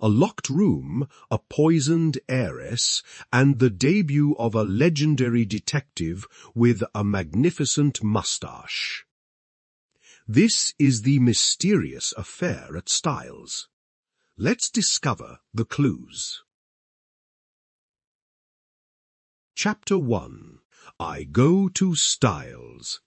a locked room, a poisoned heiress, and the debut of a legendary detective with a magnificent moustache. This is the mysterious affair at Styles. Let's discover the clues. Chapter 1. I Go to Styles.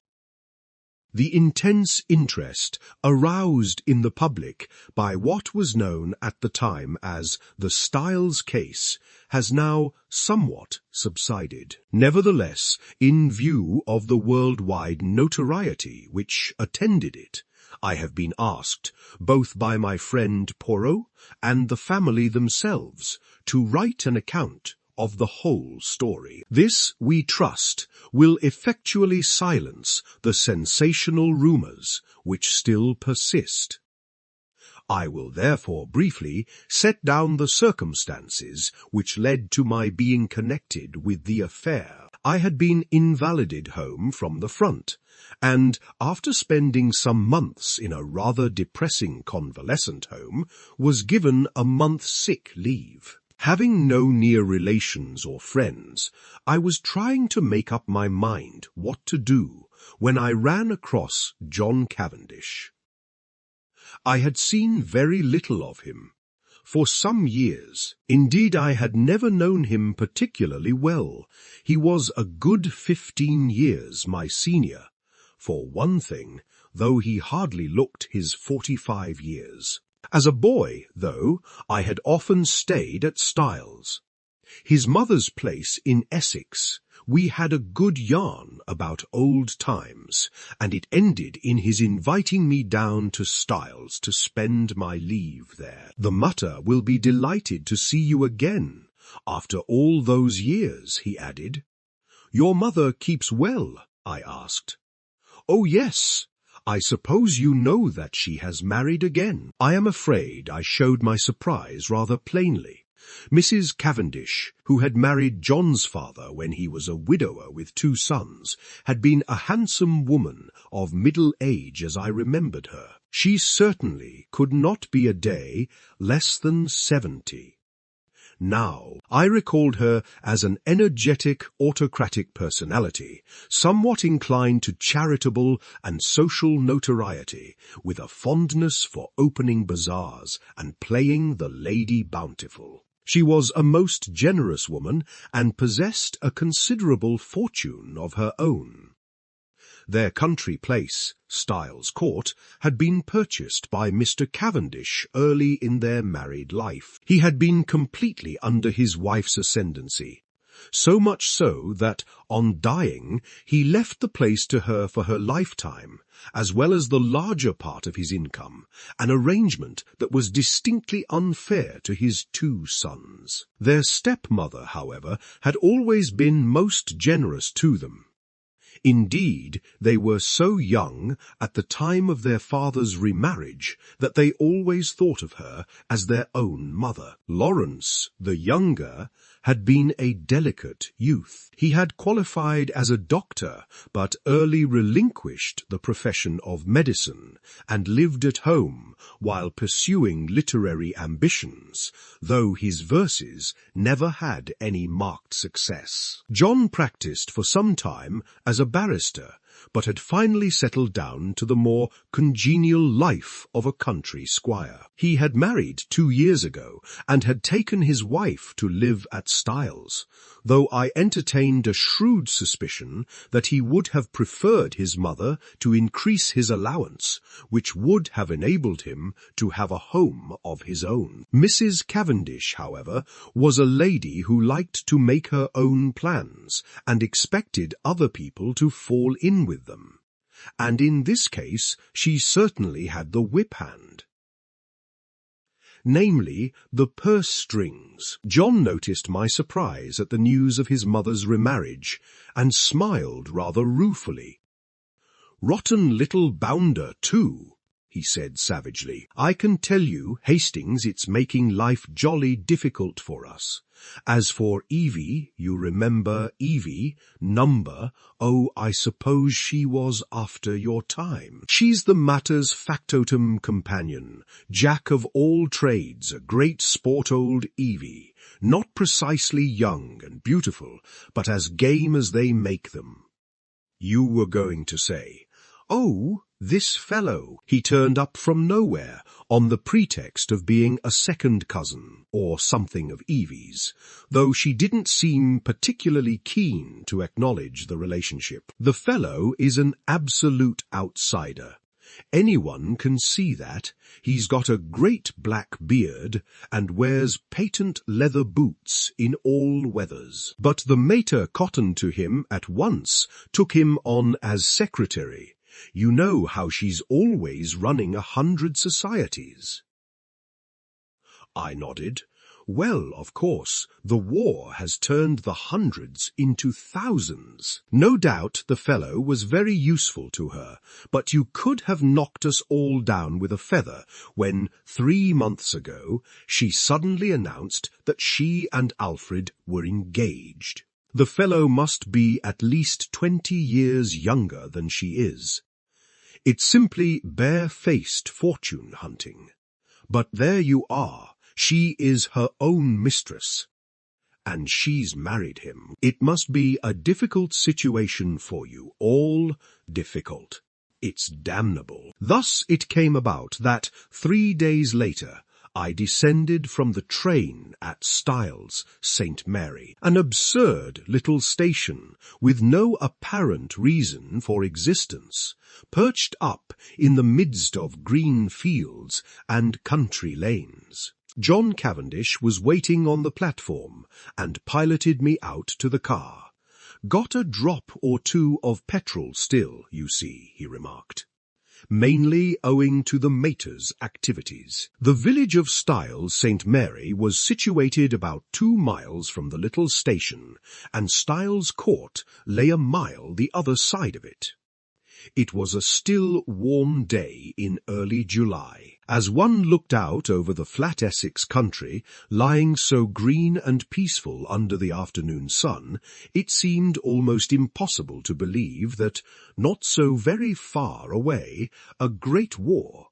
The intense interest aroused in the public by what was known at the time as the Styles case has now somewhat subsided. Nevertheless, in view of the worldwide notoriety which attended it, I have been asked, both by my friend Poirot and the family themselves, to write an account of the whole story. This, we trust, will effectually silence the sensational rumours which still persist. I will therefore briefly set down the circumstances which led to my being connected with the affair. I had been invalided home from the front, and after spending some months in a rather depressing convalescent home, was given a month's sick leave. Having no near relations or friends, I was trying to make up my mind what to do when I ran across John Cavendish. I had seen very little of him for some years. Indeed, I had never known him particularly well. He was a good 15 years my senior, for one thing, though he hardly looked his 45 years. As a boy, though, I had often stayed at Styles. His mother's place in Essex, we had a good yarn about old times, and it ended in his inviting me down to Styles to spend my leave there. The Mutter will be delighted to see you again, after all those years, he added. Your mother keeps well? I asked. Oh, yes. I suppose you know that she has married again. I am afraid I showed my surprise rather plainly. Mrs. Cavendish, who had married John's father when he was a widower with 2 sons, had been a handsome woman of middle age as I remembered her. She certainly could not be a day less than 70. Now, I recalled her as an energetic, autocratic personality, somewhat inclined to charitable and social notoriety, with a fondness for opening bazaars and playing the Lady Bountiful. She was a most generous woman and possessed a considerable fortune of her own. Their country place, Styles Court, had been purchased by Mr. Cavendish early in their married life. He had been completely under his wife's ascendancy, so much so that, on dying, he left the place to her for her lifetime, as well as the larger part of his income, an arrangement that was distinctly unfair to his 2 sons. Their stepmother, however, had always been most generous to them. Indeed, they were so young at the time of their father's remarriage that they always thought of her as their own mother. Lawrence, the younger, had been a delicate youth. He had qualified as a doctor, but early relinquished the profession of medicine and lived at home while pursuing literary ambitions, though his verses never had any marked success. John practiced for some time as a barrister, but had finally settled down to the more congenial life of a country squire. He had married 2 years ago and had taken his wife to live at Styles, though I entertained a shrewd suspicion that he would have preferred his mother to increase his allowance, which would have enabled him to have a home of his own. Mrs. Cavendish, however, was a lady who liked to make her own plans and expected other people to fall in with them, and in this case she certainly had the whip hand. Namely, the purse strings. John noticed my surprise at the news of his mother's remarriage, and smiled rather ruefully. "Rotten little bounder, too," he said savagely. "I can tell you, Hastings, it's making life jolly difficult for us. As for Evie, you remember Evie, number, oh, I suppose she was after your time. She's the matter's factotum companion, jack of all trades, a great sport old Evie, not precisely young and beautiful, but as game as they make them." You were going to say, "Oh, this fellow, he turned up from nowhere on the pretext of being a second cousin or something of Evie's, though she didn't seem particularly keen to acknowledge the relationship. The fellow is an absolute outsider. Anyone can see that. He's got a great black beard and wears patent leather boots in all weathers. But the mater cottoned to him at once, took him on as secretary. You know how she's always running 100 societies." I nodded. Well, of course, the war has turned the hundreds into thousands. No doubt the fellow was very useful to her, but you could have knocked us all down with a feather when, 3 months ago, she suddenly announced that she and Alfred were engaged. The fellow must be at least 20 years younger than she is. It's simply bare-faced fortune-hunting. But there you are. She is her own mistress. And she's married him. It must be a difficult situation for you, all difficult. It's damnable. Thus it came about that 3 days later I descended from the train at Styles, St. Mary, an absurd little station with no apparent reason for existence, perched up in the midst of green fields and country lanes. John Cavendish was waiting on the platform and piloted me out to the car. "Got a drop or two of petrol still, you see," he remarked. "Mainly owing to the mater's activities." The village of Styles, St. Mary, was situated about 2 miles from the little station, and Styles Court lay a mile the other side of it. It was a still, warm day in early July. As one looked out over the flat Essex country, lying so green and peaceful under the afternoon sun, it seemed almost impossible to believe that, not so very far away, a great war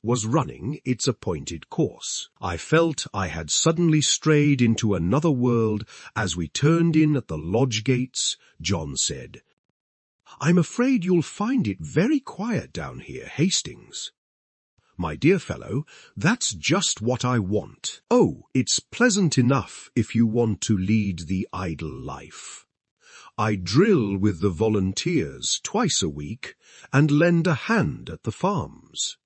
was running its appointed course. I felt I had suddenly strayed into another world. As we turned in at the lodge gates, John said, "I'm afraid you'll find it very quiet down here, Hastings." "My dear fellow, that's just what I want." "Oh, it's pleasant enough if you want to lead the idle life. I drill with the volunteers twice a week and lend a hand at the farms.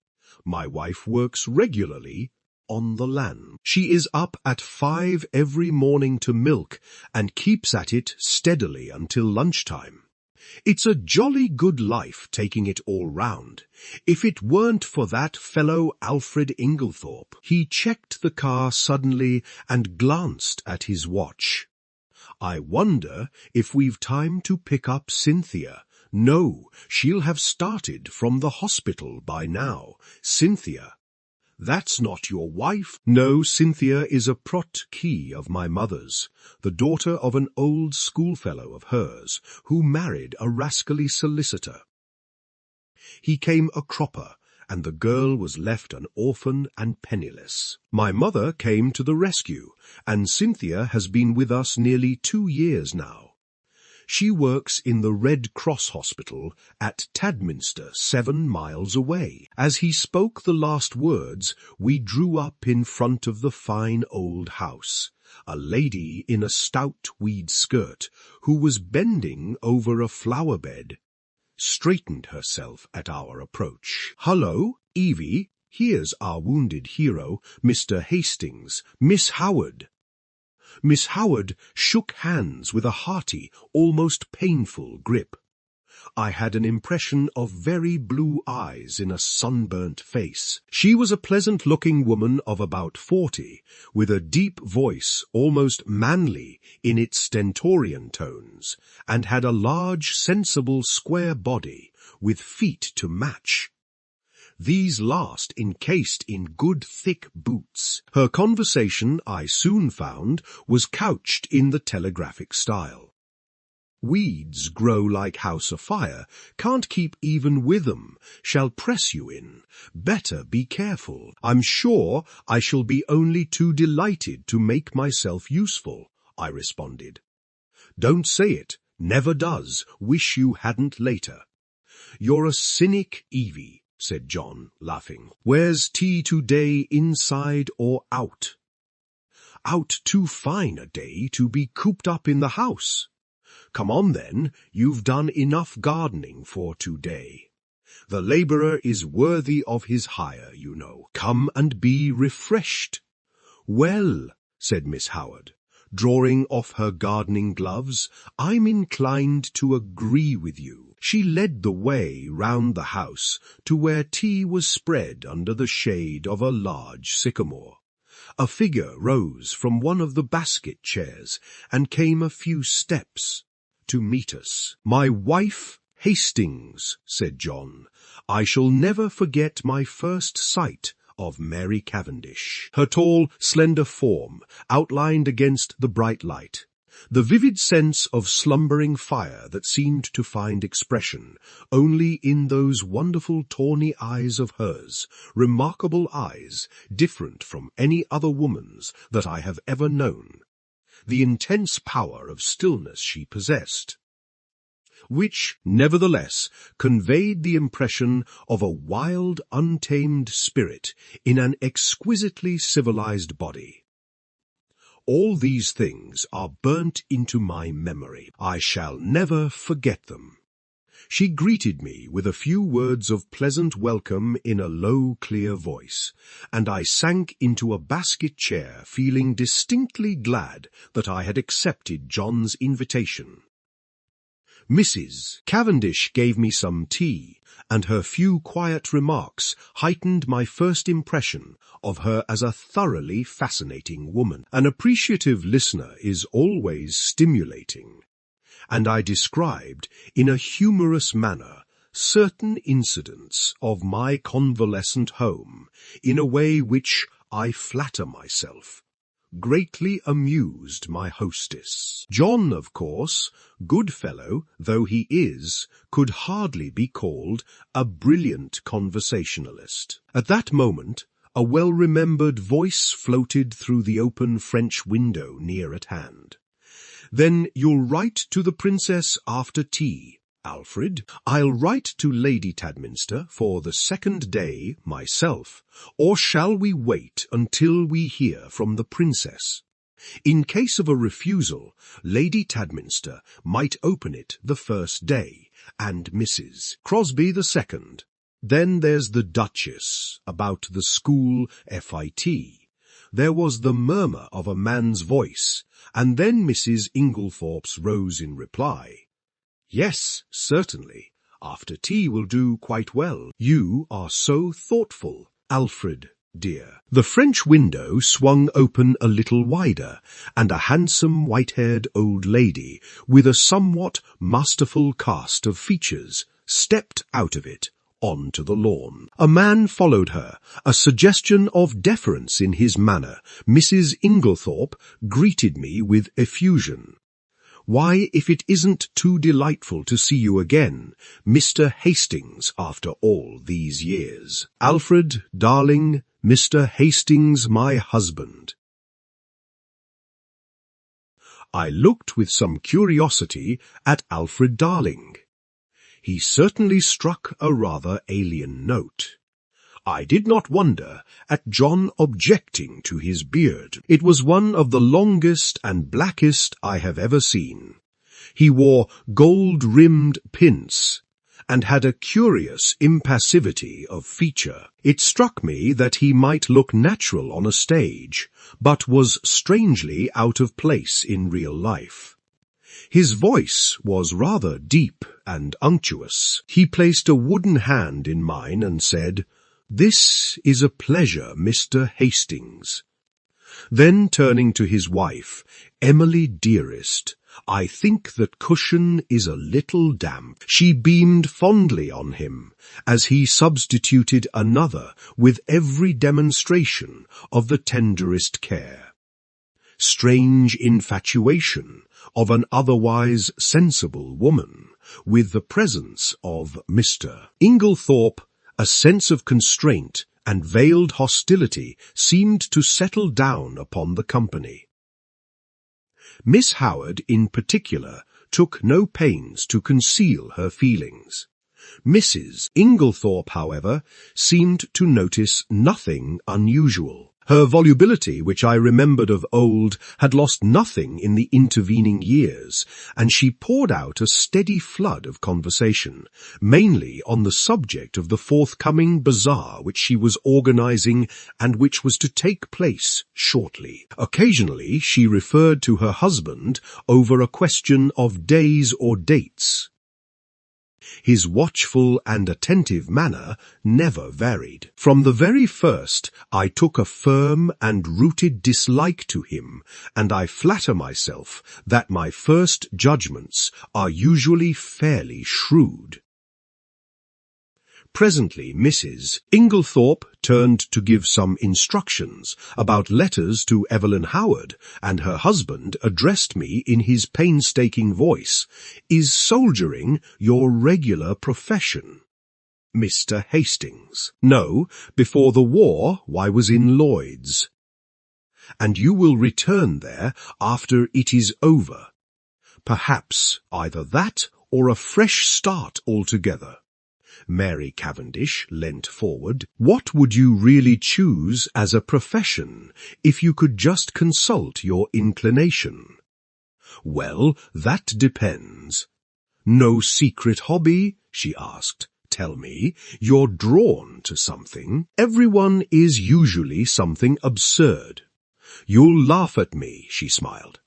My wife works regularly on the land. She is up at 5 every morning to milk and keeps at it steadily until lunchtime. It's a jolly good life, taking it all round. If it weren't for that fellow Alfred Inglethorp." He checked the car suddenly and glanced at his watch. "I wonder if we've time to pick up Cynthia. No, she'll have started from the hospital by now. Cynthia. That's not your wife?" "No, Cynthia is a prot-key of my mother's, the daughter of an old schoolfellow of hers, who married a rascally solicitor. He came a cropper, and the girl was left an orphan and penniless. My mother came to the rescue, and Cynthia has been with us nearly 2 years now. She works in the Red Cross Hospital at Tadminster, 7 miles away." As he spoke the last words, we drew up in front of the fine old house. A lady in a stout tweed skirt, who was bending over a flower bed, straightened herself at our approach. "Hullo, Evie, here's our wounded hero, Mr. Hastings, Miss Howard." Miss Howard shook hands with a hearty, almost painful grip. I had an impression of very blue eyes in a sunburnt face. She was a pleasant-looking woman of about 40, with a deep voice almost manly in its stentorian tones, and had a large, sensible, square body, with feet to match. these last encased in good thick boots. Her conversation, I soon found, was couched in the telegraphic style. Weeds grow like house afire, can't keep even with 'em, shall press you in. Better be careful. I'm sure I shall be only too delighted to make myself useful, I responded. Don't say it, never does, wish you hadn't later. You're a cynic, Evie, said John, laughing. Where's tea today, inside or out? Out too fine a day to be cooped up in the house. Come on then, you've done enough gardening for today. The labourer is worthy of his hire, you know. Come and be refreshed. Well, said Miss Howard, drawing off her gardening gloves, I'm inclined to agree with you. She led the way round the house to where tea was spread under the shade of a large sycamore. A figure rose from one of the basket chairs and came a few steps to meet us. My wife, Hastings, said John. I shall never forget my first sight of Mary Cavendish. Her tall, slender form outlined against the bright light, the vivid sense of slumbering fire that seemed to find expression only in those wonderful tawny eyes of hers, remarkable eyes, different from any other woman's that I have ever known. The intense power of stillness she possessed, which, nevertheless, conveyed the impression of a wild, untamed spirit in an exquisitely civilized body. All these things are burnt into my memory. I shall never forget them. She greeted me with a few words of pleasant welcome in a low, clear voice, and I sank into a basket chair feeling distinctly glad that I had accepted John's invitation. Mrs. Cavendish gave me some tea, and her few quiet remarks heightened my first impression of her as a thoroughly fascinating woman. An appreciative listener is always stimulating, and I described, in a humorous manner, certain incidents of my convalescent home in a way which, I flatter myself, greatly amused my hostess. John, of course, good fellow though he is, could hardly be called a brilliant conversationalist. At that moment, a well-remembered voice floated through the open French window near at hand. Then you'll write to the princess after tea, Alfred. I'll write to Lady Tadminster for the second day myself, or shall we wait until we hear from the princess? In case of a refusal, Lady Tadminster might open it the first day, and Mrs. Crosby the second. Then there's the Duchess, about the school FIT. There was the murmur of a man's voice, and then Mrs. Inglethorp's rose in reply. Yes, certainly. After tea will do quite well. You are so thoughtful, Alfred, dear. The French window swung open a little wider, and a handsome white-haired old lady with a somewhat masterful cast of features stepped out of it onto the lawn. A man followed her, a suggestion of deference in his manner. Mrs. Inglethorp greeted me with effusion. Why, if it isn't too delightful to see you again, Mr. Hastings, after all these years. Alfred, darling, Mr. Hastings, my husband. I looked with some curiosity at Alfred Darling. He certainly struck a rather alien note. I did not wonder at John objecting to his beard. It was one of the longest and blackest I have ever seen. He wore gold-rimmed pince, and had a curious impassivity of feature. It struck me that he might look natural on a stage, but was strangely out of place in real life. His voice was rather deep and unctuous. He placed a wooden hand in mine and said, "This is a pleasure, Mr. Hastings." Then turning to his wife, "Emily, dearest, I think that cushion is a little damp." She beamed fondly on him, as he substituted another with every demonstration of the tenderest care. Strange infatuation of an otherwise sensible woman with the presence of Mr. Inglethorp. A sense of constraint and veiled hostility seemed to settle down upon the company. Miss Howard, in particular, took no pains to conceal her feelings. Mrs. Inglethorp, however, seemed to notice nothing unusual. Her volubility, which I remembered of old, had lost nothing in the intervening years, and she poured out a steady flood of conversation, mainly on the subject of the forthcoming bazaar which she was organizing and which was to take place shortly. Occasionally she referred to her husband over a question of days or dates. His watchful and attentive manner never varied. From the very first, I took a firm and rooted dislike to him, and I flatter myself that my first judgments are usually fairly shrewd. Presently Mrs. Inglethorp turned to give some instructions about letters to Evelyn Howard, and her husband addressed me in his painstaking voice. "Is soldiering your regular profession?" "Mr. Hastings." "No, before the war I was in Lloyd's." "And you will return there after it is over?" "Perhaps either that or a fresh start altogether." Mary Cavendish leant forward. "What would you really choose as a profession, if you could just consult your inclination?" "Well, that depends." "No secret hobby?" she asked. "Tell me, you're drawn to something." "Everyone is usually something absurd." "You'll laugh at me," she smiled.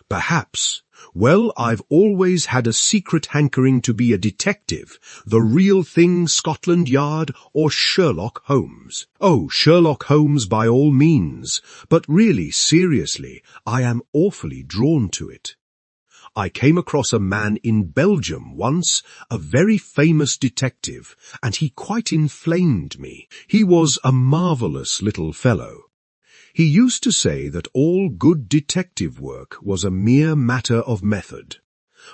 "Perhaps. Well, I've always had a secret hankering to be a detective, the real thing, Scotland Yard or Sherlock Holmes." "Oh, Sherlock Holmes by all means, but really, seriously, I am awfully drawn to it. I came across a man in Belgium once, a very famous detective, and he quite inflamed me. He was a marvellous little fellow. He used to say that all good detective work was a mere matter of method.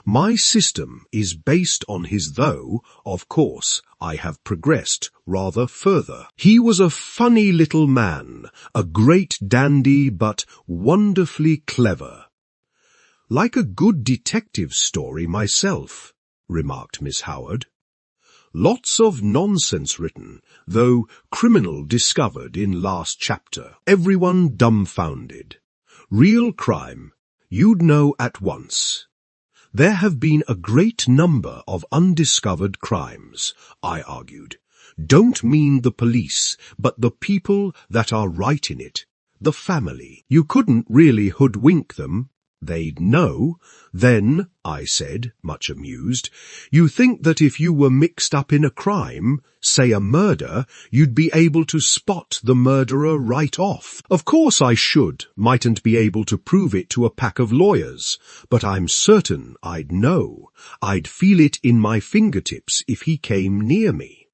My system is based on his, though, of course, I have progressed rather further. He was a funny little man, a great dandy, but wonderfully clever." "Like a good detective story myself," remarked Miss Howard. "Lots of nonsense written, though criminal discovered in last chapter. Everyone dumbfounded. Real crime, you'd know at once. There have been a great number of undiscovered crimes," I argued. "Don't mean the police, but the people that are right in it, the family. You couldn't really hoodwink them. They'd know." "Then," I said, much amused, "you think that if you were mixed up in a crime, say a murder, you'd be able to spot the murderer right off?" "Of course I should. Mightn't be able to prove it to a pack of lawyers, but I'm certain I'd know. I'd feel it in my fingertips if he came near me."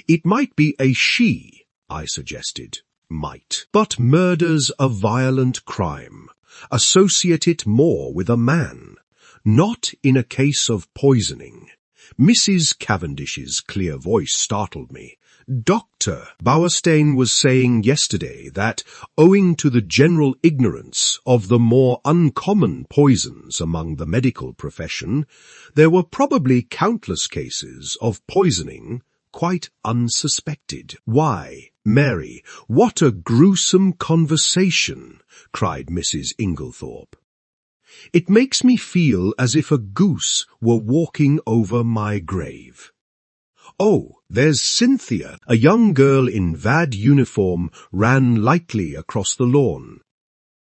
"It might be a she," I suggested. "Might. But murder's a violent crime. Associate it more with a man, not in a case of poisoning." Mrs. Cavendish's clear voice startled me. "Dr. Bowerstein was saying yesterday that, owing to the general ignorance of the more uncommon poisons among the medical profession, there were probably countless cases of poisoning quite unsuspected." "Why, Mary, what a gruesome conversation!" cried Mrs. Inglethorp. "It makes me feel as if a goose were walking over my grave." "Oh, there's Cynthia." A young girl in VAD uniform ran lightly across the lawn.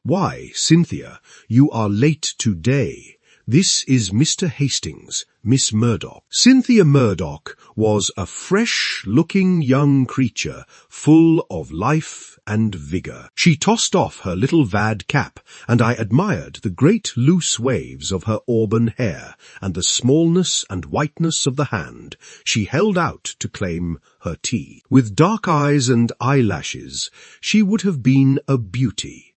"Why, Cynthia, you are late today. This is Mr. Hastings, Miss Murdoch." Cynthia Murdoch was a fresh-looking young creature, full of life and vigour. She tossed off her little vad cap, and I admired the great loose waves of her auburn hair and the smallness and whiteness of the hand she held out to claim her tea. With dark eyes and eyelashes, she would have been a beauty.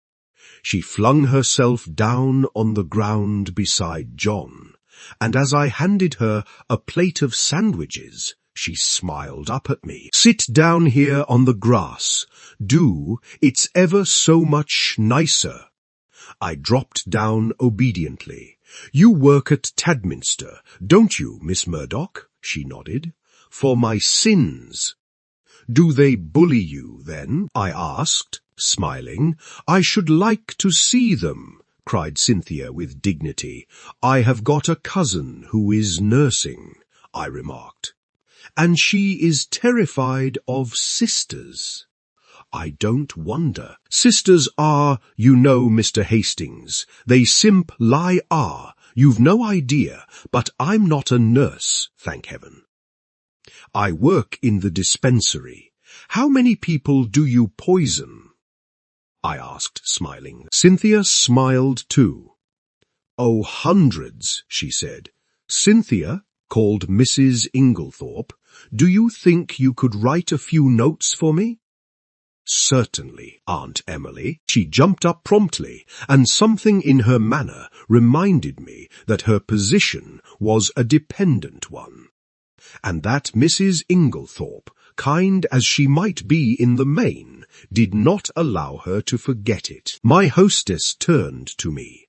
She flung herself down on the ground beside John, and as I handed her a plate of sandwiches, she smiled up at me. "Sit down here on the grass. Do, it's ever so much nicer." I dropped down obediently. "You work at Tadminster, don't you, Miss Murdoch?" She nodded. "For my sins." "Do they bully you, then?" I asked, smiling. "I should like to see them," cried Cynthia with dignity. "I have got a cousin who is nursing," I remarked. "And she is terrified of sisters." "I don't wonder. Sisters are, you know, Mr. Hastings. They simply are. You've no idea, but I'm not a nurse, thank heaven. I work in the dispensary. How many people do you poison?" I asked, smiling. Cynthia smiled too. "Oh, hundreds," she said. "Cynthia," called Mrs. Inglethorp, "do you think you could write a few notes for me?" "Certainly, Aunt Emily." She jumped up promptly, and something in her manner reminded me that her position was a dependent one, and that Mrs. Inglethorp, kind as she might be in the main, did not allow her to forget it. My hostess turned to me.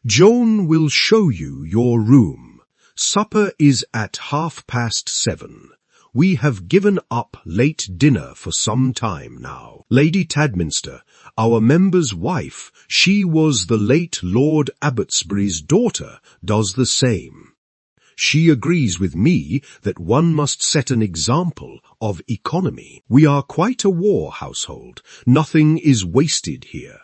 "Joan will show you your room. Supper is at 7:30. We have given up late dinner for some time now. Lady Tadminster, our member's wife, she was the late Lord Abbotsbury's daughter, does the same. She agrees with me that one must set an example of economy. We are quite a war household. Nothing is wasted here.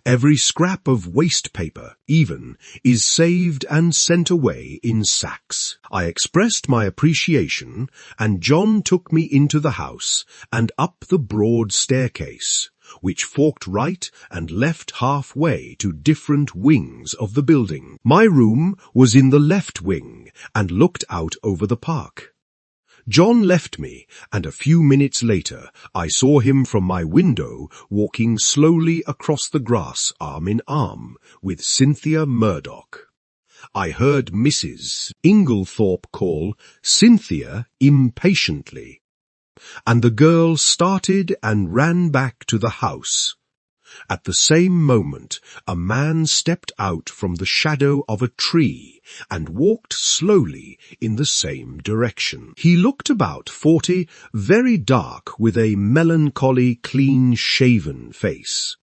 Every scrap of waste paper, even, is saved and sent away in sacks." I expressed my appreciation, and John took me into the house and up the broad staircase, which forked right and left halfway to different wings of the building. My room was in the left wing and looked out over the park. John left me, and a few minutes later I saw him from my window walking slowly across the grass arm in arm with Cynthia Murdoch. I heard Mrs. Inglethorp call Cynthia impatiently, and the girl started and ran back to the house. At the same moment, a man stepped out from the shadow of a tree and walked slowly in the same direction. He looked about 40, very dark, with a melancholy, clean-shaven face.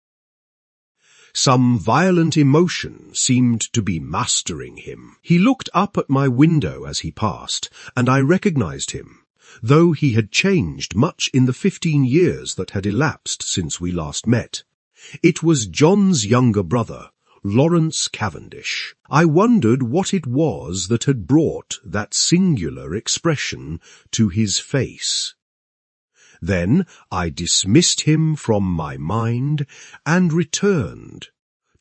Some violent emotion seemed to be mastering him. He looked up at my window as he passed, and I recognized him, though he had changed much in the 15 years that had elapsed since we last met. It was John's younger brother, Lawrence Cavendish. I wondered what it was that had brought that singular expression to his face. Then I dismissed him from my mind and returned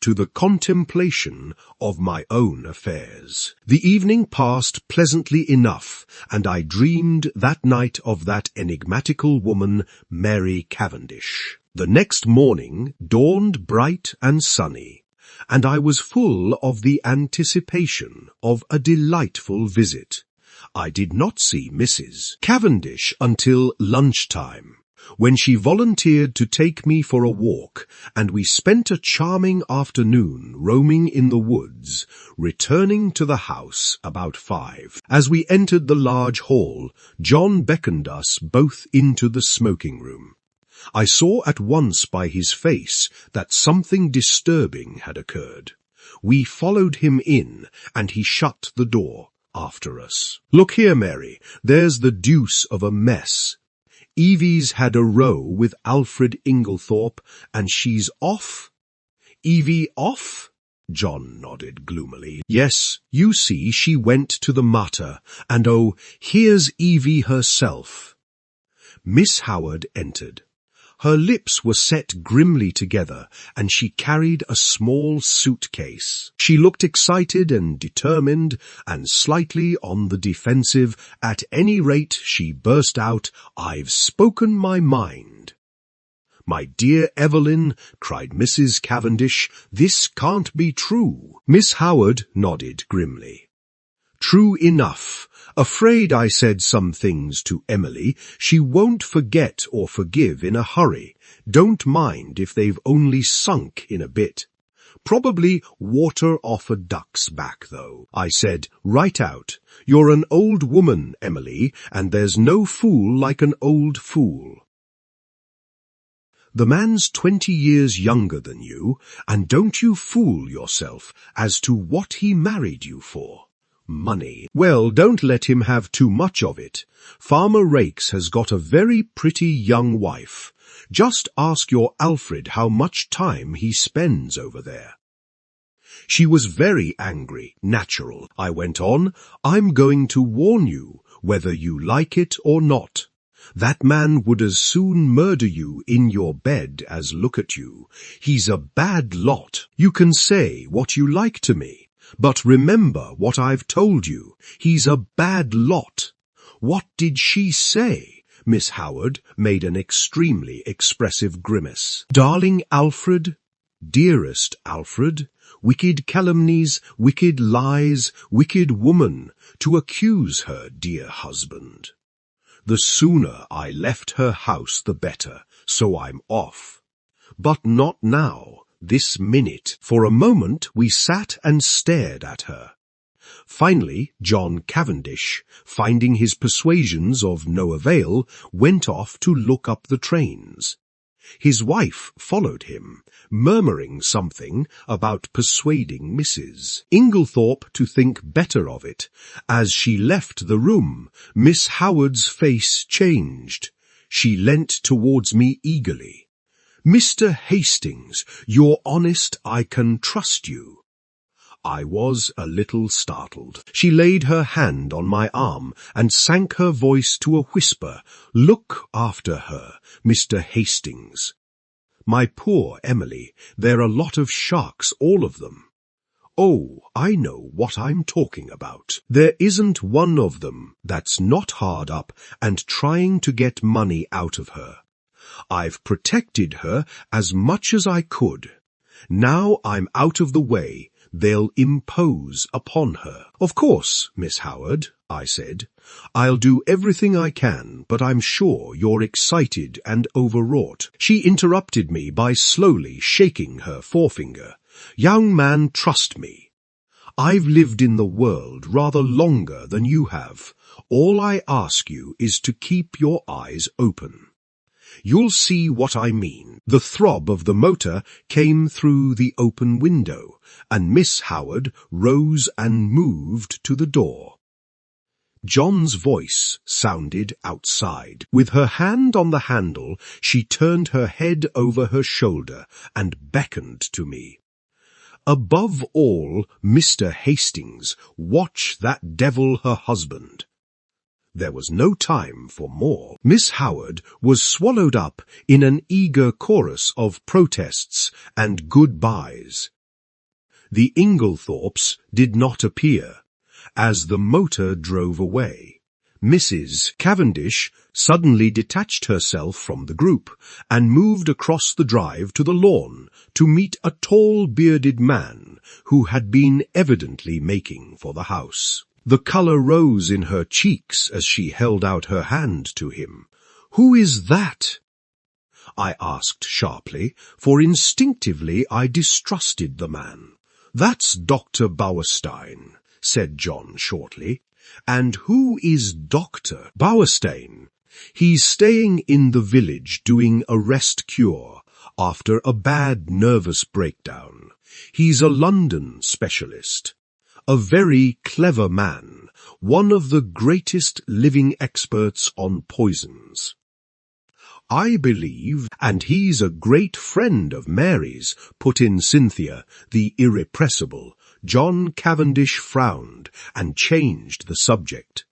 to the contemplation of my own affairs. The evening passed pleasantly enough, and I dreamed that night of that enigmatical woman, Mary Cavendish. The next morning dawned bright and sunny, and I was full of the anticipation of a delightful visit. I did not see Mrs. Cavendish until lunchtime, when she volunteered to take me for a walk, and we spent a charming afternoon roaming in the woods, returning to the house about 5. As we entered the large hall, John beckoned us both into the smoking-room. I saw at once by his face that something disturbing had occurred. We followed him in, and he shut the door after us. "Look here, Mary, there's the deuce of a mess. Evie's had a row with Alfred Inglethorp, and she's off." "Evie off?" John nodded gloomily. Yes, you see, she went to the mater, and oh, here's Evie herself. Miss Howard entered. Her lips were set grimly together, and she carried a small suitcase. She looked excited and determined, and slightly on the defensive. At any rate, she burst out, "I've spoken my mind." "My dear Evelyn," cried Mrs. Cavendish, "this can't be true." Miss Howard nodded grimly. "True enough. Afraid I said some things to Emily. She won't forget or forgive in a hurry. Don't mind if they've only sunk in a bit. Probably water off a duck's back, though." I said right out, "You're an old woman, Emily, and there's no fool like an old fool. The man's 20 years younger than you, and don't you fool yourself as to what he married you for. Money. Well, don't let him have too much of it. Farmer Raikes has got a very pretty young wife. Just ask your Alfred how much time he spends over there." She was very angry, natural. I went on, "I'm going to warn you, whether you like it or not. That man would as soon murder you in your bed as look at you. He's a bad lot. You can say what you like to me, but remember what I've told you. He's a bad lot." "What did she say?" Miss Howard made an extremely expressive grimace. "Darling Alfred, dearest Alfred, wicked calumnies, wicked lies, wicked woman, to accuse her dear husband. The sooner I left her house the better, so I'm off. But not now, this minute." For a moment we sat and stared at her. Finally, John Cavendish, finding his persuasions of no avail, went off to look up the trains. His wife followed him, murmuring something about persuading Mrs. Inglethorp to think better of it. As she left the room, Miss Howard's face changed. She leant towards me eagerly. "Mr. Hastings, you're honest, I can trust you." I was a little startled. She laid her hand on my arm and sank her voice to a whisper. "Look after her, Mr. Hastings. My poor Emily, they're a lot of sharks, all of them. Oh, I know what I'm talking about. There isn't one of them that's not hard up and trying to get money out of her. I've protected her as much as I could. Now I'm out of the way, they'll impose upon her." "Of course, Miss Howard," I said. "I'll do everything I can, but I'm sure you're excited and overwrought." She interrupted me by slowly shaking her forefinger. "Young man, trust me. I've lived in the world rather longer than you have. All I ask you is to keep your eyes open. You'll see what I mean." The throb of the motor came through the open window, and Miss Howard rose and moved to the door. John's voice sounded outside. With her hand on the handle, she turned her head over her shoulder and beckoned to me. "Above all, Mr. Hastings, watch that devil her husband." There was no time for more. Miss Howard was swallowed up in an eager chorus of protests and goodbyes. The Inglethorpes did not appear. As the motor drove away, Mrs. Cavendish suddenly detached herself from the group and moved across the drive to the lawn to meet a tall, bearded man who had been evidently making for the house. The colour rose in her cheeks as she held out her hand to him. "Who is that?" I asked sharply, for instinctively I distrusted the man. "That's Dr. Bauerstein," said John shortly. "And who is Dr. Bauerstein?" "He's staying in the village doing a rest cure after a bad nervous breakdown. He's a London specialist. A very clever man, one of the greatest living experts on poisons." I believe, and he's a great friend of Mary's, put in Cynthia, the irrepressible. John Cavendish frowned and changed the subject.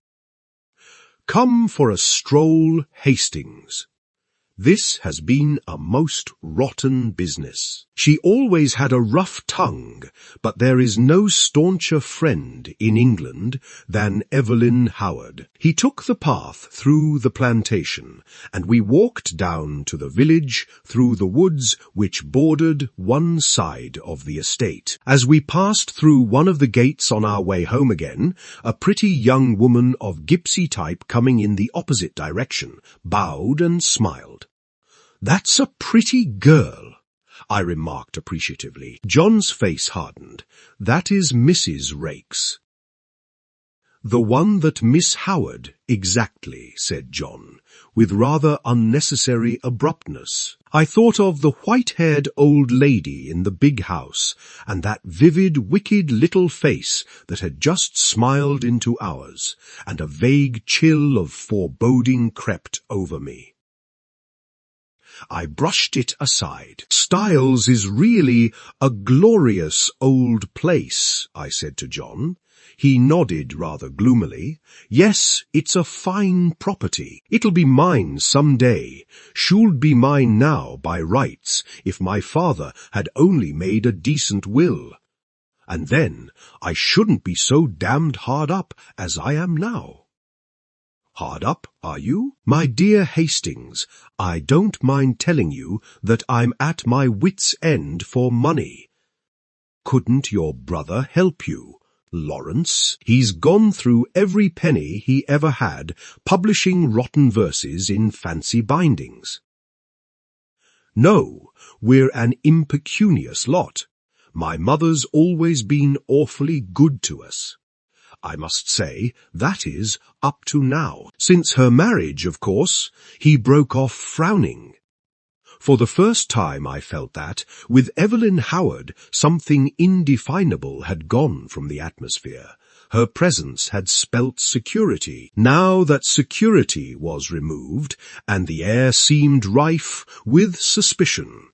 Come for a stroll, Hastings. This has been a most rotten business. She always had a rough tongue, but there is no stauncher friend in England than Evelyn Howard. He took the path through the plantation, and we walked down to the village through the woods which bordered one side of the estate. As we passed through one of the gates on our way home again, a pretty young woman of gipsy type coming in the opposite direction bowed and smiled. "That's a pretty girl," I remarked appreciatively. John's face hardened. "That is Mrs. Raikes." "The one that Miss Howard, exactly," said John, with rather unnecessary abruptness. I thought of the white-haired old lady in the big house, and that vivid, wicked little face that had just smiled into ours, and a vague chill of foreboding crept over me. I brushed it aside. "Styles is really a glorious old place," I said to John. He nodded rather gloomily. "Yes, it's a fine property. It'll be mine some day. Should be mine now by rights if my father had only made a decent will. And then I shouldn't be so damned hard up as I am now." "Hard up, are you?" "My dear Hastings, I don't mind telling you that I'm at my wits' end for money." "Couldn't your brother help you, Lawrence? He's gone through every penny he ever had, publishing rotten verses in fancy bindings." "No, we're an impecunious lot. My mother's always been awfully good to us. I must say, that is, up to now. Since her marriage, of course," he broke off frowning. For the first time I felt that, with Evelyn Howard, something indefinable had gone from the atmosphere. Her presence had spelt security. Now that security was removed, and the air seemed rife with suspicion,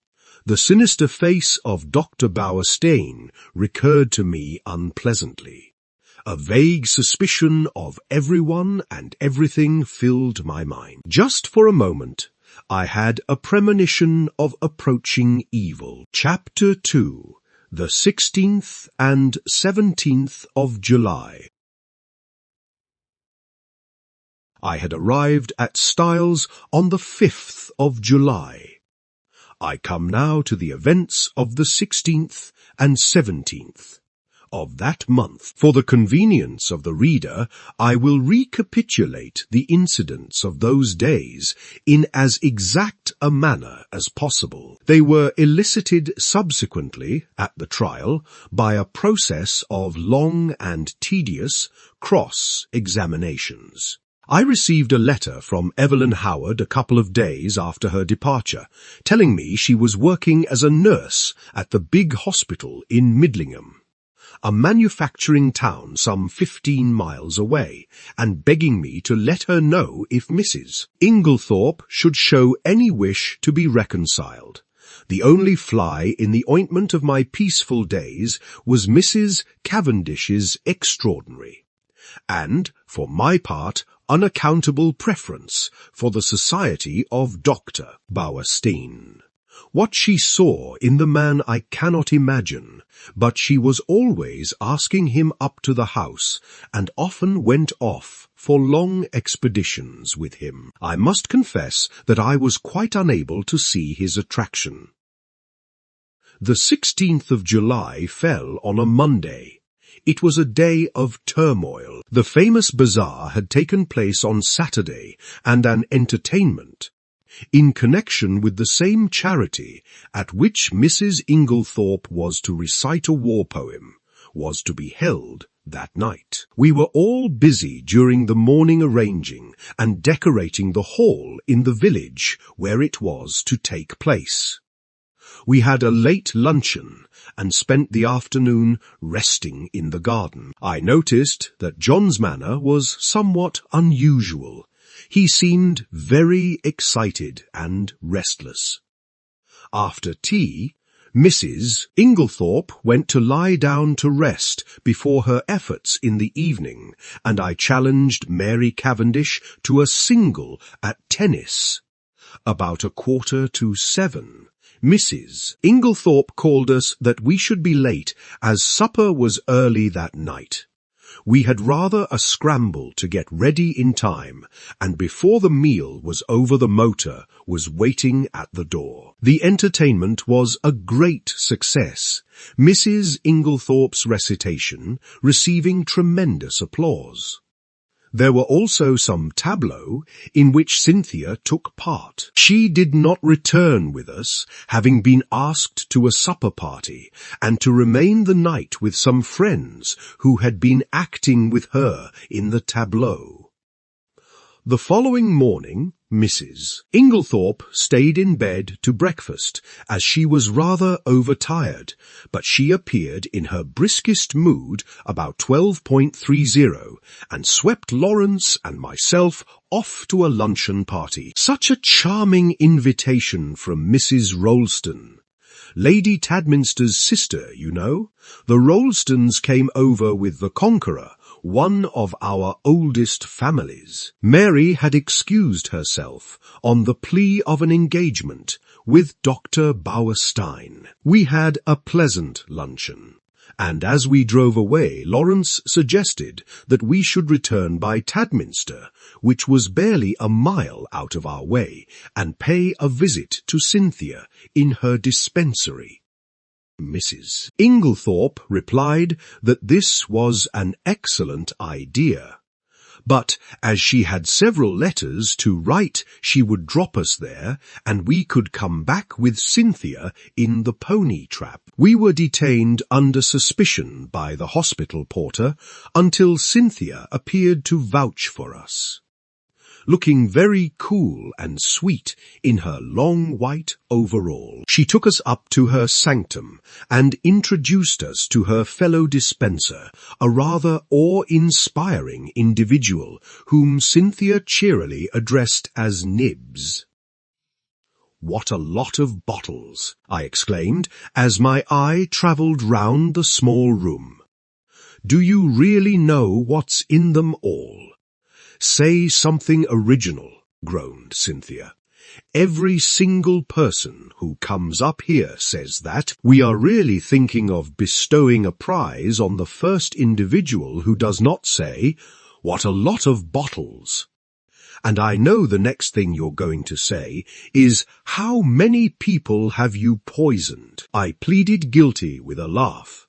the sinister face of Dr. Bowerstein recurred to me unpleasantly. A vague suspicion of everyone and everything filled my mind. Just for a moment, I had a premonition of approaching evil. Chapter 2. The 16th and 17th of July. I had arrived at Styles on the 5th of July. I come now to the events of the 16th and 17th. Of that month. For the convenience of the reader, I will recapitulate the incidents of those days in as exact a manner as possible. They were elicited subsequently, at the trial, by a process of long and tedious cross-examinations. I received a letter from Evelyn Howard a couple of days after her departure, telling me she was working as a nurse at the big hospital in Midlingham, a manufacturing town some 15 miles away, and begging me to let her know if Mrs. Inglethorp should show any wish to be reconciled. The only fly in the ointment of my peaceful days was Mrs. Cavendish's extraordinary, and, for my part, unaccountable preference for the society of Dr. Bowerstein. What she saw in the man I cannot imagine, but she was always asking him up to the house, and often went off for long expeditions with him. I must confess that I was quite unable to see his attraction. The 16th of July fell on a Monday. It was a day of turmoil. The famous bazaar had taken place on Saturday, and an entertainment, in connection with the same charity at which Mrs. Inglethorp was to recite a war poem, was to be held that night. We were all busy during the morning arranging and decorating the hall in the village where it was to take place. We had a late luncheon and spent the afternoon resting in the garden. I noticed that John's manner was somewhat unusual. He seemed very excited and restless. After tea, Mrs. Inglethorp went to lie down to rest before her efforts in the evening, and I challenged Mary Cavendish to a single at tennis. About 6:45, Mrs. Inglethorp called us that we should be late, as supper was early that night. We had rather a scramble to get ready in time, and before the meal was over the motor was waiting at the door. The entertainment was a great success, Mrs. Inglethorp's recitation receiving tremendous applause. There were also some tableaux in which Cynthia took part. She did not return with us, having been asked to a supper party, and to remain the night with some friends who had been acting with her in the tableau. The following morning, Mrs. Inglethorp stayed in bed to breakfast, as she was rather overtired, but she appeared in her briskest mood about 12:30 and swept Lawrence and myself off to a luncheon party. Such a charming invitation from Mrs. Rolleston. Lady Tadminster's sister, you know. The Rollestons came over with the Conqueror, one of our oldest families. Mary had excused herself on the plea of an engagement with Dr. Bauerstein. We had a pleasant luncheon, and as we drove away, Lawrence suggested that we should return by Tadminster, which was barely a mile out of our way, and pay a visit to Cynthia in her dispensary. Mrs. Inglethorp replied that this was an excellent idea, but as she had several letters to write, she would drop us there, and we could come back with Cynthia in the pony trap. We were detained under suspicion by the hospital porter until Cynthia appeared to vouch for us. Looking very cool and sweet in her long white overall, she took us up to her sanctum and introduced us to her fellow dispenser, a rather awe-inspiring individual whom Cynthia cheerily addressed as Nibs. "What a lot of bottles!" I exclaimed as my eye travelled round the small room. "Do you really know what's in them all?" "Say something original," groaned Cynthia. "Every single person who comes up here says that. We are really thinking of bestowing a prize on the first individual who does not say, 'What a lot of bottles.' And I know the next thing you're going to say is, 'How many people have you poisoned?'" I pleaded guilty with a laugh.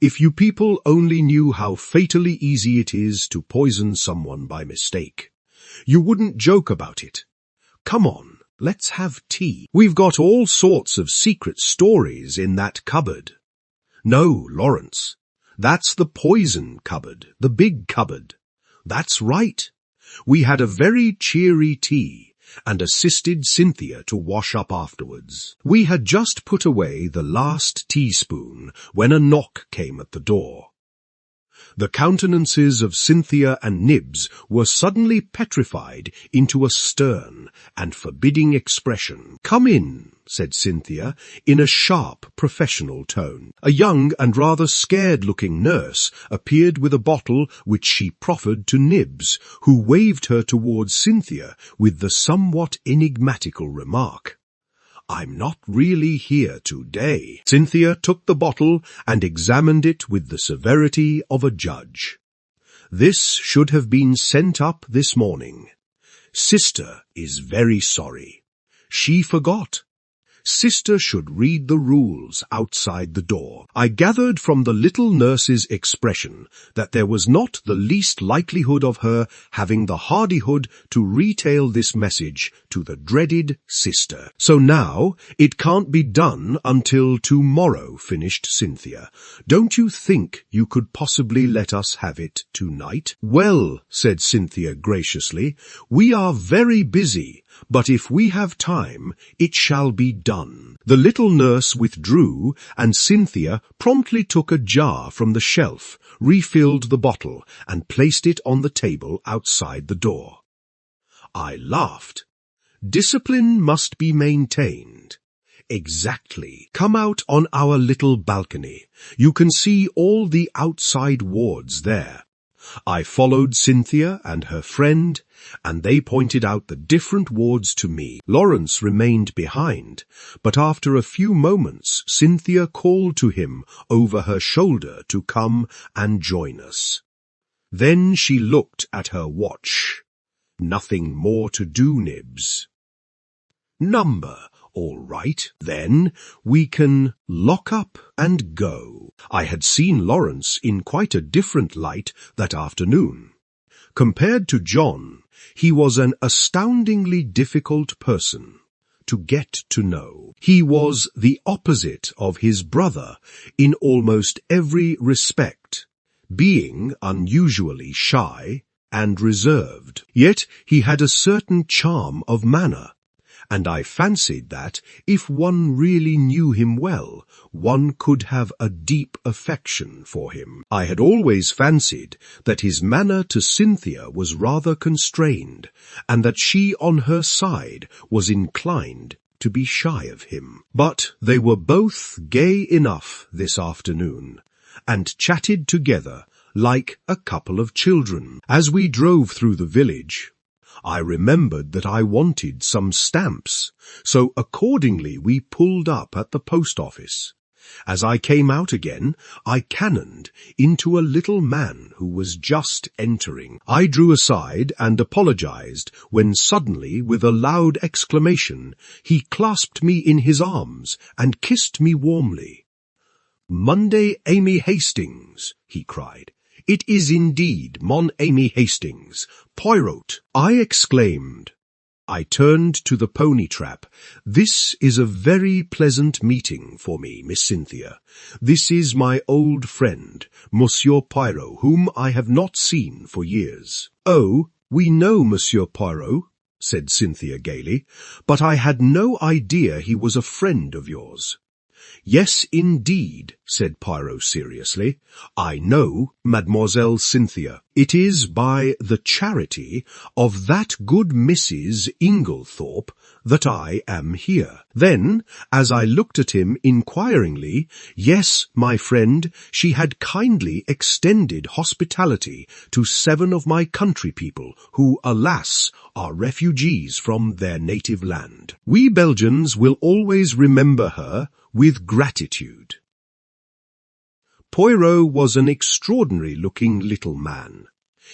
"If you people only knew how fatally easy it is to poison someone by mistake, you wouldn't joke about it. Come on, let's have tea. We've got all sorts of secret stories in that cupboard." "No, Lawrence, that's the poison cupboard, the big cupboard." "That's right. We had a very cheery tea, and assisted Cynthia to wash up afterwards. We had just put away the last teaspoon when a knock came at the door. The countenances of Cynthia and Nibs were suddenly petrified into a stern and forbidding expression. "Come in," said Cynthia, in a sharp, professional tone. A young and rather scared-looking nurse appeared with a bottle which she proffered to Nibs, who waved her towards Cynthia with the somewhat enigmatical remark, "I'm not really here today." Cynthia took the bottle and examined it with the severity of a judge. "This should have been sent up this morning. Sister is very sorry. She forgot. Sister should read the rules outside the door." I gathered from the little nurse's expression that there was not the least likelihood of her having the hardihood to retail this message to the dreaded sister. "So now it can't be done until tomorrow," finished Cynthia. "Don't you think you could possibly let us have it tonight?" "Well," said Cynthia graciously, "we are very busy, but if we have time, it shall be done." The little nurse withdrew, and Cynthia promptly took a jar from the shelf, refilled the bottle, and placed it on the table outside the door. I laughed. Discipline must be maintained. Exactly. Come out on our little balcony. You can see all the outside wards there. I followed Cynthia and her friend, and they pointed out the different wards to me. Lawrence remained behind, but after a few moments Cynthia called to him over her shoulder to come and join us. Then she looked at her watch. Nothing more to do, Nibs. Number. All right, then we can lock up and go. I had seen Lawrence in quite a different light that afternoon. Compared to John, he was an astoundingly difficult person to get to know. He was the opposite of his brother in almost every respect, being unusually shy and reserved. Yet he had a certain charm of manner, and I fancied that, if one really knew him well, one could have a deep affection for him. I had always fancied that his manner to Cynthia was rather constrained, and that she on her side was inclined to be shy of him. But they were both gay enough this afternoon, and chatted together like a couple of children. As we drove through the village, I remembered that I wanted some stamps, so accordingly we pulled up at the post office. As I came out again, I cannoned into a little man who was just entering. I drew aside and apologized when suddenly, with a loud exclamation, he clasped me in his arms and kissed me warmly. "Monday, Amy Hastings," he cried. "It is indeed Mon Amy Hastings, Poirot," I exclaimed. I turned to the pony trap. "This is a very pleasant meeting for me, Miss Cynthia. This is my old friend, Monsieur Poirot, whom I have not seen for years." "Oh, we know Monsieur Poirot," said Cynthia gaily, "but I had no idea he was a friend of yours." "Yes, indeed," said Poirot seriously. "I know Mademoiselle Cynthia. It is by the charity of that good Mrs. Inglethorp that I am here." Then, as I looked at him inquiringly, "Yes, my friend, she had kindly extended hospitality to 7 of my country people who, alas, are refugees from their native land. We Belgians will always remember her with gratitude." Poirot was an extraordinary-looking little man.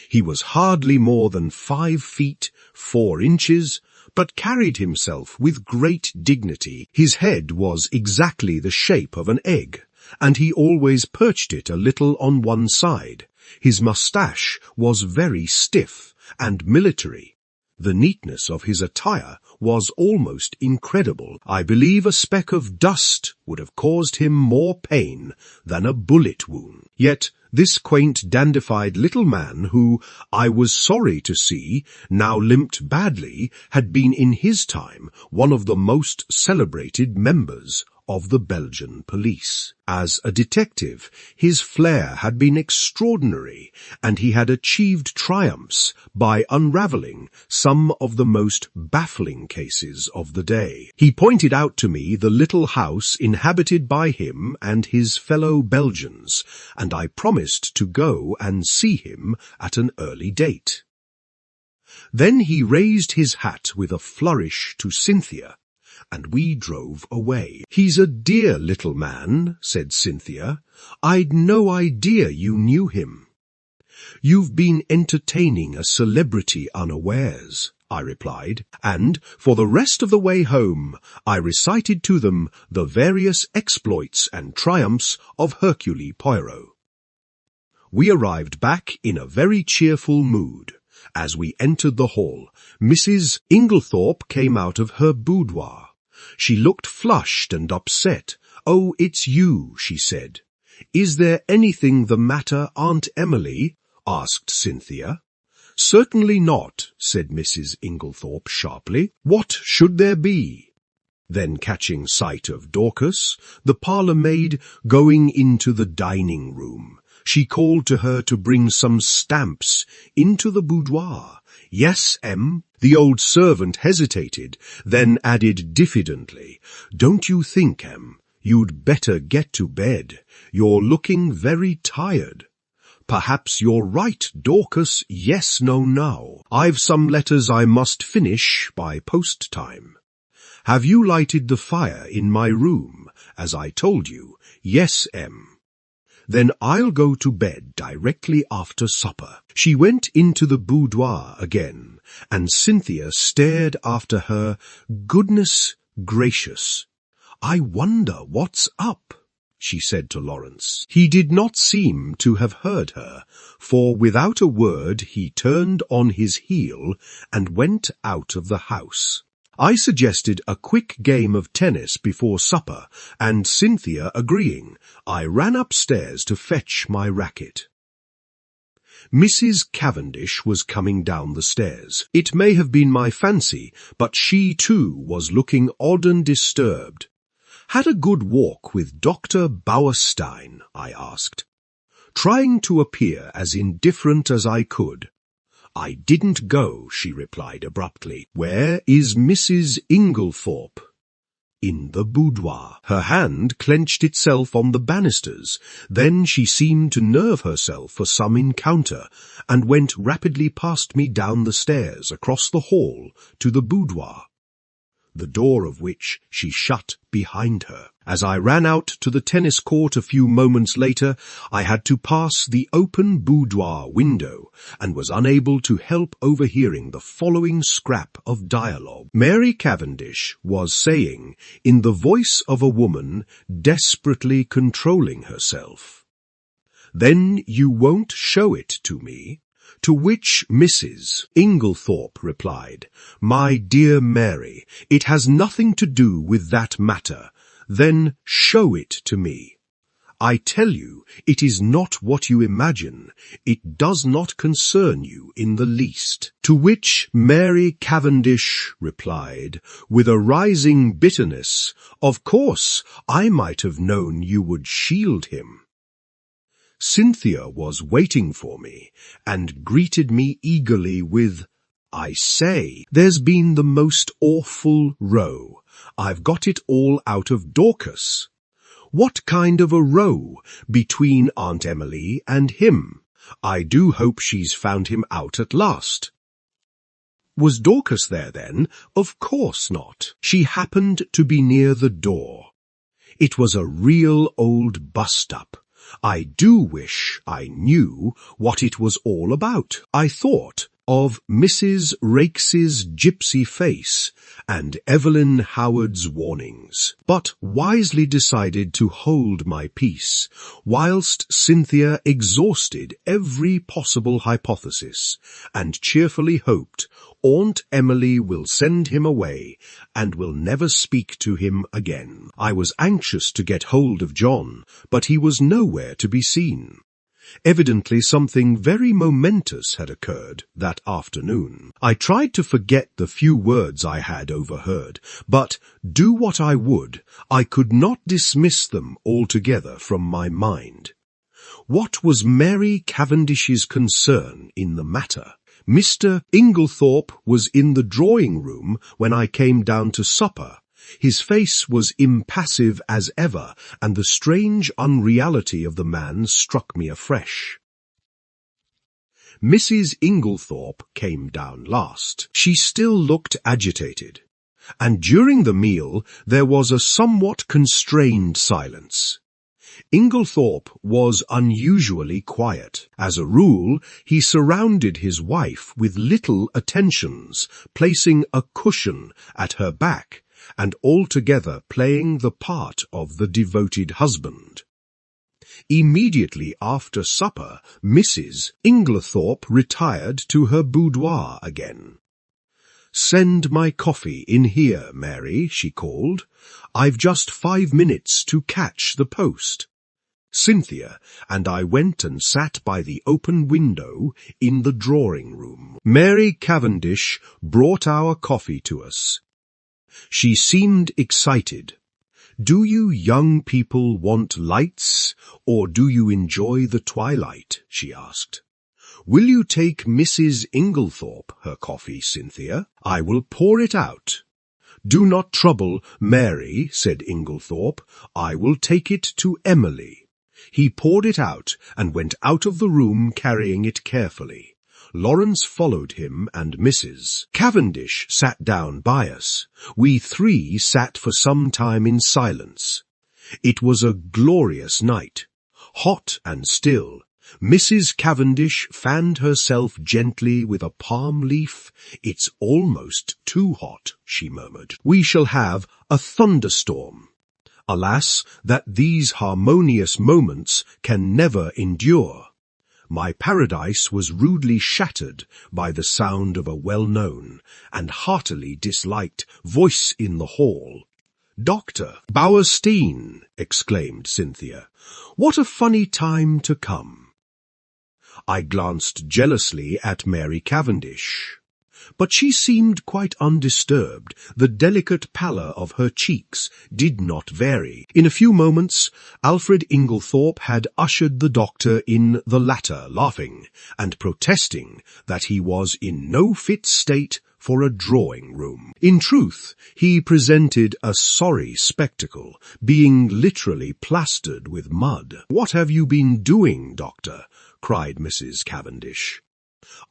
He was hardly more than 5 feet 4 inches, but carried himself with great dignity. His head was exactly the shape of an egg, and he always perched it a little on one side. His moustache was very stiff and military. The neatness of his attire was almost incredible. I believe a speck of dust would have caused him more pain than a bullet wound. Yet this quaint, dandified little man, who, I was sorry to see, now limped badly, had been in his time one of the most celebrated members of the Belgian police. As a detective, his flair had been extraordinary, and he had achieved triumphs by unravelling some of the most baffling cases of the day. He pointed out to me the little house inhabited by him and his fellow Belgians, and I promised to go and see him at an early date. Then he raised his hat with a flourish to Cynthia, and we drove away. "He's a dear little man," said Cynthia. "I'd no idea you knew him." "You've been entertaining a celebrity unawares," I replied, and for the rest of the way home I recited to them the various exploits and triumphs of Hercule Poirot. We arrived back in a very cheerful mood. As we entered the hall, Mrs. Inglethorp came out of her boudoir. She looked flushed and upset. "Oh, it's you," she said. "Is there anything the matter, Aunt Emily?" asked Cynthia. "Certainly not," said Mrs. Inglethorp sharply. "What should there be?" Then, catching sight of Dorcas, the parlour-maid, going into the dining-room, She called to her to bring some stamps into the boudoir. "Yes, Em." The old servant hesitated, then added diffidently, "Don't you think, Em, you'd better get to bed? You're looking very tired." "Perhaps you're right, Dorcas. Yes, no, now. I've some letters I must finish by post time." "Have you lighted the fire in my room, as I told you?" "Yes, Em." "Then I'll go to bed directly after supper." She went into the boudoir again, and Cynthia stared after her. "Goodness gracious, I wonder what's up," she said to Lawrence. He did not seem to have heard her, for without a word he turned on his heel and went out of the house. I suggested a quick game of tennis before supper, and Cynthia agreeing, I ran upstairs to fetch my racket. Mrs. Cavendish was coming down the stairs. It may have been my fancy, but she too was looking odd and disturbed. "Had a good walk with Dr. Bauerstein?" I asked, trying to appear as indifferent as I could. "I didn't go," she replied abruptly. "Where is Mrs. Inglethorp?" "In the boudoir." Her hand clenched itself on the banisters. Then she seemed to nerve herself for some encounter, and went rapidly past me down the stairs, across the hall, to the boudoir, the door of which she shut behind her. As I ran out to the tennis court a few moments later, I had to pass the open boudoir window, and was unable to help overhearing the following scrap of dialogue. Mary Cavendish was saying, in the voice of a woman desperately controlling herself, "Then you won't show it to me?" To which Mrs. Inglethorp replied, "My dear Mary, it has nothing to do with that matter. Then show it to me. I tell you, it is not what you imagine. It does not concern you in the least." To which Mary Cavendish replied, with a rising bitterness, "Of course, I might have known you would shield him." Cynthia was waiting for me, and greeted me eagerly with, "I say, there's been the most awful row. I've got it all out of Dorcas." "What kind of a row between Aunt Emily and him? I do hope she's found him out at last." "Was Dorcas there then?" "Of course not. She happened to be near the door. It was a real old bust-up. I do wish I knew what it was all about." I thought of Mrs. Rakes's gypsy face and Evelyn Howard's warnings, but wisely decided to hold my peace, whilst Cynthia exhausted every possible hypothesis, and cheerfully hoped Aunt Emily will send him away and will never speak to him again. I was anxious to get hold of John, but he was nowhere to be seen. Evidently something very momentous had occurred that afternoon. I tried to forget the few words I had overheard, but, do what I would, I could not dismiss them altogether from my mind. What was Mary Cavendish's concern in the matter? Mr. Inglethorp was in the drawing-room when I came down to supper. His face was impassive as ever, and the strange unreality of the man struck me afresh. Mrs. Inglethorp came down last. She still looked agitated, and during the meal there was a somewhat constrained silence. Inglethorp was unusually quiet. As a rule, he surrounded his wife with little attentions, placing a cushion at her back, and altogether playing the part of the devoted husband. Immediately after supper, Mrs. Inglethorp retired to her boudoir again. "Send my coffee in here, Mary," she called. "I've just 5 minutes to catch the post." Cynthia and I went and sat by the open window in the drawing-room. Mary Cavendish brought our coffee to us. She seemed excited. "Do you young people want lights, or do you enjoy the twilight?" she asked. "Will you take Mrs. Inglethorp her coffee, Cynthia? I will pour it out." "Do not trouble, Mary," said Inglethorp. "I will take it to Emily." He poured it out and went out of the room carrying it carefully. Lawrence followed him, and Mrs. Cavendish sat down by us. We three sat for some time in silence. It was a glorious night, hot and still. Mrs. Cavendish fanned herself gently with a palm leaf. "It's almost too hot," she murmured. "We shall have a thunderstorm. Alas, that these harmonious moments can never endure." My paradise was rudely shattered by the sound of a well-known and heartily disliked voice in the hall. "Dr. Bowerstein!" exclaimed Cynthia. "What a funny time to come!" I glanced jealously at Mary Cavendish, but she seemed quite undisturbed. The delicate pallor of her cheeks did not vary. In a few moments, Alfred Inglethorp had ushered the doctor in, the latter laughing and protesting that he was in no fit state for a drawing-room. In truth, he presented a sorry spectacle, being literally plastered with mud. "What have you been doing, doctor?" cried Mrs. Cavendish.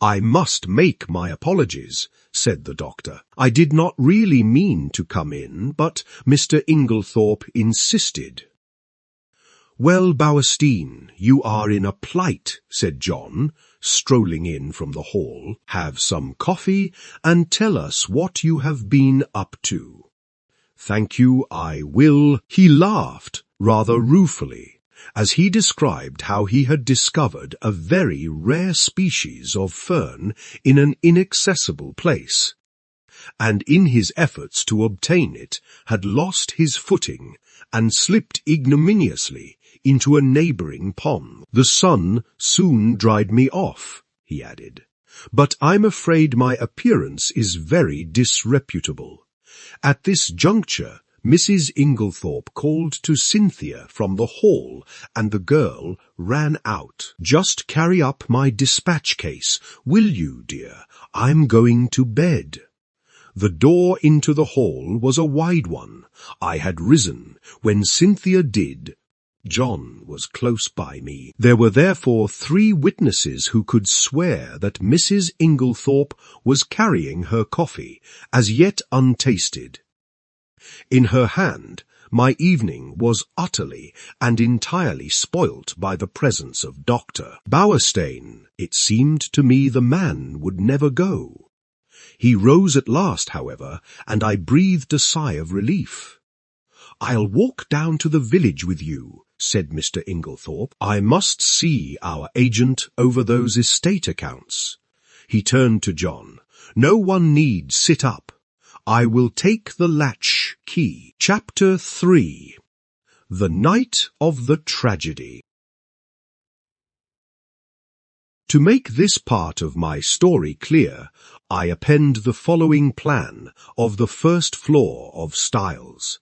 "I must make my apologies," said the doctor. "I did not really mean to come in, but Mr. Inglethorp insisted." "Well, Bowerstein, you are in a plight," said John, strolling in from the hall. "Have some coffee and tell us what you have been up to." "Thank you, I will." He laughed rather ruefully as he described how he had discovered a very rare species of fern in an inaccessible place, and in his efforts to obtain it had lost his footing and slipped ignominiously into a neighbouring pond. "The sun soon dried me off," he added, "but I'm afraid my appearance is very disreputable." At this juncture, Mrs. Inglethorp called to Cynthia from the hall, and the girl ran out. "Just carry up my dispatch case, will you, dear? I'm going to bed." The door into the hall was a wide one. I had risen when Cynthia did. John was close by me. There were therefore 3 witnesses who could swear that Mrs. Inglethorp was carrying her coffee, as yet untasted. In her hand, my evening was utterly and entirely spoilt by the presence of Dr. Bowerstein. It seemed to me the man would never go. He rose at last, however, and I breathed a sigh of relief. "I'll walk down to the village with you," said Mr. Inglethorp. "I must see our agent over those estate accounts." He turned to John. "No one need sit up. I will take the latch key." Chapter 3. The Night of the Tragedy. To make this part of my story clear, I append the following plan of the first floor of Styles.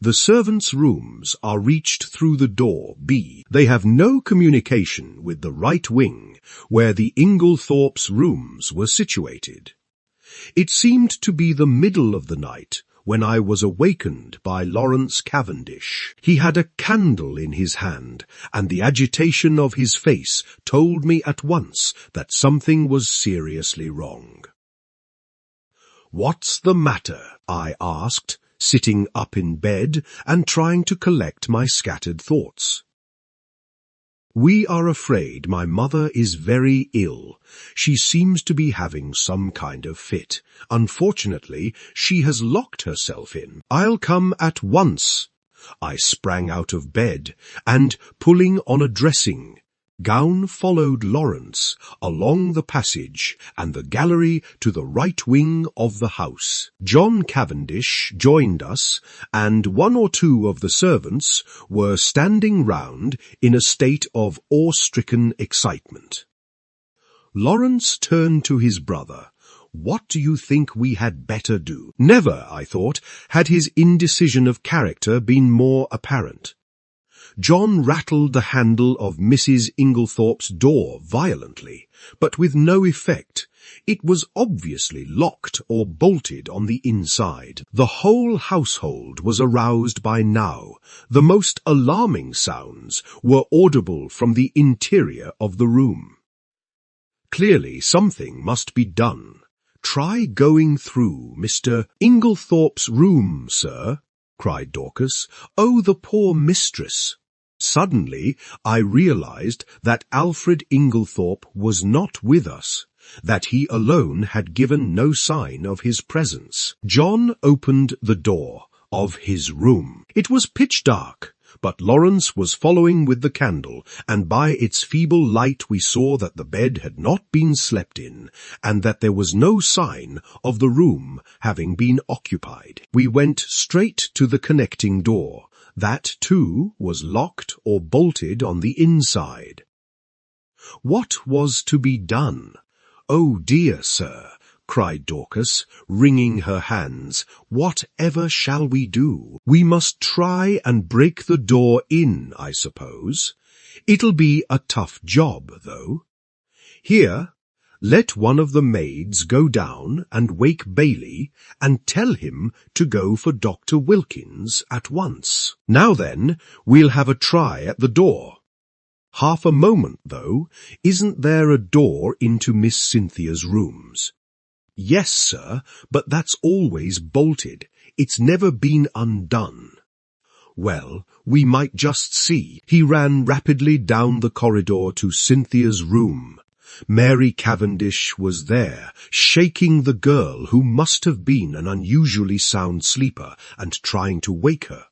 The servants' rooms are reached through the door B. They have no communication with the right wing, where the Inglethorpes' rooms were situated. It seemed to be the middle of the night when I was awakened by Lawrence Cavendish. He had a candle in his hand, and the agitation of his face told me at once that something was seriously wrong. "What's the matter?" I asked, sitting up in bed and trying to collect my scattered thoughts. "We are afraid my mother is very ill. She seems to be having some kind of fit. Unfortunately, she has locked herself in." "I'll come at once." I sprang out of bed, and, pulling on a dressing gown, followed Lawrence along the passage and the gallery to the right wing of the house. John Cavendish joined us, and 1 or 2 of the servants were standing round in a state of awe-stricken excitement. Lawrence turned to his brother. What do you think we had better do? Never, I thought, had his indecision of character been more apparent. John rattled the handle of Mrs. Inglethorp's door violently, but with no effect. It was obviously locked or bolted on the inside. The whole household was aroused by now. The most alarming sounds were audible from the interior of the room. Clearly something must be done. "Try going through Mr. Inglethorp's room, sir," cried Dorcas. "Oh, the poor mistress!" Suddenly I realized that Alfred Inglethorp was not with us, that he alone had given no sign of his presence. John opened the door of his room. It was pitch dark, but Lawrence was following with the candle, and by its feeble light we saw that the bed had not been slept in, and that there was no sign of the room having been occupied. We went straight to the connecting door. That, too, was locked or bolted on the inside. What was to be done? "Oh dear, sir," cried Dorcas, wringing her hands, "whatever shall we do? We must try and break the door in, I suppose. It'll be a tough job, though. Here, let one of the maids go down and wake Bailey and tell him to go for Dr. Wilkins at once. Now then, we'll have a try at the door. Half a moment, though. Isn't there a door into Miss Cynthia's rooms?" "Yes, sir, but that's always bolted. It's never been undone." "Well, we might just see." He ran rapidly down the corridor to Cynthia's room. Mary Cavendish was there, shaking the girl, who must have been an unusually sound sleeper, and trying to wake her.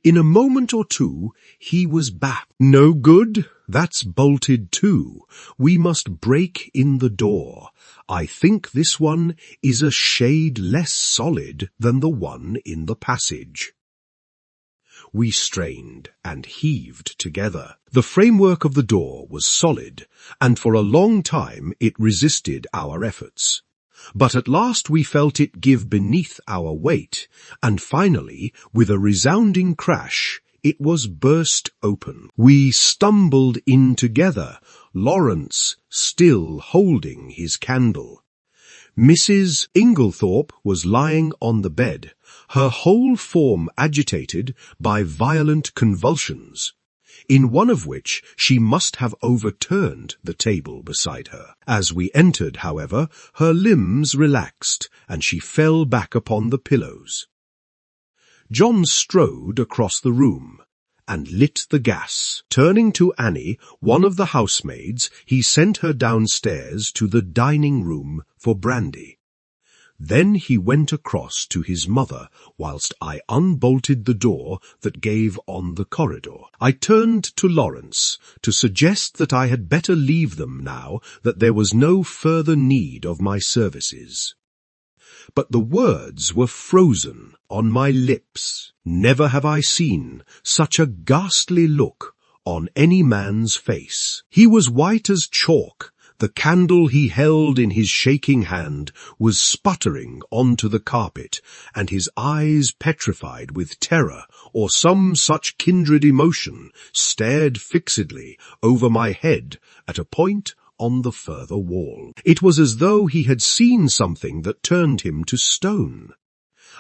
In a moment or two, he was back. "No good. That's bolted too. We must break in the door. I think this one is a shade less solid than the one in the passage." We strained and heaved together. The framework of the door was solid, and for a long time it resisted our efforts. But at last we felt it give beneath our weight, and finally, with a resounding crash, it was burst open. We stumbled in together, Lawrence still holding his candle. Mrs. Inglethorp was lying on the bed, her whole form agitated by violent convulsions, in one of which she must have overturned the table beside her. As we entered, however, her limbs relaxed, and she fell back upon the pillows. John strode across the room and lit the gas. Turning to Annie, one of the housemaids, he sent her downstairs to the dining room for brandy. Then he went across to his mother, whilst I unbolted the door that gave on the corridor. I turned to Lawrence to suggest that I had better leave them now that there was no further need of my services. But the words were frozen on my lips. Never have I seen such a ghastly look on any man's face. He was white as chalk. The candle he held in his shaking hand was sputtering onto the carpet, and his eyes, petrified with terror or some such kindred emotion, stared fixedly over my head at a point on the further wall. It was as though he had seen something that turned him to stone.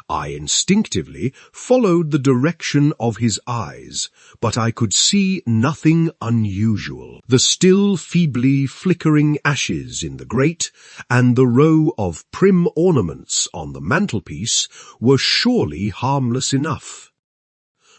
I instinctively followed the direction of his eyes, but I could see nothing unusual. The still feebly flickering ashes in the grate and the row of prim ornaments on the mantelpiece were surely harmless enough.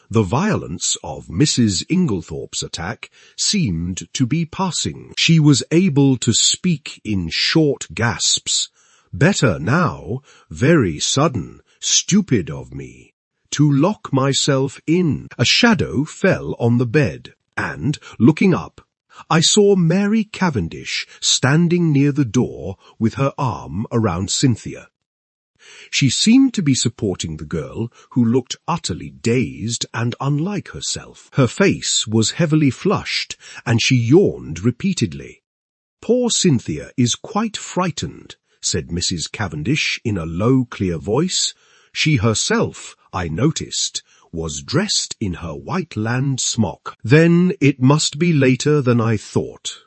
The violence of Mrs. Inglethorp's attack seemed to be passing. She was able to speak in short gasps. "Better now, very sudden, stupid of me, to lock myself in." A shadow fell on the bed, and, looking up, I saw Mary Cavendish standing near the door with her arm around Cynthia. She seemed to be supporting the girl, who looked utterly dazed and unlike herself. Her face was heavily flushed, and she yawned repeatedly. "Poor Cynthia is quite frightened," said Mrs. Cavendish in a low, clear voice. She herself, I noticed, was dressed in her white land smock. Then it must be later than I thought.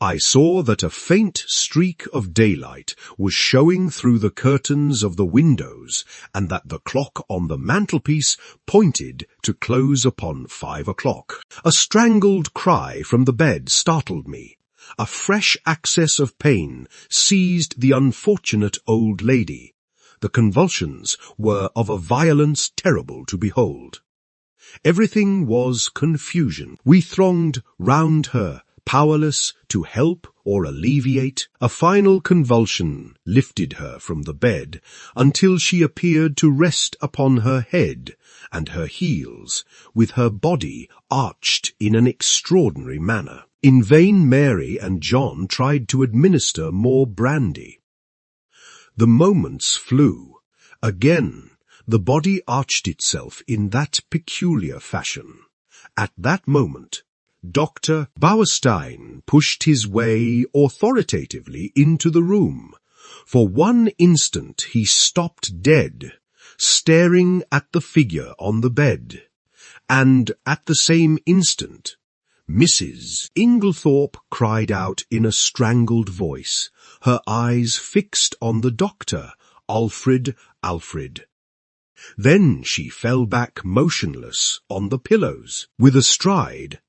I saw that a faint streak of daylight was showing through the curtains of the windows, and that the clock on the mantelpiece pointed to close upon 5 o'clock. A strangled cry from the bed startled me. A fresh access of pain seized the unfortunate old lady. The convulsions were of a violence terrible to behold. Everything was confusion. We thronged round her, powerless to help or alleviate. A final convulsion lifted her from the bed until she appeared to rest upon her head and her heels, with her body arched in an extraordinary manner. In vain Mary and John tried to administer more brandy. The moments flew. Again, the body arched itself in that peculiar fashion. At that moment, Dr. Bauerstein pushed his way authoritatively into the room. For one instant he stopped dead, staring at the figure on the bed, and at the same instant, Mrs. Inglethorp cried out in a strangled voice, her eyes fixed on the doctor, Alfred, Alfred. Then she fell back motionless on the pillows. With a stride,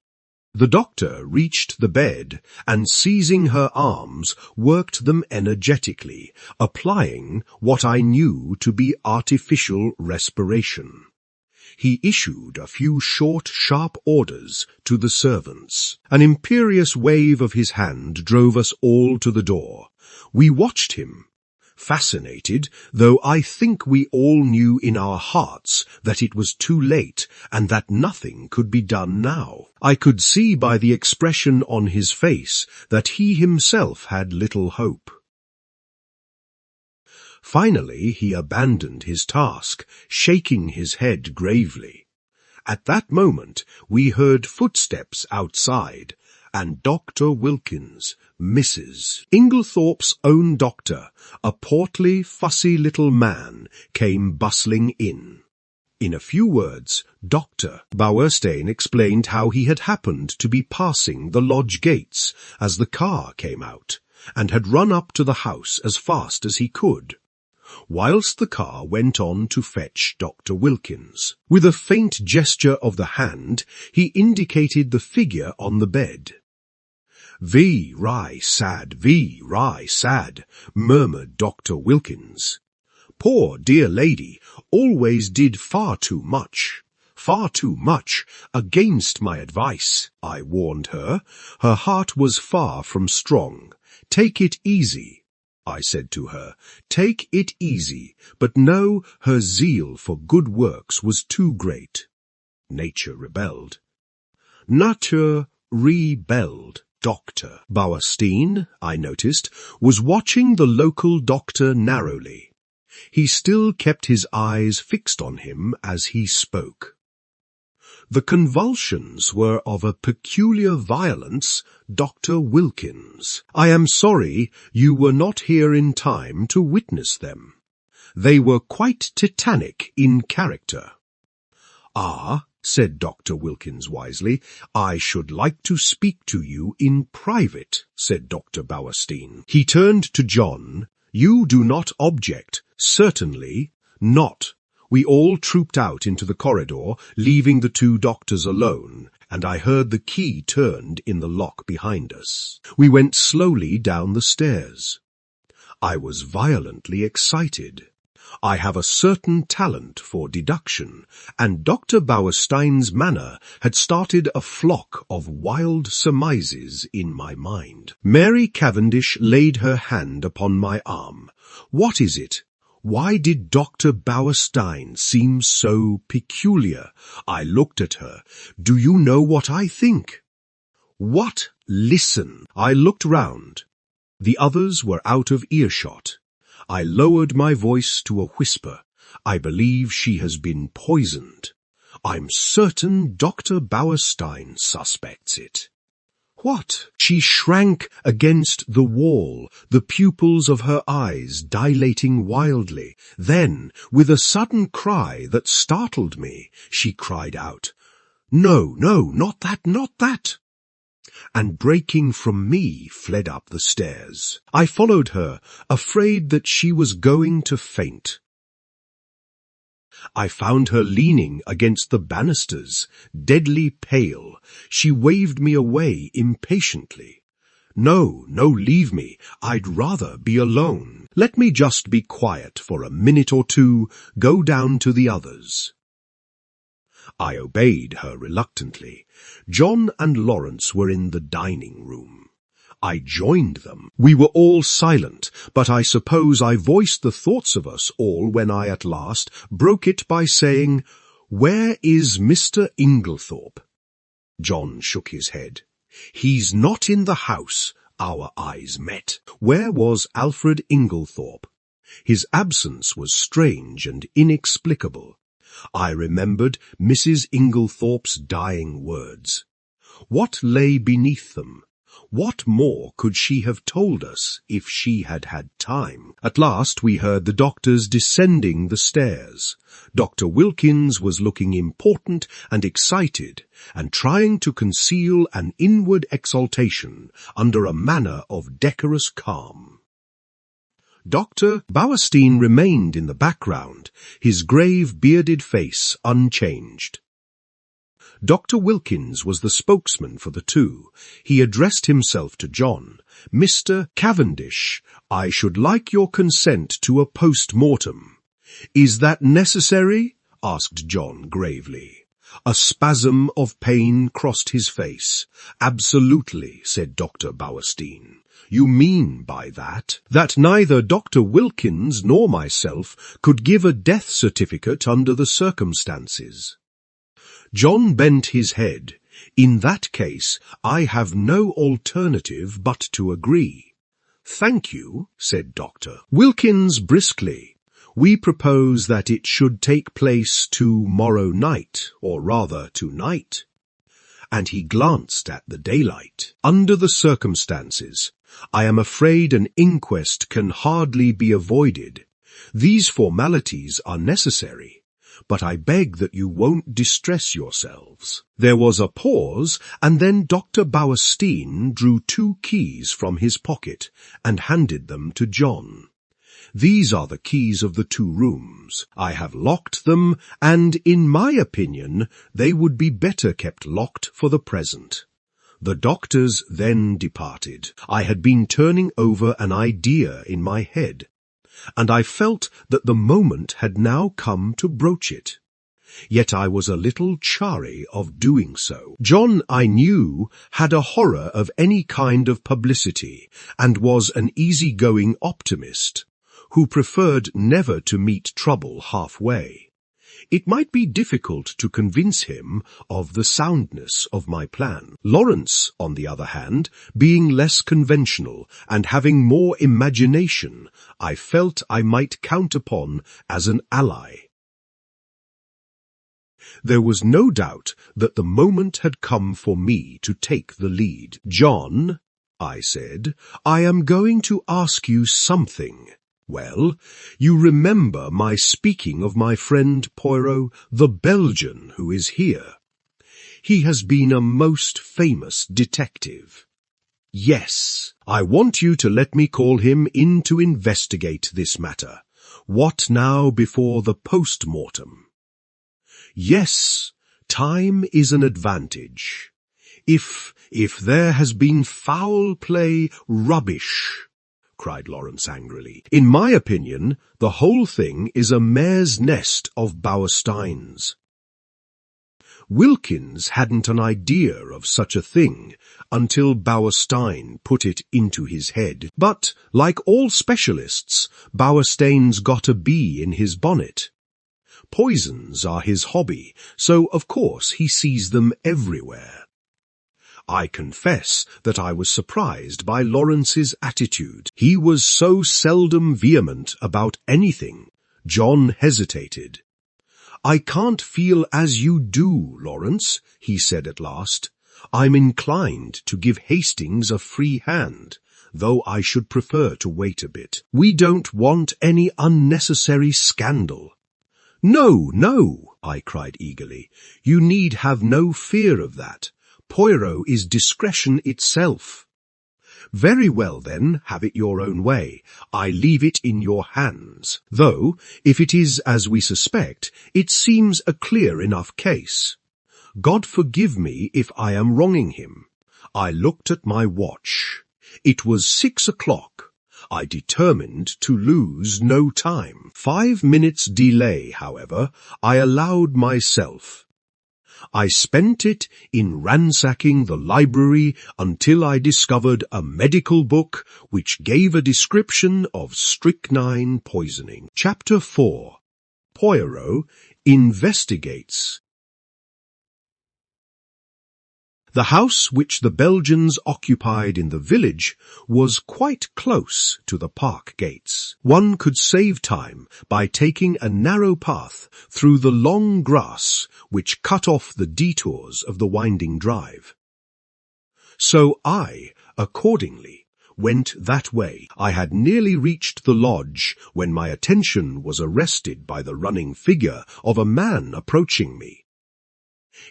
the doctor reached the bed and, seizing her arms, worked them energetically, applying what I knew to be artificial respiration. He issued a few short, sharp orders to the servants. An imperious wave of his hand drove us all to the door. We watched him, fascinated, though I think we all knew in our hearts that it was too late and that nothing could be done now. I could see by the expression on his face that he himself had little hope. Finally he abandoned his task, shaking his head gravely. At that moment we heard footsteps outside, and Dr. Wilkins, Mrs. Inglethorp's own doctor, a portly, fussy little man, came bustling in. In a few words, Dr. Bauerstein explained how he had happened to be passing the lodge gates as the car came out, and had run up to the house as fast as he could, whilst the car went on to fetch Dr. Wilkins. With a faint gesture of the hand, he indicated the figure on the bed. "Very sad," murmured Dr. Wilkins. "Poor dear lady always did far too much against my advice," I warned her. Her heart was far from strong. "Take it easy," I said to her. "Take it easy," but no, her zeal for good works was too great. Nature rebelled. Nature rebelled. Dr. Bauerstein, I noticed, was watching the local doctor narrowly. He still kept his eyes fixed on him as he spoke. "The convulsions were of a peculiar violence, Dr. Wilkins. I am sorry you were not here in time to witness them. They were quite titanic in character." "Ah," said Dr. Wilkins wisely. "I should like to speak to you in private," said Dr. Bauerstein. He turned to John. "You do not object?" "Certainly not." We all trooped out into the corridor, leaving the two doctors alone, and I heard the key turned in the lock behind us. We went slowly down the stairs. I was violently excited. I have a certain talent for deduction, and Dr. Bauerstein's manner had started a flock of wild surmises in my mind. Mary Cavendish laid her hand upon my arm. "What is it? Why did Dr. Bauerstein seem so peculiar?" I looked at her. "Do you know what I think?" "What? Listen." I looked round. The others were out of earshot. I lowered my voice to a whisper. "I believe she has been poisoned. I'm certain Dr. Bauerstein suspects it." What? She shrank against the wall, the pupils of her eyes dilating wildly. Then, with a sudden cry that startled me, she cried out, "No, no, not that, not that!" and breaking from me, fled up the stairs. I followed her, afraid that she was going to faint. I found her leaning against the banisters, deadly pale. She waved me away impatiently. "No, no, leave me. I'd rather be alone. Let me just be quiet for a minute or two. Go down to the others." I obeyed her reluctantly. John and Lawrence were in the dining room. I joined them. We were all silent, but I suppose I voiced the thoughts of us all when I at last broke it by saying, "Where is Mr. Inglethorp?" John shook his head. "He's not in the house." Our eyes met. Where was Alfred Inglethorp? His absence was strange and inexplicable. I remembered Mrs. Inglethorp's dying words. What lay beneath them? What more could she have told us if she had had time? At last we heard the doctors descending the stairs. Dr. Wilkins was looking important and excited, and trying to conceal an inward exaltation under a manner of decorous calm. Dr. Bauerstein remained in the background, his grave bearded face unchanged. Dr. Wilkins was the spokesman for the two. He addressed himself to John. "Mr. Cavendish, I should like your consent to a post-mortem." "Is that necessary?" asked John gravely. A spasm of pain crossed his face. "Absolutely," said Dr. Bauerstein. "You mean by that neither Dr. Wilkins nor myself could give a death certificate under the circumstances?" John bent his head. "In that case, I have no alternative but to agree." "Thank you," said Dr. Wilkins briskly. "We propose that it should take place tomorrow night, or rather tonight." And he glanced at the daylight. "Under the circumstances, I am afraid an inquest can hardly be avoided. These formalities are necessary, but I beg that you won't distress yourselves." There was a pause, and then Dr. Bauerstein drew 2 keys from his pocket and handed them to John. "These are the keys of the 2 rooms. I have locked them, and in my opinion they would be better kept locked for the present." The doctors then departed. I had been turning over an idea in my head, and I felt that the moment had now come to broach it. Yet I was a little chary of doing so. John, I knew, had a horror of any kind of publicity, and was an easy-going optimist, who preferred never to meet trouble halfway. It might be difficult to convince him of the soundness of my plan. Lawrence, on the other hand, being less conventional and having more imagination, I felt I might count upon as an ally. There was no doubt that the moment had come for me to take the lead. "John," I said, "I am going to ask you something. Well, you remember my speaking of my friend Poirot, the Belgian, who is here. He has been a most famous detective." "Yes, I want you to let me call him in to investigate this matter. What now before the post-mortem?" "Yes, time is an advantage. If there has been foul play, rubbish," cried Lawrence angrily. "In my opinion, the whole thing is a mare's nest of Bauerstein's. Wilkins hadn't an idea of such a thing until Bauerstein put it into his head. But, like all specialists, Bauerstein's got a bee in his bonnet. Poisons are his hobby, so of course he sees them everywhere." I confess that I was surprised by Lawrence's attitude. He was so seldom vehement about anything. John hesitated. "I can't feel as you do, Lawrence," he said at last. I'm inclined to give Hastings a free hand, though I should prefer to wait a bit. We don't want any unnecessary scandal." "No, no," I cried eagerly. "You need have no fear of that. Poirot is discretion itself." "Very well, then, have it your own way. I leave it in your hands. Though, if it is as we suspect, it seems a clear enough case. God forgive me if I am wronging him." I looked at my watch. It was 6 o'clock. I determined to lose no time. 5 minutes' delay, however, I allowed myself. I spent it in ransacking the library until I discovered a medical book which gave a description of strychnine poisoning. Chapter 4. Poirot investigates. The house which the Belgians occupied in the village was quite close to the park gates. One could save time by taking a narrow path through the long grass which cut off the detours of the winding drive. So I, accordingly, went that way. I had nearly reached the lodge when my attention was arrested by the running figure of a man approaching me.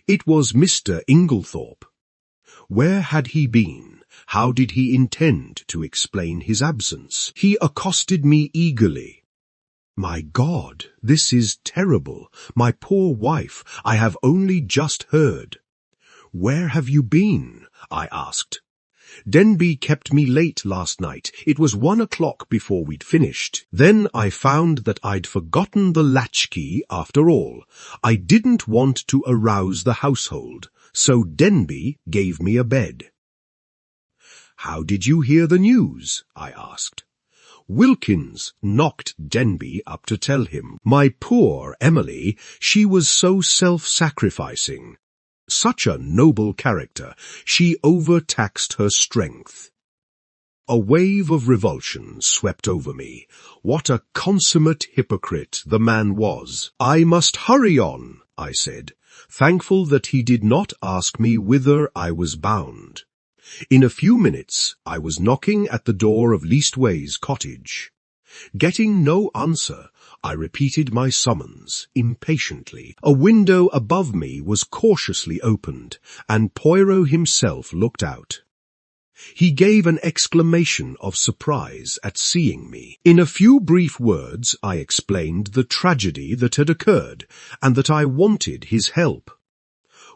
It was Mr. Inglethorp. Where had he been? How did he intend to explain his absence? He accosted me eagerly. "My God, this is terrible. My poor wife, I have only just heard." "Where have you been?" I asked. "Denby kept me late last night. It was 1 o'clock before we'd finished. Then I found that I'd forgotten the latchkey after all. I didn't want to arouse the household, so Denby gave me a bed." "How did you hear the news?" I asked. "Wilkins knocked Denby up to tell him. My poor Emily, she was so self-sacrificing. Such a noble character, she overtaxed her strength." A wave of revulsion swept over me. What a consummate hypocrite the man was. "I must hurry on," I said, thankful that he did not ask me whither I was bound. In a few minutes I was knocking at the door of Leastways cottage. Getting no answer, I repeated my summons impatiently. A window above me was cautiously opened, and Poirot himself looked out. He gave an exclamation of surprise at seeing me. In a few brief words I explained the tragedy that had occurred, and that I wanted his help.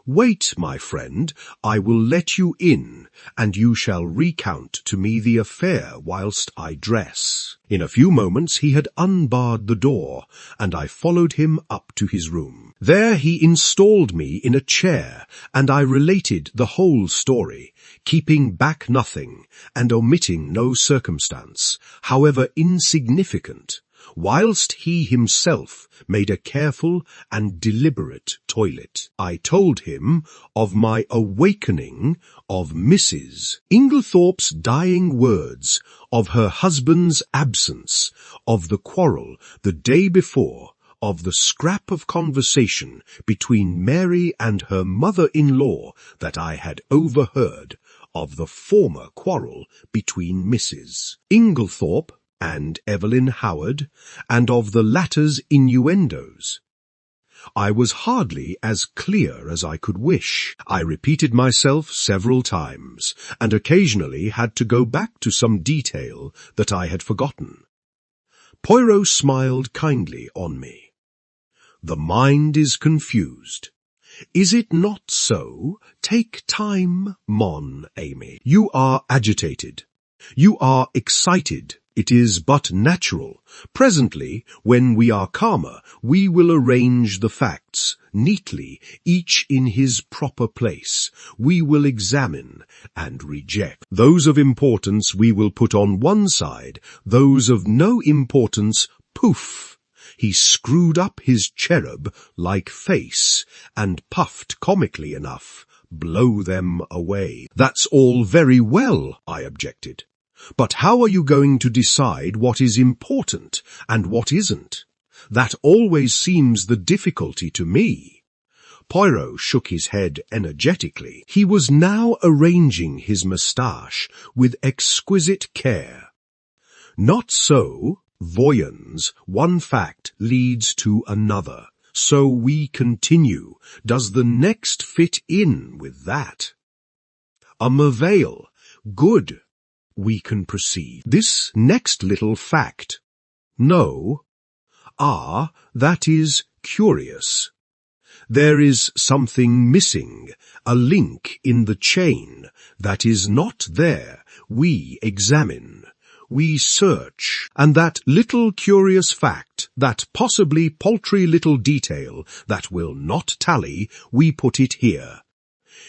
"Wait, my friend, I will let you in, and you shall recount to me the affair whilst I dress." In a few moments he had unbarred the door, and I followed him up to his room. There he installed me in a chair, and I related the whole story, keeping back nothing, and omitting no circumstance, however insignificant, whilst he himself made a careful and deliberate toilet. I told him of my awakening, of Mrs. Inglethorp's dying words, of her husband's absence, of the quarrel the day before, of the scrap of conversation between Mary and her mother-in-law that I had overheard, of the former quarrel between Mrs. Inglethorp and Evelyn Howard, and of the latter's innuendos. I was hardly as clear as I could wish. I repeated myself several times, and occasionally had to go back to some detail that I had forgotten. Poirot smiled kindly on me. "The mind is confused. Is it not so? Take time, mon ami. You are agitated. You are excited. It is but natural. Presently, when we are calmer, we will arrange the facts neatly, each in his proper place. We will examine and reject. Those of importance we will put on one side, those of no importance, poof." He screwed up his cherub-like face and puffed comically enough. "Blow them away." "That's all very well," I objected. "But how are you going to decide what is important and what isn't? That always seems the difficulty to me." Poirot shook his head energetically. He was now arranging his moustache with exquisite care. Not so, voyons, one fact leads to another. So we continue. Does the next fit in with that? A merveille. Good. We can proceed. This next little fact. No. Ah, that is curious. There is something missing, a link in the chain that is not there. We examine. We search, and that little curious fact, that possibly paltry little detail that will not tally, we put it here.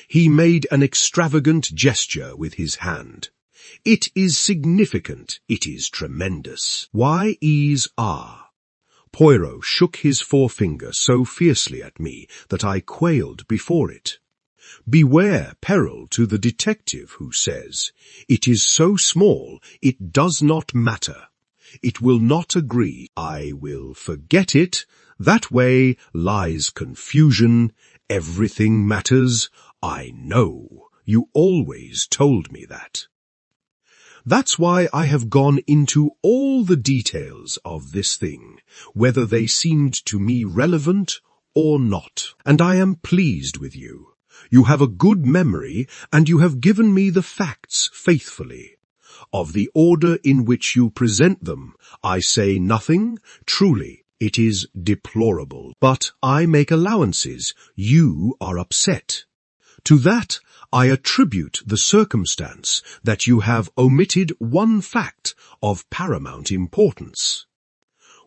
He made an extravagant gesture with his hand. It is significant, it is tremendous. Y-e's are. Poirot shook his forefinger so fiercely at me that I quailed before it. Beware peril to the detective who says, "It is so small, it does not matter. It will not agree. I will forget it. That way lies confusion. Everything matters. I know. You always told me that." That's why I have gone into all the details of this thing, whether they seemed to me relevant or not. And I am pleased with you. You have a good memory, and you have given me the facts faithfully. Of the order in which you present them, I say nothing. Truly, it is deplorable. But I make allowances. You are upset. To that I attribute the circumstance that you have omitted one fact of paramount importance.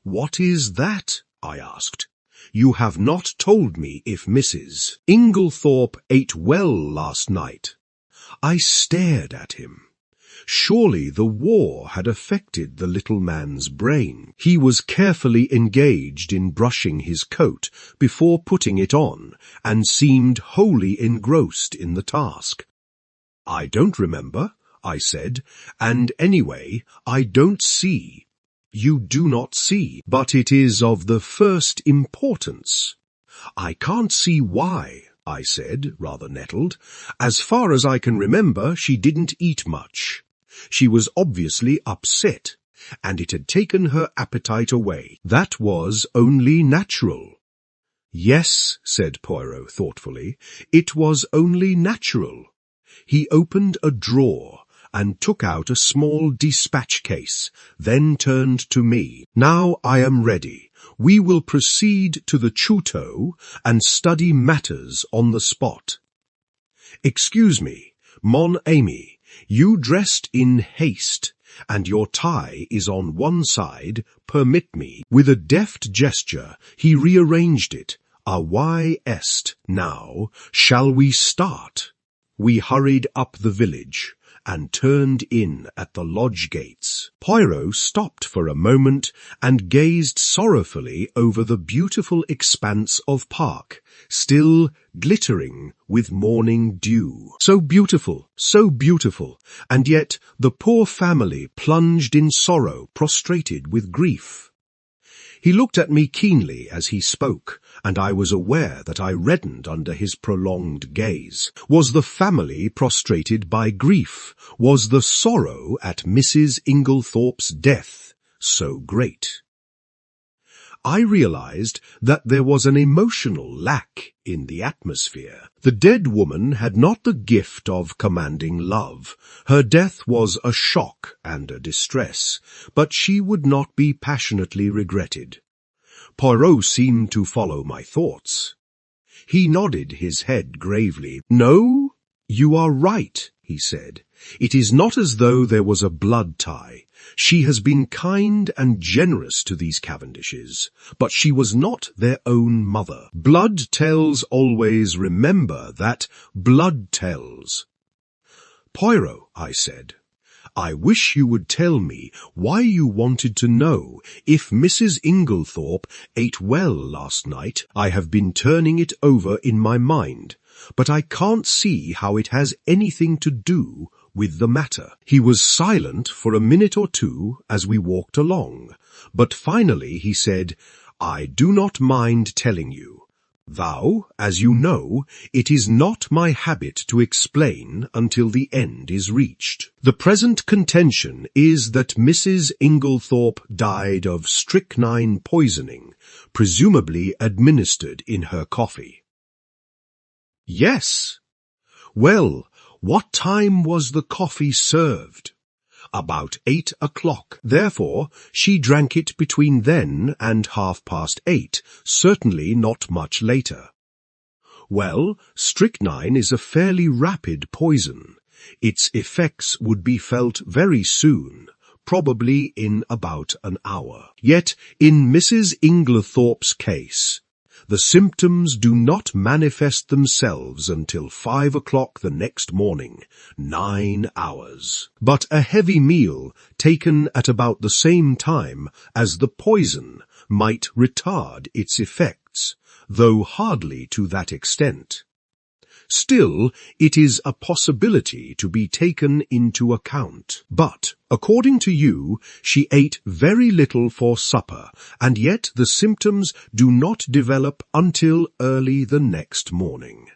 What is that? I asked. You have not told me if Mrs. Inglethorp ate well last night. I stared at him. Surely the war had affected the little man's brain. He was carefully engaged in brushing his coat before putting it on, and seemed wholly engrossed in the task. "I don't remember," I said, "and anyway, I don't see." "You do not see, but it is of the first importance." "I can't see why," I said, rather nettled. "As far as I can remember, she didn't eat much. She was obviously upset, and it had taken her appetite away. That was only natural." "Yes," said Poirot thoughtfully, "it was only natural." He opened a drawer and took out a small dispatch case, then turned to me. "Now I am ready. We will proceed to the Château and study matters on the spot. Excuse me, mon ami. You dressed in haste, and your tie is on one side. Permit me." With a deft gesture, he rearranged it. "A y est. Now, shall we start?" We hurried up the village and turned in at the lodge gates. Poirot stopped for a moment and gazed sorrowfully over the beautiful expanse of park, still glittering with morning dew. So beautiful, and yet the poor family plunged in sorrow, prostrated with grief. He looked at me keenly as he spoke, and I was aware that I reddened under his prolonged gaze. Was the family prostrated by grief? Was the sorrow at Mrs. Inglethorp's death so great? I realized that there was an emotional lack in the atmosphere. The dead woman had not the gift of commanding love. Her death was a shock and a distress, but she would not be passionately regretted. Poirot seemed to follow my thoughts. He nodded his head gravely. "No, you are right," he said. "It is not as though there was a blood tie. She has been kind and generous to these Cavendishes, but she was not their own mother. Blood tells always. Remember that. Blood tells." "Poirot," I said, "I wish you would tell me why you wanted to know if Mrs. Inglethorp ate well last night. I have been turning it over in my mind, but I can't see how it has anything to do with the matter." He was silent for a minute or two as we walked along, but finally he said, "I do not mind telling you. Thou, as you know, it is not my habit to explain until the end is reached. The present contention is that Mrs. Inglethorp died of strychnine poisoning, presumably administered in her coffee. Yes. Well, what time was the coffee served? About 8 o'clock. Therefore, she drank it between then and 8:30, certainly not much later. Well, strychnine is a fairly rapid poison. Its effects would be felt very soon, probably in about an hour. Yet, in Mrs. Inglethorp's case, the symptoms do not manifest themselves until 5 o'clock the next morning, 9 hours. But a heavy meal taken at about the same time as the poison might retard its effects, though hardly to that extent. Still, it is a possibility to be taken into account. But, according to you, she ate very little for supper, and yet the symptoms do not develop until early the next morning.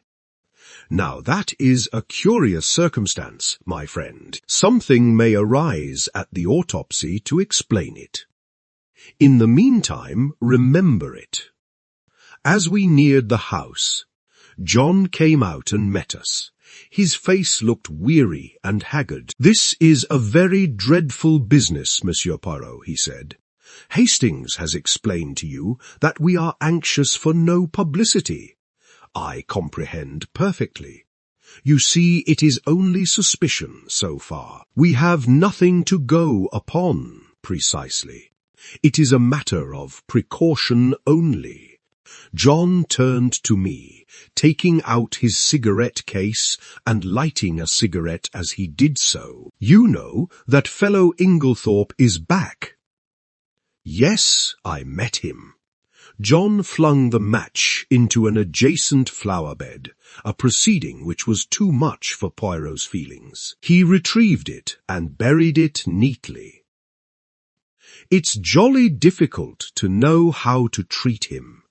Now that is a curious circumstance, my friend. Something may arise at the autopsy to explain it. In the meantime, remember it. As we neared the house, John came out and met us. His face looked weary and haggard. "This is a very dreadful business, Monsieur Poirot," he said. "Hastings has explained to you that we are anxious for no publicity. I comprehend perfectly. You see, it is only suspicion so far. We have nothing to go upon, precisely. It is a matter of precaution only." John turned to me, taking out his cigarette case and lighting a cigarette as he did so. "You know that fellow Inglethorp is back." "Yes, I met him." John flung the match into an adjacent flower bed, a proceeding which was too much for Poirot's feelings. He retrieved it and buried it neatly. "It's jolly difficult to know how to treat him."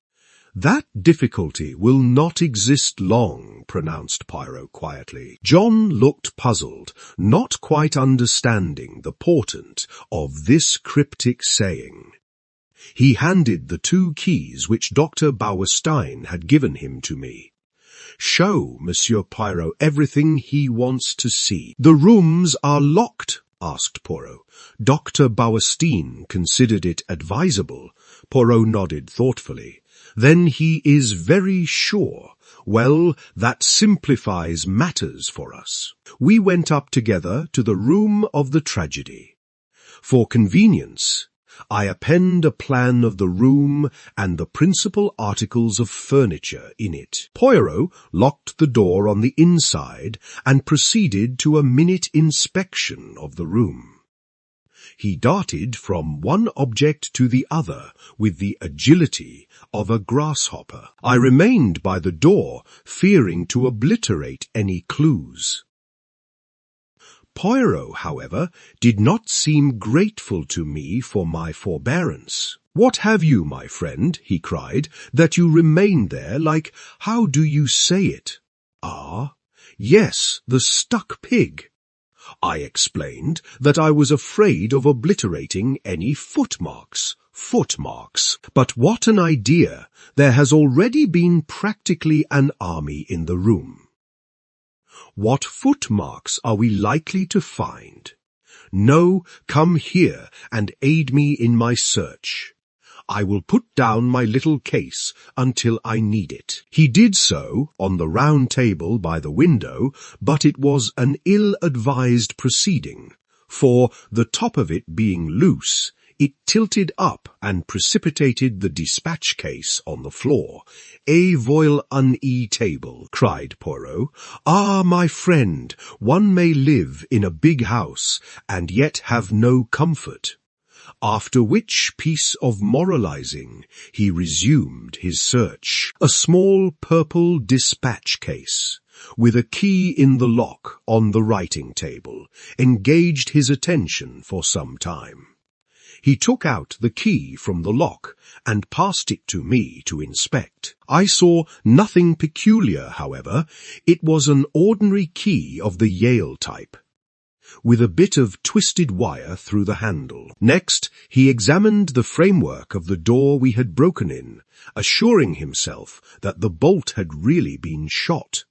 "That difficulty will not exist long," pronounced Poirot quietly. John looked puzzled, not quite understanding the portent of this cryptic saying. He handed the 2 keys which Dr. Bauerstein had given him to me. "Show Monsieur Poirot everything he wants to see." "The rooms are locked?" asked Poirot. Dr. Bauerstein considered it advisable. Poirot nodded thoughtfully. "Then he is very sure. Well, that simplifies matters for us." We went up together to the room of the tragedy. For convenience, I append a plan of the room and the principal articles of furniture in it. Poirot locked the door on the inside and proceeded to a minute inspection of the room. He darted from one object to the other with the agility of a grasshopper. I remained by the door, fearing to obliterate any clues. Poirot, however, did not seem grateful to me for my forbearance. "What have you, my friend?" he cried, "that you remain there like, how do you say it?" "Ah, yes, the stuck pig." I explained that I was afraid of obliterating any footmarks. Footmarks. But what an idea! There has already been practically an army in the room. What footmarks are we likely to find? No, come here and aid me in my search. I will put down my little case until I need it. He did so on the round table by the window, but it was an ill-advised proceeding, for, the top of it being loose, it tilted up and precipitated the dispatch case on the floor. "A voile une table," cried Poirot. "Ah, my friend, one may live in a big house and yet have no comfort." After which piece of moralizing, he resumed his search. A small purple dispatch case, with a key in the lock on the writing table, engaged his attention for some time. He took out the key from the lock and passed it to me to inspect. I saw nothing peculiar, however. It was an ordinary key of the Yale type, with a bit of twisted wire through the handle. Next, he examined the framework of the door we had broken in, assuring himself that the bolt had really been shot.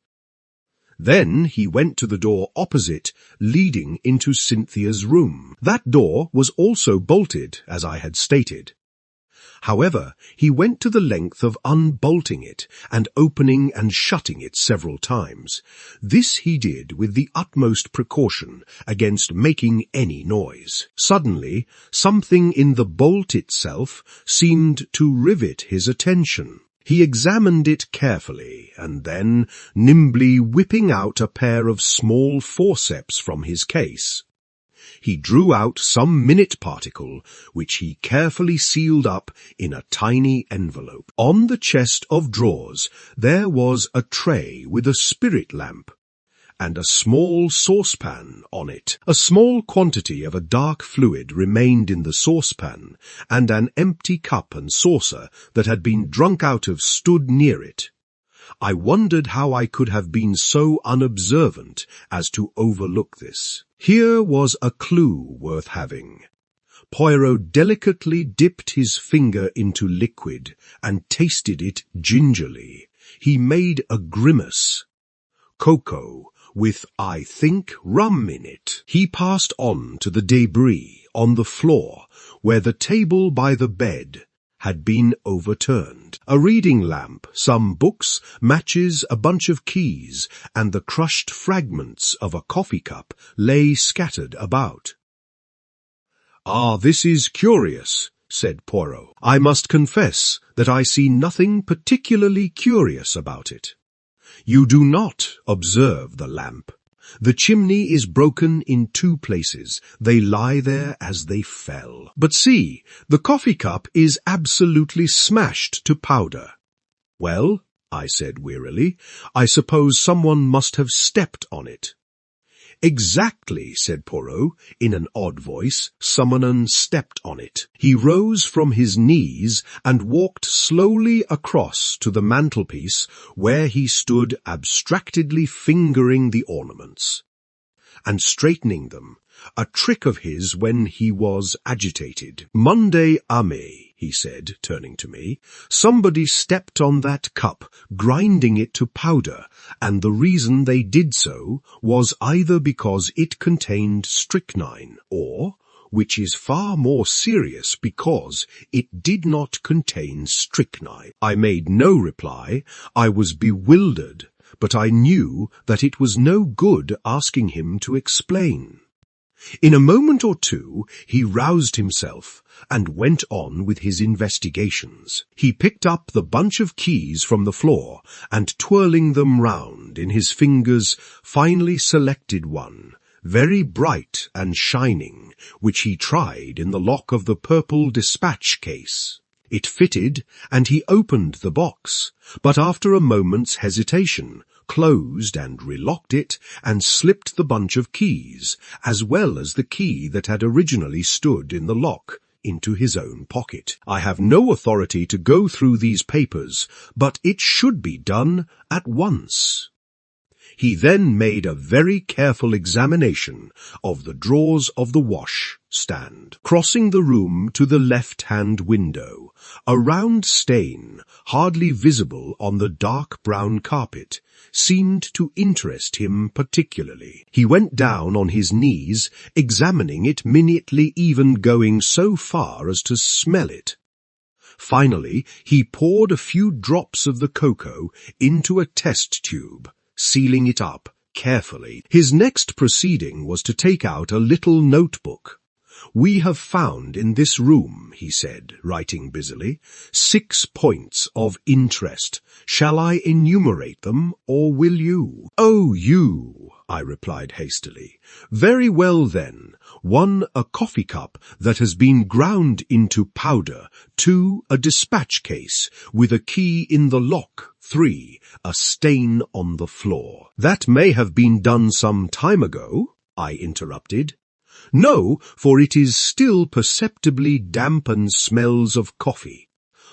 Then he went to the door opposite, leading into Cynthia's room. That door was also bolted, as I had stated. However, he went to the length of unbolting it and opening and shutting it several times. This he did with the utmost precaution against making any noise. Suddenly, something in the bolt itself seemed to rivet his attention. He examined it carefully, and then, nimbly whipping out a pair of small forceps from his case, he drew out some minute particle, which he carefully sealed up in a tiny envelope. On the chest of drawers there was a tray with a spirit lamp, and a small saucepan on it. A small quantity of a dark fluid remained in the saucepan, and an empty cup and saucer that had been drunk out of stood near it. I wondered how I could have been so unobservant as to overlook this. Here was a clue worth having. Poirot delicately dipped his finger into liquid and tasted it gingerly. He made a grimace. Cocoa, with, I think, rum in it. He passed on to the debris on the floor, where the table by the bed had been overturned. A reading lamp, some books, matches, a bunch of keys, and the crushed fragments of a coffee cup lay scattered about. "Ah, this is curious," said Poirot. "I must confess that I see nothing particularly curious about it. You do not observe the lamp. The chimney is broken in 2 places. They lie there as they fell. But see, the coffee cup is absolutely smashed to powder." "Well," I said wearily, "I suppose someone must have stepped on it." "Exactly," said Poirot, in an odd voice. "Someone stepped on it." He rose from his knees and walked slowly across to the mantelpiece, where he stood abstractedly fingering the ornaments and straightening them, a trick of his when he was agitated. "Monday, Ame," he said, turning to me. "Somebody stepped on that cup, grinding it to powder, and the reason they did so was either because it contained strychnine, or, which is far more serious, because it did not contain strychnine." I made no reply. I was bewildered, but I knew that it was no good asking him to explain. In a moment or two he roused himself and went on with his investigations. He picked up the bunch of keys from the floor and, twirling them round in his fingers, finally selected one, very bright and shining, which he tried in the lock of the purple dispatch case. It fitted, and he opened the box, but after a moment's hesitation, closed and relocked it, and slipped the bunch of keys, as well as the key that had originally stood in the lock, into his own pocket. I have no authority to go through these papers, but it should be done at once. He then made a very careful examination of the drawers of the wash-stand. Crossing the room to the left-hand window, a round stain, hardly visible on the dark brown carpet, seemed to interest him particularly. He went down on his knees, examining it minutely, even going so far as to smell it. Finally, he poured a few drops of the cocoa into a test tube, sealing it up carefully. His next proceeding was to take out a little notebook. "We have found in this room," he said, writing busily, 6 points of interest. Shall I enumerate them, or will you?" "Oh, you," I replied hastily. "Very well then. 1, a coffee cup that has been ground into powder. 2, a dispatch case with a key in the lock. 3, a stain on the floor." "That may have been done some time ago," I interrupted. No, for it is still perceptibly damp and smells of coffee.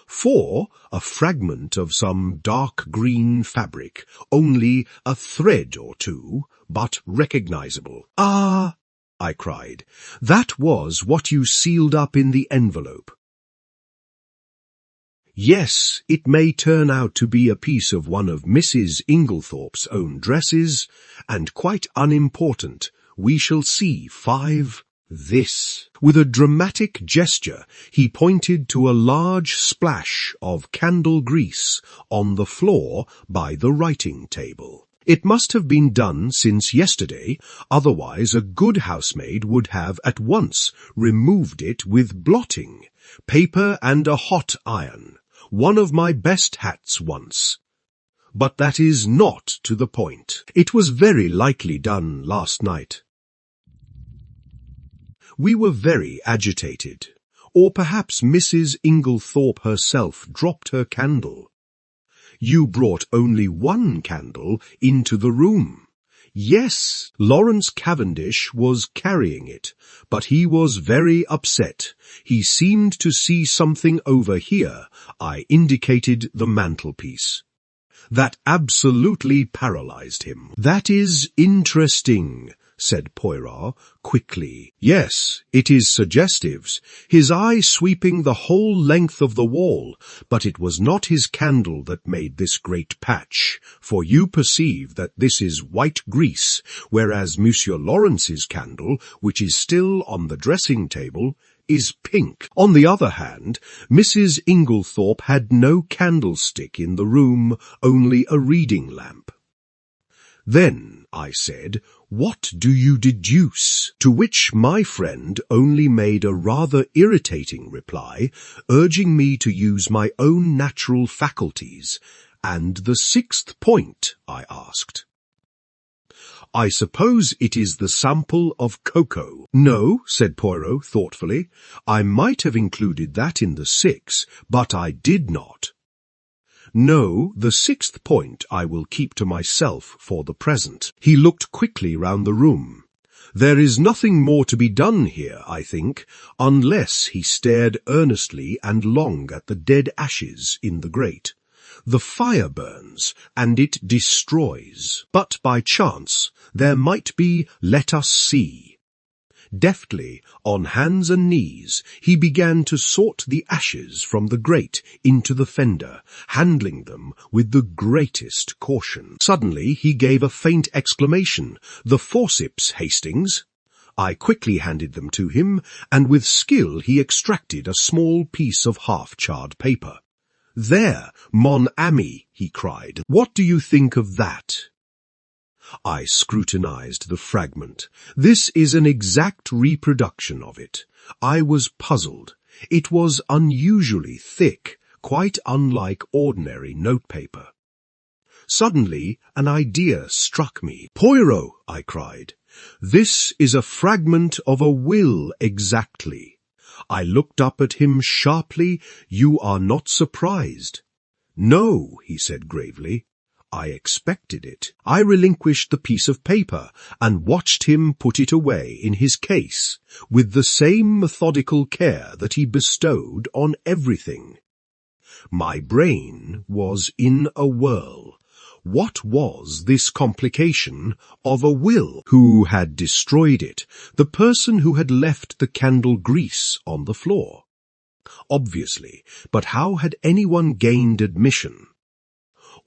4, a fragment of some dark green fabric, only a thread or two, but recognizable. Ah, I cried, that was what you sealed up in the envelope. Yes, it may turn out to be a piece of one of Mrs. Inglethorp's own dresses, and quite unimportant. We shall see. 5. This. With a dramatic gesture, he pointed to a large splash of candle grease on the floor by the writing table. It must have been done since yesterday, otherwise a good housemaid would have at once removed it with blotting, paper and a hot iron. One of my best hats once. But that is not to the point. It was very likely done last night. We were very agitated, or perhaps Mrs. Inglethorp herself dropped her candle. You brought only one candle into the room. Yes, Lawrence Cavendish was carrying it, but he was very upset. He seemed to see something over here. I indicated the mantelpiece. That absolutely paralyzed him. That is interesting, said Poirot quickly. Yes, it is suggestive, his eye sweeping the whole length of the wall, but it was not his candle that made this great patch, for you perceive that this is white grease, whereas Monsieur Lawrence's candle, which is still on the dressing table, is pink. On the other hand, Mrs. Inglethorp had no candlestick in the room, only a reading lamp. Then, I said, what do you deduce? To which my friend only made a rather irritating reply, urging me to use my own natural faculties. And the 6th point? I asked. I suppose it is the sample of cocoa. No, said Poirot thoughtfully. I might have included that in the 6, but I did not. No, the 6th point I will keep to myself for the present. He looked quickly round the room. There is nothing more to be done here, I think, unless he stared earnestly and long at the dead ashes in the grate. The fire burns, and it destroys. But by chance, there might be, let us see. Deftly, on hands and knees, he began to sort the ashes from the grate into the fender, handling them with the greatest caution. Suddenly he gave a faint exclamation. The forceps, Hastings. I quickly handed them to him, and with skill he extracted a small piece of half-charred paper. There, mon ami, he cried. What do you think of that? I scrutinized the fragment. This is an exact reproduction of it. I was puzzled. It was unusually thick, quite unlike ordinary notepaper. Suddenly, an idea struck me. Poirot, I cried. This is a fragment of a will exactly. I looked up at him sharply. You are not surprised? No, he said gravely. I expected it. I relinquished the piece of paper and watched him put it away in his case with the same methodical care that he bestowed on everything. My brain was in a whirl. What was this complication of a will? Who had destroyed it? The person who had left the candle grease on the floor. Obviously, but how had anyone gained admission?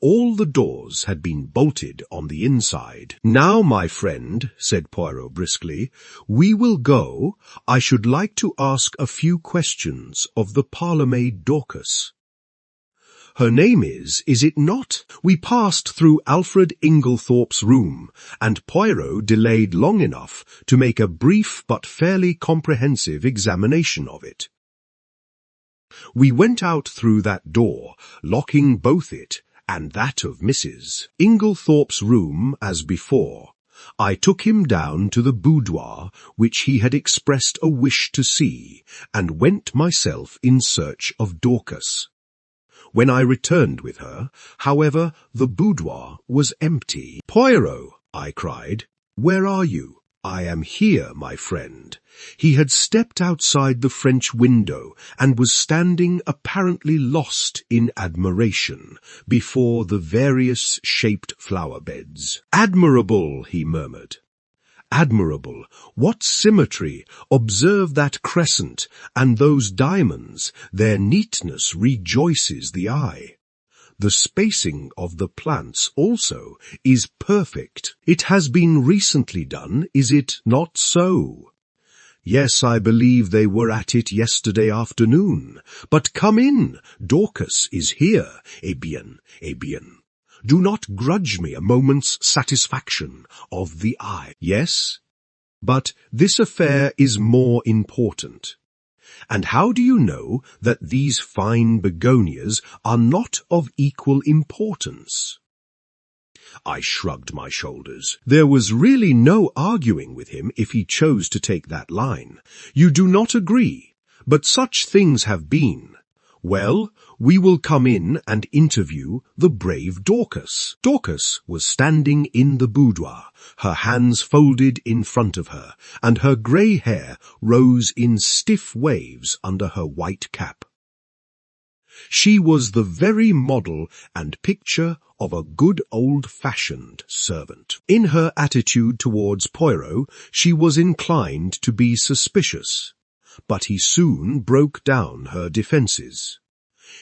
All the doors had been bolted on the inside. Now, my friend, said Poirot briskly, we will go. I should like to ask a few questions of the parlour-maid Dorcas. Her name is it not? We passed through Alfred Inglethorp's room, and Poirot delayed long enough to make a brief but fairly comprehensive examination of it. We went out through that door, locking both it and that of Mrs. Inglethorp's room as before. I took him down to the boudoir, which he had expressed a wish to see, and went myself in search of Dorcas. When I returned with her, however, the boudoir was empty. Poirot, I cried, where are you? I am here, my friend. He had stepped outside the French window and was standing apparently lost in admiration before the various shaped flower beds. Admirable, he murmured. Admirable. What symmetry! Observe that crescent and those diamonds. Their neatness rejoices the eye. The spacing of the plants also is perfect. It has been recently done, is it not so? Yes, I believe they were at it yesterday afternoon. But come in, Dorcas is here. Eh bien, eh bien. Do not grudge me a moment's satisfaction of the eye. Yes, but this affair is more important. And how do you know that these fine begonias are not of equal importance? I shrugged my shoulders. There was really no arguing with him if he chose to take that line. You do not agree, but such things have been. Well, we will come in and interview the brave Dorcas. Dorcas was standing in the boudoir, her hands folded in front of her, and her grey hair rose in stiff waves under her white cap. She was the very model and picture of a good old-fashioned servant. In her attitude towards Poirot, she was inclined to be suspicious, but he soon broke down her defences.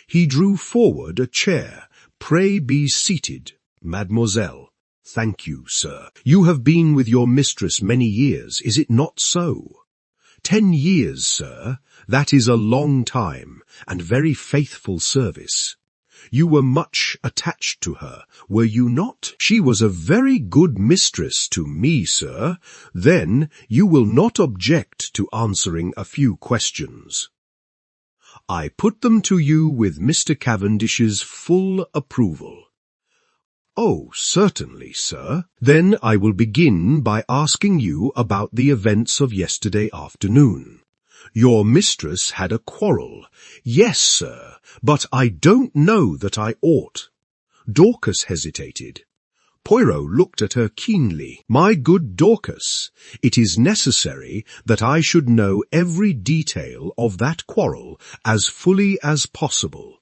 He drew forward a chair. Pray be seated, mademoiselle. Thank you, sir. You have been with your mistress many years, is it not so? 10 years, sir. That is a long time, and very faithful service. You were much attached to her, were you not? She was a very good mistress to me, sir. Then you will not object to answering a few questions. I put them to you with Mr. Cavendish's full approval. Oh, certainly, sir. Then I will begin by asking you about the events of yesterday afternoon. Your mistress had a quarrel. Yes, sir, but I don't know that I ought. Dorcas hesitated. Poirot looked at her keenly. My good Dorcas, it is necessary that I should know every detail of that quarrel as fully as possible.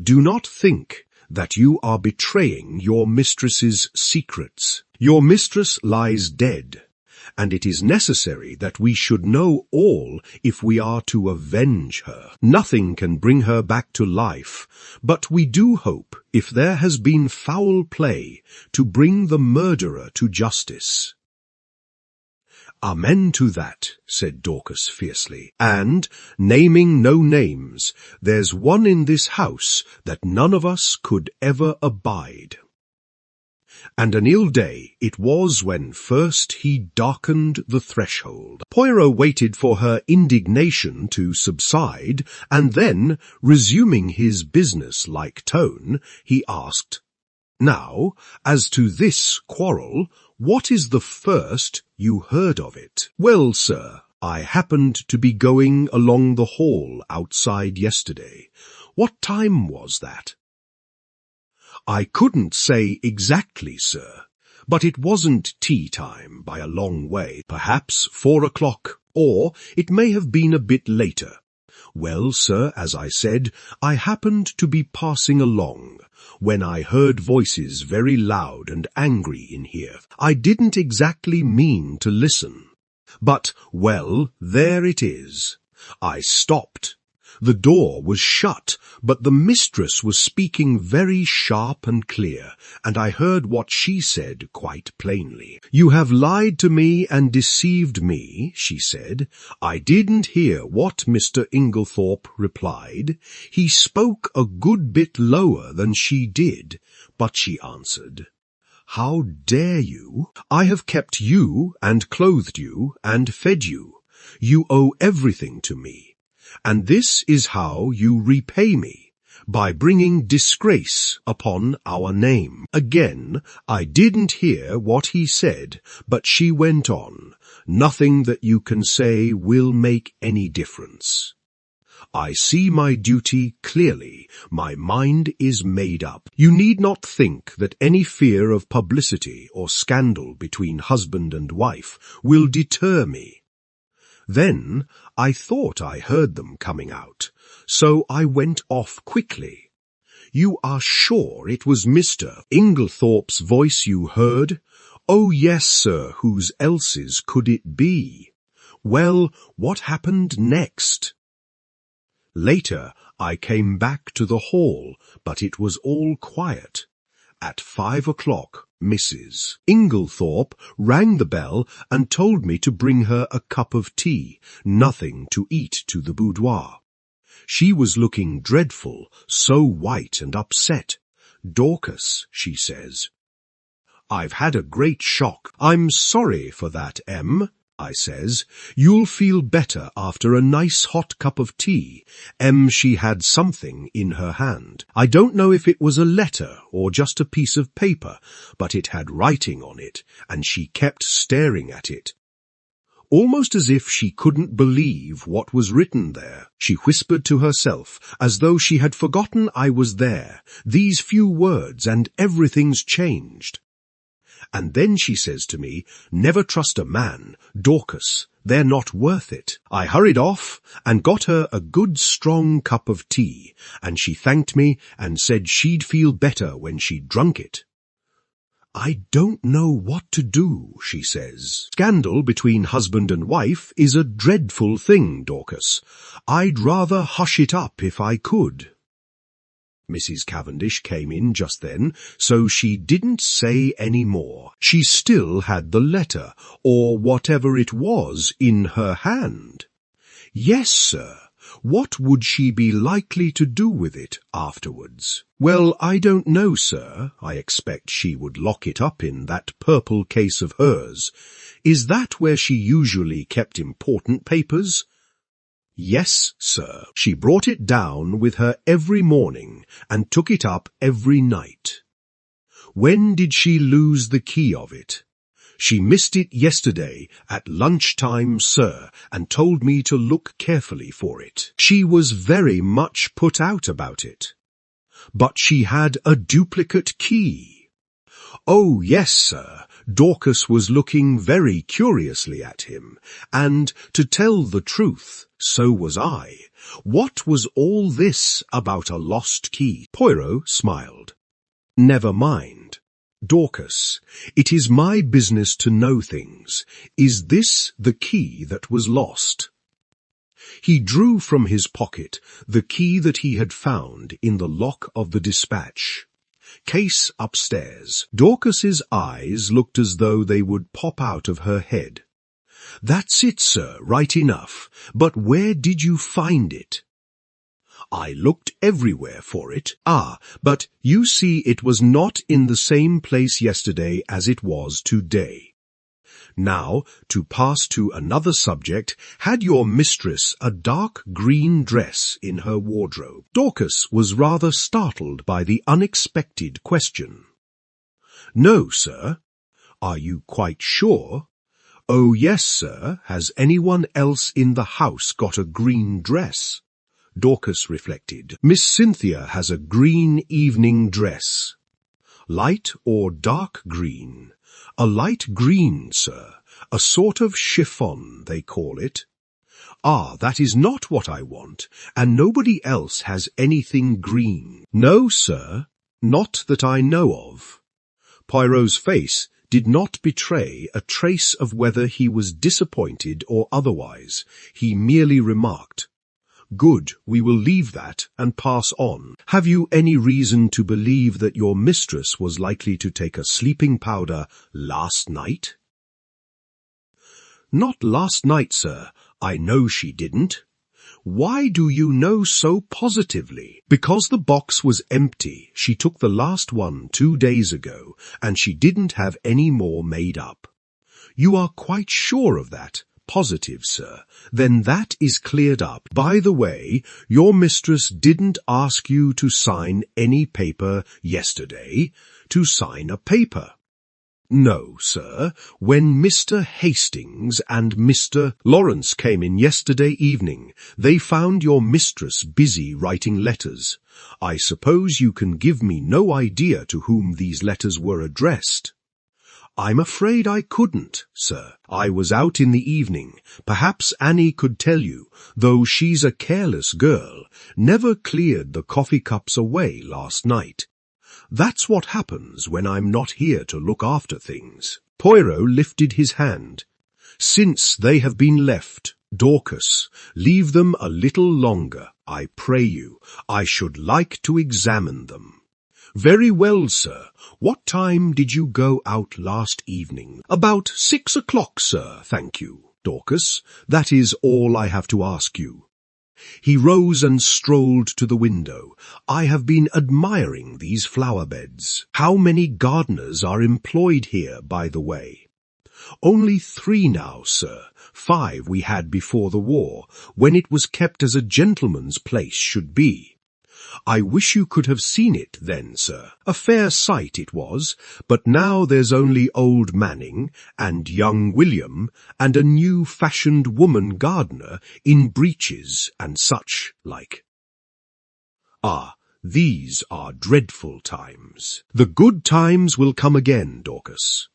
Do not think that you are betraying your mistress's secrets. Your mistress lies dead, and it is necessary that we should know all if we are to avenge her. Nothing can bring her back to life, but we do hope, if there has been foul play, to bring the murderer to justice. Amen to that, said Dorcas fiercely, and, naming no names, there's one in this house that none of us could ever abide. And an ill day it was when first he darkened the threshold. Poirot waited for her indignation to subside, and then, resuming his business-like tone, he asked, Now, as to this quarrel, what is the first you heard of it? Well, sir, I happened to be going along the hall outside yesterday. What time was that? I couldn't say exactly, sir, but it wasn't tea time by a long way, perhaps 4 o'clock, or it may have been a bit later. Well, sir, as I said, I happened to be passing along, when I heard voices very loud and angry in here. I didn't exactly mean to listen, but, well, there it is. I stopped. The door was shut, but the mistress was speaking very sharp and clear, and I heard what she said quite plainly. You have lied to me and deceived me, she said. I didn't hear what Mr. Inglethorp replied. He spoke a good bit lower than she did, but she answered, How dare you? I have kept you, and clothed you, and fed you. You owe everything to me. And this is how you repay me, by bringing disgrace upon our name. Again, I didn't hear what he said, but she went on, Nothing that you can say will make any difference. I see my duty clearly. My mind is made up. You need not think that any fear of publicity or scandal between husband and wife will deter me. Then I thought I heard them coming out, so I went off quickly. You are sure it was Mr. Inglethorp's voice you heard? Oh yes, sir, whose else's could it be? Well, what happened next? Later, I came back to the hall, but it was all quiet. At 5 o'clock, Mrs. Inglethorp rang the bell and told me to bring her a cup of tea, nothing to eat, to the boudoir. She was looking dreadful, so white and upset. Dorcas, she says. I've had a great shock. I'm sorry for that, Em, I says. You'll feel better after a nice hot cup of tea. She had something in her hand. I don't know if it was a letter or just a piece of paper, but it had writing on it, and she kept staring at it. Almost as if she couldn't believe what was written there. She whispered to herself, as though she had forgotten I was there. These few words, and everything's changed. And then she says to me, never trust a man, Dorcas, they're not worth it. I hurried off and got her a good strong cup of tea, and she thanked me and said she'd feel better when she'd drunk it. I don't know what to do, she says. Scandal between husband and wife is a dreadful thing, Dorcas. I'd rather hush it up if I could. Mrs. Cavendish came in just then, so she didn't say any more. She still had the letter, or whatever it was, in her hand. Yes, sir. What would she be likely to do with it afterwards? Well, I don't know, sir. I expect she would lock it up in that purple case of hers. Is that where she usually kept important papers? Yes, sir. She brought it down with her every morning and took it up every night. When did she lose the key of it? She missed it yesterday at lunchtime, sir, and told me to look carefully for it. She was very much put out about it. But she had a duplicate key. Oh, yes, sir. Dorcas was looking very curiously at him, and, to tell the truth, so was I. What was all this about a lost key? Poirot smiled. Never mind. Dorcas, it is my business to know things. Is this the key that was lost? He drew from his pocket the key that he had found in the lock of the dispatch. Case upstairs. Dorcas's eyes looked as though they would pop out of her head. That's it, sir, right enough. But where did you find it? I looked everywhere for it. But you see it was not in the same place yesterday as it was today. Now, to pass to another subject, had your mistress a dark green dress in her wardrobe? Dorcas was rather startled by the unexpected question. No, sir. Are you quite sure? Oh, yes, sir. Has anyone else in the house got a green dress? Dorcas reflected. Miss Cynthia has a green evening dress. Light or dark green? A light green, sir. A sort of chiffon, they call it. That is not what I want, and nobody else has anything green. No, sir, not that I know of. Poirot's face did not betray a trace of whether he was disappointed or otherwise. He merely remarked, Good, we will leave that and pass on. Have you any reason to believe that your mistress was likely to take a sleeping powder last night? Not last night, sir. I know she didn't. Why do you know so positively? Because the box was empty. She took the last one 2 days ago, and she didn't have any more made up. You are quite sure of that? Positive, sir. Then that is cleared up. By the way, your mistress didn't ask you to sign any paper yesterday. To sign a paper. No, sir. When Mr. Hastings and Mr. Lawrence came in yesterday evening, they found your mistress busy writing letters. I suppose you can give me no idea to whom these letters were addressed. I'm afraid I couldn't, sir. I was out in the evening. Perhaps Annie could tell you, though she's a careless girl, never cleared the coffee cups away last night. That's what happens when I'm not here to look after things. Poirot lifted his hand. Since they have been left, Dorcas, leave them a little longer, I pray you. I should like to examine them. Very well, sir. What time did you go out last evening? About 6 o'clock, sir, thank you. Dorcas, that is all I have to ask you. He rose and strolled to the window. I have been admiring these flower beds. How many gardeners are employed here, by the way? Only 3 now, sir. 5 we had before the war, when it was kept as a gentleman's place should be. I wish you could have seen it then, sir. A fair sight it was, but now there's only old Manning and young William and a new-fashioned woman gardener in breeches and such like. Ah, these are dreadful times. The good times will come again, Dorcas.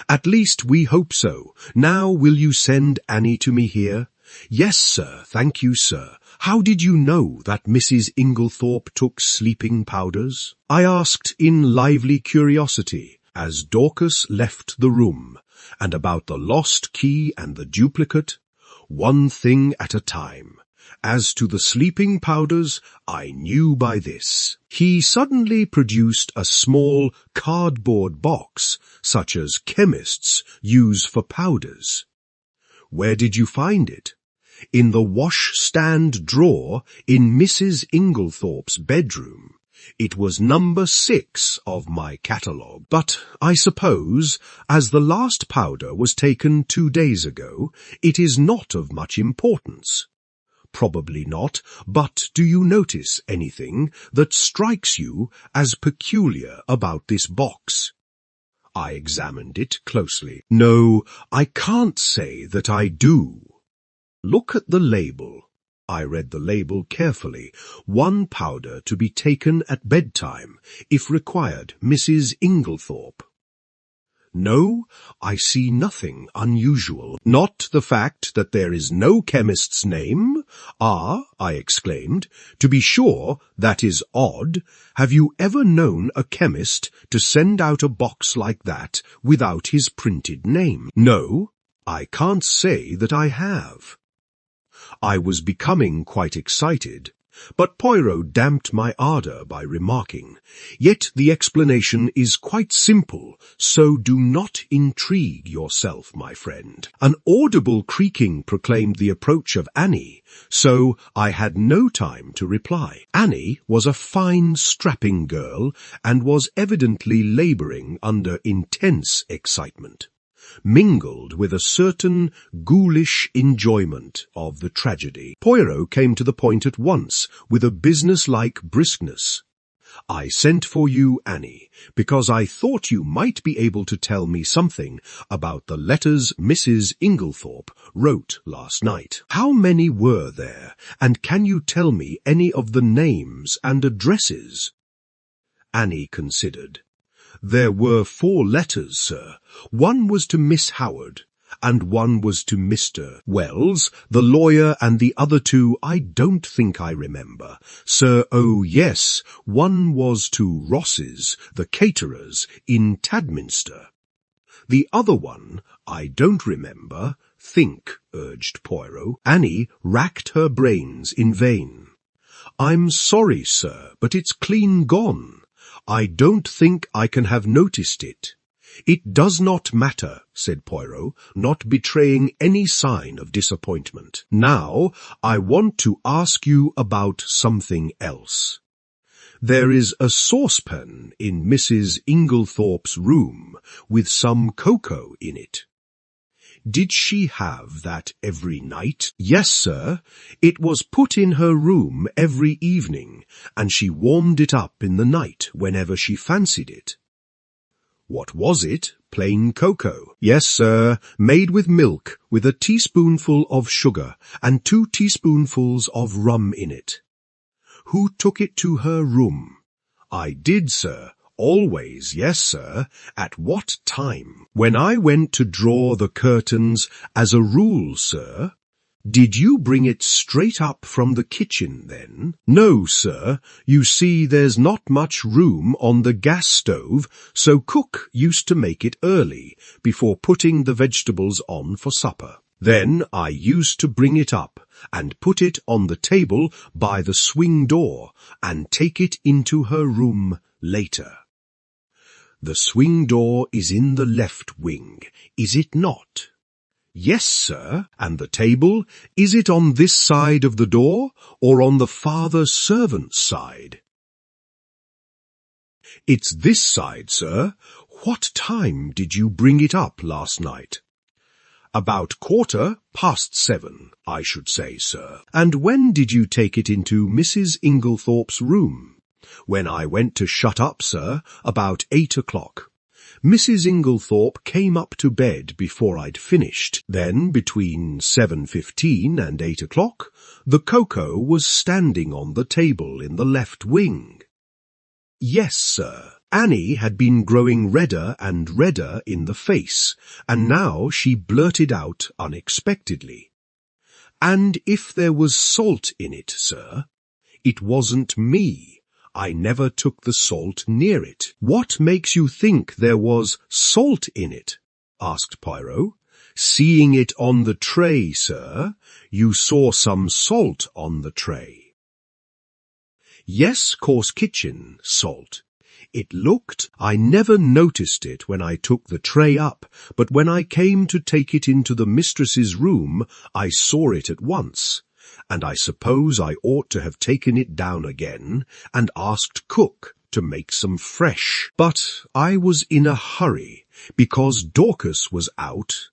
At least we hope so. Now will you send Annie to me here? Yes, sir, thank you, sir. How did you know that Mrs. Inglethorp took sleeping powders? I asked in lively curiosity, as Dorcas left the room, and about the lost key and the duplicate, one thing at a time. As to the sleeping powders, I knew by this. He suddenly produced a small cardboard box, such as chemists use for powders. Where did you find it? In the washstand drawer in Mrs. Inglethorp's bedroom. It was number 6 of my catalogue. But I suppose, as the last powder was taken 2 days ago, it is not of much importance. Probably not, but do you notice anything that strikes you as peculiar about this box? I examined it closely. No, I can't say that I do. Look at the label. I read the label carefully. 1 powder to be taken at bedtime, if required, Mrs. Inglethorp. No, I see nothing unusual. Not the fact that there is no chemist's name? Ah, I exclaimed, to be sure, that is odd. Have you ever known a chemist to send out a box like that without his printed name? No, I can't say that I have. I was becoming quite excited, but Poirot damped my ardour by remarking, "Yet the explanation is quite simple, so do not intrigue yourself, my friend." An audible creaking proclaimed the approach of Annie, so I had no time to reply. Annie was a fine, strapping girl, and was evidently labouring under intense excitement, mingled with a certain ghoulish enjoyment of the tragedy. Poirot came to the point at once, with a business-like briskness. "I sent for you, Annie, because I thought you might be able to tell me something about the letters Mrs. Inglethorp wrote last night. How many were there, and can you tell me any of the names and addresses?" Annie considered. "There were 4 letters, sir. One was to Miss Howard, and one was to Mr. Wells, the lawyer, and the other 2 I don't think I remember. Sir, oh yes, one was to Ross's, the caterers, in Tadminster. The other one I don't remember. Think," urged Poirot. Annie racked her brains in vain. "I'm sorry, sir, but it's clean gone. I don't think I can have noticed it." "It does not matter," said Poirot, not betraying any sign of disappointment. "Now, I want to ask you about something else. There is a saucepan in Mrs. Inglethorp's room with some cocoa in it. Did she have that every night?" "Yes, sir. It was put in her room every evening, and she warmed it up in the night whenever she fancied it." What was it? Plain cocoa. Yes, sir, made with milk, with a teaspoonful of sugar, and 2 teaspoonfuls of rum in it. Who took it to her room? I did, sir. Always, yes, sir. At what time? When I went to draw the curtains, as a rule, sir. Did you bring it straight up from the kitchen, then? No, sir. You see, there's not much room on the gas stove, so cook used to make it early, before putting the vegetables on for supper. Then I used to bring it up, and put it on the table by the swing door, and take it into her room later. The swing door is in the left wing, is it not? Yes, sir. And the table, is it on this side of the door, or on the farther servant's side? It's this side, sir. What time did you bring it up last night? About 7:15, I should say, sir. And when did you take it into Mrs. Inglethorp's room? When I went to shut up, sir, about 8 o'clock. Mrs. Inglethorp came up to bed before I'd finished. Then, between 7:15 and 8 o'clock, the cocoa was standing on the table in the left wing. Yes, sir. Annie had been growing redder and redder in the face, and now she blurted out unexpectedly. And if there was salt in it, sir, it wasn't me. I never took the salt near it. What makes you think there was salt in it? Asked Poirot. Seeing it on the tray, sir, you saw some salt on the tray. Yes, coarse kitchen salt. It looked, I never noticed it when I took the tray up, but when I came to take it into the mistress's room, I saw it at once. And I suppose I ought to have taken it down again and asked cook to make some fresh. But I was in a hurry because Dorcas was out,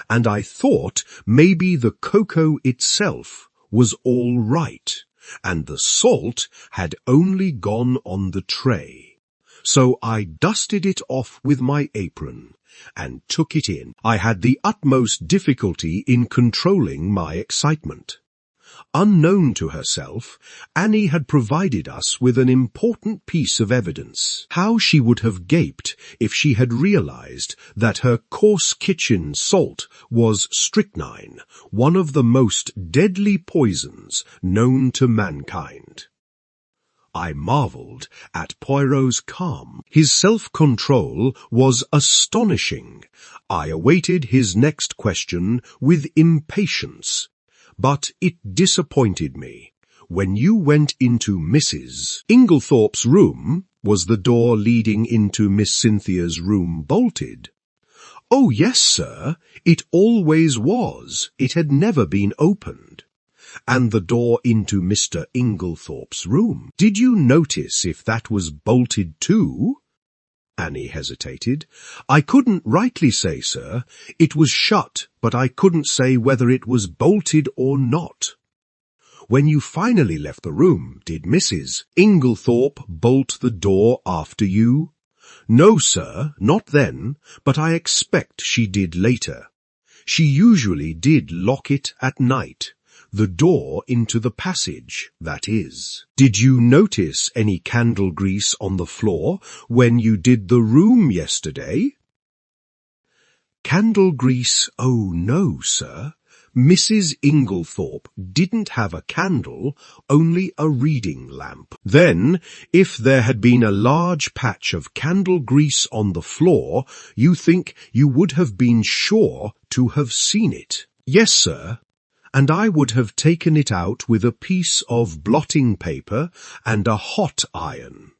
and I thought maybe the cocoa itself was all right, and the salt had only gone on the tray. So I dusted it off with my apron and took it in. I had the utmost difficulty in controlling my excitement. Unknown to herself, Annie had provided us with an important piece of evidence. How she would have gaped if she had realized that her coarse kitchen salt was strychnine, one of the most deadly poisons known to mankind. I marvelled at Poirot's calm. His self-control was astonishing. I awaited his next question with impatience. But it disappointed me. When you went into Mrs. Inglethorp's room, was the door leading into Miss Cynthia's room bolted? Oh, yes, sir, it always was. It had never been opened. And the door into Mr. Inglethorp's room, did you notice if that was bolted too? Annie hesitated. I couldn't rightly say, sir. It was shut, but I couldn't say whether it was bolted or not. When you finally left the room, did Mrs. Inglethorp bolt the door after you? No, sir, not then, but I expect she did later. She usually did lock it at night. The door into the passage, that is. Did you notice any candle grease on the floor when you did the room yesterday? Candle grease? Oh, no, sir. Mrs. Inglethorp didn't have a candle, only a reading lamp. Then, if there had been a large patch of candle grease on the floor, you think you would have been sure to have seen it? Yes, sir. And I would have taken it out with a piece of blotting paper and a hot iron.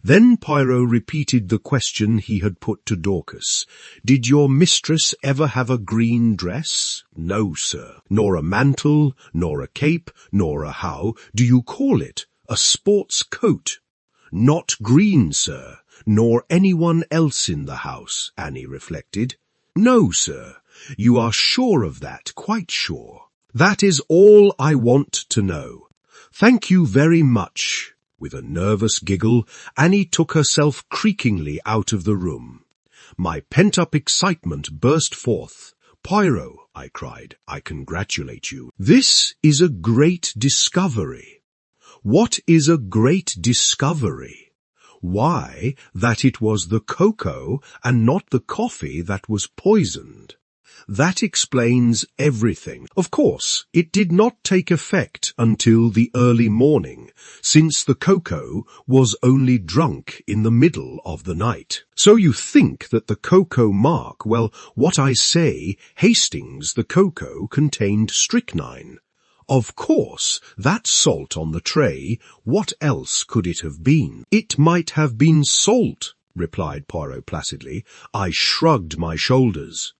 Then Poirot repeated the question he had put to Dorcas. Did your mistress ever have a green dress? No, sir. Nor a mantle, nor a cape, nor a how do you call it? A sports coat. Not green, sir, nor anyone else in the house, Annie reflected. No, sir. You are sure of that, quite sure. That is all I want to know. Thank you very much. With a nervous giggle, Annie took herself creakingly out of the room. My pent-up excitement burst forth. "Poirot," I cried, "I congratulate you. This is a great discovery." "What is a great discovery?" "Why, that it was the cocoa and not the coffee that was poisoned. That explains everything. Of course, it did not take effect until the early morning, since the cocoa was only drunk in the middle of the night." "So you think that the cocoa mark, well, what I say, Hastings, the cocoa contained strychnine." "Of course, that salt on the tray, what else could it have been?" "It might have been salt," replied Poirot placidly. I shrugged my shoulders.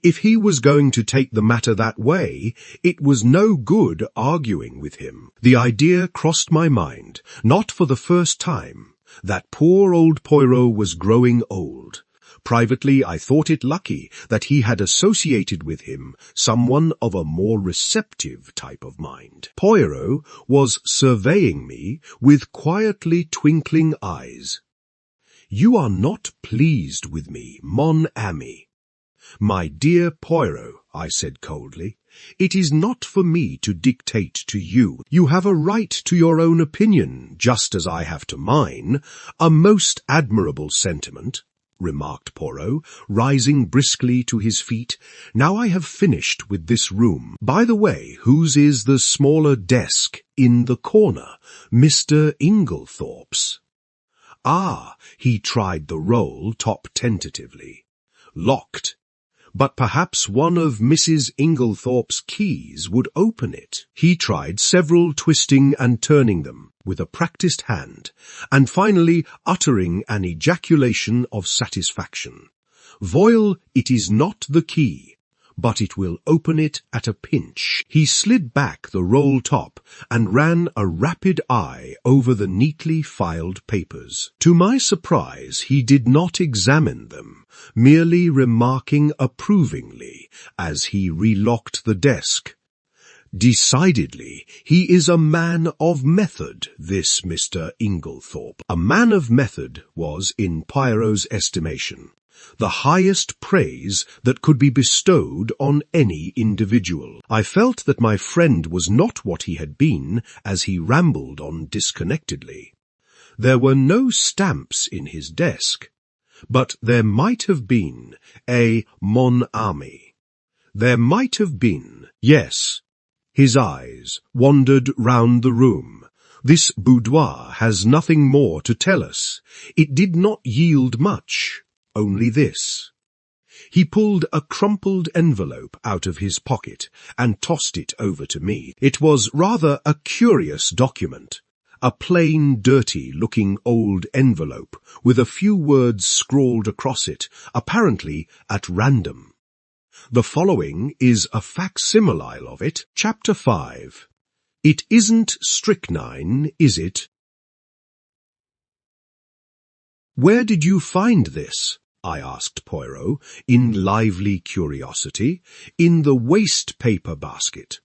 If he was going to take the matter that way, it was no good arguing with him. The idea crossed my mind, not for the first time, that poor old Poirot was growing old. Privately, I thought it lucky that he had associated with him someone of a more receptive type of mind. Poirot was surveying me with quietly twinkling eyes. "You are not pleased with me, mon ami." "My dear Poirot," I said coldly, "it is not for me to dictate to you. You have a right to your own opinion, just as I have to mine." "A most admirable sentiment," remarked Poirot, rising briskly to his feet. "Now I have finished with this room. By the way, whose is the smaller desk in the corner? Mr. Inglethorp's." "Ah," he tried the roll top tentatively. "Locked. But perhaps one of Mrs. Inglethorp's keys would open it." He tried several twisting and turning them with a practised hand, and finally uttering an ejaculation of satisfaction. "Voyle, it is not the key, but it will open it at a pinch." He slid back the roll top and ran a rapid eye over the neatly filed papers. To my surprise, he did not examine them, merely remarking approvingly as he relocked the desk, "Decidedly, he is a man of method, this Mr. Inglethorp." A man of method was, in Poirot's estimation, the highest praise that could be bestowed on any individual. I felt that my friend was not what he had been as he rambled on disconnectedly. There were no stamps in his desk, but there might have been a mon ami. There might have been, yes. His eyes wandered round the room. This boudoir has nothing more to tell us. It did not yield much, only this. He pulled a crumpled envelope out of his pocket and tossed it over to me. It was rather a curious document. A plain, dirty-looking old envelope with a few words scrawled across it, apparently at random. The following is a facsimile of it. Chapter 5. It isn't strychnine, is it? "Where did you find this?" I asked Poirot, in lively curiosity. "In the waste paper basket."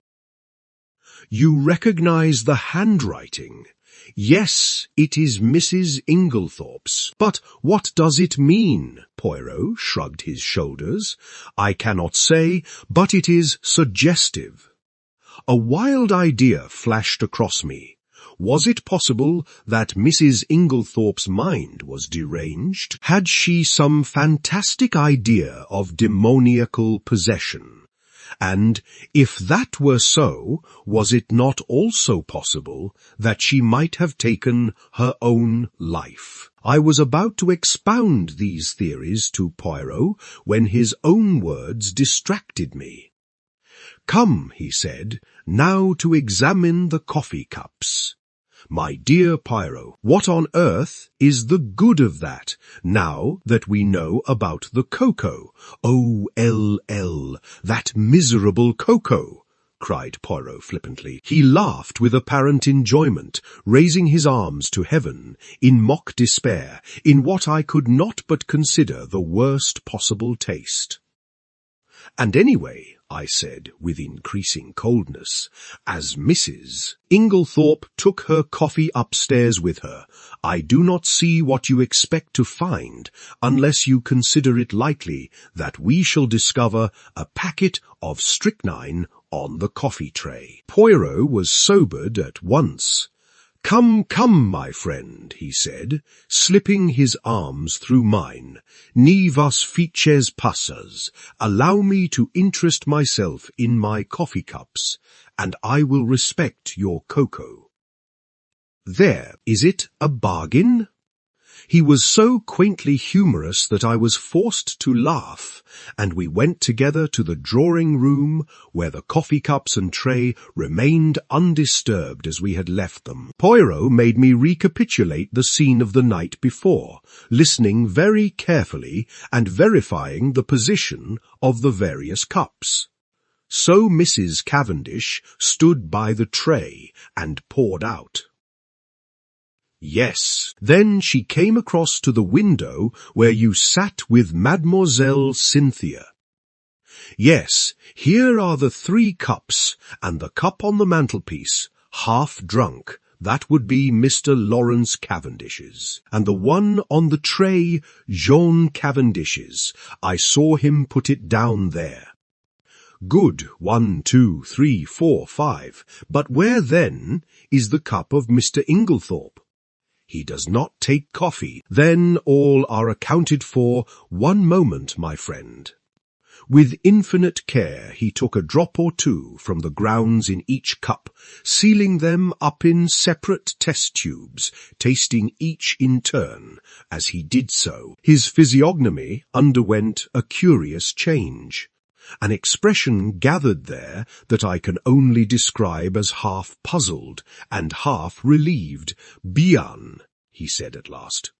"You recognize the handwriting?" "Yes, it is Mrs. Inglethorp's." "But what does it mean?" Poirot shrugged his shoulders. "I cannot say, but it is suggestive." A wild idea flashed across me. Was it possible that Mrs. Inglethorp's mind was deranged? Had she some fantastic idea of demoniacal possession? And if that were so, was it not also possible that she might have taken her own life? I was about to expound these theories to Poirot when his own words distracted me. "Come," he said, "now to examine the coffee cups." My dear Poirot, what on earth is the good of that, now that we know about the cocoa? O-L-L, that miserable cocoa, cried Poirot flippantly. He laughed with apparent enjoyment, raising his arms to heaven, in mock despair, in what I could not but consider the worst possible taste. And anyway, I said with increasing coldness, as Mrs. Inglethorp took her coffee upstairs with her. I do not see what you expect to find, unless you consider it likely that we shall discover a packet of strychnine on the coffee tray. Poirot was sobered at once. "Come, come, my friend," he said, slipping his arms through mine. "Ni vos fiches passas. Allow me to interest myself in my coffee cups, and I will respect your cocoa. There, is it a bargain?" He was so quaintly humorous that I was forced to laugh, and we went together to the drawing-room, where the coffee cups and tray remained undisturbed as we had left them. Poirot made me recapitulate the scene of the night before, listening very carefully and verifying the position of the various cups. So Mrs. Cavendish stood by the tray and poured out. "Yes, then she came across to the window where you sat with Mademoiselle Cynthia. Yes, here are the 3 cups, and the cup on the mantelpiece, half drunk, that would be Mr. Lawrence Cavendish's, and the one on the tray, Jean Cavendish's. I saw him put it down there. Good, 1, 2, 3, 4, 5. But where, then, is the cup of Mr. Inglethorp? He does not take coffee. Then all are accounted for. One moment, my friend." With infinite care he took a drop or 2 from the grounds in each cup, sealing them up in separate test tubes, tasting each in turn. As he did so, his physiognomy underwent a curious change. An expression gathered there that I can only describe as half puzzled and half relieved. "Bien," he said at last.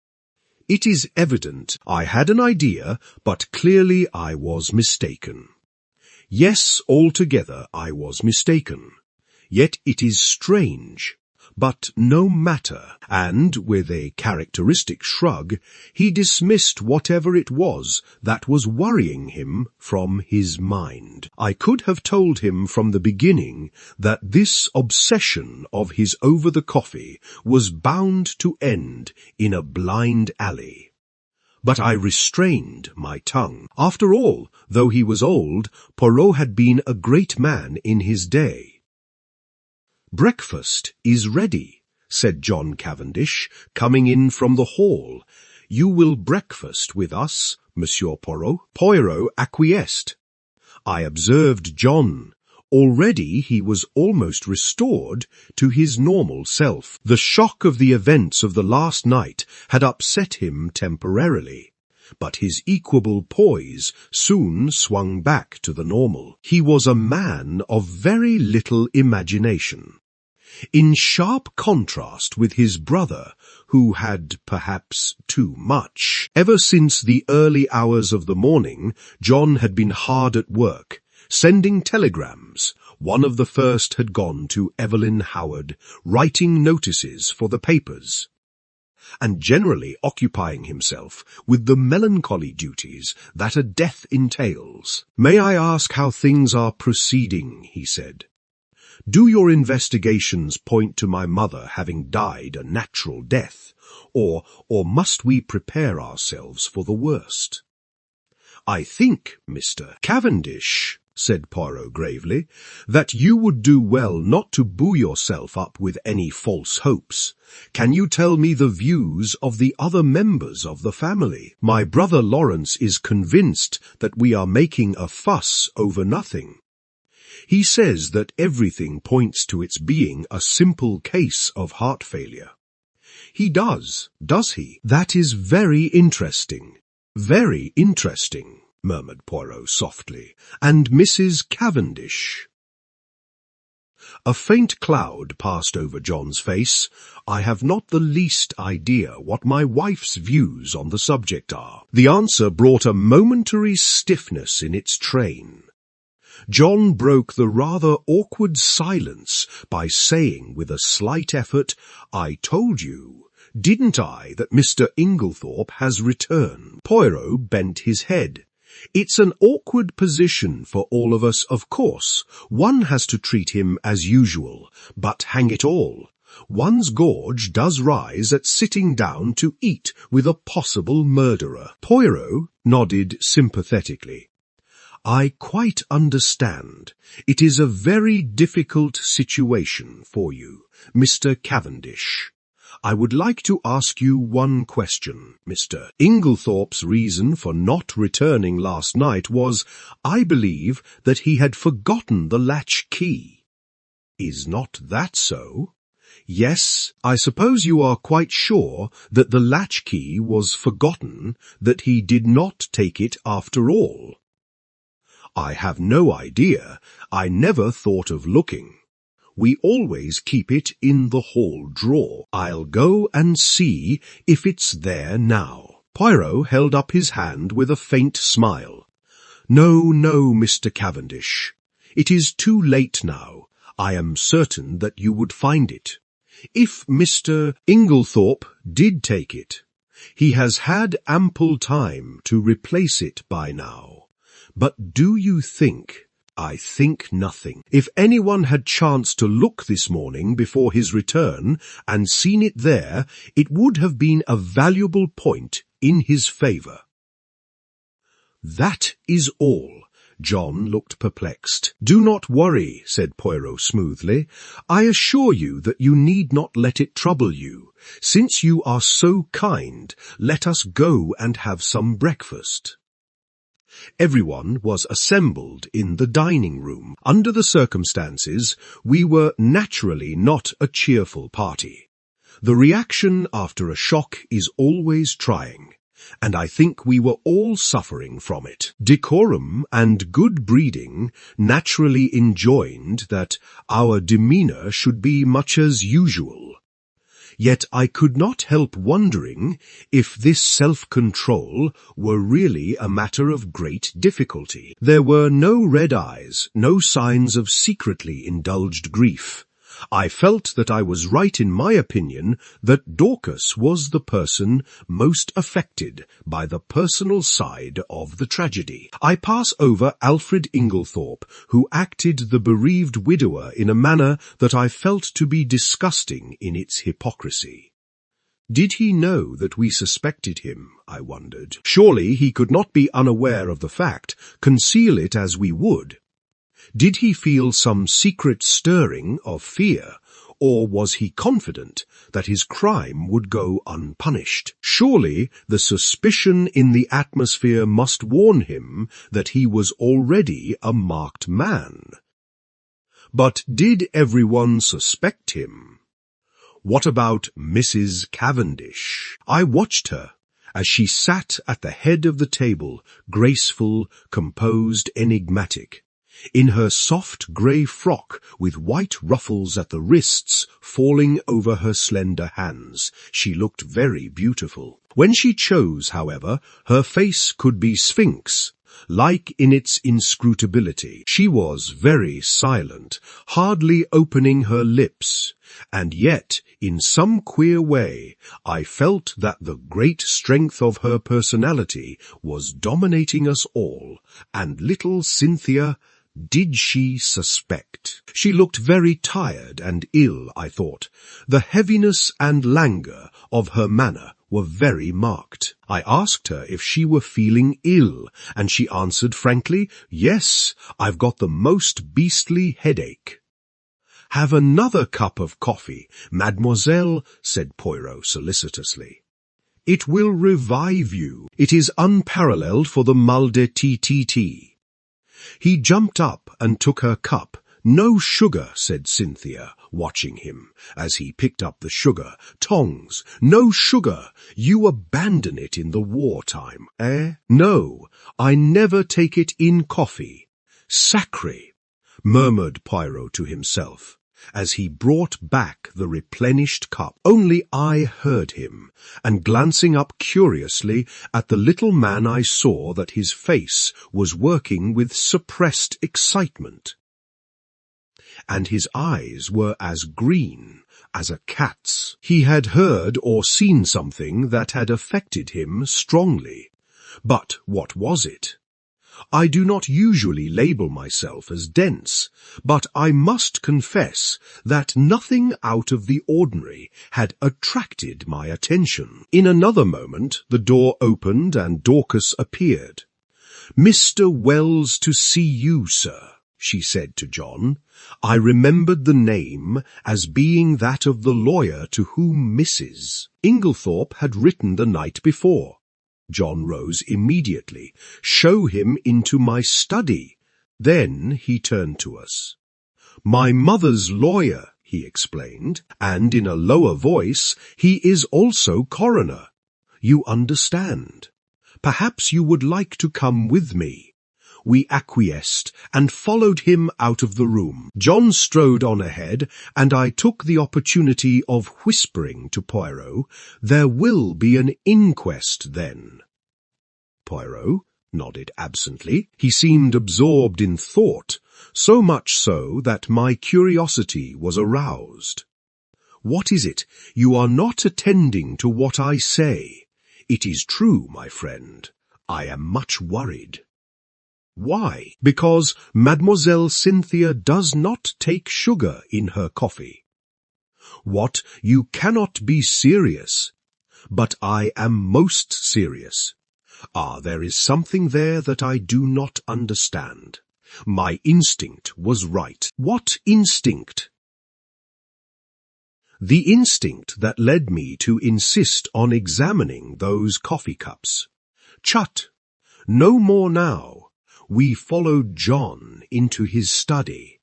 "It is evident I had an idea, but clearly I was mistaken. Yes, altogether I was mistaken. Yet it is strange. But no matter," and with a characteristic shrug, he dismissed whatever it was that was worrying him from his mind. I could have told him from the beginning that this obsession of his over the coffee was bound to end in a blind alley. But I restrained my tongue. After all, though he was old, Poirot had been a great man in his day. "Breakfast is ready," said John Cavendish, coming in from the hall. "You will breakfast with us, Monsieur Poirot?" Poirot acquiesced. I observed John. Already he was almost restored to his normal self. The shock of the events of the last night had upset him temporarily, but his equable poise soon swung back to the normal. He was a man of very little imagination. In sharp contrast with his brother, who had perhaps too much. Ever since the early hours of the morning, John had been hard at work, sending telegrams. One of the first had gone to Evelyn Howard, writing notices for the papers, and generally occupying himself with the melancholy duties that a death entails. "May I ask how things are proceeding?" he said. "Do your investigations point to my mother having died a natural death, or must we prepare ourselves for the worst?" "I think, Mr. Cavendish," said Poirot gravely, "that you would do well not to buoy yourself up with any false hopes. Can you tell me the views of the other members of the family? My brother Lawrence is convinced that we are making a fuss over nothing. He says that everything points to its being a simple case of heart failure." "He does he? That is very interesting." "Very interesting," murmured Poirot softly. "And Mrs. Cavendish?" A faint cloud passed over John's face. "I have not the least idea what my wife's views on the subject are." The answer brought a momentary stiffness in its train. John broke the rather awkward silence by saying with a slight effort, "I told you, didn't I, that Mr. Inglethorp has returned?" Poirot bent his head. It's an awkward position for all of us, of course. One has to treat him as usual, but hang it all, one's gorge does rise at sitting down to eat with a possible murderer. Poirot nodded sympathetically. I quite understand. It is a very difficult situation for you, Mr. Cavendish. I would like to ask you one question. Mr. Inglethorp's reason for not returning last night was, I believe, that he had forgotten the latch key. Is not that so? Yes, I suppose you are quite sure that the latch key was forgotten, that he did not take it after all. I have no idea. I never thought of looking. We always keep it in the hall drawer. I'll go and see if it's there now. Poirot held up his hand with a faint smile. No, Mr. Cavendish. It is too late now. I am certain that you would find it. If Mr. Inglethorp did take it, he has had ample time to replace it by now. But do you think? I think nothing. If anyone had chanced to look this morning before his return and seen it there, it would have been a valuable point in his favour. That is all. John looked perplexed. Do not worry, said Poirot smoothly. I assure you that you need not let it trouble you. Since you are so kind, let us go and have some breakfast. Everyone was assembled in the dining room. Under the circumstances, we were naturally not a cheerful party. The reaction after a shock is always trying, and I think we were all suffering from it. Decorum and good breeding naturally enjoined that our demeanour should be much as usual. Yet I could not help wondering if this self-control were really a matter of great difficulty. There were no red eyes, no signs of secretly indulged grief. I felt that I was right in my opinion that Dorcas was the person most affected by the personal side of the tragedy. I pass over Alfred Inglethorp, who acted the bereaved widower in a manner that I felt to be disgusting in its hypocrisy. Did he know that we suspected him, I wondered? Surely he could not be unaware of the fact, conceal it as we would. Did he feel some secret stirring of fear, or was he confident that his crime would go unpunished? Surely the suspicion in the atmosphere must warn him that he was already a marked man. But did everyone suspect him? What about Mrs. Cavendish? I watched her as she sat at the head of the table, graceful, composed, enigmatic. In her soft grey frock with white ruffles at the wrists falling over her slender hands, she looked very beautiful. When she chose, however, her face could be sphinx, like in its inscrutability. She was very silent, hardly opening her lips, and yet, in some queer way, I felt that the great strength of her personality was dominating us all, and little Cynthia, did she suspect? She looked very tired and ill, I thought. The heaviness and languor of her manner were very marked. I asked her if she were feeling ill, and she answered frankly, "Yes, I've got the most beastly headache." "Have another cup of coffee, mademoiselle," said Poirot solicitously. "It will revive you. It is unparalleled for the mal de ttt." He jumped up and took her cup. "No sugar," said Cynthia, watching him, as he picked up the sugar. "Tongs, no sugar. You abandon it in the wartime, eh?" "No, I never take it in coffee." "Sacré," murmured Poirot to himself, as he brought back the replenished cup. Only I heard him, and glancing up curiously at the little man, I saw that his face was working with suppressed excitement, and his eyes were as green as a cat's. He had heard or seen something that had affected him strongly. But what was it? I do not usually label myself as dense, but I must confess that nothing out of the ordinary had attracted my attention. In another moment the door opened and Dorcas appeared. "Mr. Wells to see you, sir," she said to John. I remembered the name as being that of the lawyer to whom Mrs. Inglethorp had written the night before. John rose immediately. "Show him into my study." Then he turned to us. "My mother's lawyer," he explained, "and in a lower voice, he is also coroner. You understand. Perhaps you would like to come with me." We acquiesced and followed him out of the room. John strode on ahead, and I took the opportunity of whispering to Poirot, "There will be an inquest then." Poirot nodded absently. He seemed absorbed in thought, so much so that my curiosity was aroused. "What is it? You are not attending to what I say." "It is true, my friend. I am much worried." "Why?" "Because Mademoiselle Cynthia does not take sugar in her coffee." "What? You cannot be serious." "But I am most serious." "Ah, there is something there that I do not understand. My instinct was right." "What instinct?" "The instinct that led me to insist on examining those coffee cups." "Chut! No more now." We followed John into his study,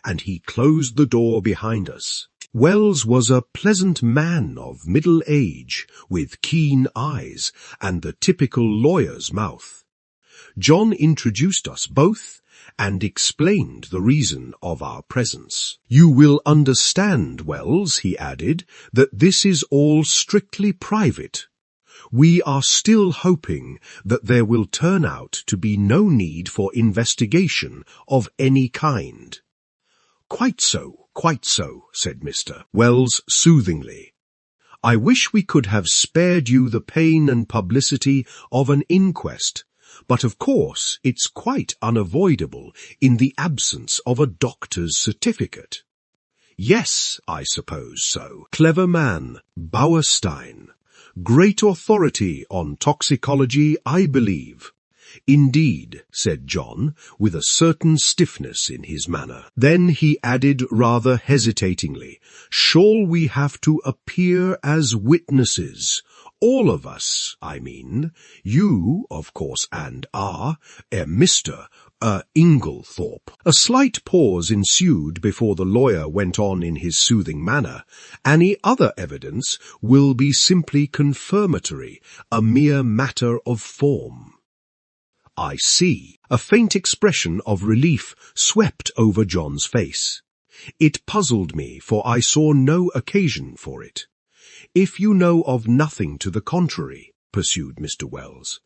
and he closed the door behind us. Wells was a pleasant man of middle age, with keen eyes and the typical lawyer's mouth. John introduced us both and explained the reason of our presence. "You will understand, Wells," he added, "that this is all strictly private. We are still hoping that there will turn out to be no need for investigation of any kind." Quite so, said Mr. Wells soothingly. "I wish we could have spared you the pain and publicity of an inquest, but of course it's quite unavoidable in the absence of a doctor's certificate." "Yes, I suppose so. Clever man, Bauerstein. Great authority on toxicology, I believe." "Indeed," said John, with a certain stiffness in his manner. Then he added rather hesitatingly, "Shall we have to appear as witnesses? All of us, I mean. You, of course, and Mr. Inglethorp." A slight pause ensued before the lawyer went on in his soothing manner. "Any other evidence will be simply confirmatory, a mere matter of form." "I see." A faint expression of relief swept over John's face. It puzzled me, for I saw no occasion for it. "If you know of nothing to the contrary," pursued Mr. Wells,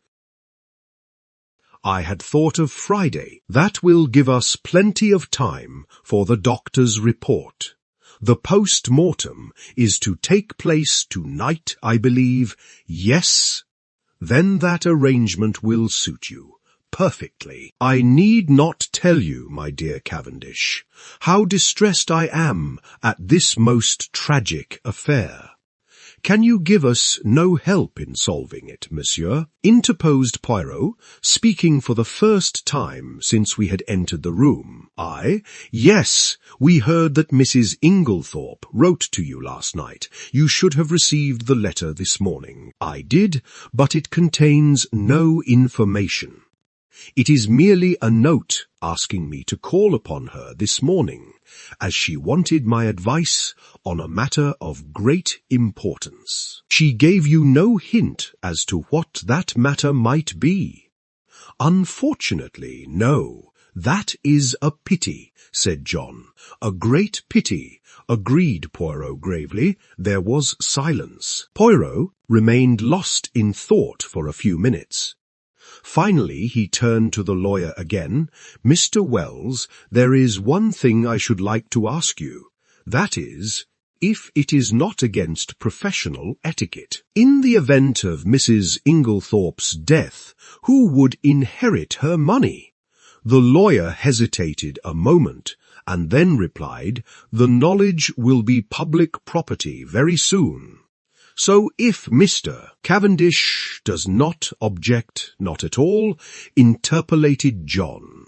"I had thought of Friday. That will give us plenty of time for the doctor's report. The post-mortem is to take place tonight, I believe." "Yes." "Then that arrangement will suit you perfectly. I need not tell you, my dear Cavendish, how distressed I am at this most tragic affair." "Can you give us no help in solving it, monsieur?" interposed Poirot, speaking for the first time since we had entered the room. "Yes, we heard that Mrs. Inglethorp wrote to you last night. You should have received the letter this morning." "I did, but it contains no information. It is merely a note asking me to call upon her this morning, as she wanted my advice on a matter of great importance." "She gave you no hint as to what that matter might be?" "Unfortunately, no. That is a pity," said John. "A great pity," agreed Poirot gravely. There was silence. Poirot remained lost in thought for a few minutes. Finally he turned to the lawyer again. "Mr. Wells, there is one thing I should like to ask you. That is, if it is not against professional etiquette. In the event of Mrs. Inglethorp's death, who would inherit her money? The lawyer hesitated a moment, and then replied, "The knowledge will be public property very soon. So if Mr. Cavendish does not object, not at all," interpolated John.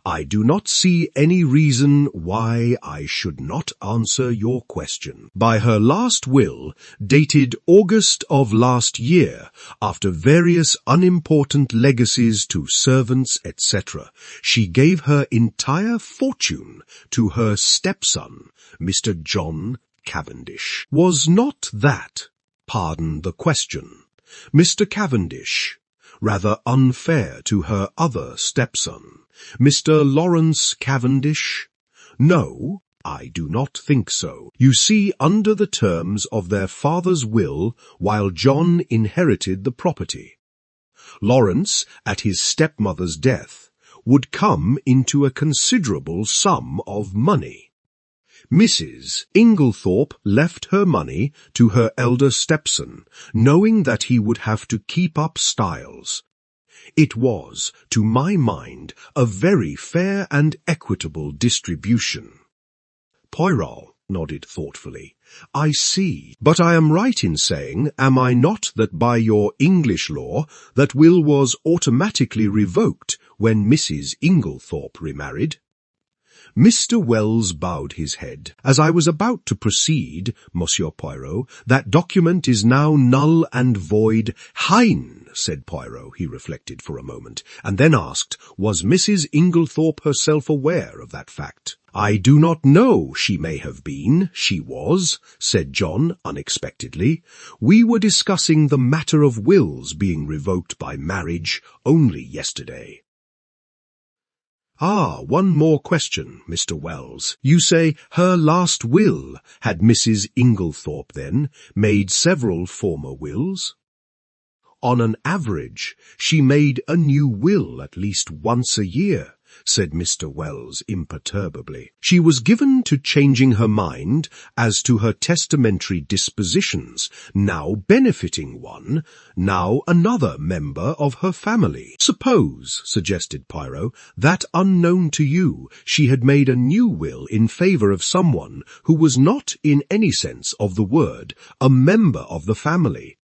"I do not see any reason why I should not answer your question. By her last will, dated August of last year, after various unimportant legacies to servants, etc., she gave her entire fortune to her stepson, Mr. John Cavendish. Was not that, pardon the question, Mr. Cavendish, rather unfair to her other stepson, Mr. Lawrence Cavendish? No, I do not think so. You see, under the terms of their father's will, while John inherited the property, Lawrence, at his stepmother's death, would come into a considerable sum of money. Mrs. Inglethorp left her money to her elder stepson, knowing that he would have to keep up Styles. It was, to my mind, a very fair and equitable distribution." Poirot nodded thoughtfully. "I see. But I am right in saying, am I not, that by your English law, that will was automatically revoked when Mrs. Inglethorp remarried?" Mr. Wells bowed his head. "As I was about to proceed, Monsieur Poirot, that document is now null and void." "Hein," said Poirot. He reflected for a moment, and then asked, "Was Mrs. Inglethorp herself aware of that fact?" "I do not know. She may have been. She was," said John unexpectedly. "We were discussing the matter of wills being revoked by marriage only yesterday." "Ah, one more question, Mr. Wells. You say her last will. Had Mrs. Inglethorp, then, made several former wills?" "On an average, she made a new will at least once a year," said Mr. Wells imperturbably. "She was given to changing her mind as to her testamentary dispositions, now benefiting one, now another member of her family. Suppose," suggested Poirot, "that unknown to you, she had made a new will in favour of someone who was not, in any sense of the word, a member of the family.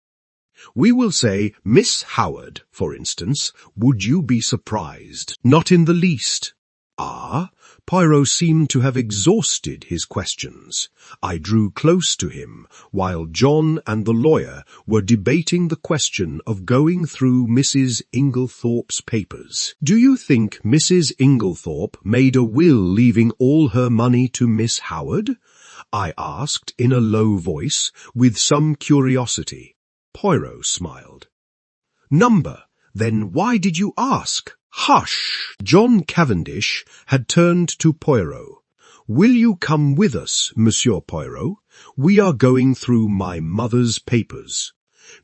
We will say Miss Howard, for instance. Would you be surprised?" "Not in the least." "Ah?" Poirot seemed to have exhausted his questions. I drew close to him, while John and the lawyer were debating the question of going through Mrs. Inglethorp's papers. "Do you think Mrs. Inglethorp made a will leaving all her money to Miss Howard?" I asked in a low voice, with some curiosity. Poirot smiled. "Number, then why did you ask?" "Hush!" John Cavendish had turned to Poirot. "Will you come with us, Monsieur Poirot? We are going through my mother's papers.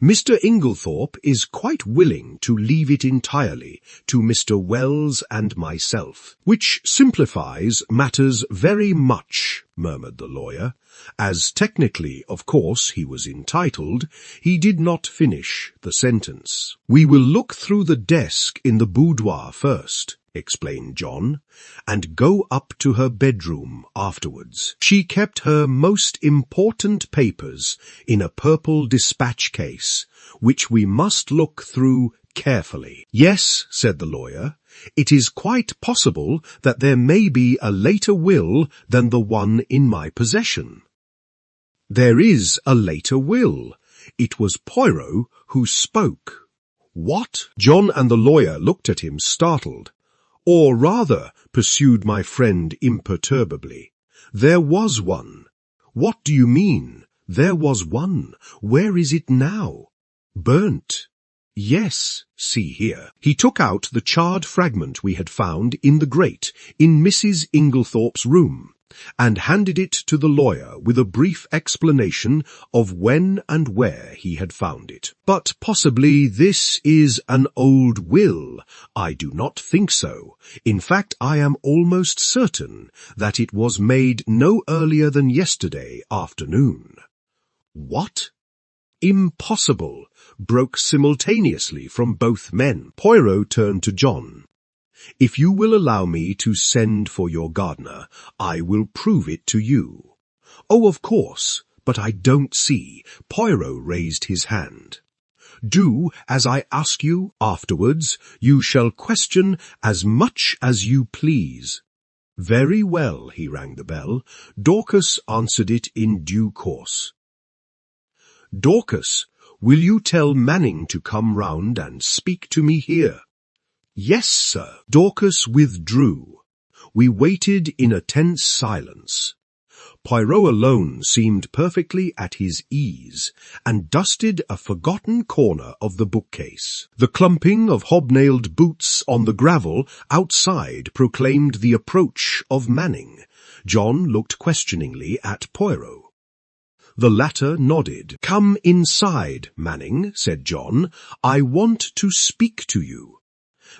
Mr. Inglethorp is quite willing to leave it entirely to Mr. Wells and myself." "Which simplifies matters very much," murmured the lawyer. As technically, of course, he was entitled, he did not finish the sentence. "We will look through the desk in the boudoir first," explained John, "and go up to her bedroom afterwards. She kept her most important papers in a purple dispatch case, which we must look through carefully." "Yes," said the lawyer, "it is quite possible that there may be a later will than the one in my possession." "There is a later will." It was Poirot who spoke. "What?" John and the lawyer looked at him, startled. "Or rather," pursued my friend imperturbably, "there was one." "What do you mean? There was one. Where is it now?" "Burnt." "Yes, see here." He took out the charred fragment we had found in the grate in Mrs. Inglethorp's room. and handed it to the lawyer with a brief explanation of when and where he had found it. "But possibly this is an old will. I do not think so. In fact, I am almost certain that it was made no earlier than yesterday afternoon." "What?" "Impossible," broke simultaneously from both men. Poirot turned to John. "If you will allow me to send for your gardener, I will prove it to you." "Oh, of course, but I don't see." Poirot raised his hand. "Do as I ask you. Afterwards, you shall question as much as you please." "Very well." He rang the bell. Dorcas answered it in due course. "Dorcas, will you tell Manning to come round and speak to me here?" "Yes, sir." Dorcas withdrew. We waited in a tense silence. Poirot alone seemed perfectly at his ease, and dusted a forgotten corner of the bookcase. The clumping of hobnailed boots on the gravel outside proclaimed the approach of Manning. John looked questioningly at Poirot. The latter nodded. "Come inside, Manning," said John. "I want to speak to you."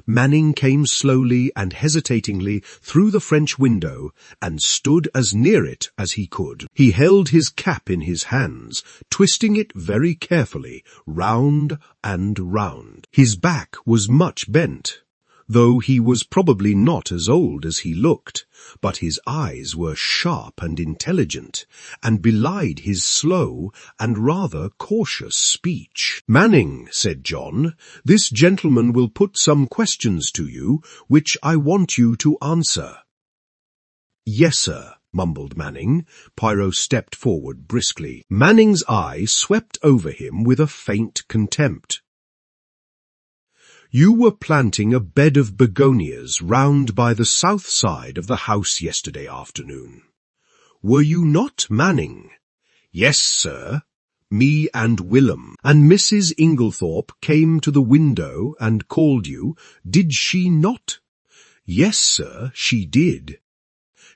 Manning came slowly and hesitatingly through the French window and stood as near it as he could. He held his cap in his hands, twisting it very carefully, round and round. His back was much bent, though he was probably not as old as he looked, but his eyes were sharp and intelligent, and belied his slow and rather cautious speech. "Manning," said John, "this gentleman will put some questions to you, which I want you to answer." "Yes, sir," mumbled Manning. Poirot stepped forward briskly. Manning's eye swept over him with a faint contempt. "You were planting a bed of begonias round by the south side of the house yesterday afternoon. Were you not, Manning?" "Yes, sir. Me and Willem. And Mrs. Inglethorp came to the window and called you, did she not?" "Yes, sir, she did."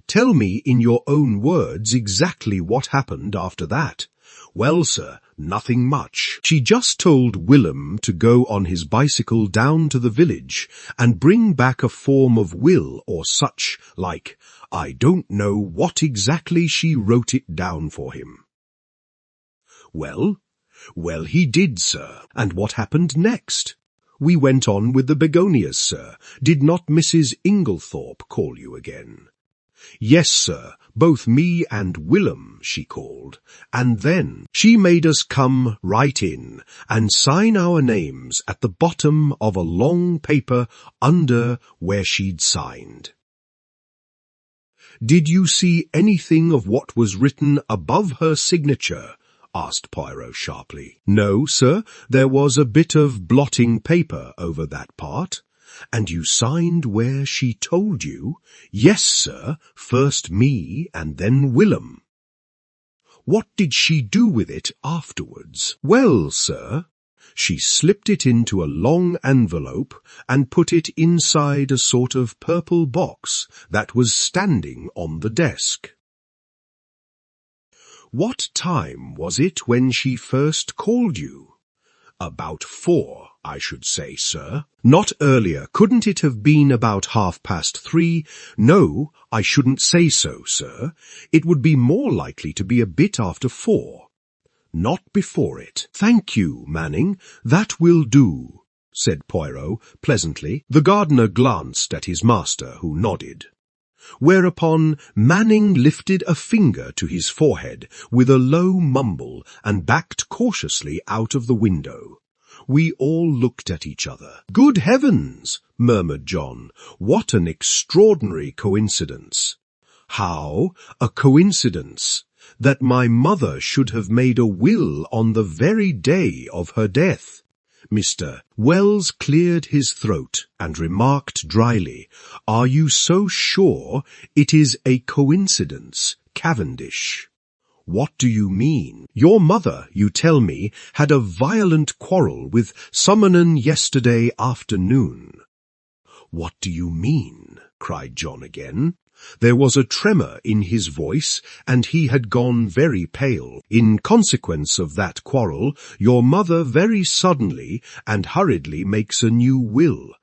"Tell me in your own words exactly what happened after that." "Well, sir, nothing much. She just told Willem to go on his bicycle down to the village and bring back a form of will or such like. I don't know what exactly she wrote it down for him." "Well, he did, sir. And what happened next?" "We went on with the begonias, sir. Did not Mrs. Inglethorp call you again?" "Yes, sir, both me and Willem she called, and then she made us come right in and sign our names at the bottom of a long paper under where she'd signed." "Did you see anything of what was written above her signature?" asked Poirot sharply. "No, sir, there was a bit of blotting paper over that part." "And you signed where she told you?" "Yes, sir, first me and then Willem." "What did she do with it afterwards?" "Well, sir, she slipped it into a long envelope and put it inside a sort of purple box that was standing on the desk." "What time was it when she first called you?" "About 4, I should say, sir." "Not earlier. Couldn't it have been about 3:30? "No, I shouldn't say so, sir. It would be more likely to be a bit after 4. "Not before it." "Thank you, Manning. That will do," said Poirot pleasantly. The gardener glanced at his master, who nodded. Whereupon Manning lifted a finger to his forehead with a low mumble and backed cautiously out of the window. We all looked at each other. "Good heavens!" murmured John. "What an extraordinary coincidence!" "How a coincidence? That my mother should have made a will on the very day of her death." Mr. Wells cleared his throat and remarked dryly, "Are you so sure it is a coincidence, Cavendish?" "What do you mean?" "Your mother, you tell me, had a violent quarrel with Summonen yesterday afternoon." "What do you mean?" cried John again. There was a tremor in his voice, and he had gone very pale. In consequence of that quarrel, your mother very suddenly and hurriedly makes a new will.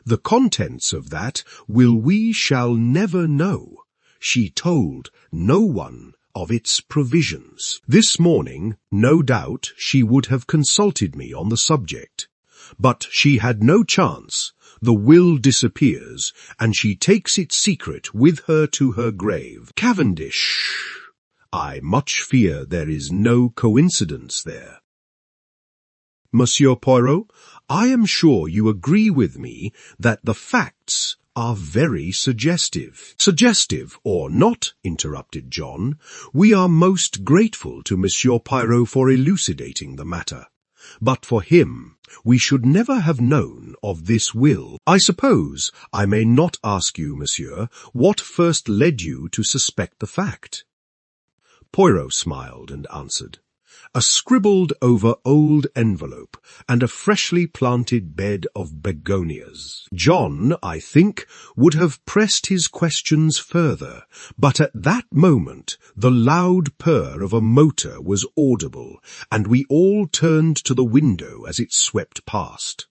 The contents of that will we shall never know. She told no one of its provisions. This morning, no doubt, she would have consulted me on the subject. But she had no chance. The will disappears, and she takes its secret with her to her grave. Cavendish, I much fear there is no coincidence there. Monsieur Poirot, I am sure you agree with me that the facts are very suggestive. Suggestive or not, interrupted John, we are most grateful to Monsieur Poirot for elucidating the matter. But for him, we should never have known of this will. I suppose I may not ask you, monsieur, what first led you to suspect the fact? Poirot smiled and answered, a scribbled-over old envelope and a freshly planted bed of begonias. John, I think, would have pressed his questions further, but at that moment the loud purr of a motor was audible, and we all turned to the window as it swept past.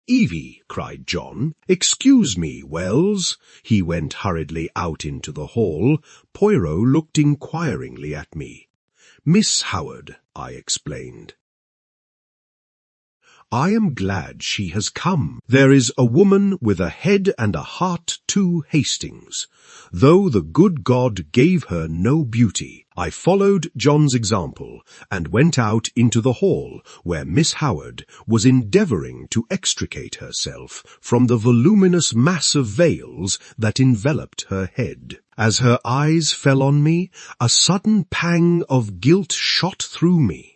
Evie, cried John, excuse me, Wells. He went hurriedly out into the hall. Poirot looked inquiringly at me. Miss Howard, I explained. I am glad she has come. There is a woman with a head and a heart too, Hastings, though the good God gave her no beauty. I followed John's example and went out into the hall where Miss Howard was endeavouring to extricate herself from the voluminous mass of veils that enveloped her head. As her eyes fell on me, a sudden pang of guilt shot through me.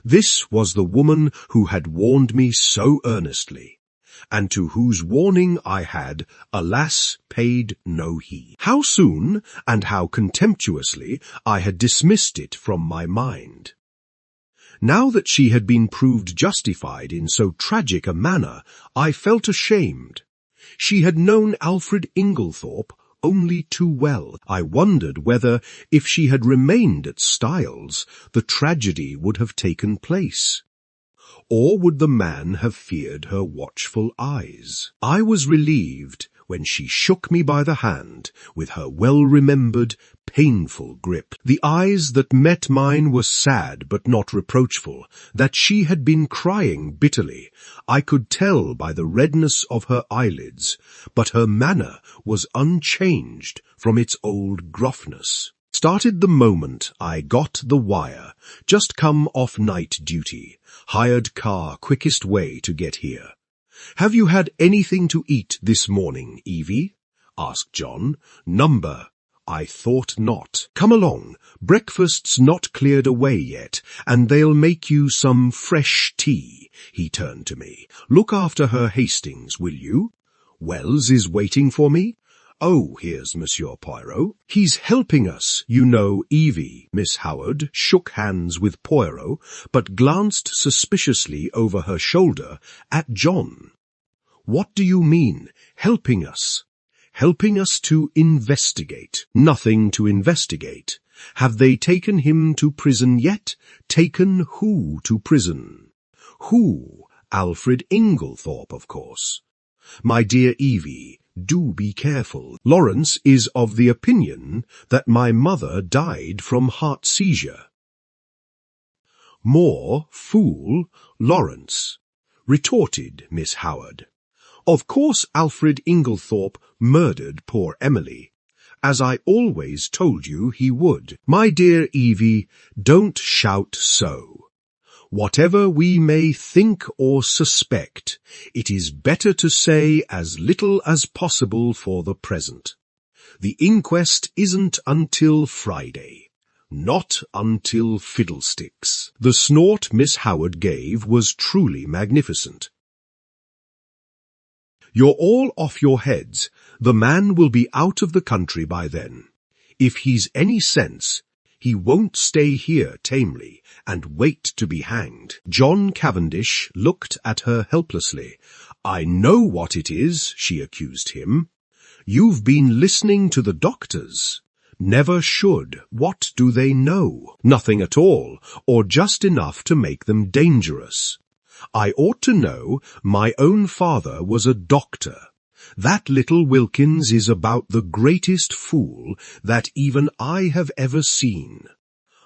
This was the woman who had warned me so earnestly, and to whose warning I had, alas, paid no heed. How soon and how contemptuously I had dismissed it from my mind. Now that she had been proved justified in so tragic a manner, I felt ashamed. She had known Alfred Inglethorp only too well. I wondered whether, if she had remained at Styles, the tragedy would have taken place. Or would the man have feared her watchful eyes? I was relieved when she shook me by the hand with her well-remembered, painful grip. The eyes that met mine were sad but not reproachful. That she had been crying bitterly, I could tell by the redness of her eyelids, but her manner was unchanged from its old gruffness. Started the moment I got the wire, just come off night duty, hired car quickest way to get here. Have you had anything to eat this morning, Evie? Asked John. Number, I thought not. Come along, breakfast's not cleared away yet, and they'll make you some fresh tea. He turned to me. Look after her, Hastings, will you? Wells is waiting for me. Oh, here's Monsieur Poirot. He's helping us, you know, Evie. Miss Howard shook hands with Poirot, but glanced suspiciously over her shoulder at John. What do you mean, helping us? Helping us to investigate. Nothing to investigate. Have they taken him to prison yet? Taken who to prison? Who? Alfred Inglethorp, of course. My dear Evie, do be careful. Lawrence is of the opinion that my mother died from heart seizure. More fool, Lawrence, retorted Miss Howard. Of course Alfred Inglethorp murdered poor Emily, as I always told you he would. My dear Evie, don't shout so. Whatever we may think or suspect, it is better to say as little as possible for the present. The inquest isn't until Friday. Not until fiddlesticks. The snort Miss Howard gave was truly magnificent. You're all off your heads. The man will be out of the country by then. If he's any sense, he won't stay here tamely and wait to be hanged. John Cavendish looked at her helplessly. I know what it is, she accused him. You've been listening to the doctors. Never should. What do they know? Nothing at all, or just enough to make them dangerous. I ought to know. My own father was a doctor. That little Wilkins is about the greatest fool that even I have ever seen.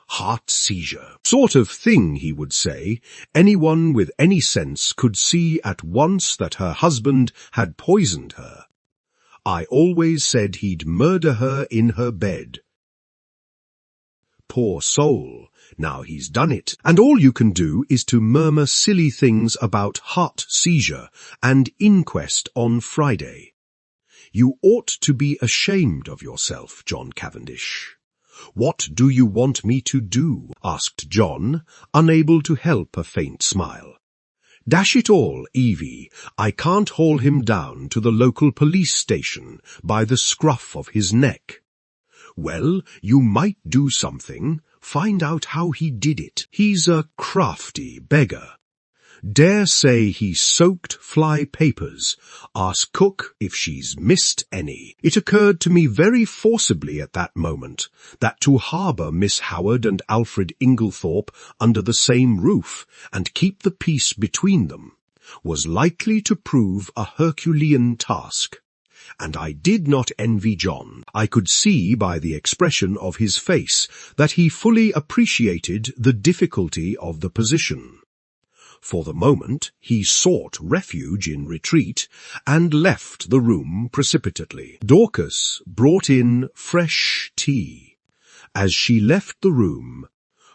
Heart seizure. Sort of thing, he would say. Anyone with any sense could see at once that her husband had poisoned her. I always said he'd murder her in her bed. Poor soul, now he's done it, and all you can do is to murmur silly things about heart seizure and inquest on Friday. You ought to be ashamed of yourself, John Cavendish. What do you want me to do? Asked John, unable to help a faint smile. Dash it all, Evie, I can't haul him down to the local police station by the scruff of his neck. Well, you might do something. Find out how he did it. He's a crafty beggar. Dare say he soaked fly papers. Ask cook if she's missed any. It occurred to me very forcibly at that moment that to harbour Miss Howard and Alfred Inglethorp under the same roof and keep the peace between them was likely to prove a Herculean task. And I did not envy John. I could see by the expression of his face that he fully appreciated the difficulty of the position. For the moment he sought refuge in retreat and left the room precipitately. Dorcas brought in fresh tea. As she left the room,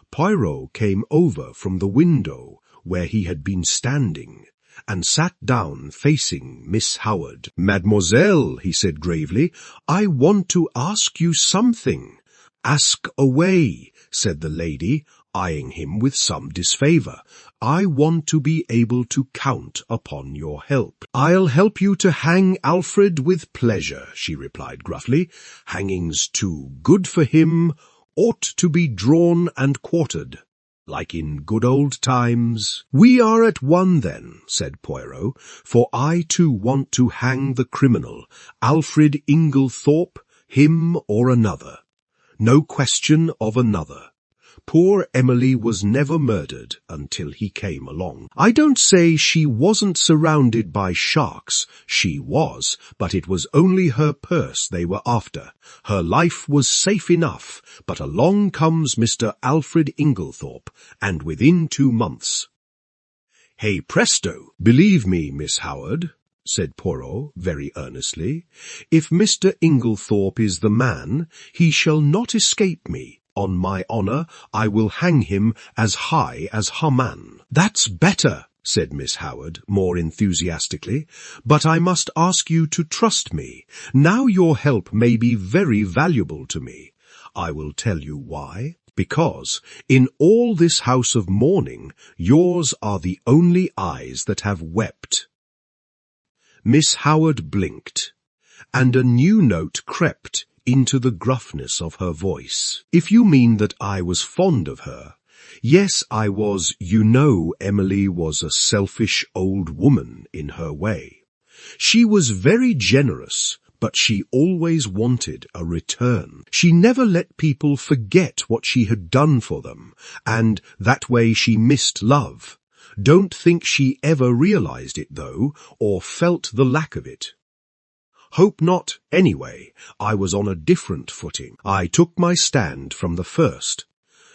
Poirot came over from the window where he had been standing and sat down facing Miss Howard. "Mademoiselle," he said gravely, "I want to ask you something." "Ask away," said the lady, eyeing him with some disfavour. "I want to be able to count upon your help." "I'll help you to hang Alfred with pleasure," she replied gruffly. "Hanging's too good for him, ought to be drawn and quartered, like in good old times." "We are at one then," said Poirot, "for I too want to hang the criminal, Alfred Inglethorp, him or another. No question of another. Poor Emily was never murdered until he came along. I don't say she wasn't surrounded by sharks. She was, but it was only her purse they were after. Her life was safe enough, but along comes Mr. Alfred Inglethorp, and within 2 months. Hey presto! Believe me, Miss Howard, said Poirot very earnestly, if Mr. Inglethorp is the man, he shall not escape me. On my honour, I will hang him as high as Haman. That's better, said Miss Howard, more enthusiastically, but I must ask you to trust me. Now your help may be very valuable to me. I will tell you why. Because in all this house of mourning, yours are the only eyes that have wept. Miss Howard blinked, and a new note crept into the gruffness of her voice. If you mean that I was fond of her, yes, I was. You know, Emily was a selfish old woman in her way. She was very generous, but she always wanted a return. She never let people forget what she had done for them, and that way she missed love. Don't think she ever realized it, though, or felt the lack of it. Hope not, anyway. I was on a different footing. I took my stand from the first.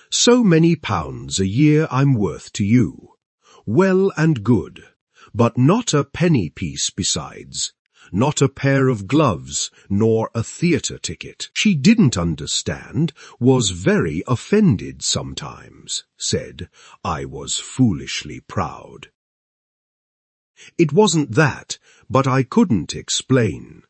So many pounds a year I'm worth to you. Well and good, but not a penny piece besides. Not a pair of gloves, nor a theatre ticket. She didn't understand, was very offended sometimes, said I was foolishly proud. It wasn't that, but I couldn't explain.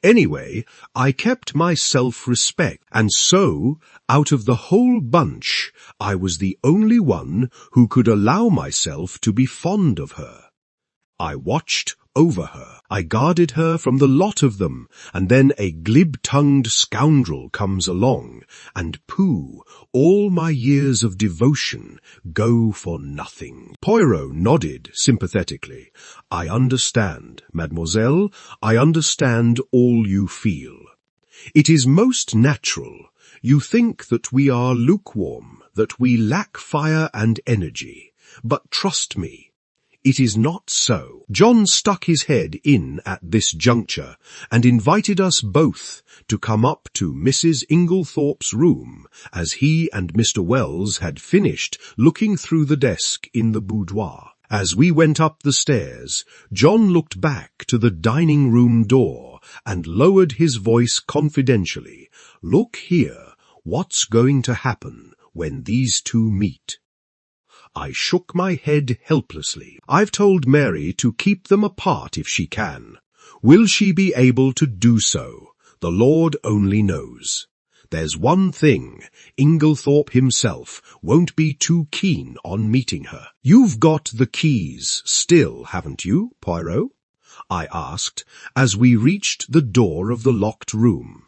Anyway, I kept my self-respect, and so, out of the whole bunch, I was the only one who could allow myself to be fond of her. I watched over her. I guarded her from the lot of them, and then a glib-tongued scoundrel comes along, and pooh, all my years of devotion go for nothing." Poirot nodded sympathetically. "I understand, mademoiselle, I understand all you feel. It is most natural. You think that we are lukewarm, that we lack fire and energy. But trust me, it is not so." John stuck his head in at this juncture and invited us both to come up to Mrs. Inglethorp's room, as he and Mr. Wells had finished looking through the desk in the boudoir. As we went up the stairs, John looked back to the dining-room door and lowered his voice confidentially. "Look here, what's going to happen when these two meet?" I shook my head helplessly. "I've told Mary to keep them apart if she can. Will she be able to do so? The Lord only knows. There's one thing, Inglethorp himself won't be too keen on meeting her." "You've got the keys still, haven't you, Poirot?" I asked, as we reached the door of the locked room.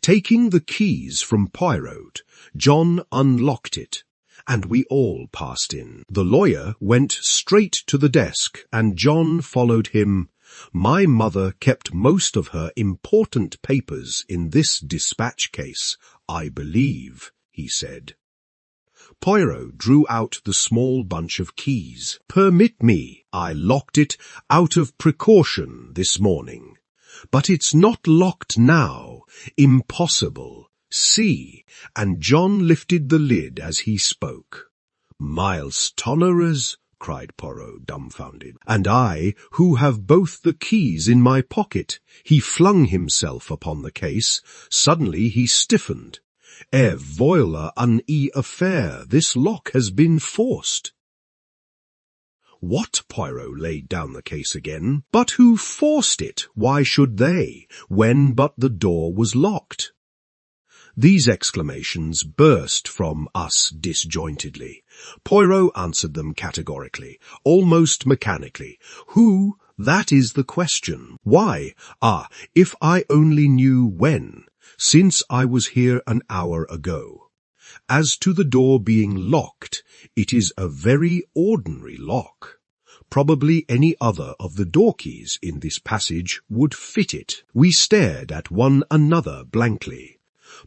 Taking the keys from Poirot, John unlocked it, and we all passed in. The lawyer went straight to the desk, and John followed him. "My mother kept most of her important papers in this dispatch case, I believe," he said. Poirot drew out the small bunch of keys. "Permit me, I locked it out of precaution this morning. But it's not locked now. Impossible. See," and John lifted the lid as he spoke. "Miles Tonnerers," cried Poirot, dumbfounded. "And I, who have both the keys in my pocket." He flung himself upon the case. Suddenly he stiffened. "Voilà une affaire. This lock has been forced." "What?" Poirot laid down the case again. "But who forced it? Why should they, when but the door was locked?" These exclamations burst from us disjointedly. Poirot answered them categorically, almost mechanically. "Who? That is the question. Why? If I only knew when, since I was here an hour ago. As to the door being locked, it is a very ordinary lock. Probably any other of the door keys in this passage would fit it." We stared at one another blankly.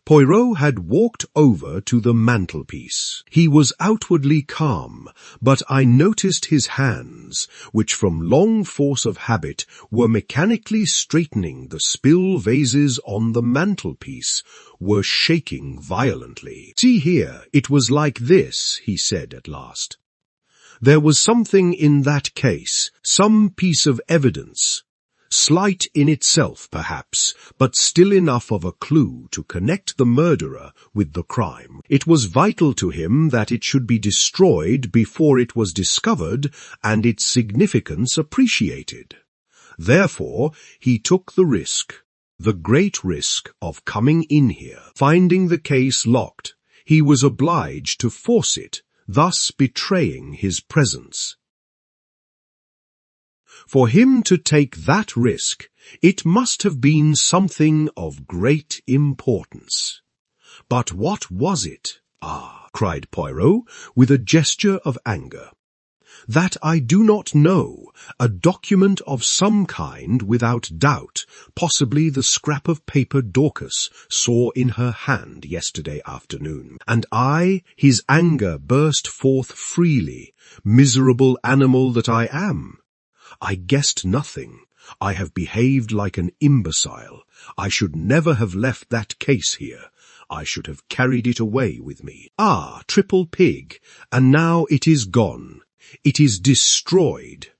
Poirot had walked over to the mantelpiece. He was outwardly calm, but I noticed his hands, which from long force of habit were mechanically straightening the spill vases on the mantelpiece, were shaking violently. "See here, it was like this," he said at last. "There was something in that case, some piece of evidence, slight in itself perhaps, but still enough of a clue to connect the murderer with the crime. It was vital to him that it should be destroyed before it was discovered and its significance appreciated. Therefore, he took the risk, the great risk of coming in here. Finding the case locked, he was obliged to force it, thus betraying his presence. For him to take that risk, it must have been something of great importance. But what was it? Cried Poirot, with a gesture of anger. That I do not know. A document of some kind, without doubt, possibly the scrap of paper Dorcas saw in her hand yesterday afternoon. And I, his anger burst forth freely. Miserable animal that I am! I guessed nothing. I have behaved like an imbecile. I should never have left that case here. I should have carried it away with me. Triple pig, and now it is gone. It is destroyed.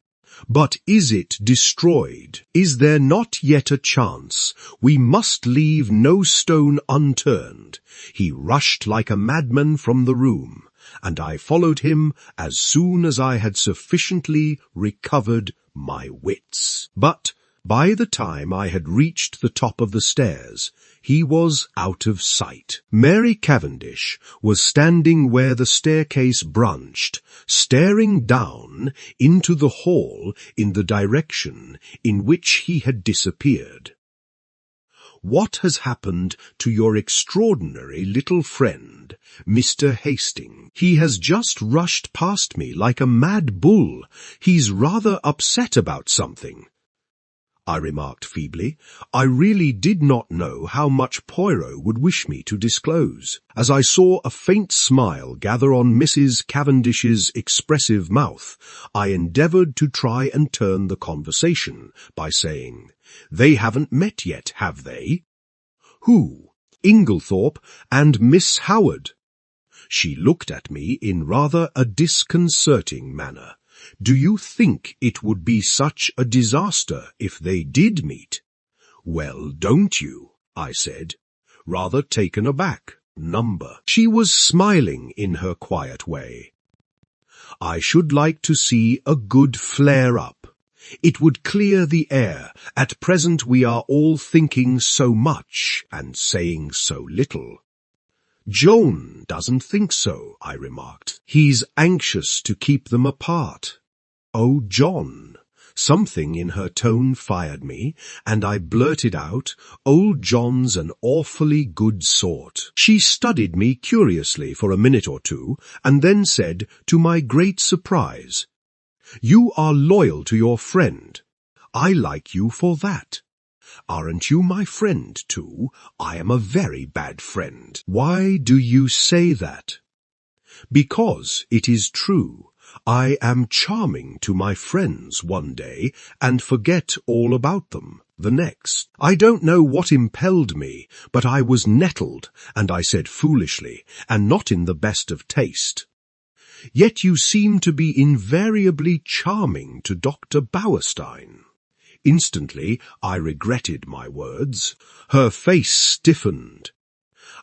But is it destroyed? Is there not yet a chance? We must leave no stone unturned. He rushed like a madman from the room, and I followed him as soon as I had sufficiently recovered my wits. But By the time I had reached the top of the stairs, he was out of sight. Mary Cavendish was standing where the staircase branched, staring down into the hall in the direction in which he had disappeared. "What has happened to your extraordinary little friend, Mr. Hastings? He has just rushed past me like a mad bull. He's rather upset about something," I remarked feebly. I really did not know how much Poirot would wish me to disclose. As I saw a faint smile gather on Mrs. Cavendish's expressive mouth, I endeavoured to try and turn the conversation by saying, "They haven't met yet, have they?" "Who?" "Inglethorp and Miss Howard." She looked at me in rather a disconcerting manner. "Do you think it would be such a disaster if they did meet?" "Well, don't you?" I said, rather taken aback. She was smiling in her quiet way. "I should like to see a good flare-up. It would clear the air. At present we are all thinking so much and saying so little." "John doesn't think so," I remarked. "He's anxious to keep them apart." "Oh, John." Something in her tone fired me, and I blurted out, "Old John's an awfully good sort." She studied me curiously for a minute or two, and then said, to my great surprise, "You are loyal to your friend. I like you for that. Aren't you my friend too? I am a very bad friend." "Why do you say that?" "Because it is true. I am charming to my friends one day and forget all about them the next." I don't know what impelled me, but I was nettled, and I said foolishly, and not in the best of taste, "Yet you seem to be invariably charming to Dr. Bauerstein." Instantly I regretted my words. Her face stiffened.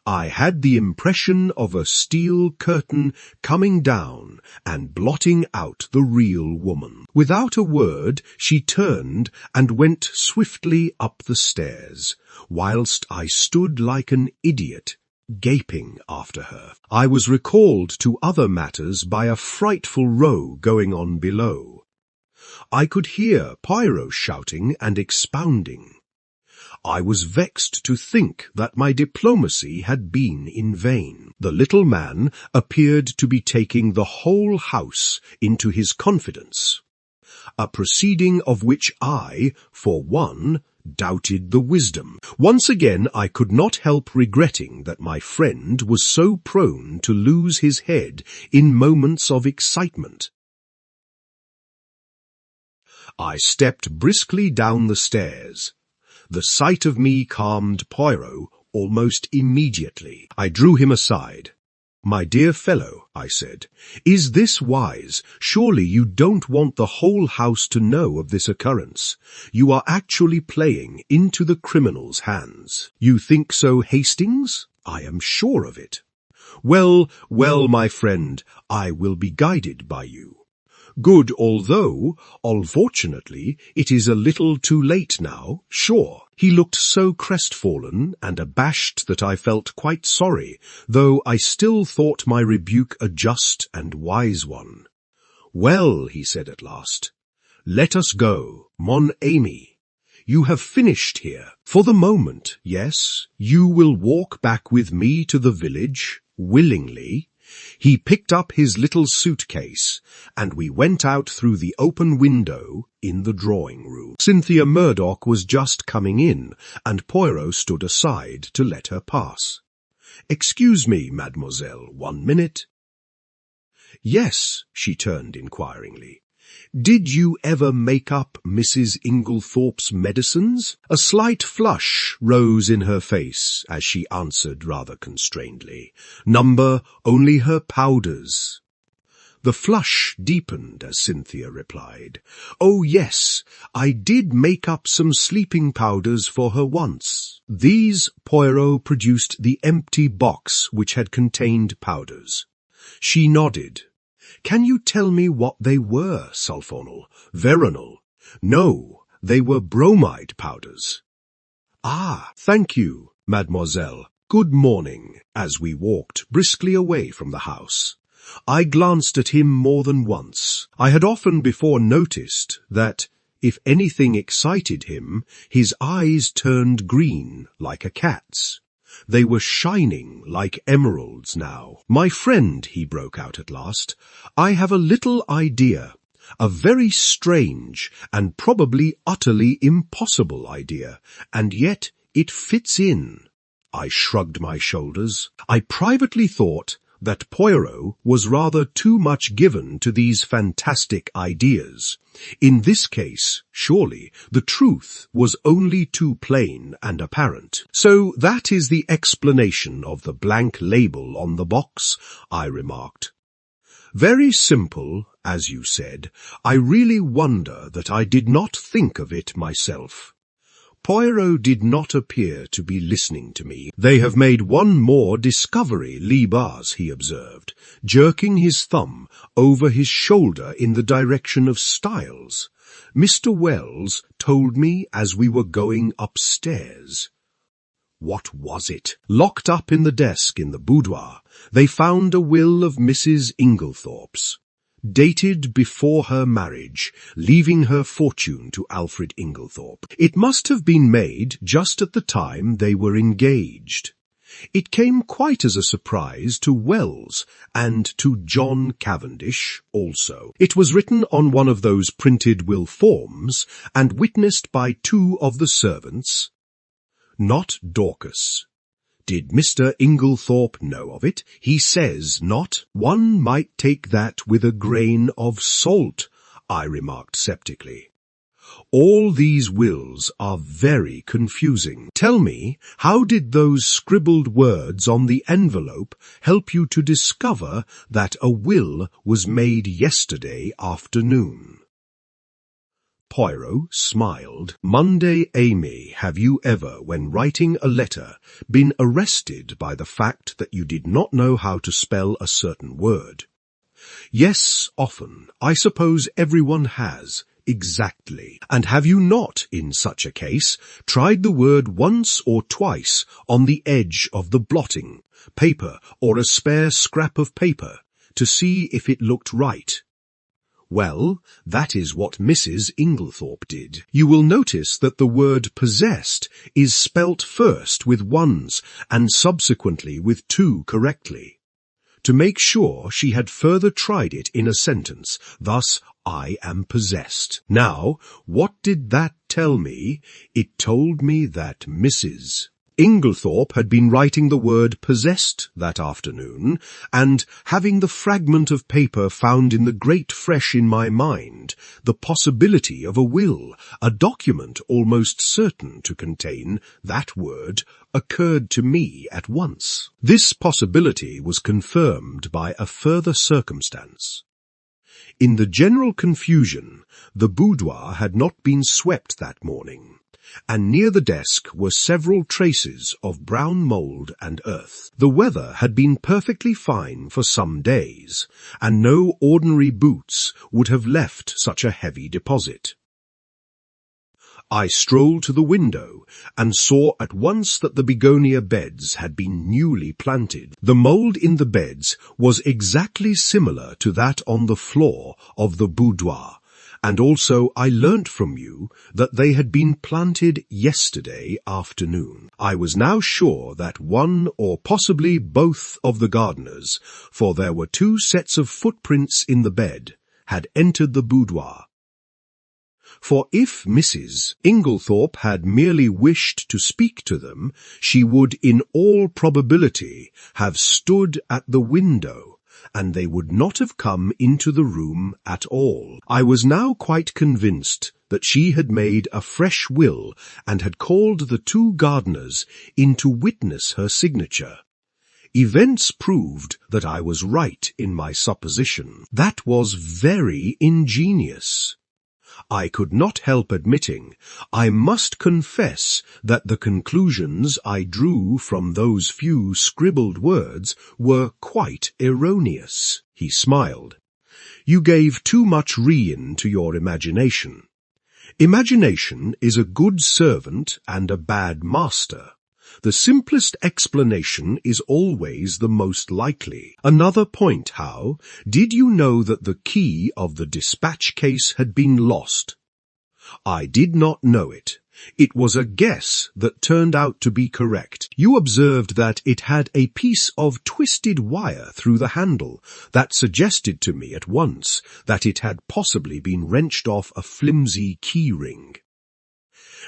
I had the impression of a steel curtain coming down and blotting out the real woman. Without a word, she turned and went swiftly up the stairs, whilst I stood like an idiot, gaping after her. I was recalled to other matters by a frightful row going on below. I could hear Poirot shouting and expounding. I was vexed to think that my diplomacy had been in vain. The little man appeared to be taking the whole house into his confidence, a proceeding of which I, for one, doubted the wisdom. Once again I could not help regretting that my friend was so prone to lose his head in moments of excitement. I stepped briskly down the stairs. The sight of me calmed Poirot almost immediately. I drew him aside. "My dear fellow," I said, "is this wise? Surely you don't want the whole house to know of this occurrence. You are actually playing into the criminal's hands." "You think so, Hastings?" "I am sure of it." Well, my friend, I will be guided by you." "Good, although, unfortunately, it is a little too late now, sure." He looked so crestfallen and abashed that I felt quite sorry, though I still thought my rebuke a just and wise one. "Well," he said at last, "let us go, mon ami. You have finished here. For the moment, yes, you will walk back with me to the village, willingly." He picked up his little suitcase, and we went out through the open window in the drawing-room. Cynthia Murdoch was just coming in, and Poirot stood aside to let her pass. "Excuse me, mademoiselle, 1 minute." "Yes," she turned inquiringly. "Did you ever make up Mrs. Inglethorp's medicines?" A slight flush rose in her face as she answered rather constrainedly, "Number only her powders." The flush deepened as Cynthia replied, "Oh yes, I did make up some sleeping powders for her once." These Poirot produced the empty box which had contained powders. She nodded. "Can you tell me what they were, sulfonal, veronal?" "No, They were bromide powders. "Ah, thank you, mademoiselle. Good morning," as we walked briskly away from the house. I glanced at him more than once. I had often before noticed that, if anything excited him, his eyes turned green like a cat's. They were shining like emeralds now. "My friend," he broke out at last, "I have a little idea. A very strange and probably utterly impossible idea, and yet it fits in." I shrugged my shoulders. I privately thought that Poirot was rather too much given to these fantastic ideas. In this case, surely, the truth was only too plain and apparent. "So that is the explanation of the blank label on the box," I remarked. "Very simple, as you said. I really wonder that I did not think of it myself." Poirot did not appear to be listening to me. "They have made one more discovery, Libas," he observed, jerking his thumb over his shoulder in the direction of Styles. "Mr. Wells told me as we were going upstairs." What was it? Locked up in the desk in the boudoir, they found a will of Mrs. Inglethorp's, dated before her marriage, leaving her fortune to Alfred Inglethorp. It must have been made just at the time they were engaged. It came quite as a surprise to Wells and to John Cavendish also. It was written on one of those printed will forms and witnessed by 2 of the servants. Not Dorcas. Did Mr. Inglethorp know of it? He says not. "One might take that with a grain of salt," I remarked sceptically. "All these wills are very confusing. Tell me, how did those scribbled words on the envelope help you to discover that a will was made yesterday afternoon?" Poirot smiled. "Monday, Amy, have you ever, when writing a letter, been arrested by the fact that you did not know how to spell a certain word?" "Yes, often. I suppose everyone has." "Exactly. And have you not, in such a case, tried the word once or twice on the edge of the blotting paper or a spare scrap of paper to see if it looked right?" "Well, that is what Mrs. Inglethorp did. You will notice that the word possessed is spelt first with 1s and subsequently with 2 correctly. To make sure, she had further tried it in a sentence, thus, 'I am possessed.' Now, what did that tell me? It told me that Mrs. Inglethorp had been writing the word possessed that afternoon, and, having the fragment of paper found in the grate fresh in my mind, the possibility of a will, a document almost certain to contain that word, occurred to me at once. This possibility was confirmed by a further circumstance. In the general confusion, the boudoir had not been swept that morning, and near the desk were several traces of brown mould and earth. The weather had been perfectly fine for some days, and no ordinary boots would have left such a heavy deposit. I strolled to the window and saw at once that the begonia beds had been newly planted. The mould in the beds was exactly similar to that on the floor of the boudoir, and also I learnt from you that they had been planted yesterday afternoon. I was now sure that one or possibly both of the gardeners, for there were 2 sets of footprints in the bed, had entered the boudoir. For if Mrs. Inglethorp had merely wished to speak to them, she would in all probability have stood at the window, and they would not have come into the room at all. I was now quite convinced that she had made a fresh will and had called the 2 gardeners in to witness her signature. Events proved that I was right in my supposition. That was very ingenious. I could not help admitting, I must confess, that the conclusions I drew from those few scribbled words were quite erroneous. He smiled. You gave too much rein to your imagination. Imagination is a good servant and a bad master. The simplest explanation is always the most likely. Another point, how? Did you know that the key of the dispatch case had been lost? I did not know it. It was a guess that turned out to be correct. You observed that it had a piece of twisted wire through the handle that suggested to me at once that it had possibly been wrenched off a flimsy key ring.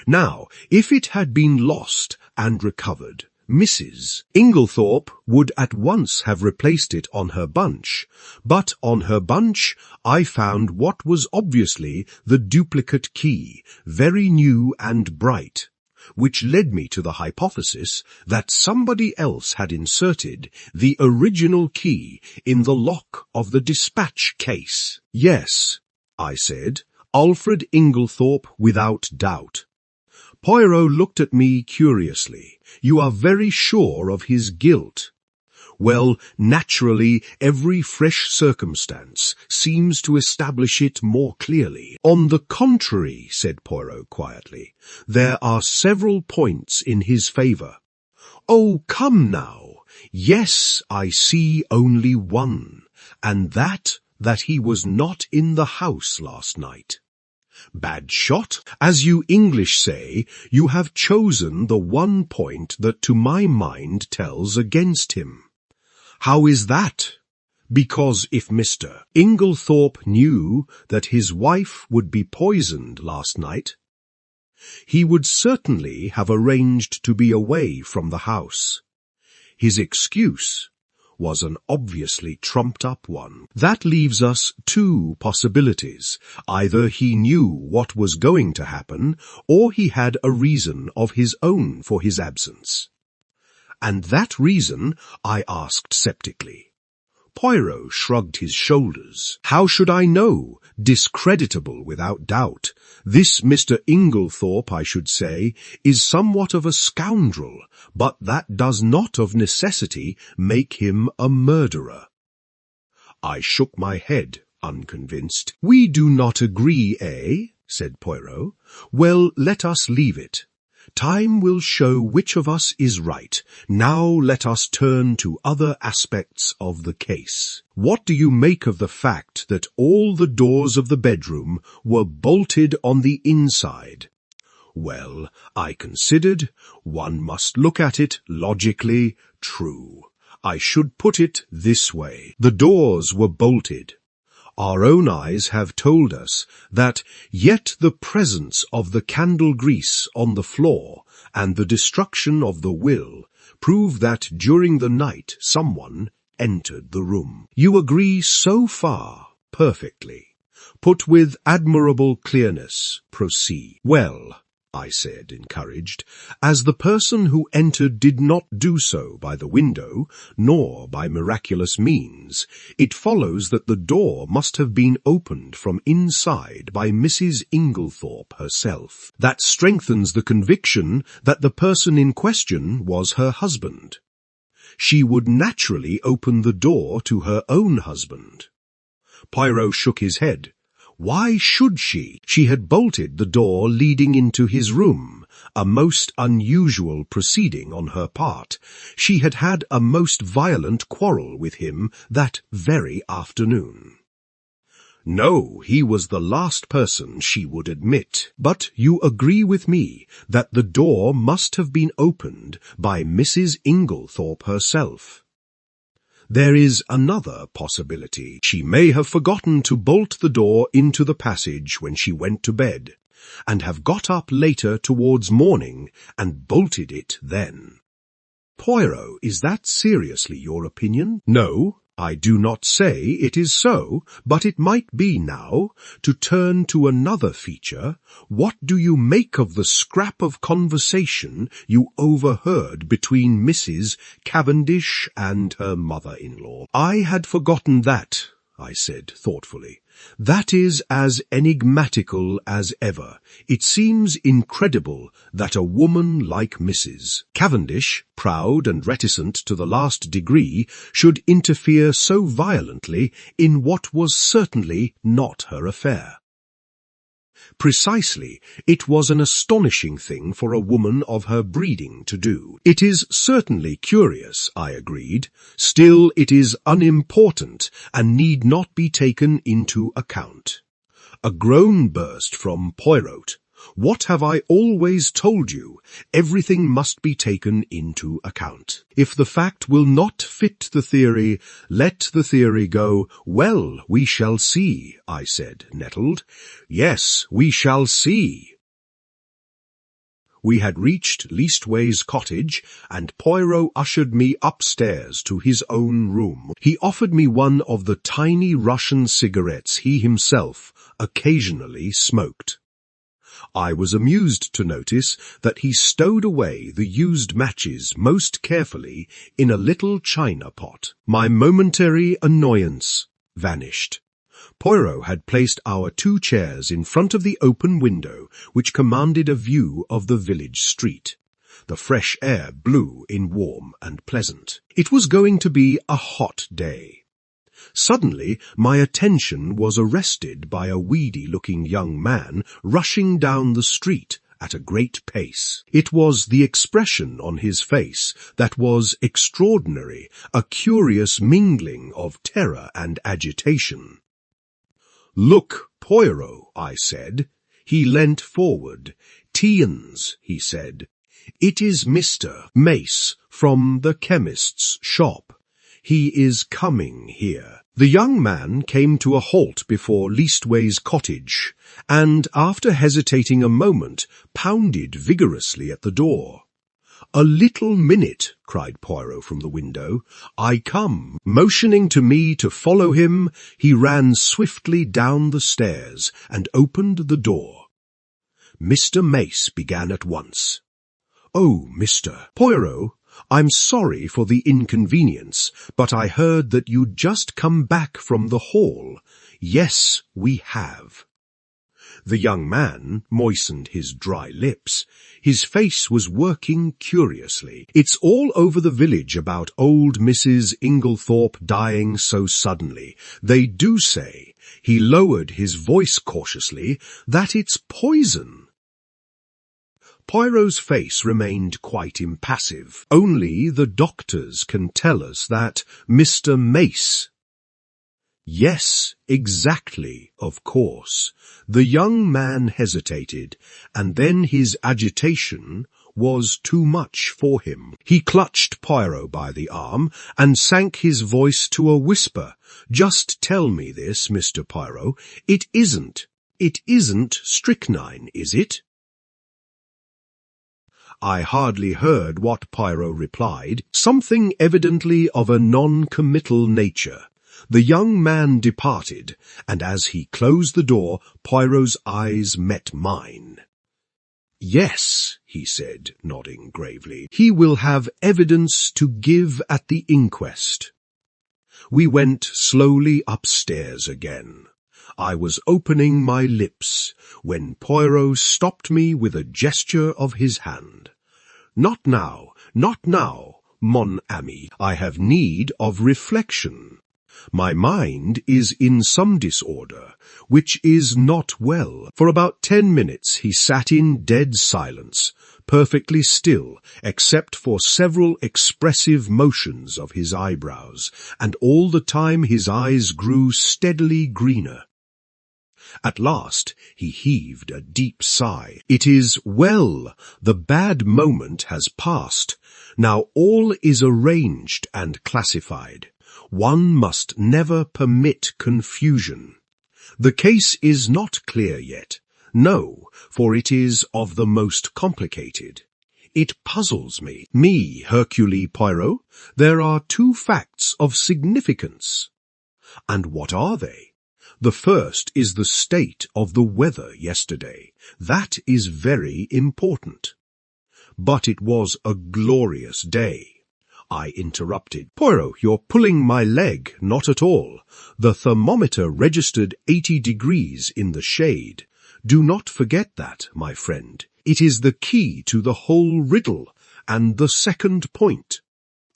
Now, if it had been lost and recovered, Mrs. Inglethorp would at once have replaced it on her bunch, but on her bunch I found what was obviously the duplicate key, very new and bright, which led me to the hypothesis that somebody else had inserted the original key in the lock of the dispatch case. Yes, I said, Alfred Inglethorp without doubt. Poirot looked at me curiously. You are very sure of his guilt. Well, naturally, every fresh circumstance seems to establish it more clearly. On the contrary, said Poirot quietly, there are several points in his favour. Oh, come now. Yes, I see only one, and that he was not in the house last night. Bad shot. As you English say, you have chosen the one point that to my mind tells against him. How is that? Because if Mr. Inglethorp knew that his wife would be poisoned last night, he would certainly have arranged to be away from the house. His excuse was an obviously trumped-up one. That leaves us two possibilities. Either he knew what was going to happen, or he had a reason of his own for his absence. And that reason I asked sceptically. Poirot shrugged his shoulders. How should I know? Discreditable without doubt. This Mr. Inglethorp, I should say, is somewhat of a scoundrel, but that does not of necessity make him a murderer. I shook my head, unconvinced. We do not agree, eh? Said Poirot. Well, let us leave it. Time will show which of us is right. Now let us turn to other aspects of the case. What do you make of the fact that all the doors of the bedroom were bolted on the inside? Well, I considered one must look at it logically. True. I should put it this way. The doors were bolted. Our own eyes have told us that yet the presence of the candle grease on the floor and the destruction of the will prove that during the night someone entered the room. You agree so far perfectly. Put with admirable clearness. Proceed. Well, I said, encouraged, as the person who entered did not do so by the window, nor by miraculous means, it follows that the door must have been opened from inside by Mrs. Inglethorp herself. That strengthens the conviction that the person in question was her husband. She would naturally open the door to her own husband. Poirot shook his head. Why should she? She had bolted the door leading into his room, a most unusual proceeding on her part. She had had a most violent quarrel with him that very afternoon. No, he was the last person she would admit. But you agree with me that the door must have been opened by Mrs. Inglethorp herself. There is another possibility. She may have forgotten to bolt the door into the passage when she went to bed, and have got up later towards morning and bolted it then. Poirot, is that seriously your opinion? No, I do not say it is so, but it might be now. To turn to another feature, what do you make of the scrap of conversation you overheard between Mrs. Cavendish and her mother-in-law? I had forgotten that, I said thoughtfully. That is as enigmatical as ever. It seems incredible that a woman like Mrs. Cavendish, proud and reticent to the last degree, should interfere so violently in what was certainly not her affair. Precisely, it was an astonishing thing for a woman of her breeding to do. It is certainly curious, I agreed. Still, it is unimportant and need not be taken into account. A groan burst from Poirot. What have I always told you? Everything must be taken into account. If the fact will not fit the theory, let the theory go. Well, we shall see, I said, nettled. Yes, we shall see. We had reached Leastways Cottage, and Poirot ushered me upstairs to his own room. He offered me one of the tiny Russian cigarettes he himself occasionally smoked. I was amused to notice that he stowed away the used matches most carefully in a little china pot. My momentary annoyance vanished. Poirot had placed our 2 chairs in front of the open window, which commanded a view of the village street. The fresh air blew in warm and pleasant. It was going to be a hot day. Suddenly, my attention was arrested by a weedy-looking young man rushing down the street at a great pace. It was the expression on his face that was extraordinary, a curious mingling of terror and agitation. "Look, Poirot," I said. He leant forward. "Tiens," he said. "It is Mr. Mace from the chemist's shop. He is coming here." The young man came to a halt before Leastways Cottage, and, after hesitating a moment, pounded vigorously at the door. "A little minute," cried Poirot from the window. "I come." Motioning to me to follow him, he ran swiftly down the stairs and opened the door. Mr. Mace began at once. "Oh, Mr. Poirot, I'm sorry for the inconvenience, but I heard that you'd just come back from the hall." "Yes, we have." The young man moistened his dry lips. His face was working curiously. "It's all over the village about old Mrs. Inglethorp dying so suddenly. They do say," he lowered his voice cautiously, "that it's poison." Poirot's face remained quite impassive. "Only the doctors can tell us that, Mr. Mace." "Yes, exactly, of course." The young man hesitated, and then his agitation was too much for him. He clutched Poirot by the arm and sank his voice to a whisper. "Just tell me this, Mr. Poirot. It isn't strychnine, is it?" I hardly heard what Poirot replied, something evidently of a non-committal nature. The young man departed, and as he closed the door, Poirot's eyes met mine. "Yes," he said, nodding gravely, "he will have evidence to give at the inquest." We went slowly upstairs again. I was opening my lips when Poirot stopped me with a gesture of his hand. Not now, mon ami. I have need of reflection. My mind is in some disorder, which is not well." For about 10 minutes he sat in dead silence, perfectly still, except for several expressive motions of his eyebrows, and all the time his eyes grew steadily greener. At last he heaved a deep sigh. "It is well. The bad moment has passed. Now all is arranged and classified. One must never permit confusion. The case is not clear yet. No, for it is of the most complicated. It puzzles me, Hercule Poirot. There are 2 facts of significance." "And what are they?" "The first is the state of the weather yesterday. That is very important." "But it was a glorious day," I interrupted. "Poirot, you're pulling my leg." "Not at all. The thermometer registered 80 degrees in the shade. Do not forget that, my friend. It is the key to the whole riddle, and the second point."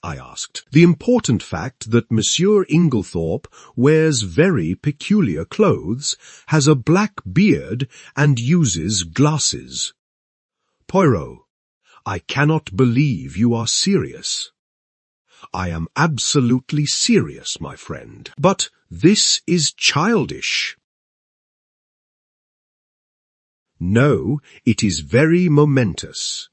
I asked. The important fact that Monsieur Inglethorp wears very peculiar clothes, has a black beard, and uses glasses. Poirot, I cannot believe you are serious. I am absolutely serious, my friend. But this is childish. No, it is very momentous.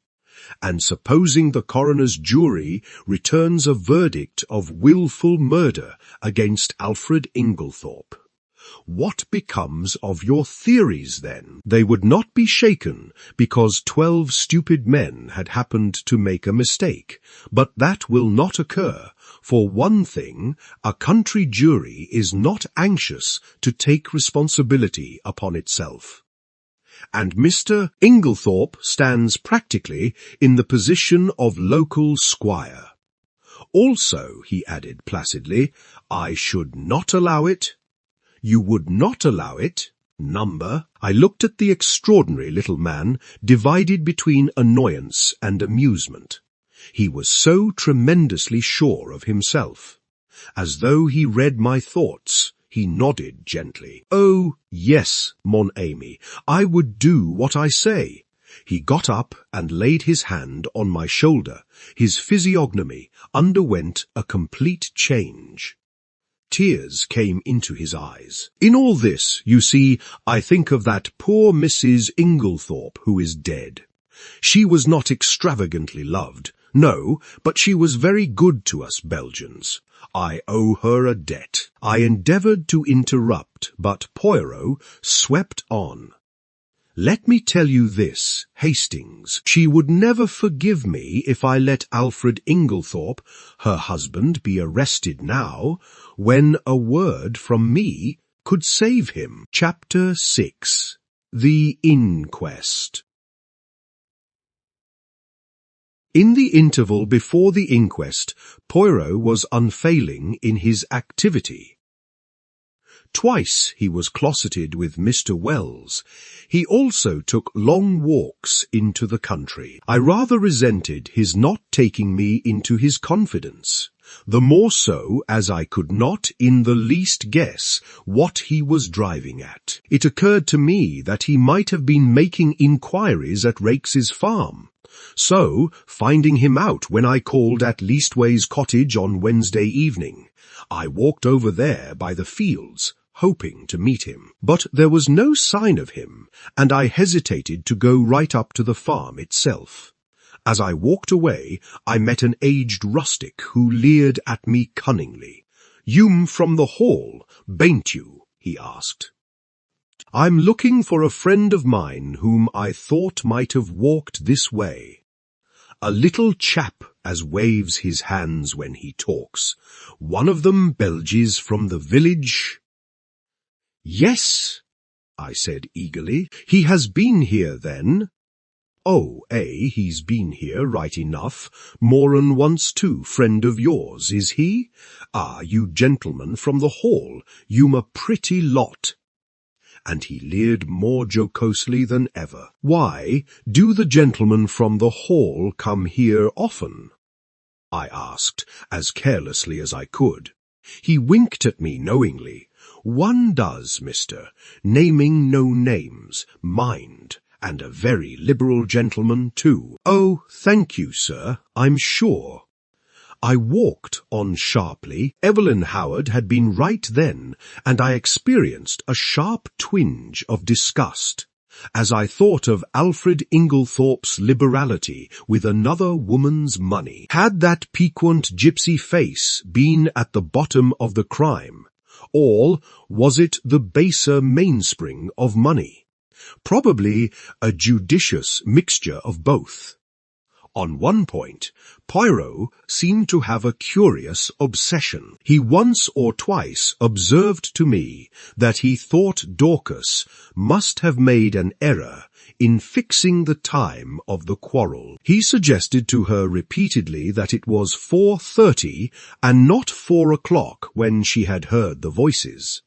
And supposing the coroner's jury returns a verdict of wilful murder against Alfred Inglethorp, what becomes of your theories then? They would not be shaken because 12 stupid men had happened to make a mistake, but that will not occur. For one thing, a country jury is not anxious to take responsibility upon itself. And Mr. Inglethorp stands practically in the position of local squire. Also, he added placidly, I should not allow it. You would not allow it? Number? I looked at the extraordinary little man, divided between annoyance and amusement. He was so tremendously sure of himself. As though he read my thoughts, he nodded gently. Oh, yes, mon ami, I would do what I say. He got up and laid his hand on my shoulder. His physiognomy underwent a complete change. Tears came into his eyes. In all this, you see, I think of that poor Mrs. Inglethorp who is dead. She was not extravagantly loved, no, but she was very good to us Belgians. I owe her a debt. I endeavoured to interrupt, but Poirot swept on. Let me tell you this, Hastings, she would never forgive me if I let Alfred Inglethorp, her husband, be arrested now, when a word from me could save him. Chapter 6. The Inquest. In the interval before the inquest, Poirot was unfailing in his activity. Twice he was closeted with Mr. Wells. He also took long walks into the country. I rather resented his not taking me into his confidence, the more so as I could not in the least guess what he was driving at. It occurred to me that he might have been making inquiries at Rakes's farm. So, finding him out when I called at Leastways Cottage on Wednesday evening, I walked over there by the fields, hoping to meet him. But there was no sign of him, and I hesitated to go right up to the farm itself. As I walked away, I met an aged rustic who leered at me cunningly. "You'm from the Hall, bain't you?" he asked. "I'm looking for a friend of mine whom I thought might have walked this way. A little chap as waves his hands when he talks. One of them Belgies from the village." "Yes," I said eagerly. "He has been here, then?" "Oh, he's been here, right enough. More'n once too, friend of yours, is he? Ah, you gentlemen from the Hall, you'm a pretty lot." And he leered more jocosely than ever. "Why, do the gentlemen from the Hall come here often?" I asked, as carelessly as I could. He winked at me knowingly. "One does, mister, naming no names, mind, and a very liberal gentleman, too." "Oh, thank you, sir, I'm sure." I walked on sharply. Evelyn Howard had been right then, and I experienced a sharp twinge of disgust as I thought of Alfred Inglethorp's liberality with another woman's money. Had that piquant gypsy face been at the bottom of the crime, or was it the baser mainspring of money? Probably a judicious mixture of both. On one point, Poirot seemed to have a curious obsession. He once or twice observed to me that he thought Dorcas must have made an error in fixing the time of the quarrel. He suggested to her repeatedly that it was 4:30 and not 4 o'clock when she had heard the voices.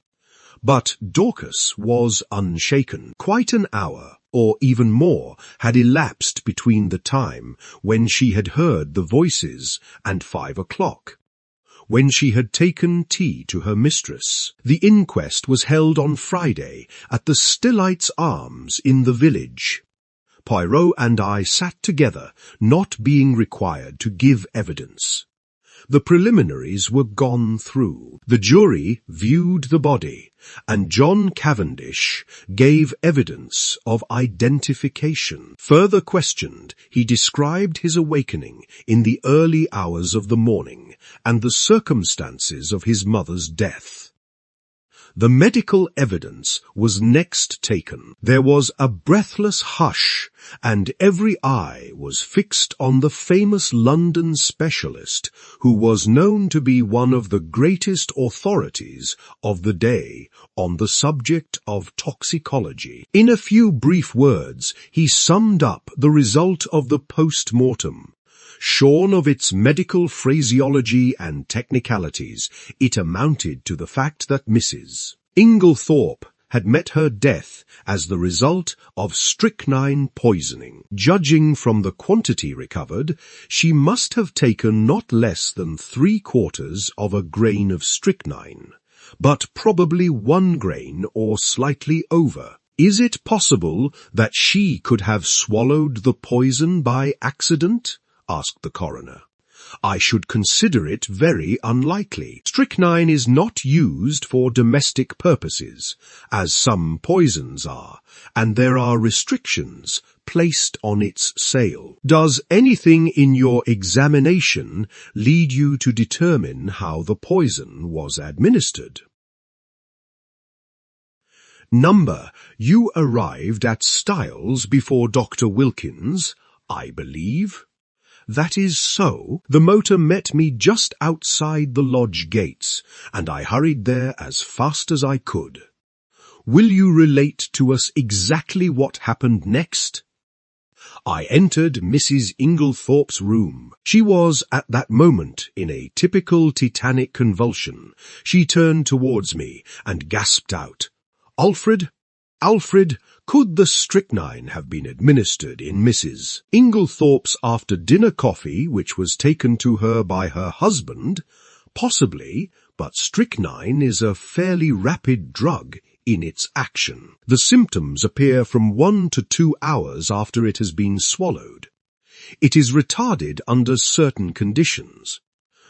But Dorcas was unshaken. Quite an hour, or even more, had elapsed between the time when she had heard the voices and 5 o'clock, when she had taken tea to her mistress. The inquest was held on Friday at the Stillites' Arms in the village. Poirot and I sat together, not being required to give evidence. The preliminaries were gone through. The jury viewed the body, and John Cavendish gave evidence of identification. Further questioned, he described his awakening in the early hours of the morning and the circumstances of his mother's death. The medical evidence was next taken. There was a breathless hush, and every eye was fixed on the famous London specialist, who was known to be one of the greatest authorities of the day on the subject of toxicology. In a few brief words, he summed up the result of the post-mortem. Shorn of its medical phraseology and technicalities, it amounted to the fact that Mrs. Inglethorp had met her death as the result of strychnine poisoning. Judging from the quantity recovered, she must have taken not less than 3/4 of a grain of strychnine, but probably 1 grain or slightly over. Is it possible that she could have swallowed the poison by accident? Asked the coroner. I should consider it very unlikely. Strychnine is not used for domestic purposes, as some poisons are, and there are restrictions placed on its sale. Does anything in your examination lead you to determine how the poison was administered? Number, you arrived at Styles before Dr. Wilkins, I believe. That is so. The motor met me just outside the lodge gates, and I hurried there as fast as I could. Will you relate to us exactly what happened next? I entered Mrs. Inglethorpe's room. She was at that moment in a typical tetanic convulsion. She turned towards me and gasped out, "Alfred, Alfred, could the strychnine have been administered in Mrs. Inglethorpe's after-dinner coffee, which was taken to her by her husband? Possibly, but strychnine is a fairly rapid drug in its action. The symptoms appear from 1 to 2 hours after it has been swallowed. It is retarded under certain conditions,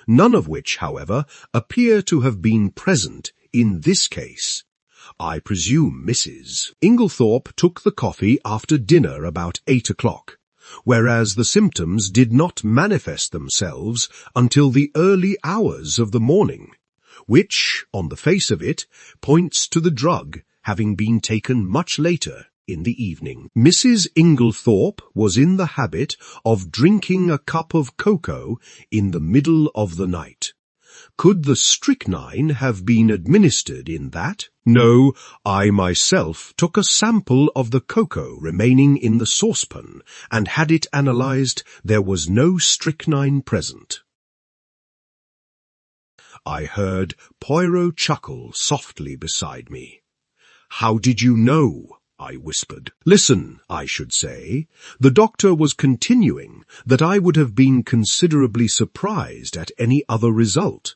none of which, however, appear to have been present in this case. I presume Mrs. Inglethorpe took the coffee after dinner about 8 o'clock, whereas the symptoms did not manifest themselves until the early hours of the morning, which, on the face of it, points to the drug having been taken much later in the evening. Mrs. Inglethorpe was in the habit of drinking a cup of cocoa in the middle of the night. Could the strychnine have been administered in that? No, I myself took a sample of the cocoa remaining in the saucepan and had it analyzed. There was no strychnine present. I heard Poirot chuckle softly beside me. How did you know? I whispered. Listen, I should say. The doctor was continuing that I would have been considerably surprised at any other result.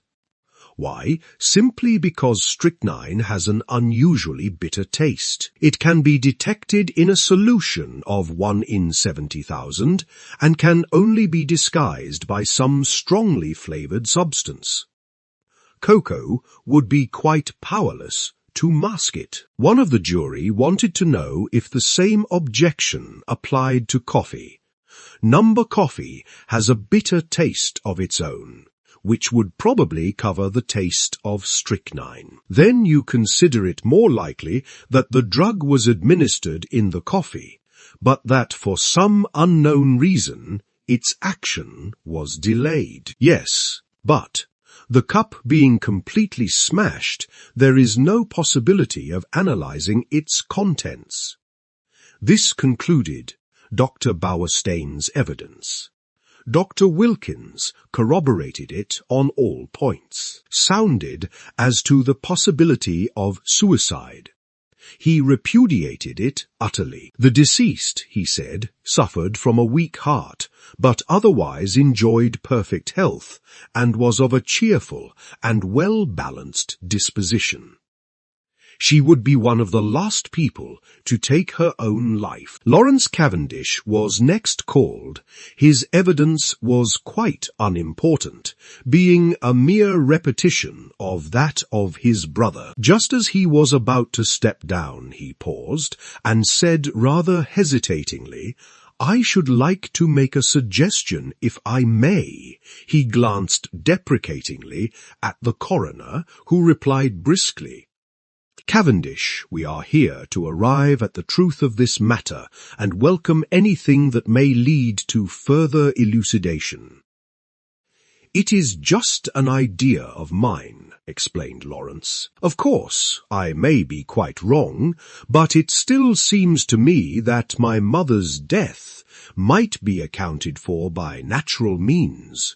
Why? Simply because strychnine has an unusually bitter taste. It can be detected in a solution of 1 in 70,000 and can only be disguised by some strongly flavored substance. Cocoa would be quite powerless to mask it. One of the jury wanted to know if the same objection applied to coffee. Number coffee has a bitter taste of its own, which would probably cover the taste of strychnine. Then you consider it more likely that the drug was administered in the coffee, but that for some unknown reason its action was delayed. Yes, but the cup being completely smashed, there is no possibility of analyzing its contents. This concluded Dr. Bowerstein's evidence. Dr. Wilkins corroborated it on all points, sounded as to the possibility of suicide. He repudiated it utterly. The deceased, he said, suffered from a weak heart, but otherwise enjoyed perfect health, and was of a cheerful and well-balanced disposition. She would be one of the last people to take her own life. Lawrence Cavendish was next called. His evidence was quite unimportant, being a mere repetition of that of his brother. Just as he was about to step down, he paused, and said rather hesitatingly, "I should like to make a suggestion, if I may." He glanced deprecatingly at the coroner, who replied briskly, "Cavendish, we are here to arrive at the truth of this matter and welcome anything that may lead to further elucidation." "It is just an idea of mine," explained Lawrence. "Of course, I may be quite wrong, but it still seems to me that my mother's death might be accounted for by natural means."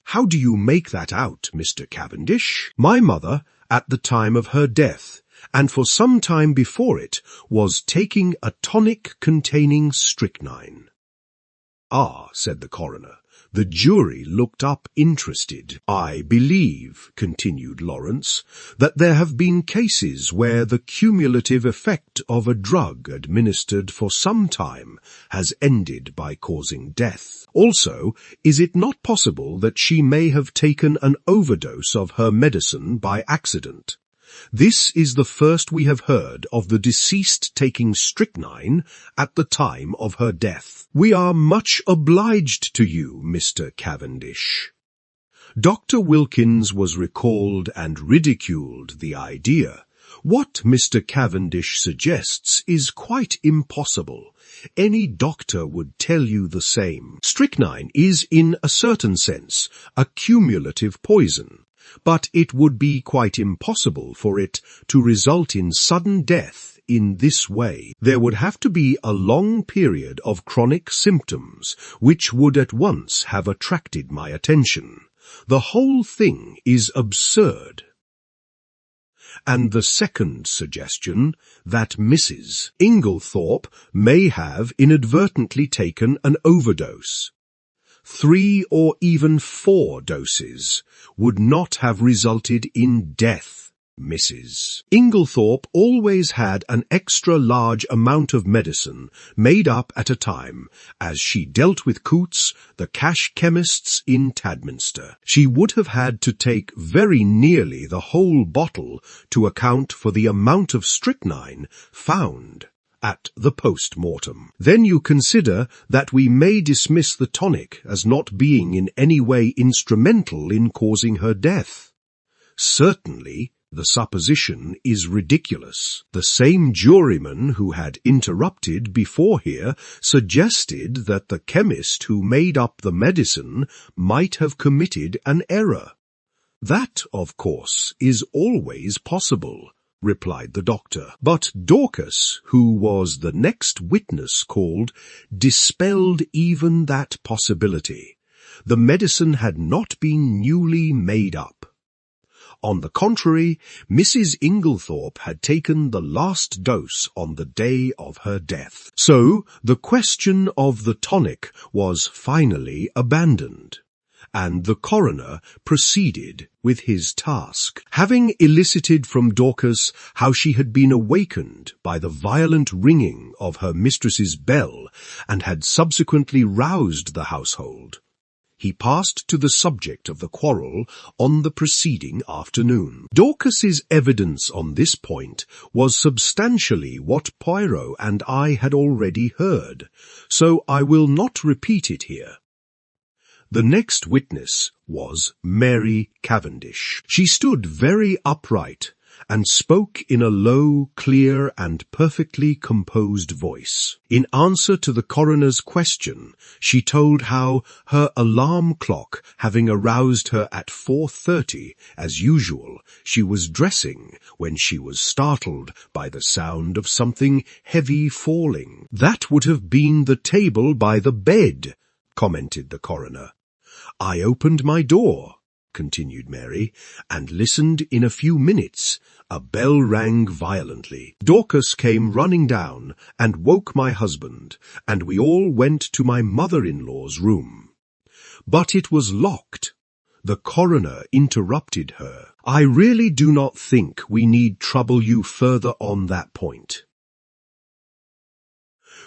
"How do you make that out, Mr. Cavendish?" "My mother, at the time of her death, and for some time before it, was taking a tonic containing strychnine." "Ah," said the coroner. The jury looked up interested. "I believe," continued Lawrence, "that there have been cases where the cumulative effect of a drug administered for some time has ended by causing death. Also, is it not possible that she may have taken an overdose of her medicine by accident? This is the first we have heard of the deceased taking strychnine at the time of her death." "We are much obliged to you, Mr. Cavendish." Dr. Wilkins was recalled and ridiculed the idea. "What Mr. Cavendish suggests is quite impossible. Any doctor would tell you the same. Strychnine is, in a certain sense, a cumulative poison, but it would be quite impossible for it to result in sudden death in this way. There would have to be a long period of chronic symptoms, which would at once have attracted my attention. The whole thing is absurd." "And the second suggestion, that Mrs. Inglethorp may have inadvertently taken an overdose. 3 or even 4 doses would not have resulted in death. Mrs. Inglethorp always had an extra large amount of medicine made up at a time, as she dealt with Coutts, the cash chemists in Tadminster. She would have had to take very nearly the whole bottle to account for the amount of strychnine found at the post-mortem. Then you consider that we may dismiss the tonic as not being in any way instrumental in causing her death. Certainly, the supposition is ridiculous. The same juryman who had interrupted before here suggested that the chemist who made up the medicine might have committed an error. That, of course, is always possible," replied the doctor. But Dorcas, who was the next witness called, dispelled even that possibility. The medicine had not been newly made up. On the contrary, Mrs. Inglethorp had taken the last dose on the day of her death. So the question of the tonic was finally abandoned, and the coroner proceeded with his task. Having elicited from Dorcas how she had been awakened by the violent ringing of her mistress's bell and had subsequently roused the household, he passed to the subject of the quarrel on the preceding afternoon. Dorcas's evidence on this point was substantially what Poirot and I had already heard, so I will not repeat it here. The next witness was Mary Cavendish. She stood very upright and spoke in a low, clear, and perfectly composed voice. In answer to the coroner's question, she told how, her alarm clock having aroused her at 4:30, as usual, she was dressing when she was startled by the sound of something heavy falling. "That would have been the table by the bed," commented the coroner. "I opened my door," continued Mary, and listened. In a few minutes, a bell rang violently. Dorcas came running down and woke my husband, and we all went to my mother-in-law's room. But it was locked. The coroner interrupted her. I really do not think we need trouble you further on that point.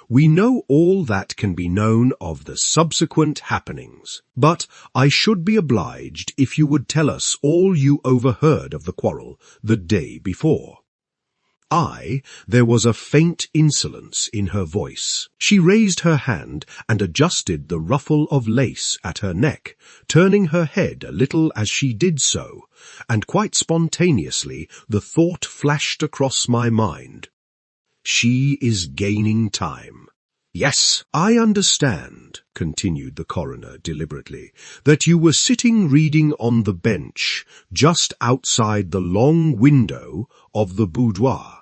We know all that can be known of the subsequent happenings, but I should be obliged if you would tell us all you overheard of the quarrel the day before. There was a faint insolence in her voice. She raised her hand and adjusted the ruffle of lace at her neck, turning her head a little as she did so, and quite spontaneously the thought flashed across my mind. She is gaining time. Yes, I understand, continued the coroner deliberately, that you were sitting reading on the bench just outside the long window of the boudoir.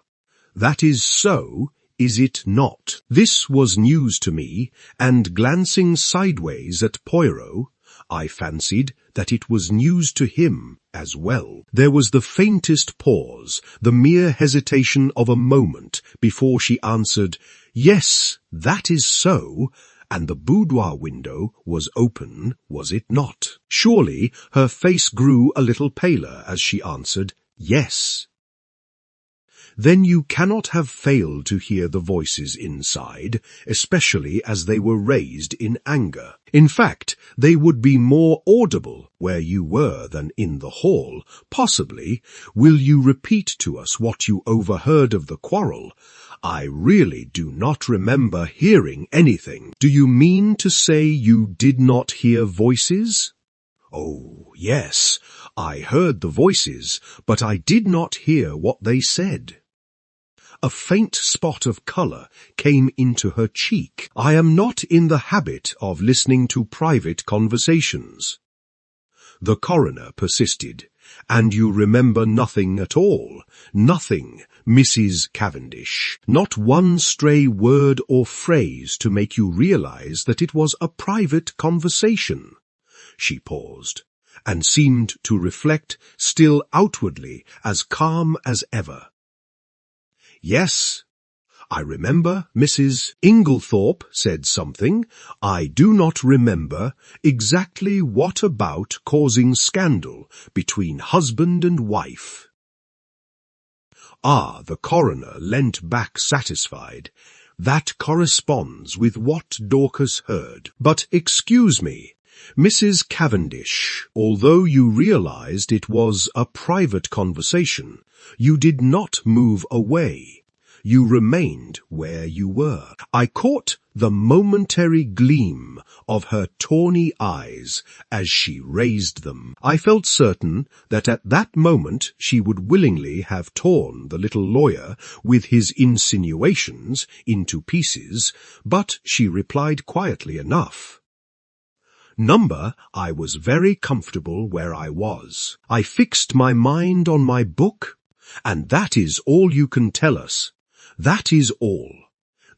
That is so, is it not? This was news to me, and glancing sideways at Poirot, I fancied that it was news to him as well. There was the faintest pause, the mere hesitation of a moment before she answered, "Yes, that is so," and the boudoir window was open, was it not? Surely her face grew a little paler as she answered, "Yes." Then you cannot have failed to hear the voices inside, especially as they were raised in anger. In fact, they would be more audible where you were than in the hall, possibly. Will you repeat to us what you overheard of the quarrel? I really do not remember hearing anything. Do you mean to say you did not hear voices? Oh, yes, I heard the voices, but I did not hear what they said. A faint spot of colour came into her cheek. I am not in the habit of listening to private conversations. The coroner persisted. And you remember nothing at all? Nothing, Mrs. Cavendish? Not one stray word or phrase to make you realize that it was a private conversation? She paused, and seemed to reflect, still outwardly as calm as ever. Yes, I remember Mrs. Inglethorp said something. I do not remember exactly what about causing scandal between husband and wife. The coroner leant back satisfied. That corresponds with what Dorcas heard. But excuse me, Mrs. Cavendish, although you realized it was a private conversation, you did not move away. You remained where you were. I caught the momentary gleam of her tawny eyes as she raised them. I felt certain that at that moment she would willingly have torn the little lawyer with his insinuations into pieces, but she replied quietly enough. I was very comfortable where I was. I fixed my mind on my book, and that is all you can tell us. That is all.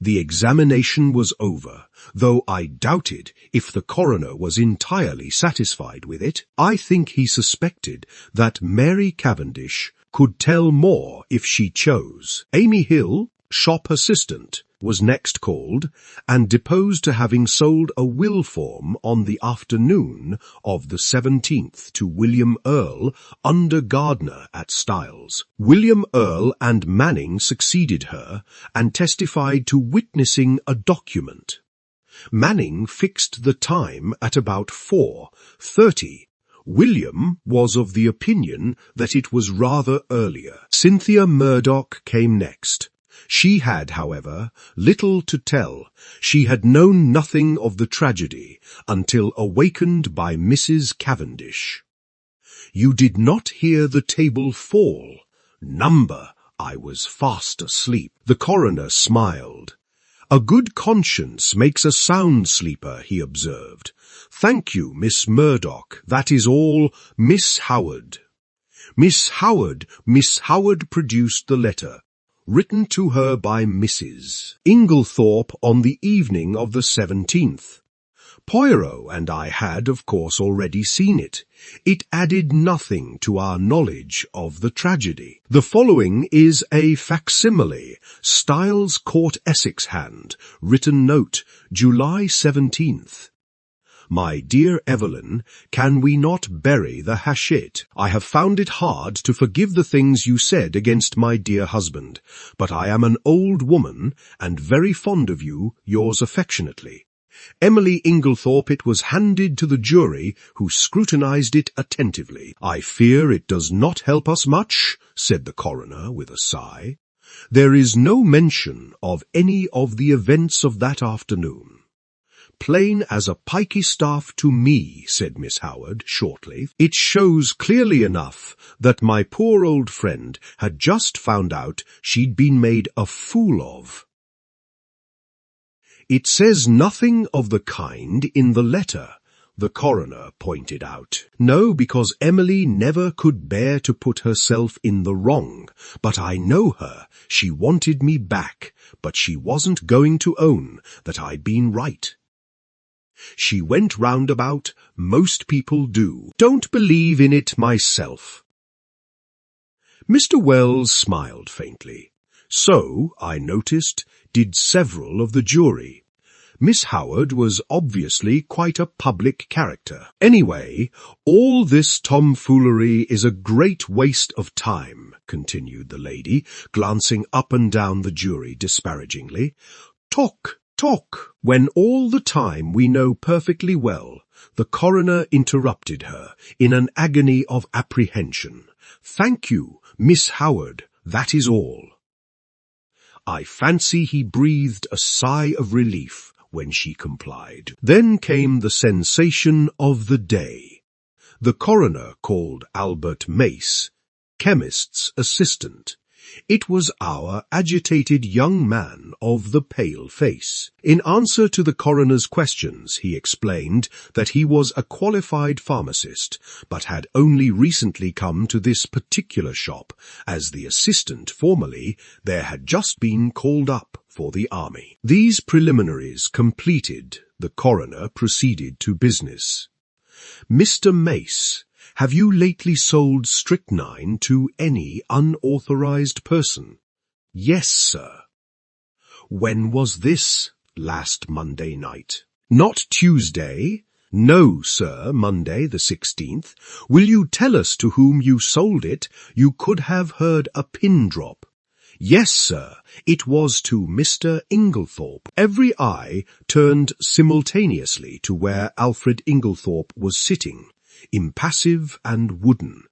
The examination was over, though I doubted if the coroner was entirely satisfied with it. I think he suspected that Mary Cavendish could tell more if she chose. Amy Hill, shop assistant, was next called, and deposed to having sold a will form on the afternoon of the 17th to William Earl, under gardener at Styles. William Earl and Manning succeeded her, and testified to witnessing a document. Manning fixed the time at about 4:30. William was of the opinion that it was rather earlier. Cynthia Murdoch came next. She had, however, little to tell. She had known nothing of the tragedy until awakened by Mrs. Cavendish. You did not hear the table fall. I was fast asleep. The coroner smiled. A good conscience makes a sound sleeper, he observed. Thank you, Miss Murdoch. That is all. Miss Howard. Miss Howard produced the letter, written to her by Mrs. Inglethorp on the evening of the 17th. Poirot and I had, of course, already seen it. It added nothing to our knowledge of the tragedy. The following is a facsimile, Styles Court Essex hand, written note, July 17th. My dear Evelyn, can we not bury the hatchet? I have found it hard to forgive the things you said against my dear husband, but I am an old woman and very fond of you, yours affectionately. Emily Inglethorp. It was handed to the jury, who scrutinized it attentively. I fear it does not help us much, said the coroner with a sigh. There is no mention of any of the events of that afternoon. Plain as a pikestaff to me, said Miss Howard shortly. It shows clearly enough that my poor old friend had just found out she'd been made a fool of. It says nothing of the kind in the letter, the coroner pointed out. No, because Emily never could bear to put herself in the wrong. But I know her. She wanted me back, but she wasn't going to own that I'd been right. She went roundabout, most people do. Don't believe in it myself. Mr. Wells smiled faintly. So, I noticed, did several of the jury. Miss Howard was obviously quite a public character. Anyway, all this tomfoolery is a great waste of time, continued the lady, glancing up and down the jury disparagingly. Talk. When all the time we know perfectly well, the coroner interrupted her in an agony of apprehension. Thank you, Miss Howard, that is all. I fancy he breathed a sigh of relief when she complied. Then came the sensation of the day. The coroner called Albert Mace, chemist's assistant. It was our agitated young man of the pale face. In answer to the coroner's questions, he explained that he was a qualified pharmacist, but had only recently come to this particular shop. As the assistant formerly, there had just been called up for the army. These preliminaries completed, the coroner proceeded to business. Mr. Mace, have you lately sold strychnine to any unauthorized person? Yes, sir. When was this? Last Monday night. Not Tuesday? No, sir, Monday the 16th. Will you tell us to whom you sold it? You could have heard a pin drop. Yes, sir, it was to Mr. Inglethorp. Every eye turned simultaneously to where Alfred Inglethorp was sitting, impassive and wooden.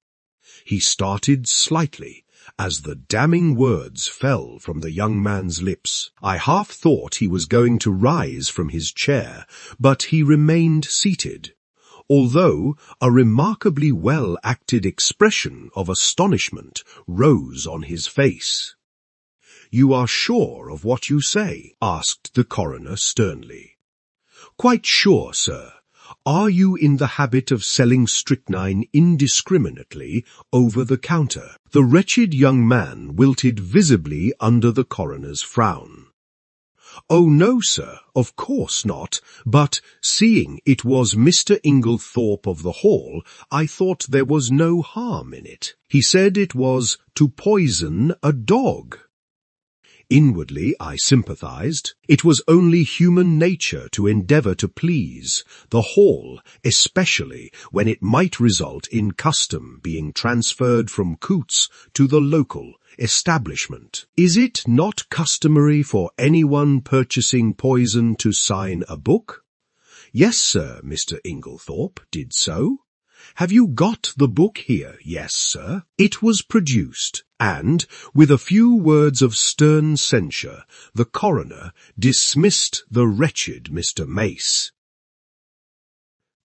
He started slightly as the damning words fell from the young man's lips. I half thought he was going to rise from his chair, but he remained seated, although a remarkably well-acted expression of astonishment rose on his face. You are sure of what you say? Asked the coroner sternly. Quite sure, sir. Are you in the habit of selling strychnine indiscriminately over the counter? The wretched young man wilted visibly under the coroner's frown. Oh, no, sir, of course not, but seeing it was Mr. Inglethorp of the Hall, I thought there was no harm in it. He said it was to poison a dog. Inwardly I sympathized. It was only human nature to endeavour to please, the Hall especially when it might result in custom being transferred from Coots to the local establishment. Is it not customary for anyone purchasing poison to sign a book? Yes, sir, Mr. Inglethorp did so. Have you got the book here? Yes, sir. It was produced, and, with a few words of stern censure, the coroner dismissed the wretched Mr. Mace.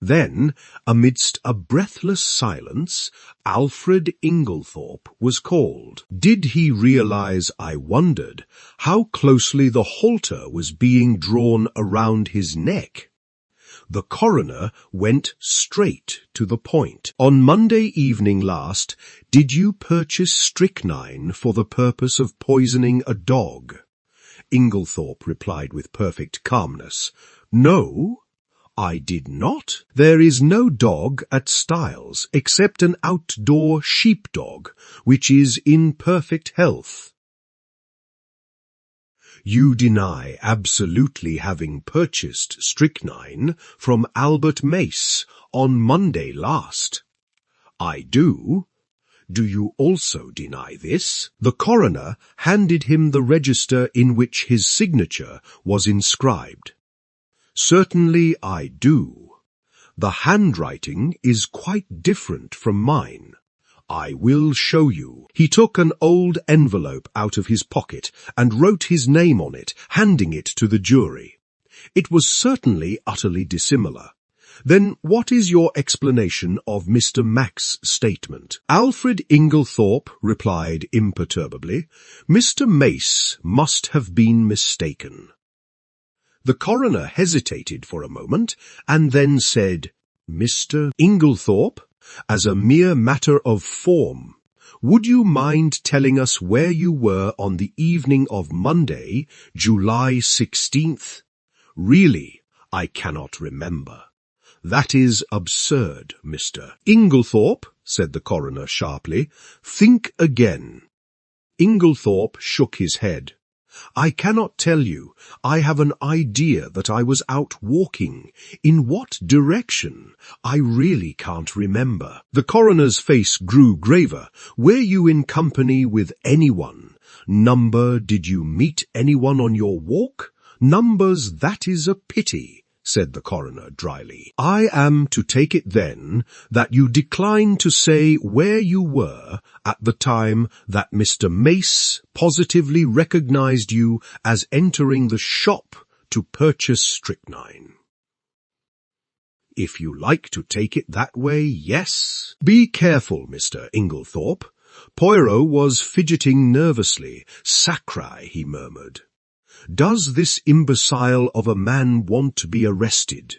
Then, amidst a breathless silence, Alfred Inglethorp was called. Did he realize, I wondered, how closely the halter was being drawn around his neck? The coroner went straight to the point. On Monday evening last, did you purchase strychnine for the purpose of poisoning a dog? Inglethorp replied with perfect calmness. No. I did not. There is no dog at Styles except an outdoor sheepdog, which is in perfect health. You deny absolutely having purchased strychnine from Albert Mace on Monday last. I do. Do you also deny this? The coroner handed him the register in which his signature was inscribed. Certainly I do. The handwriting is quite different from mine. I will show you. He took an old envelope out of his pocket and wrote his name on it, handing it to the jury. It was certainly utterly dissimilar. Then what is your explanation of Mr. Mack's statement? Alfred Inglethorp replied imperturbably, Mr. Mace must have been mistaken. The coroner hesitated for a moment and then said, Mr. Inglethorp, as a mere matter of form, would you mind telling us where you were on the evening of Monday, July 16th? Really, I cannot remember. That is absurd, Mr. Inglethorp, said the coroner sharply. Think again. Inglethorp shook his head. I cannot tell you. I have an idea that I was out walking. In what direction? I really can't remember. The coroner's face grew graver. Were you in company with anyone? Did you meet anyone on your walk? Numbers, that is a pity, said the coroner dryly. I am to take it then that you decline to say where you were at the time that Mr. Mace positively recognized you as entering the shop to purchase strychnine. If you like to take it that way, yes. Be careful, Mr. Inglethorp. Poirot was fidgeting nervously. Sacre, he murmured. Does this imbecile of a man want to be arrested?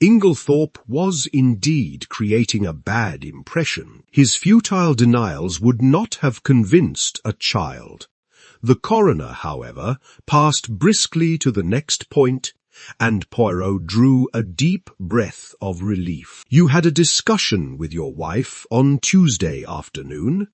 Inglethorp was indeed creating a bad impression. His futile denials would not have convinced a child. The coroner, however, passed briskly to the next point, and Poirot drew a deep breath of relief. You had a discussion with your wife on Tuesday afternoon?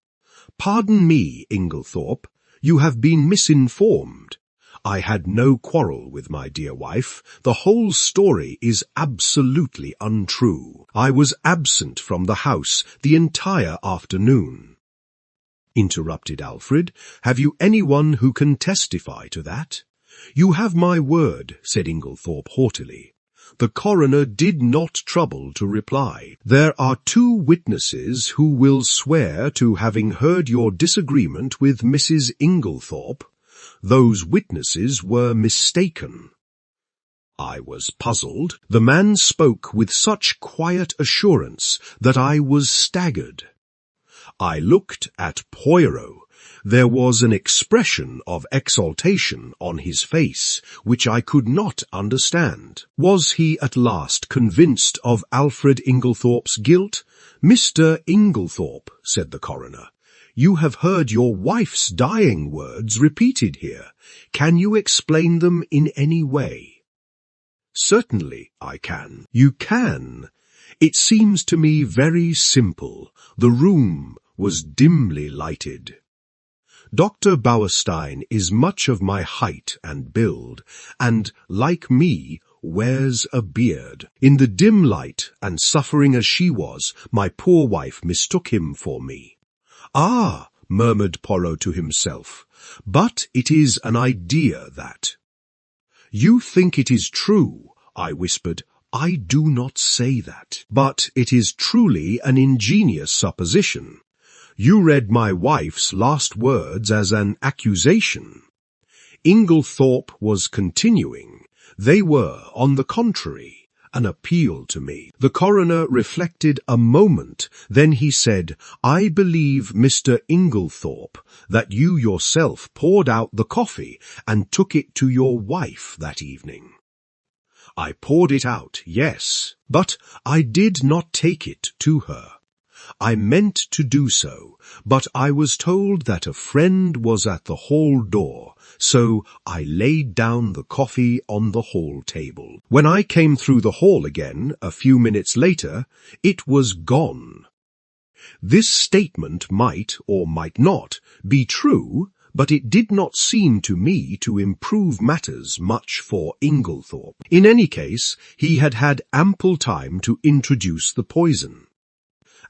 Pardon me, Inglethorp. You have been misinformed. I had no quarrel with my dear wife. The whole story is absolutely untrue. I was absent from the house the entire afternoon. Interrupted Alfred. Have you anyone who can testify to that? You have my word, said Inglethorp haughtily. The coroner did not trouble to reply. There are 2 witnesses who will swear to having heard your disagreement with Mrs. Inglethorp. Those witnesses were mistaken. I was puzzled. The man spoke with such quiet assurance that I was staggered. I looked at Poirot. There was an expression of exaltation on his face, which I could not understand. Was he at last convinced of Alfred Inglethorp's guilt? Mr. Inglethorp, said the coroner, you have heard your wife's dying words repeated here. Can you explain them in any way? Certainly I can. You can. It seems to me very simple. The room was dimly lighted. Dr. Bauerstein is much of my height and build, and, like me, wears a beard. In the dim light, and suffering as she was, my poor wife mistook him for me. Ah, murmured Poirot to himself, but it is an idea that. You think it is true, I whispered. I do not say that, but it is truly an ingenious supposition. You read my wife's last words as an accusation. Inglethorp was continuing. They were, on the contrary, an appeal to me. The coroner reflected a moment. Then he said, I believe, Mr. Inglethorp, that you yourself poured out the coffee and took it to your wife that evening. I poured it out, yes, but I did not take it to her. I meant to do so, but I was told that a friend was at the hall door, so I laid down the coffee on the hall table. When I came through the hall again, a few minutes later, it was gone. This statement might, or might not, be true, but it did not seem to me to improve matters much for Inglethorp. In any case, he had had ample time to introduce the poison.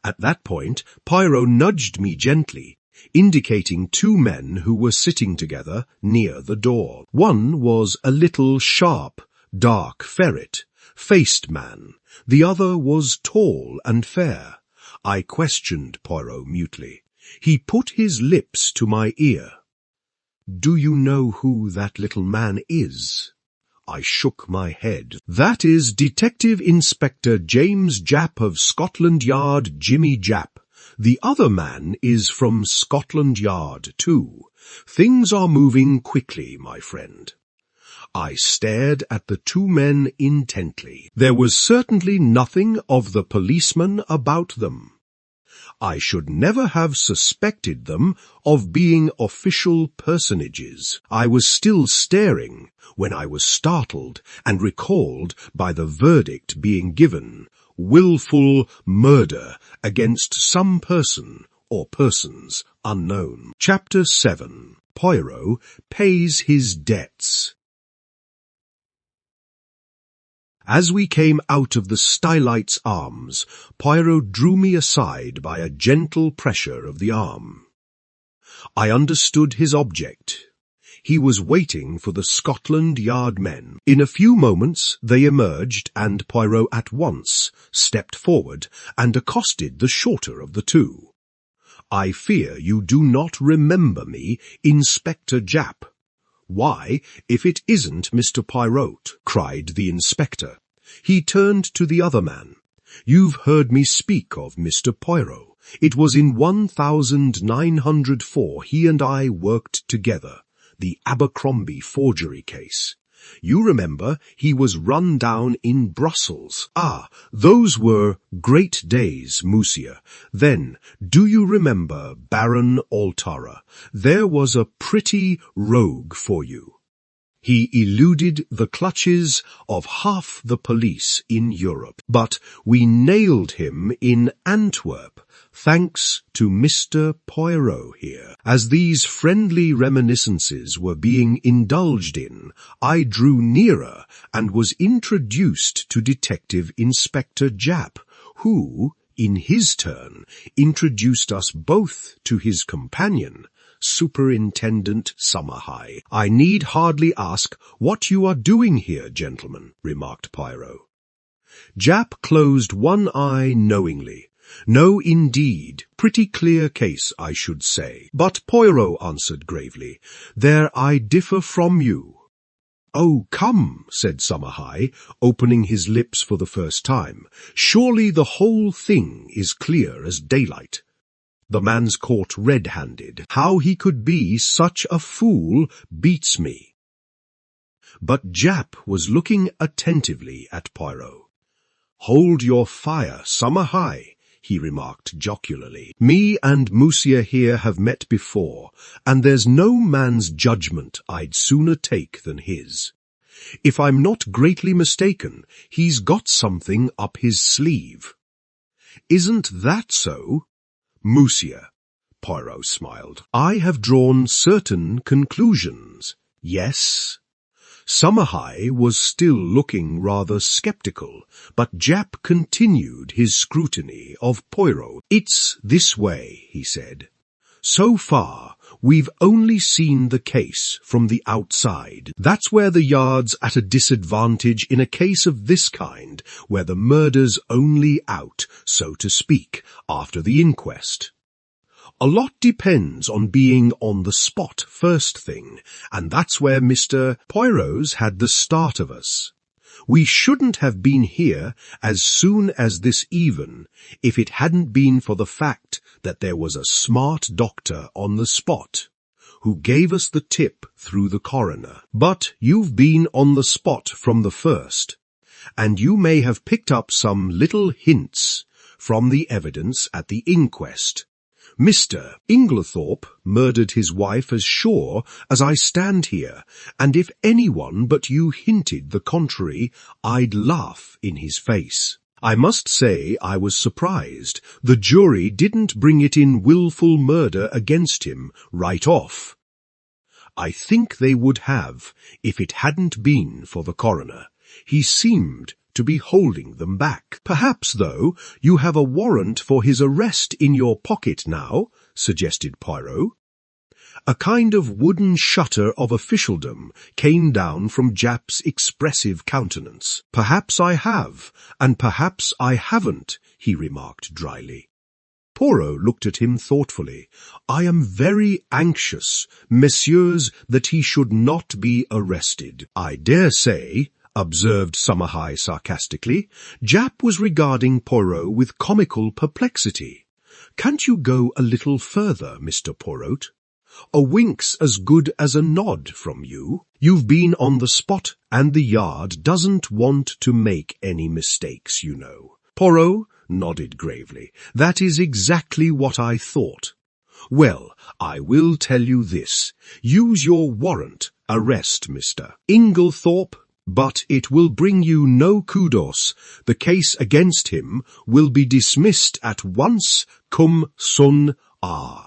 At that point, Poirot nudged me gently, indicating two men who were sitting together near the door. One was a little sharp, dark ferret-faced man. The other was tall and fair. I questioned Poirot mutely. He put his lips to my ear. "Do you know who that little man is?" I shook my head. "That is Detective Inspector James Japp of Scotland Yard, Jimmy Japp. The other man is from Scotland Yard, too. Things are moving quickly, my friend." I stared at the two men intently. There was certainly nothing of the policeman about them. I should never have suspected them of being official personages. I was still staring when I was startled and recalled by the verdict being given, willful murder against some person or persons unknown. Chapter 7. Poirot pays his debts. As we came out of the Stylites' Arms, Poirot drew me aside by a gentle pressure of the arm. I understood his object. He was waiting for the Scotland Yard men. In a few moments they emerged, and Poirot at once stepped forward and accosted the shorter of the two. "I fear you do not remember me, Inspector Japp." "Why, if it isn't Mr. Poirot," cried the inspector. He turned to the other man. "You've heard me speak of Mr. Poirot. It was in 1904 he and I worked together, the Abercrombie forgery case. You remember he was run down in Brussels. Ah, those were great days, monsieur. Then, do you remember Baron Altara? There was a pretty rogue for you. He eluded the clutches of half the police in Europe, but we nailed him in Antwerp, thanks to Mr. Poirot here." As these friendly reminiscences were being indulged in, I drew nearer and was introduced to Detective Inspector Japp, who, in his turn, introduced us both to his companion, Superintendent Summerhigh. "I need hardly ask what you are doing here, gentlemen," remarked Poirot. Japp closed one eye knowingly. "No, indeed. Pretty clear case, I should say." "But," Poirot answered gravely, "there I differ from you." "Oh, come," said Summerhigh, opening his lips for the first time. "Surely the whole thing is clear as daylight. The man's caught red-handed. How he could be such a fool beats me." But Japp was looking attentively at Poirot. "Hold your fire, Summerhigh," he remarked jocularly. "Me and Monsieur here have met before, and there's no man's judgment I'd sooner take than his. If I'm not greatly mistaken, he's got something up his sleeve." "Isn't that so?" "Monsieur," Poirot smiled, "I have drawn certain conclusions." "Yes?" Summerhigh was still looking rather sceptical, but Japp continued his scrutiny of Poirot. "It's this way," he said. "So far, we've only seen the case from the outside. That's where the Yard's at a disadvantage in a case of this kind, where the murder's only out, so to speak, after the inquest. A lot depends on being on the spot first thing, and that's where Mr. Poirot's had the start of us. We shouldn't have been here as soon as this even, if it hadn't been for the fact that there was a smart doctor on the spot, who gave us the tip through the coroner. But you've been on the spot from the first, and you may have picked up some little hints from the evidence at the inquest. Mr. Inglethorp murdered his wife as sure as I stand here, and if anyone but you hinted the contrary, I'd laugh in his face. I must say I was surprised the jury didn't bring it in willful murder against him right off. I think they would have if it hadn't been for the coroner. He seemed to be holding them back. Perhaps, though, you have a warrant for his arrest in your pocket now, suggested Poirot. A kind of wooden shutter of officialdom came down from Japp's expressive countenance. Perhaps I have, and perhaps I haven't, he remarked dryly. Poirot looked at him thoughtfully. I am very anxious, messieurs, that he should not be arrested. I dare say, observed Summerhigh sarcastically. Japp was regarding Poirot with comical perplexity. Can't you go a little further, Mr. Poirot? A wink's as good as a nod from you. You've been on the spot, and the Yard doesn't want to make any mistakes, you know. Poirot nodded gravely. That is exactly what I thought. Well, I will tell you this. Use your warrant. Arrest Mr. Inglethorp, but it will bring you no kudos. The case against him will be dismissed at once, cum son a.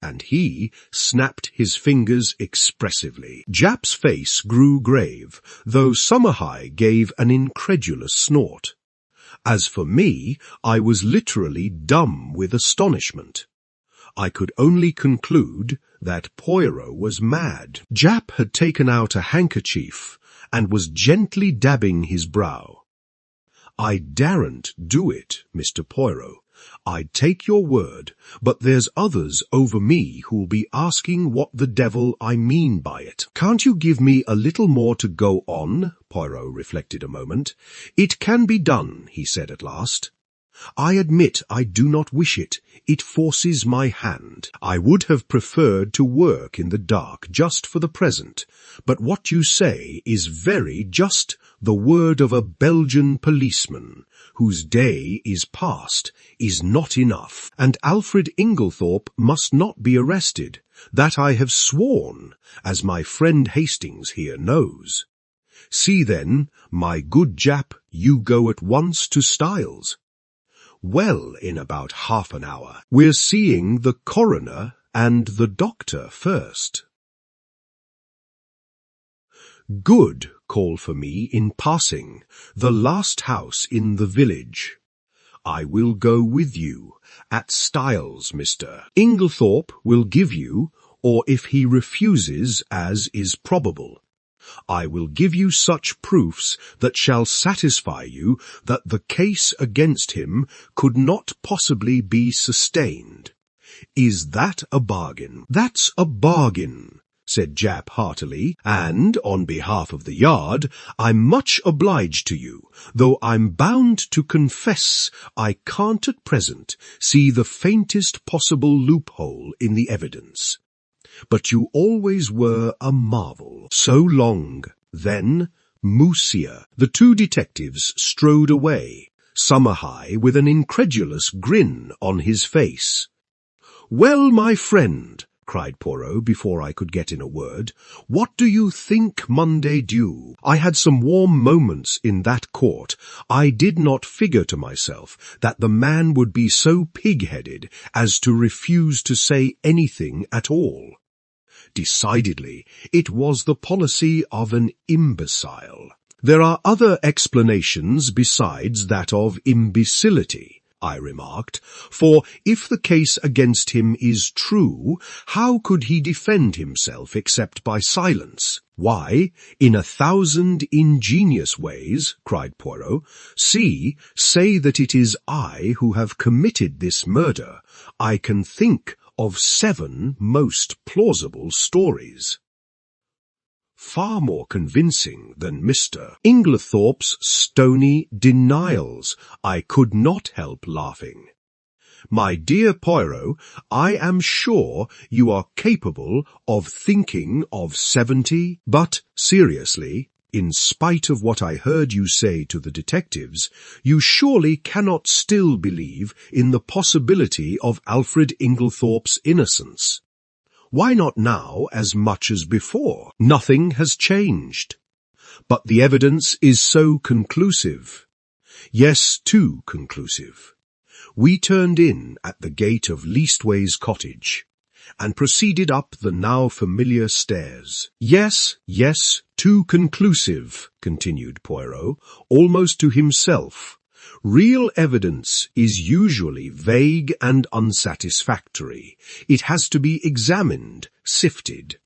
And he snapped his fingers expressively. Japp's face grew grave, though Summerhigh gave an incredulous snort. As for me, I was literally dumb with astonishment. I could only conclude that Poirot was mad. Japp had taken out a handkerchief and was gently dabbing his brow. I daren't do it, Mr. Poirot. I'd take your word, but there's others over me who'll be asking what the devil I mean by it. Can't you give me a little more to go on? Poirot reflected a moment. It can be done, he said at last. I admit I do not wish it. It forces my hand. I would have preferred to work in the dark just for the present, but what you say is very just, the word of a Belgian policeman, whose day is past, is not enough, and Alfred Inglethorp must not be arrested. That I have sworn, as my friend Hastings here knows. See then, my good Japp, you go at once to Styles. Well, in about half an hour. We're seeing the coroner and the doctor first. Good, call for me in passing, the last house in the village. I will go with you. At Styles, Mr. Inglethorp will give you, or if he refuses, as is probable, I will give you such proofs that shall satisfy you that the case against him could not possibly be sustained. Is that a bargain? That's a bargain, said Japp heartily, and, on behalf of the Yard, I'm much obliged to you, though I'm bound to confess I can't at present see the faintest possible loophole in the evidence. But you always were a marvel. So long. Then, Moussia. The two detectives strode away, Summerhigh with an incredulous grin on his face. Well, my friend, cried Poirot before I could get in a word, what do you think Monday due? I had some warm moments in that court. I did not figure to myself that the man would be so pig-headed as to refuse to say anything at all. Decidedly, it was the policy of an imbecile. There are other explanations besides that of imbecility, I remarked, for if the case against him is true, how could he defend himself except by silence? Why, in 1,000 ingenious ways, cried Poirot. Say that it is I who have committed this murder. I can think of 7 most plausible stories. Far more convincing than Mr. Inglethorp's stony denials. I could not help laughing. My dear Poirot, I am sure you are capable of thinking of 70, but seriously, In spite of what I heard you say to the detectives, you surely cannot still believe in the possibility of Alfred Inglethorp's innocence. Why not now as much as before? Nothing has changed. But the evidence is so conclusive. Yes, too conclusive. We turned in at the gate of Leastways Cottage, and proceeded up the now familiar stairs. Yes, too conclusive, continued Poirot, almost to himself. Real evidence is usually vague and unsatisfactory. It has to be examined, sifted.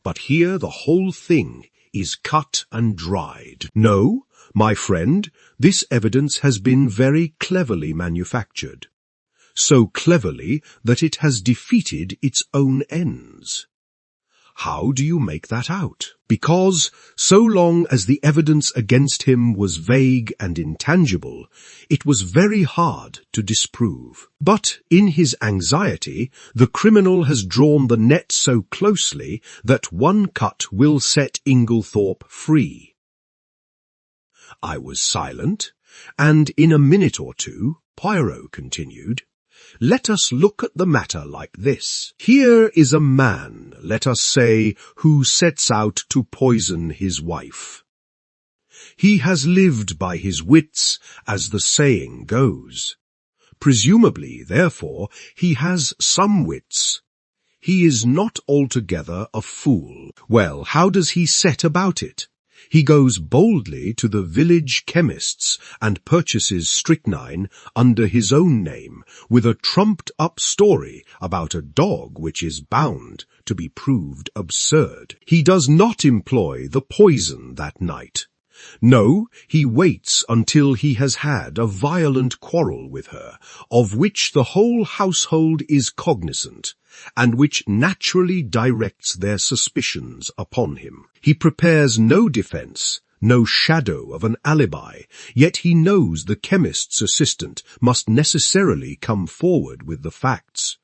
But here the whole thing is cut and dried. No, my friend, this evidence has been very cleverly manufactured. So cleverly that it has defeated its own ends. How do you make that out? Because, so long as the evidence against him was vague and intangible, it was very hard to disprove. But in his anxiety, the criminal has drawn the net so closely that one cut will set Inglethorp free. I was silent, and in a minute or two, Poirot continued, Let us look at the matter like this. Here is a man, let us say, who sets out to poison his wife. He has lived by his wits, as the saying goes. Presumably, therefore, he has some wits. He is not altogether a fool. Well, how does he set about it? He goes boldly to the village chemist's and purchases strychnine under his own name, with a trumped-up story about a dog which is bound to be proved absurd. He does not employ the poison that night. No, he waits until he has had a violent quarrel with her, of which the whole household is cognizant, and which naturally directs their suspicions upon him. He prepares no defence, no shadow of an alibi, yet he knows the chemist's assistant must necessarily come forward with the facts.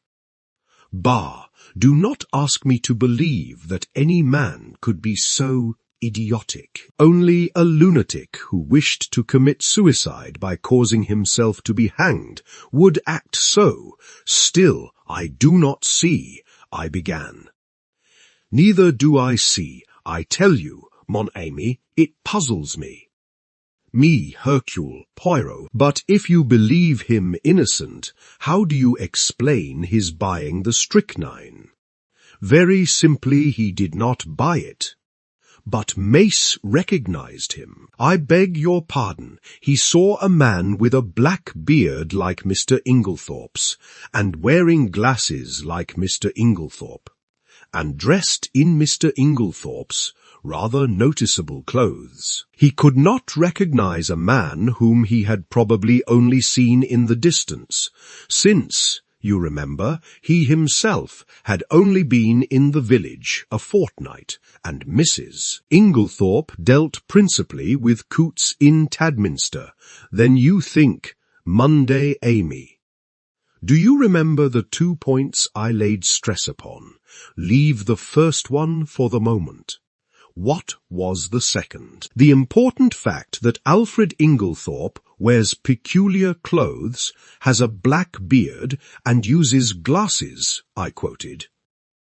Bah, do not ask me to believe that any man could be so idiotic. Only a lunatic who wished to commit suicide by causing himself to be hanged would act so. Still, I do not see, I began. Neither do I see, I tell you, mon ami, it puzzles me. Me, Hercule Poirot. But if you believe him innocent, how do you explain his buying the strychnine? Very simply, he did not buy it. But Mace recognized him. I beg your pardon, he saw a man with a black beard like Mr. Inglethorpe's, and wearing glasses like Mr. Inglethorpe, and dressed in Mr. Inglethorpe's rather noticeable clothes. He could not recognize a man whom he had probably only seen in the distance, since, you remember, he himself had only been in the village a fortnight, and Mrs. Inglethorpe dealt principally with Coots in Tadminster. Then you think, Monday Amy. Do you remember the 2 points I laid stress upon? Leave the first one for the moment. What was the second? The important fact that Alfred Inglethorpe wears peculiar clothes, has a black beard, and uses glasses, I quoted.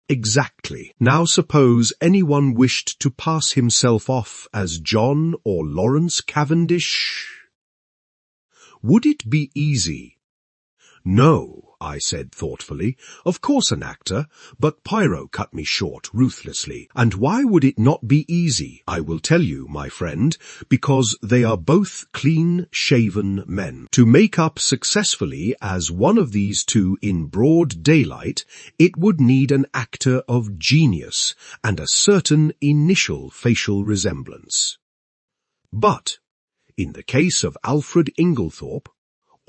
Exactly. Now suppose anyone wished to pass himself off as John or Lawrence Cavendish. Would it be easy? No, I said thoughtfully. Of course an actor, but Poirot cut me short ruthlessly. And why would it not be easy? I will tell you, my friend, because they are both clean-shaven men. To make up successfully as one of these two in broad daylight, it would need an actor of genius and a certain initial facial resemblance. But, in the case of Alfred Inglethorpe,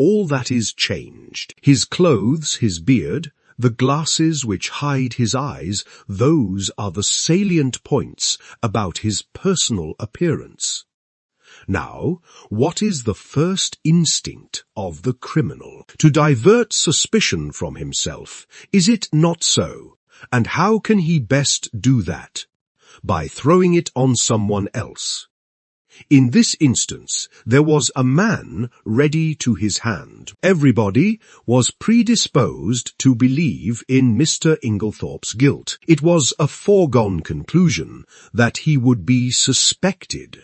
all that is changed. His clothes, his beard, the glasses which hide his eyes, those are the salient points about his personal appearance. Now, what is the first instinct of the criminal? To divert suspicion from himself, is it not so? And how can he best do that? By throwing it on someone else. In this instance, there was a man ready to his hand. Everybody was predisposed to believe in Mr. Inglethorp's guilt. It was a foregone conclusion that he would be suspected.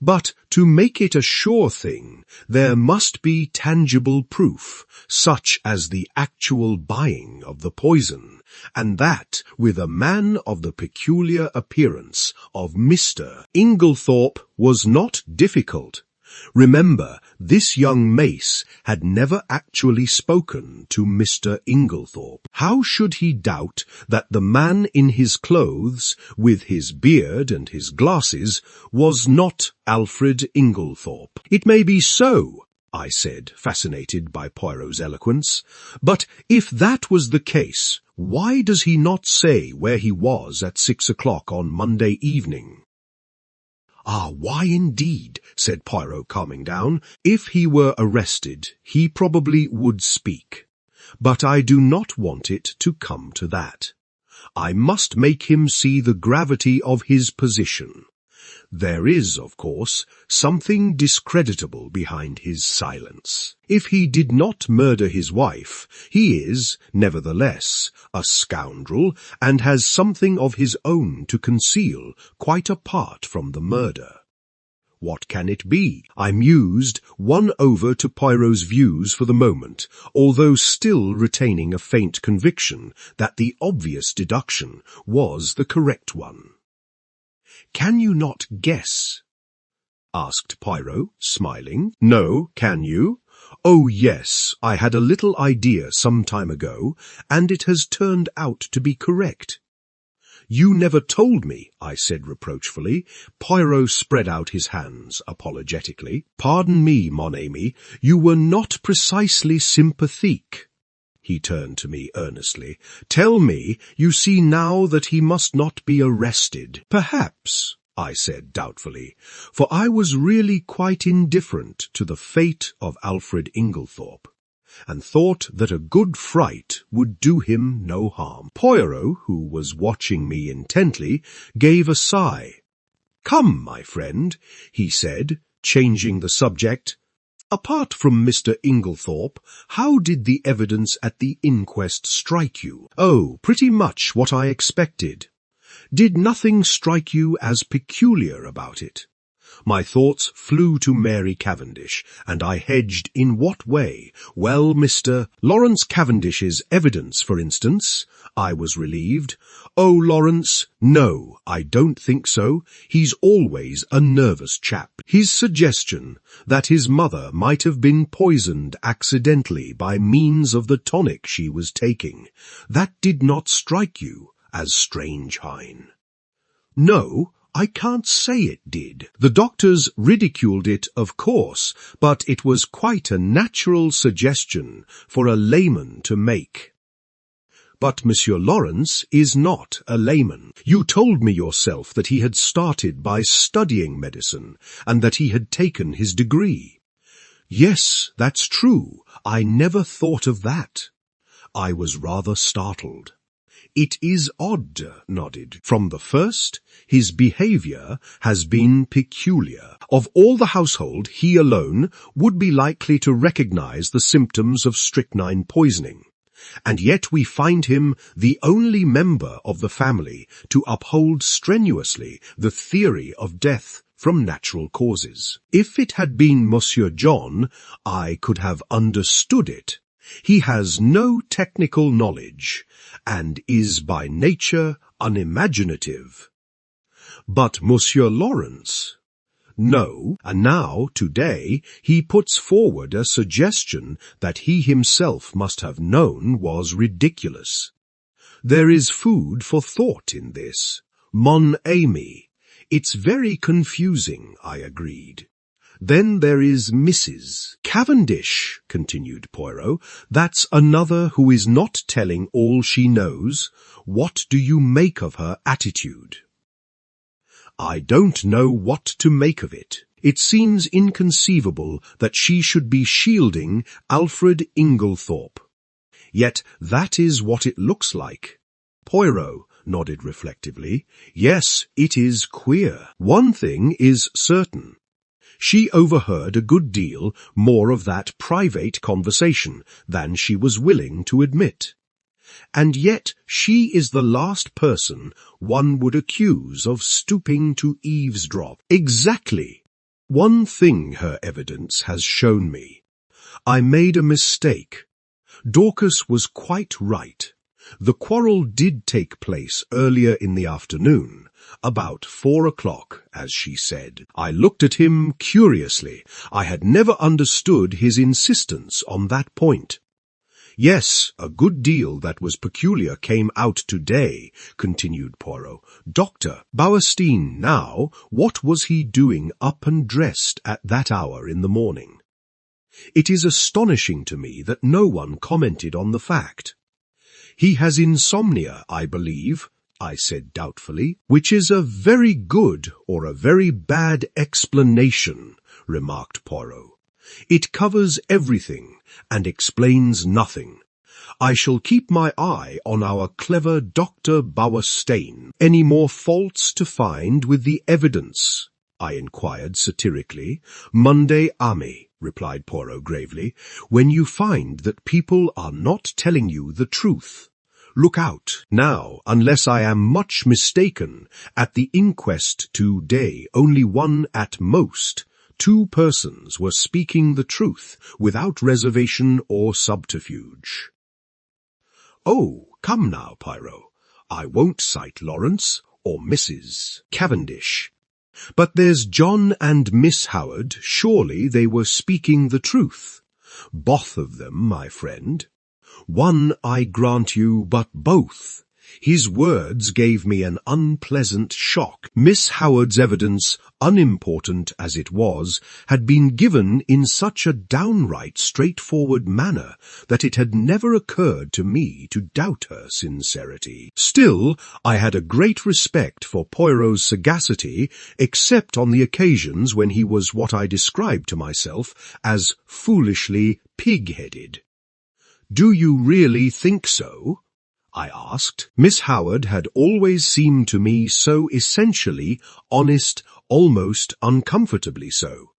But to make it a sure thing, there must be tangible proof, such as the actual buying of the poison, and that with a man of the peculiar appearance of Mr. Inglethorp was not difficult. Remember, this young mace had never actually spoken to Mr. Inglethorp. How should he doubt that the man in his clothes, with his beard and his glasses, was not Alfred Inglethorp? It may be so, I said, fascinated by Poirot's eloquence, but if that was the case, why does he not say where he was at 6 o'clock on Monday evening? Ah, why indeed, said Poirot, calming down. If he were arrested, he probably would speak. But I do not want it to come to that. I must make him see the gravity of his position. There is, of course, something discreditable behind his silence. If he did not murder his wife, he is, nevertheless, a scoundrel and has something of his own to conceal, quite apart from the murder. What can it be? I mused, won over to Poirot's views for the moment, although still retaining a faint conviction that the obvious deduction was the correct one. Can you not guess? Asked Poirot, smiling. No, can you? Oh, yes, I had a little idea some time ago, and it has turned out to be correct. You never told me, I said reproachfully. Poirot spread out his hands apologetically. Pardon me, mon ami, you were not precisely sympathique. He turned to me earnestly. Tell me, you see now that he must not be arrested. Perhaps, I said doubtfully, for I was really quite indifferent to the fate of Alfred Inglethorp, and thought that a good fright would do him no harm. Poirot, who was watching me intently, gave a sigh. Come, my friend, he said, changing the subject. Apart from Mr. Inglethorp, how did the evidence at the inquest strike you? Oh, pretty much what I expected. Did nothing strike you as peculiar about it? My thoughts flew to Mary Cavendish, and I hedged in what way? Well, Mr. Lawrence Cavendish's evidence, for instance. I was relieved. Oh, Lawrence, no, I don't think so. He's always a nervous chap. His suggestion that his mother might have been poisoned accidentally by means of the tonic she was taking, that did not strike you as strange, Hein? No, I can't say it did. The doctors ridiculed it, of course, but it was quite a natural suggestion for a layman to make. But Monsieur Lawrence is not a layman. You told me yourself that he had started by studying medicine, and that he had taken his degree. Yes, that's true. I never thought of that. I was rather startled. It is odd, nodded. From the first, his behaviour has been peculiar. Of all the household, he alone would be likely to recognize the symptoms of strychnine poisoning. And yet we find him the only member of the family to uphold strenuously the theory of death from natural causes. If it had been Monsieur John, I could have understood it. He has no technical knowledge, and is by nature unimaginative. But Monsieur Lawrence... No, and now, today, he puts forward a suggestion that he himself must have known was ridiculous. There is food for thought in this. Mon ami, it's very confusing, I agreed. Then there is Mrs. Cavendish, continued Poirot. That's another who is not telling all she knows. What do you make of her attitude? I don't know what to make of it. It seems inconceivable that she should be shielding Alfred Inglethorp. Yet that is what it looks like. Poirot nodded reflectively. Yes, it is queer. One thing is certain. She overheard a good deal more of that private conversation than she was willing to admit. And yet she is the last person one would accuse of stooping to eavesdrop. Exactly. One thing her evidence has shown me. I made a mistake. Dorcas was quite right. The quarrel did take place earlier in the afternoon, about 4 o'clock, as she said. I looked at him curiously. I had never understood his insistence on that point. Yes, a good deal that was peculiar came out today, continued Poirot. Dr. Bauerstein, now, what was he doing up and dressed at that hour in the morning? It is astonishing to me that no one commented on the fact. He has insomnia, I believe, I said doubtfully, which is a very good or a very bad explanation, remarked Poirot. It covers everything and explains nothing. I shall keep my eye on our clever Dr. Bauerstein. Any more faults to find with the evidence? I inquired satirically. Monday ami, replied Poirot gravely, when you find that people are not telling you the truth. Look out. Now, unless I am much mistaken, at the inquest today only one at most, 2 persons were speaking the truth without reservation or subterfuge. Oh, come now, Poirot. I won't cite Lawrence or Mrs. Cavendish. But there's John and Miss Howard. Surely they were speaking the truth. Both of them, my friend. One, I grant you, but both. His words gave me an unpleasant shock. Miss Howard's evidence, unimportant as it was, had been given in such a downright straightforward manner that it had never occurred to me to doubt her sincerity. Still, I had a great respect for Poirot's sagacity, except on the occasions when he was what I described to myself as foolishly pig-headed. Do you really think so? I asked. Miss Howard had always seemed to me so essentially honest, almost uncomfortably so.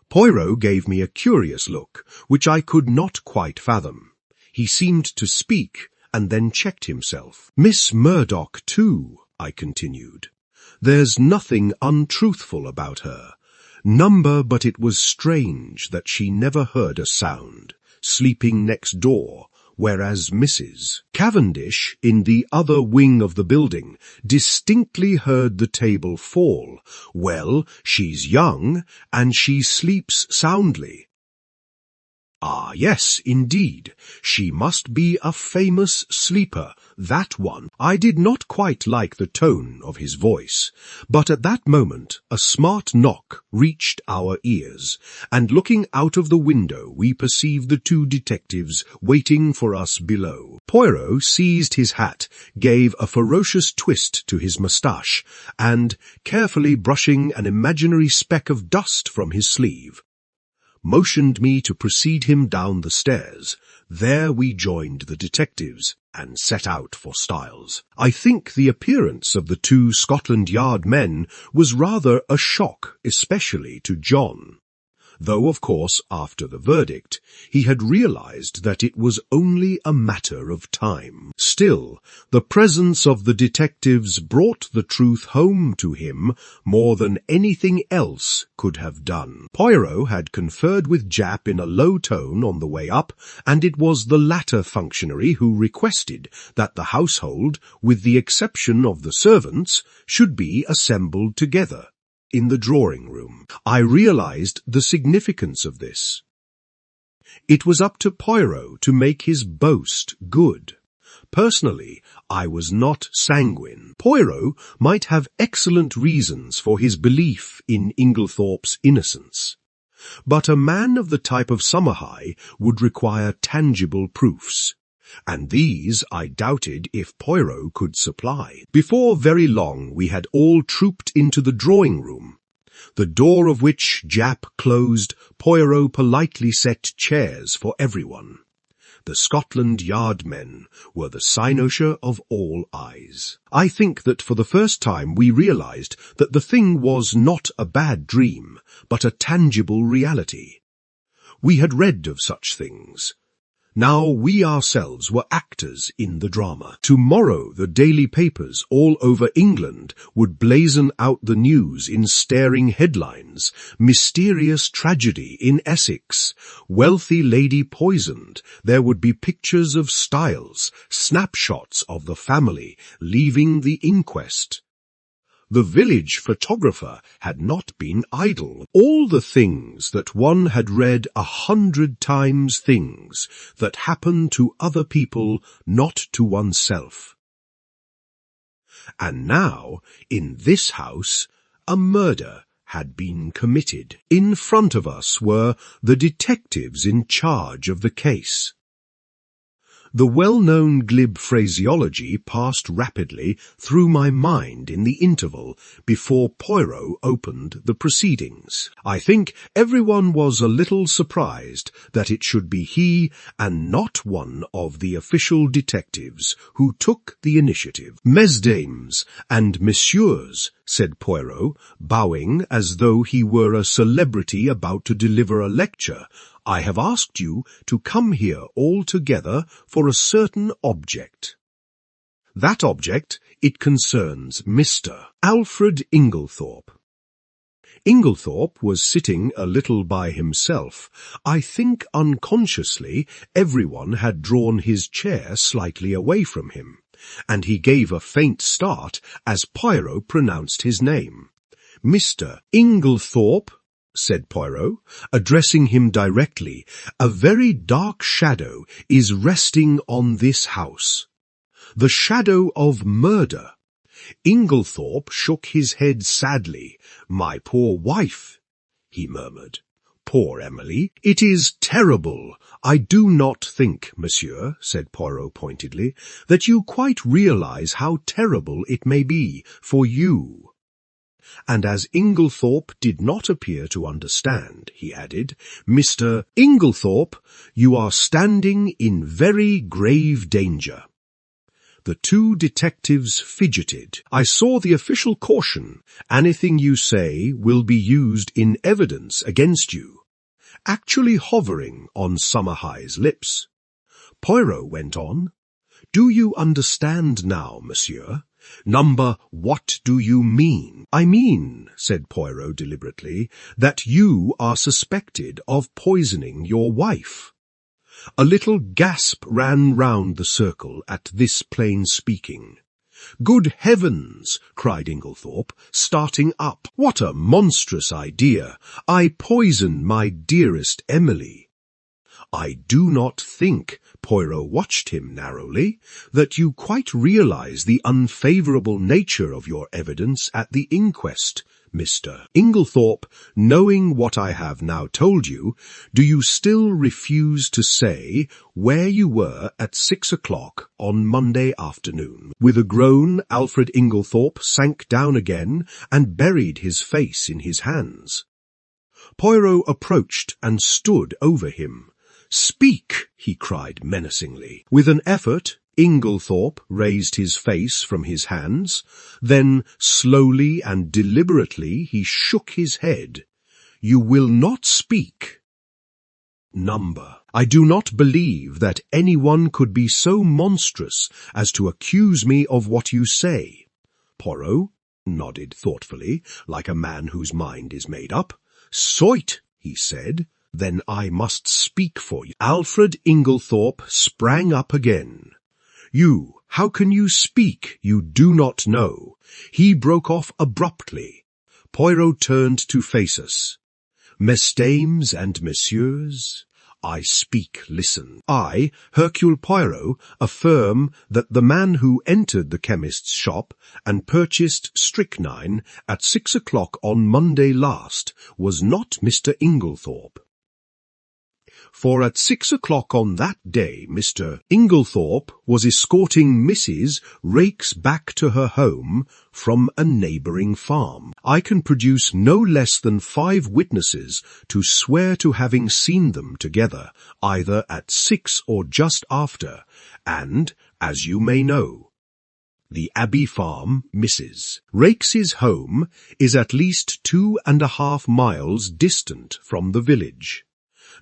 Poirot gave me a curious look, which I could not quite fathom. He seemed to speak, and then checked himself. Miss Murdoch, too, I continued. There's nothing untruthful about her. But it was strange that she never heard a sound, sleeping next door, whereas Mrs. Cavendish, in the other wing of the building, distinctly heard the table fall. Well, she's young, and she sleeps soundly. Ah, yes, indeed. She must be a famous sleeper, that one. I did not quite like the tone of his voice, but at that moment a smart knock reached our ears, and looking out of the window we perceived the 2 detectives waiting for us below. Poirot seized his hat, gave a ferocious twist to his moustache, and, carefully brushing an imaginary speck of dust from his sleeve, motioned me to precede him down the stairs. There we joined the detectives and set out for Styles. I think the appearance of the 2 Scotland Yard men was rather a shock, especially to John, though, of course, after the verdict, he had realized that it was only a matter of time. Still, the presence of the detectives brought the truth home to him more than anything else could have done. Poirot had conferred with Japp in a low tone on the way up, and it was the latter functionary who requested that the household, with the exception of the servants, should be assembled together in the drawing-room. I realized the significance of this. It was up to Poirot to make his boast good. Personally, I was not sanguine. Poirot might have excellent reasons for his belief in Inglethorp's innocence, but a man of the type of Summerhigh would require tangible proofs, and these I doubted if Poirot could supply. Before very long we had all trooped into the drawing-room, the door of which Japp closed. Poirot politely set chairs for everyone. The Scotland Yard men were the cynosure of all eyes. I think that for the first time we realized that the thing was not a bad dream, but a tangible reality. We had read of such things. Now we ourselves were actors in the drama. Tomorrow the daily papers all over England would blazon out the news in staring headlines: mysterious tragedy in Essex, wealthy lady poisoned. There would be pictures of Styles, snapshots of the family leaving the inquest. The village photographer had not been idle. All the things that one had read 100 times, things that happen to other people, not to oneself. And now, in this house, a murder had been committed. In front of us were the detectives in charge of the case. The well-known glib phraseology passed rapidly through my mind in the interval before Poirot opened the proceedings. I think everyone was a little surprised that it should be he and not one of the official detectives who took the initiative. "Mesdames and messieurs," said Poirot, bowing as though he were a celebrity about to deliver a lecture, "I have asked you to come here all together for a certain object. That object, it concerns Mr. Alfred Inglethorp." Inglethorp was sitting a little by himself. I think unconsciously everyone had drawn his chair slightly away from him, and he gave a faint start as Poirot pronounced his name. "Mr. Inglethorp," said Poirot, addressing him directly, "a very dark shadow is resting on this house. The shadow of murder." Inglethorp shook his head sadly. "My poor wife," he murmured. "Poor Emily. It is terrible." "I do not think, monsieur," said Poirot pointedly, "that you quite realize how terrible it may be for you." And as Inglethorp did not appear to understand, he added, "Mr. Inglethorp, you are standing in very grave danger." The two detectives fidgeted. "I saw the official caution, 'Anything you say will be used in evidence against you,' actually hovering on Summerhigh's lips. Poirot went on, "Do you understand now, monsieur?" "Number, what do you mean?" "I mean," said Poirot deliberately, "that you are suspected of poisoning your wife." A little gasp ran round the circle at this plain speaking. "Good heavens!" cried Inglethorp, starting up. "What a monstrous idea! I poison my dearest Emily." "I do not think," Poirot watched him narrowly, "that you quite realize the unfavourable nature of your evidence at the inquest, Mr. Inglethorp. Knowing what I have now told you, do you still refuse to say where you were at 6 o'clock on Monday afternoon?" With a groan, Alfred Inglethorp sank down again and buried his face in his hands. Poirot approached and stood over him. "Speak!" he cried menacingly. With an effort, Inglethorp raised his face from his hands. Then, slowly and deliberately, he shook his head. "You will not speak." "Number, I do not believe that anyone could be so monstrous as to accuse me of what you say." Poirot nodded thoughtfully, like a man whose mind is made up. "Soit," he said. "Then I must speak for you." Alfred Inglethorp sprang up again. "You, how can you speak? You do not know." He broke off abruptly. Poirot turned to face us. "Mesdames and messieurs, I speak, listen. I, Hercule Poirot, affirm that the man who entered the chemist's shop and purchased strychnine at 6 o'clock on Monday last was not Mr. Inglethorp." for at 6 o'clock on that day Mr. Inglethorp was escorting Mrs. Raikes back to her home from a neighbouring farm. I can produce no less than 5 witnesses to swear to having seen them together, either at 6 or just after, and, as you may know, the Abbey Farm, Mrs. Raikes's home, is at least 2.5 miles distant from the village.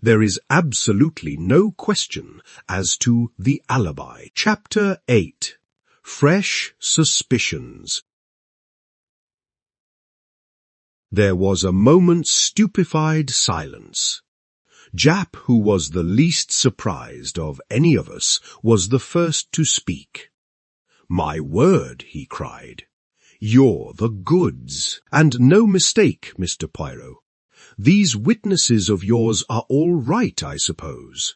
There is absolutely no question as to the alibi. Chapter 8. Fresh Suspicions. There was a moment's stupefied silence. Jap, who was the least surprised of any of us, was the first to speak. "My word," he cried, "you're the goods. And no mistake, Mr. Poirot. These witnesses of yours are all right, I suppose.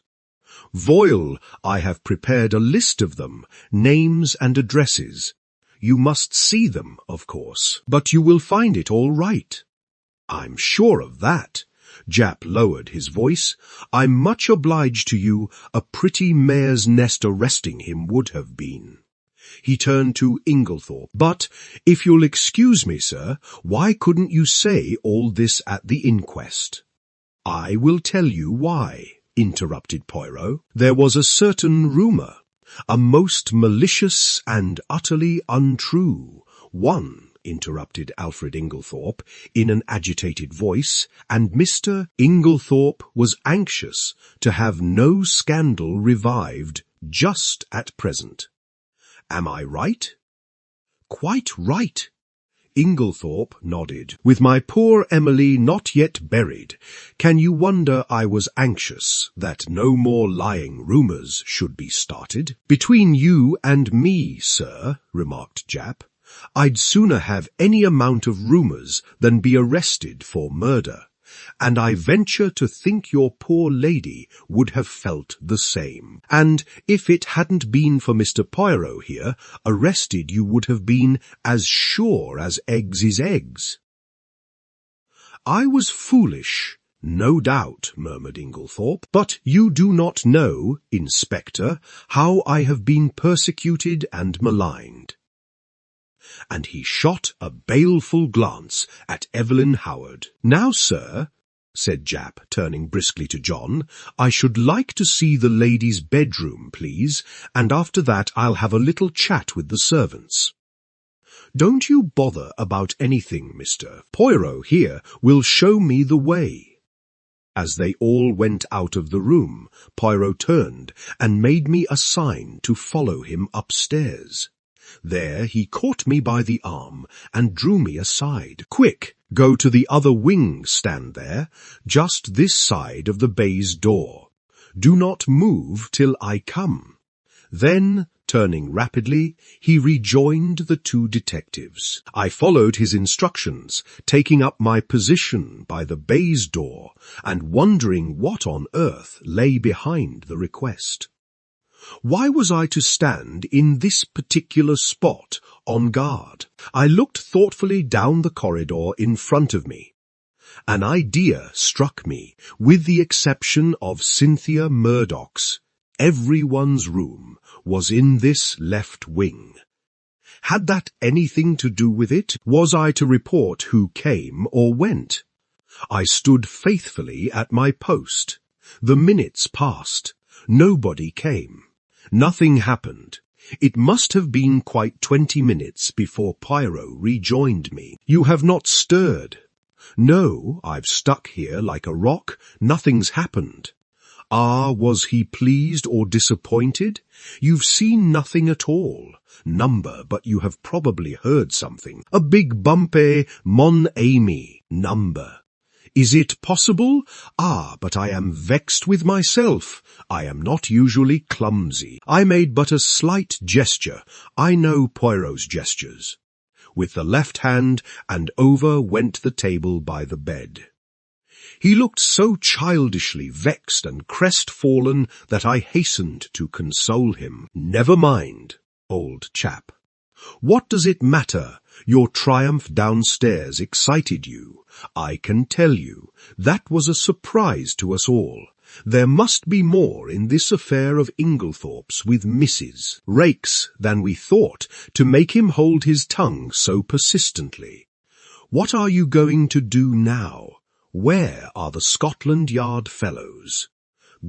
Voyle, I have prepared a list of them, names and addresses. You must see them, of course, but you will find it all right." "I'm sure of that." Jap lowered his voice. "I'm much obliged to you. A pretty mare's nest arresting him would have been." He turned to Inglethorp. "But, if you'll excuse me, sir, why couldn't you say all this at the inquest?" "I will tell you why," interrupted Poirot. "There was a certain rumour, a most malicious and utterly untrue one," interrupted Alfred Inglethorp in an agitated voice, and Mr. Inglethorp was anxious to have no scandal revived just at present. Am I right?" "Quite right." Inglethorp nodded. "With my poor Emily not yet buried, can you wonder I was anxious that no more lying rumours should be started?" "Between you and me, sir," remarked Jap, "I'd sooner have any amount of rumours than be arrested for murder, and I venture to think your poor lady would have felt the same. And if it hadn't been for Mr. Poirot here, arrested you would have been as sure as eggs is eggs." "I was foolish, no doubt," murmured Inglethorp, "but you do not know, Inspector, how I have been persecuted and maligned." And he shot a baleful glance at Evelyn Howard. "Now, sir," said Jap, turning briskly to John, "I should like to see the lady's bedroom, please, and after that I'll have a little chat with the servants." "Don't you bother about anything, Mr. Poirot here will show me the way." As they all went out of the room, Poirot turned and made me a sign to follow him upstairs. There he caught me by the arm and drew me aside. "Quick, go to the other wing stand there, just this side of the baize door. Do not move till I come." Then, turning rapidly, he rejoined the 2 detectives. I followed his instructions, taking up my position by the baize door and wondering what on earth lay behind the request. Why was I to stand in this particular spot on guard? I looked thoughtfully down the corridor in front of me. An idea struck me. With the exception of Cynthia Murdoch's, everyone's room was in this left wing. Had that anything to do with it? Was I to report who came or went? I stood faithfully at my post. The minutes passed. Nobody came. Nothing happened. It must have been quite 20 minutes before Poirot rejoined me. "You have not stirred." "No, I've stuck here like a rock. Nothing's happened." "Ah, was he pleased or disappointed? You've seen nothing at all. Number, but you have probably heard something. A big bumpé, mon ami. Number. Is it possible? Ah, but I am vexed with myself. I am not usually clumsy. I made but a slight gesture. I know Poirot's gestures. With the left hand, and over went the table by the bed. He looked so childishly vexed and crestfallen that I hastened to console him. "Never mind, old chap. What does it matter? Your triumph downstairs excited you. I can tell you. That was a surprise to us all. There must be more in this affair of Inglethorpe's with Mrs. Rakes than we thought to make him hold his tongue so persistently. What are you going to do now? Where are the Scotland Yard fellows?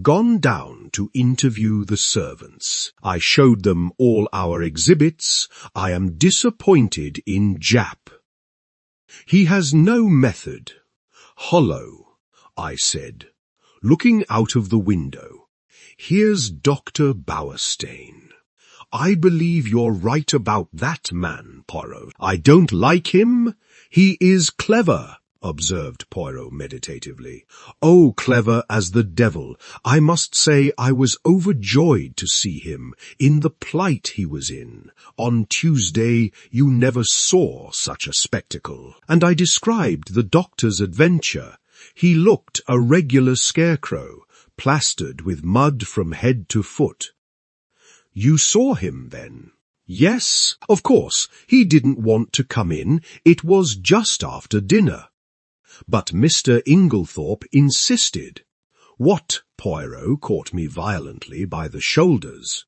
Gone down to interview the servants. I showed them all our exhibits. I am disappointed in Jap. He has no method. Hollow, I said, looking out of the window. Here's Dr. Bowerstein. I believe you're right about that man, Poirot. I don't like him. He is clever, observed Poirot meditatively. Oh, clever as the devil. I must say I was overjoyed to see him in the plight he was in. On Tuesday you never saw such a spectacle. And I described the doctor's adventure. He looked a regular scarecrow, plastered with mud from head to foot. You saw him, then? Yes, of course. He didn't want to come in. It was just after dinner. But Mr. Inglethorpe insisted. What? Poirot caught me violently by the shoulders.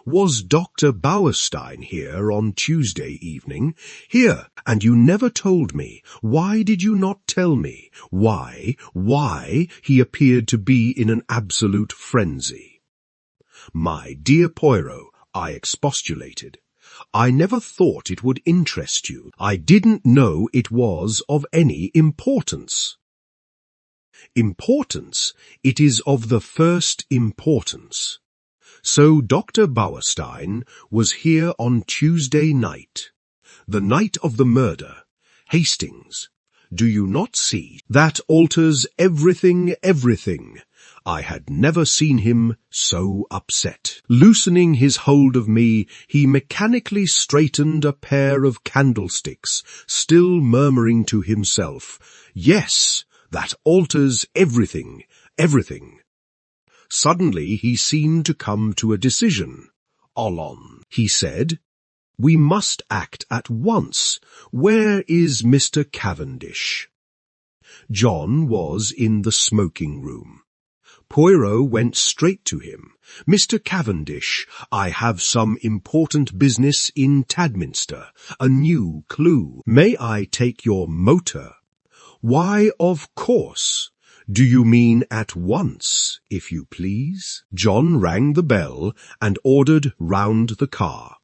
Was Dr. Bowerstein here on Tuesday evening? Here, and you never told me. Why did you not tell me? Why he appeared to be in an absolute frenzy? My dear Poirot, I expostulated. I never thought it would interest you. I didn't know it was of any importance. Importance? It is of the first importance. So Dr. Bowerstein was here on Tuesday night, the night of the murder. Hastings, do you not see? That alters everything. I had never seen him so upset. Loosening his hold of me, he mechanically straightened a pair of candlesticks, still murmuring to himself, "Yes, that alters everything. Suddenly he seemed to come to a decision. "Allons," he said, "we must act at once. Where is Mr. Cavendish?" John was in the smoking room. Poirot went straight to him. "Mr. Cavendish, I have some important business in Tadminster, a new clue. May I take your motor?" "Why, of course. Do you mean at once, if you please?" John rang the bell and ordered round the car.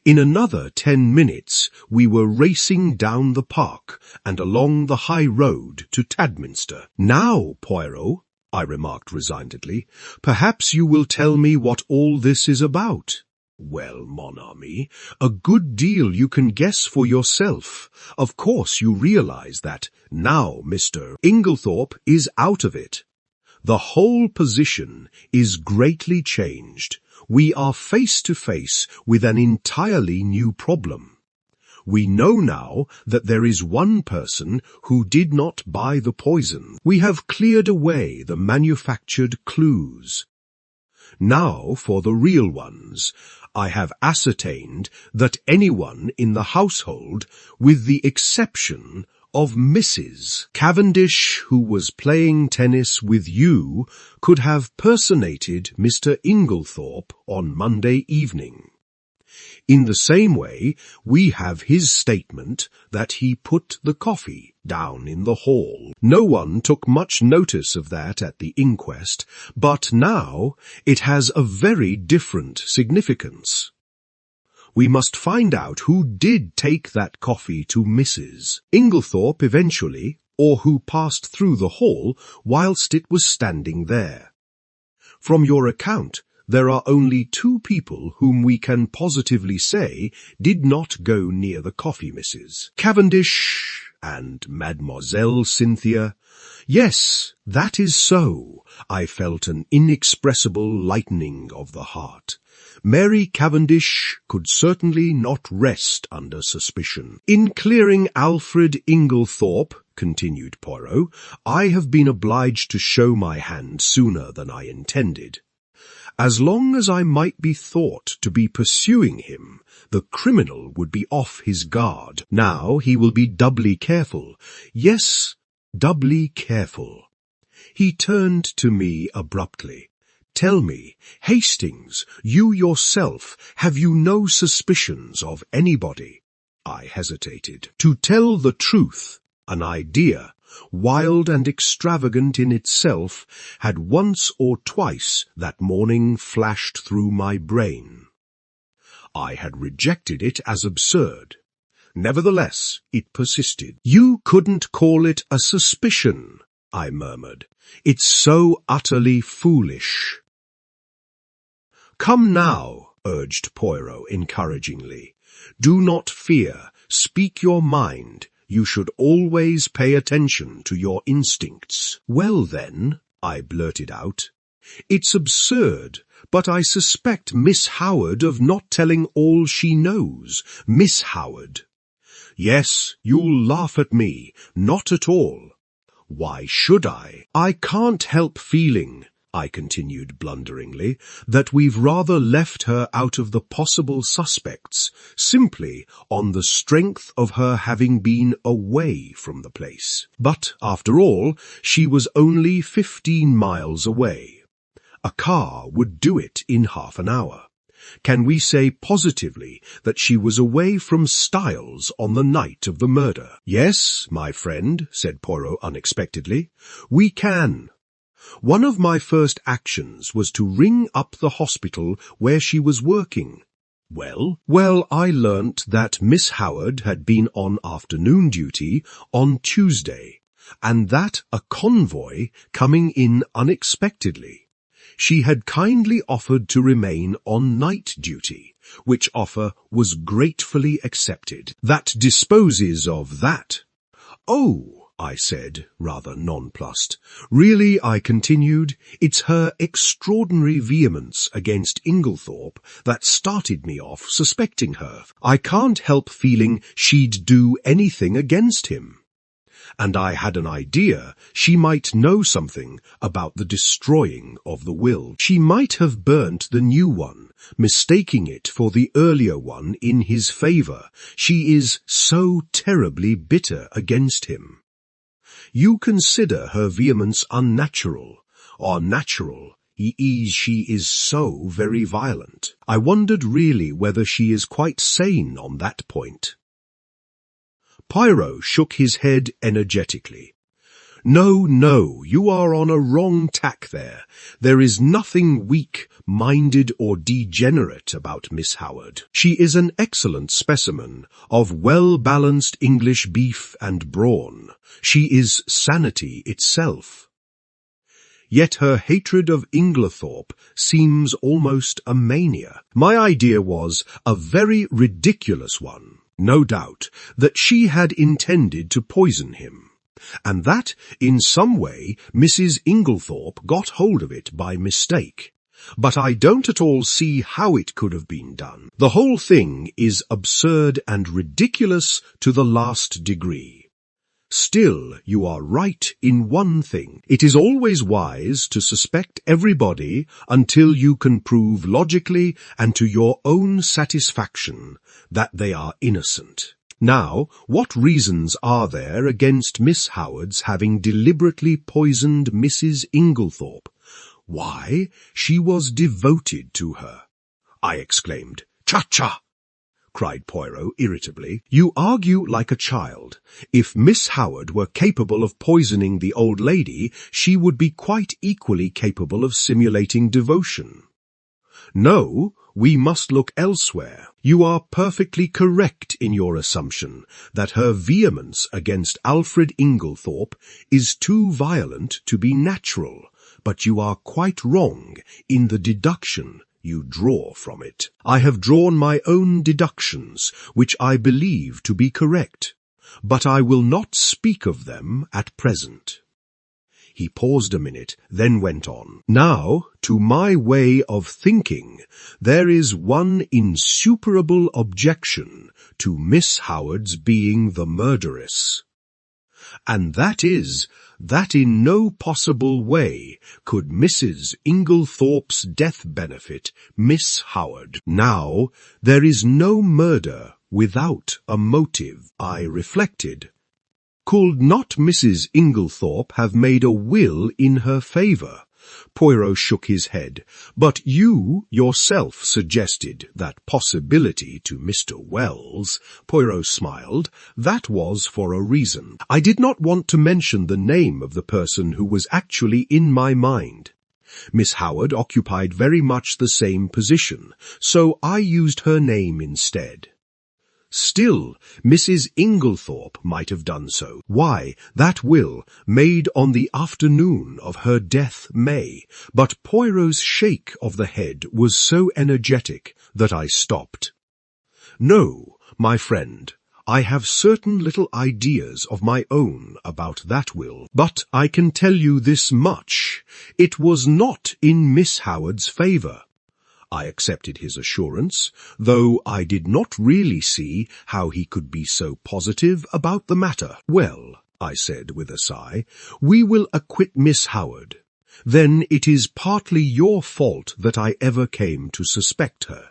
In another 10 minutes we were racing down the park and along the high road to Tadminster. "Now, Poirot," I remarked resignedly, "perhaps you will tell me what all this is about." "Well, mon ami, a good deal you can guess for yourself. Of course you realize that now Mr. Inglethorpe is out of it. The whole position is greatly changed. We are face to face with an entirely new problem. We know now that there is one person who did not buy the poison. We have cleared away the manufactured clues. Now for the real ones. I have ascertained that anyone in the household, with the exception of Mrs. Cavendish, who was playing tennis with you, could have personated Mr. Inglethorpe on Monday evening. In the same way, we have his statement that he put the coffee down in the hall. No one took much notice of that at the inquest, but now it has a very different significance. We must find out who did take that coffee to Mrs. Inglethorpe eventually, or who passed through the hall whilst it was standing there. From your account, there are only 2 people whom we can positively say did not go near the coffee, Mrs. Cavendish and Mademoiselle Cynthia. Yes, that is so. I felt an inexpressible lightening of the heart. Mary Cavendish could certainly not rest under suspicion. In clearing Alfred Inglethorpe, continued Poirot, I have been obliged to show my hand sooner than I intended. As long as I might be thought to be pursuing him, the criminal would be off his guard. Now he will be doubly careful. Yes, doubly careful. He turned to me abruptly. "Tell me, Hastings, you yourself, have you no suspicions of anybody?" I hesitated. To tell the truth, an idea, wild and extravagant in itself, had once or twice that morning flashed through my brain. I had rejected it as absurd. Nevertheless, it persisted. "You couldn't call it a suspicion," I murmured. "It's so utterly foolish." "Come now," urged Poirot encouragingly. "Do not fear. Speak your mind. You should always pay attention to your instincts." "Well then," I blurted out, "it's absurd, but I suspect Miss Howard of not telling all she knows. Miss Howard." "Yes, you'll laugh at me. Not at all." "Why should I?" "I can't help feeling," I continued blunderingly, "that we've rather left her out of the possible suspects, simply on the strength of her having been away from the place. But, after all, she was only 15 miles away. A car would do it in half an hour. Can we say positively that she was away from Styles on the night of the murder?" "Yes, my friend," said Poirot unexpectedly, "we can. One of my first actions was to ring up the hospital where she was working." Well, I learnt that Miss Howard had been on afternoon duty on Tuesday, and that a convoy coming in unexpectedly. She had kindly offered to remain on night duty, which offer was gratefully accepted. That disposes of that. "Oh," I said, rather nonplussed. "Really," I continued, "it's her extraordinary vehemence against Inglethorp that started me off suspecting her. I can't help feeling she'd do anything against him. And I had an idea she might know something about the destroying of the will. She might have burnt the new one, mistaking it for the earlier one in his favour. She is so terribly bitter against him. You consider her vehemence unnatural, or natural. She is so very violent. I wondered really whether she is quite sane on that point." Poirot shook his head energetically. No, you are on a wrong tack there. There is nothing weak-minded or degenerate about Miss Howard. She is an excellent specimen of well-balanced English beef and brawn. She is sanity itself. Yet her hatred of Inglethorp seems almost a mania. My idea was a very ridiculous one. No doubt that she had intended to poison him, and that, in some way, Mrs. Inglethorp got hold of it by mistake. But I don't at all see how it could have been done. The whole thing is absurd and ridiculous to the last degree. Still, you are right in one thing. It is always wise to suspect everybody until you can prove logically and to your own satisfaction that they are innocent. Now, what reasons are there against Miss Howard's having deliberately poisoned Mrs. Inglethorp? Why, she was devoted to her. I exclaimed. "Cha-cha!" cried Poirot irritably. "You argue like a child. If Miss Howard were capable of poisoning the old lady, she would be quite equally capable of simulating devotion. No, we must look elsewhere. You are perfectly correct in your assumption that her vehemence against Alfred Inglethorp is too violent to be natural, but you are quite wrong in the deduction you draw from it. I have drawn my own deductions, which I believe to be correct, but I will not speak of them at present." He paused a minute, then went on. "Now, to my way of thinking, there is one insuperable objection to Miss Howard's being the murderess. And that is, that in no possible way could Mrs. Inglethorpe's death benefit Miss Howard. Now, there is no murder without a motive." I reflected. Could not Mrs. Inglethorp have made a will in her favour? Poirot shook his head. But you yourself suggested that possibility to Mr. Wells. Poirot smiled. That was for a reason. I did not want to mention the name of the person who was actually in my mind. Miss Howard occupied very much the same position, so I used her name instead. Still, Mrs. Inglethorp might have done so. Why, that will, made on the afternoon of her death, may, but Poirot's shake of the head was so energetic that I stopped. No, my friend, I have certain little ideas of my own about that will, but I can tell you this much. It was not in Miss Howard's favour. I accepted his assurance, though I did not really see how he could be so positive about the matter. Well, I said with a sigh, we will acquit Miss Howard. Then it is partly your fault that I ever came to suspect her.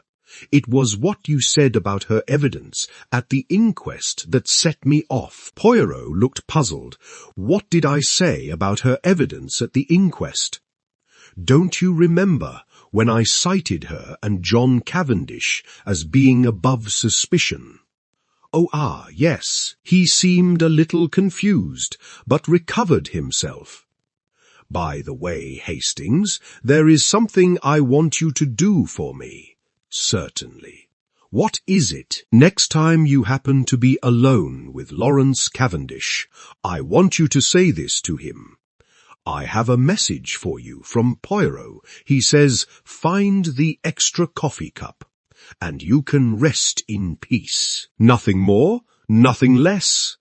It was what you said about her evidence at the inquest that set me off. Poirot looked puzzled. What did I say about her evidence at the inquest? Don't you remember when I cited her and John Cavendish as being above suspicion? Oh, yes. He seemed a little confused, but recovered himself. By the way, Hastings, there is something I want you to do for me. Certainly. What is it? Next time you happen to be alone with Lawrence Cavendish, I want you to say this to him. I have a message for you from Poirot. He says, find the extra coffee cup, and you can rest in peace. Nothing more, nothing less.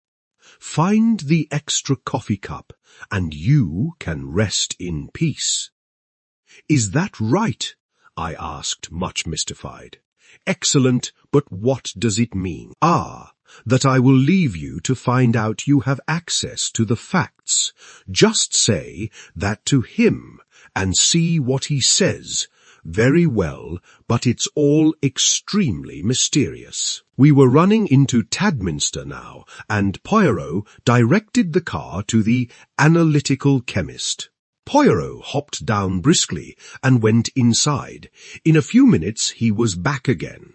Find the extra coffee cup, and you can rest in peace. Is that right? I asked, much mystified. Excellent, but what does it mean? That I will leave you to find out you have access to the facts. Just say that to him, and see what he says. Very well, but it's all extremely mysterious. We were running into Tadminster now, and Poirot directed the car to the analytical chemist. Poirot hopped down briskly and went inside. In a few minutes he was back again.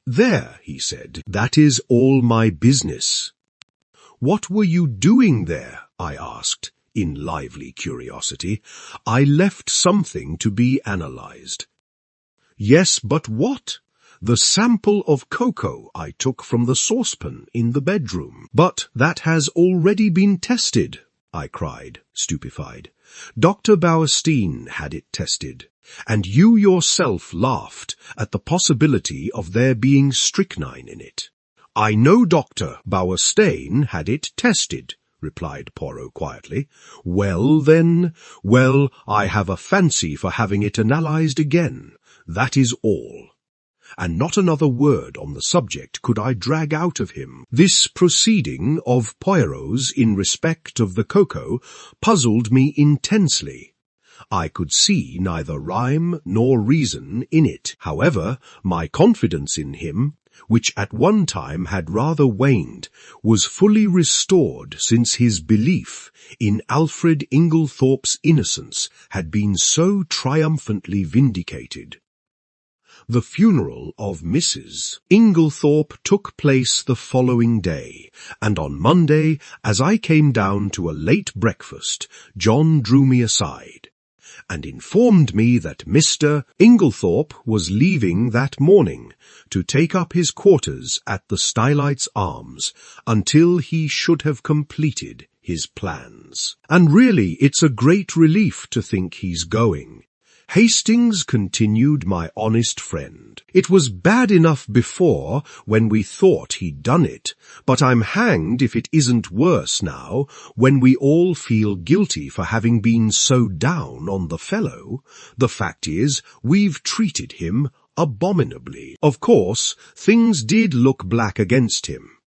There, he said, that is all my business. What were you doing there? I asked, in lively curiosity. I left something to be analyzed. Yes, but what? The sample of cocoa I took from the saucepan in the bedroom. But that has already been tested, I cried, stupefied. Dr. Bauerstein had it tested, and you yourself laughed at the possibility of there being strychnine in it. I know Dr. Bauerstein had it tested, replied Poirot quietly. Well, then, I have a fancy for having it analyzed again. That is all. And not another word on the subject could I drag out of him. This proceeding of Poirot's in respect of the cocoa puzzled me intensely. I could see neither rhyme nor reason in it. However, my confidence in him, which at one time had rather waned, was fully restored since his belief in Alfred Inglethorpe's innocence had been so triumphantly vindicated. The funeral of Mrs. Inglethorpe took place the following day, and on Monday, as I came down to a late breakfast, John drew me aside, and informed me that Mr. Inglethorpe was leaving that morning to take up his quarters at the Stylites Arms until he should have completed his plans. And really, it's a great relief to think he's going. Hastings, continued my honest friend. It was bad enough before, when we thought he'd done it, but I'm hanged if it isn't worse now, when we all feel guilty for having been so down on the fellow. The fact is, we've treated him abominably. Of course, things did look black against him.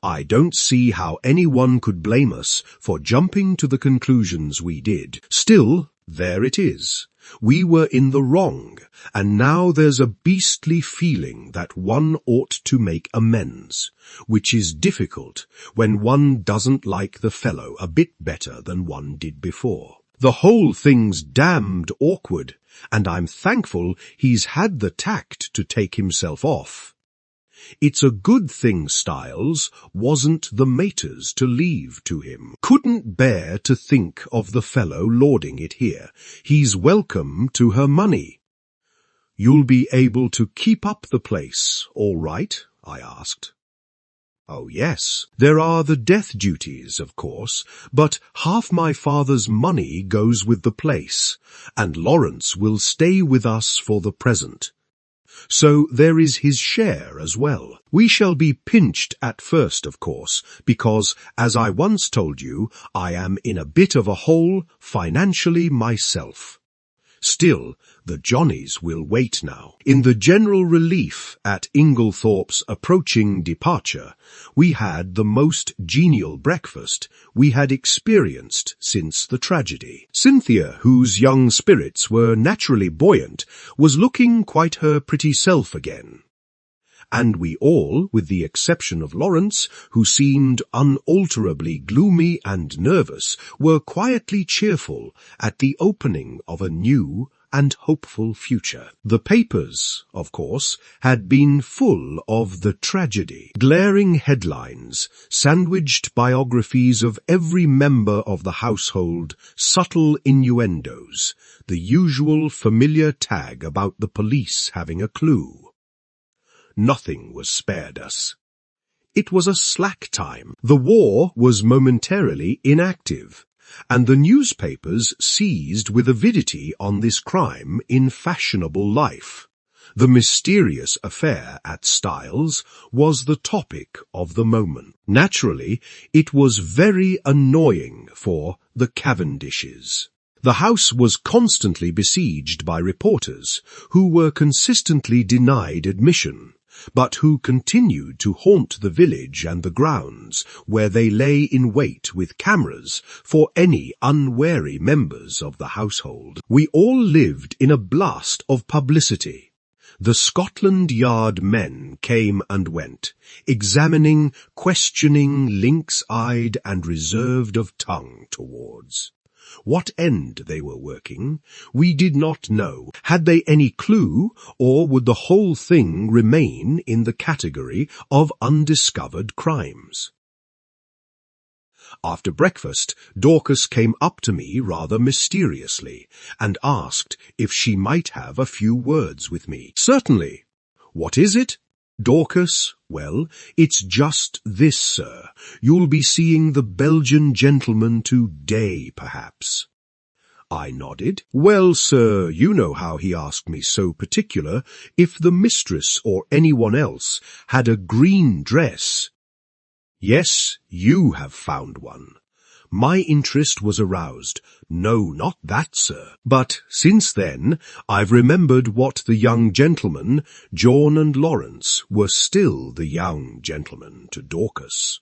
I don't see how anyone could blame us for jumping to the conclusions we did. Still, There it is. We were in the wrong, and now there's a beastly feeling that one ought to make amends, which is difficult when one doesn't like the fellow a bit better than one did before. The whole thing's damned awkward, and I'm thankful he's had the tact to take himself off. It's a good thing Styles wasn't the mater's to leave to him. Couldn't bear to think of the fellow lording it here. He's welcome to her money. You'll be able to keep up the place, all right? I asked. Oh yes, there are the death duties, of course, but half my father's money goes with the place, and Lawrence will stay with us for the present. So there is his share as well. We shall be pinched at first, of course, because, as I once told you, I am in a bit of a hole financially myself. Still, the Johnnies will wait now. In the general relief at Inglethorp's approaching departure, we had the most genial breakfast we had experienced since the tragedy. Cynthia, whose young spirits were naturally buoyant, was looking quite her pretty self again. And we all, with the exception of Lawrence, who seemed unalterably gloomy and nervous, were quietly cheerful at the opening of a new and hopeful future. The papers, of course, had been full of the tragedy. Glaring headlines, sandwiched biographies of every member of the household, subtle innuendos, the usual familiar tag about the police having a clue. Nothing was spared us. It was a slack time. The war was momentarily inactive, and the newspapers seized with avidity on this crime in fashionable life. The mysterious affair at Styles was the topic of the moment. Naturally, it was very annoying for the Cavendishes. The house was constantly besieged by reporters who were consistently denied admission, but who continued to haunt the village and the grounds, where they lay in wait with cameras for any unwary members of the household. We all lived in a blast of publicity. The Scotland Yard men came and went, examining, questioning, lynx-eyed and reserved of tongue towards. What end they were working, we did not know. Had they any clue, or would the whole thing remain in the category of undiscovered crimes? After breakfast, Dorcas came up to me rather mysteriously, and asked if she might have a few words with me. Certainly. What is it? Dorcas, well, it's just this, sir. You'll be seeing the Belgian gentleman today, perhaps. I nodded. Well, sir, you know how he asked me so particular if the mistress or anyone else had a green dress. Yes, you have found one. My interest was aroused. No, not that, sir. But since then, I've remembered what the young gentlemen, John and Lawrence, were still the young gentlemen to Dorcas.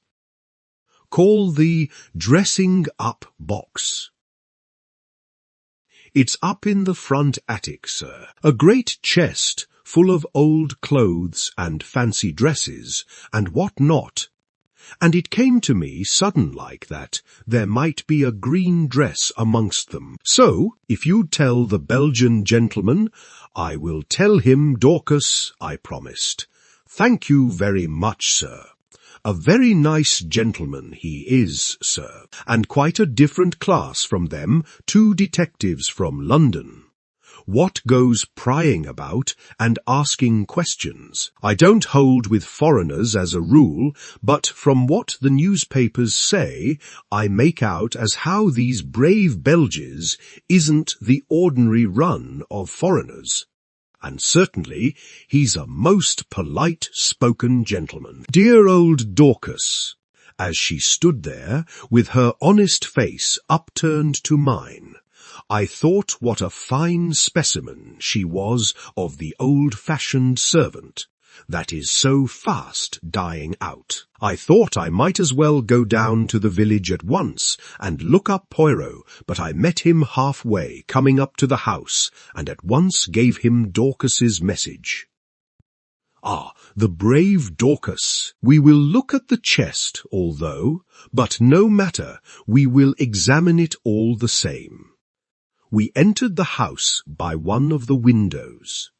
Call the dressing-up box. It's up in the front attic, sir. A great chest full of old clothes and fancy dresses and what not. And it came to me sudden-like that there might be a green dress amongst them. So, if you tell the Belgian gentleman, I will tell him, Dorcas, I promised. Thank you very much, sir. A very nice gentleman he is, sir, and quite a different class from them, two detectives from London. What goes prying about and asking questions? I don't hold with foreigners as a rule, but from what the newspapers say, I make out as how these brave Belges isn't the ordinary run of foreigners. And certainly he's a most polite-spoken gentleman. Dear old Dorcas, as she stood there with her honest face upturned to mine, I thought what a fine specimen she was of the old-fashioned servant, that is so fast dying out. I thought I might as well go down to the village at once and look up Poirot, but I met him halfway, coming up to the house, and at once gave him Dorcas's message. Ah, the brave Dorcas! We will look at the chest, although, but no matter, we will examine it all the same. We entered the house by one of the windows.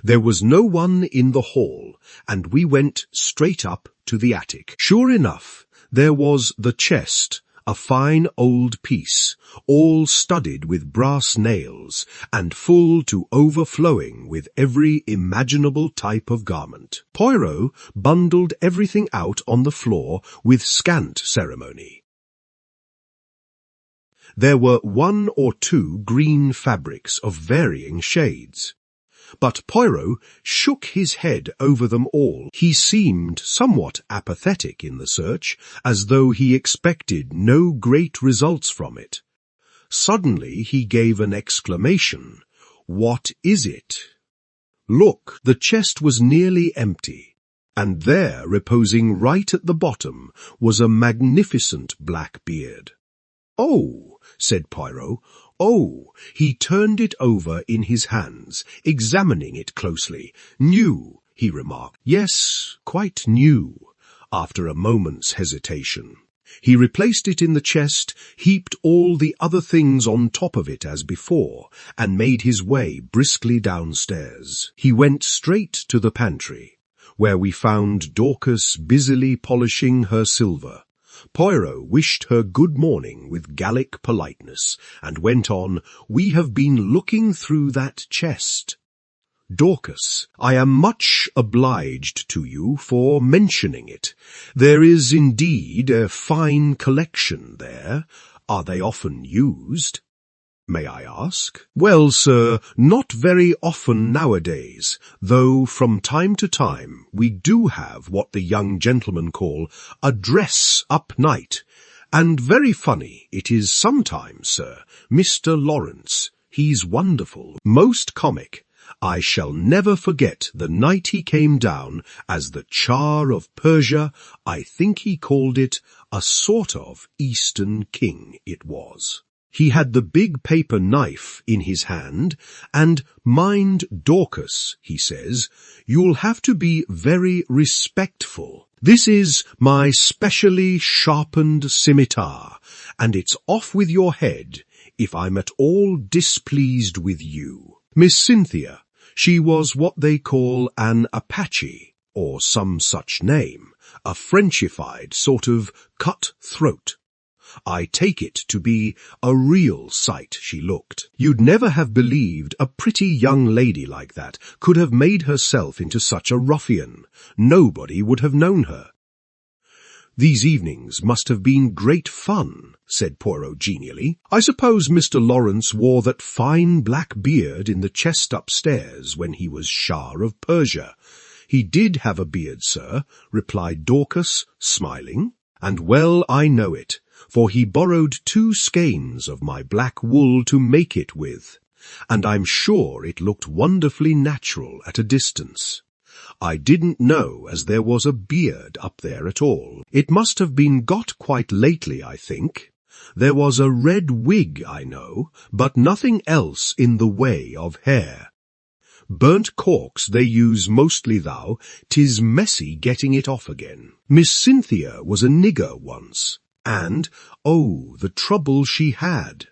There was no one in the hall, and we went straight up to the attic. Sure enough, there was the chest, a fine old piece, all studded with brass nails, and full to overflowing with every imaginable type of garment. Poirot bundled everything out on the floor with scant ceremony. There were 1 or 2 green fabrics of varying shades, but Poirot shook his head over them all. He seemed somewhat apathetic in the search, as though he expected no great results from it. Suddenly he gave an exclamation. "What is it?" Look, the chest was nearly empty, and there, reposing right at the bottom, was a magnificent black beard. "Oh," said Poirot. "Oh!" He turned it over in his hands, examining it closely. "New," he remarked. "Yes, quite new," after a moment's hesitation. He replaced it in the chest, heaped all the other things on top of it as before, and made his way briskly downstairs. He went straight to the pantry, where we found Dorcas busily polishing her silver. Poirot wished her good morning with Gallic politeness, and went on, "We have been looking through that chest. Dorcas, I am much obliged to you for mentioning it. There is indeed a fine collection there. Are they often used?" "May I ask?" "Well, sir, not very often nowadays, though from time to time we do have what the young gentlemen call a dress-up night. And very funny it is sometimes, sir. Mr. Lawrence, he's wonderful, most comic. I shall never forget the night he came down as the Tsar of Persia. I think he called it a sort of Eastern king, it was. He had the big paper knife in his hand, and, 'Mind, Dorcas,' he says, 'you'll have to be very respectful. This is my specially sharpened scimitar, and it's off with your head if I'm at all displeased with you.' Miss Cynthia, she was what they call an Apache, or some such name, a Frenchified sort of cut-throat. I take it to be a real sight she looked. You'd never have believed a pretty young lady like that could have made herself into such a ruffian. Nobody would have known her." "These evenings must have been great fun," said Poirot genially. "I suppose Mr. Lawrence wore that fine black beard in the chest upstairs when he was Shah of Persia." "He did have a beard, sir," replied Dorcas, smiling, "and well I know it, for he borrowed 2 skeins of my black wool to make it with, and I'm sure it looked wonderfully natural at a distance. I didn't know as there was a beard up there at all. It must have been got quite lately, I think. There was a red wig, I know, but nothing else in the way of hair. Burnt corks they use mostly thou, 'tis messy getting it off again. Miss Cynthia was a nigger once, and, oh, the trouble she had."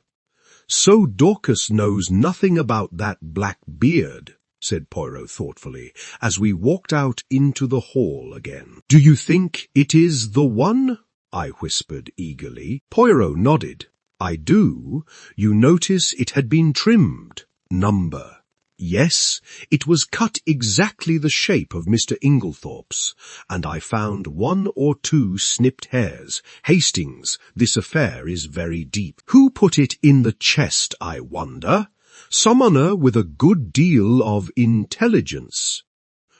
"So Dorcas knows nothing about that black beard," said Poirot thoughtfully, as we walked out into the hall again. "Do you think it is the one?" I whispered eagerly. Poirot nodded. "I do. You notice it had been trimmed. Number. Yes, it was cut exactly the shape of Mr. Inglethorp's, and I found 1 or 2 snipped hairs. Hastings, this affair is very deep. Who put it in the chest, I wonder? Summoner with a good deal of intelligence,"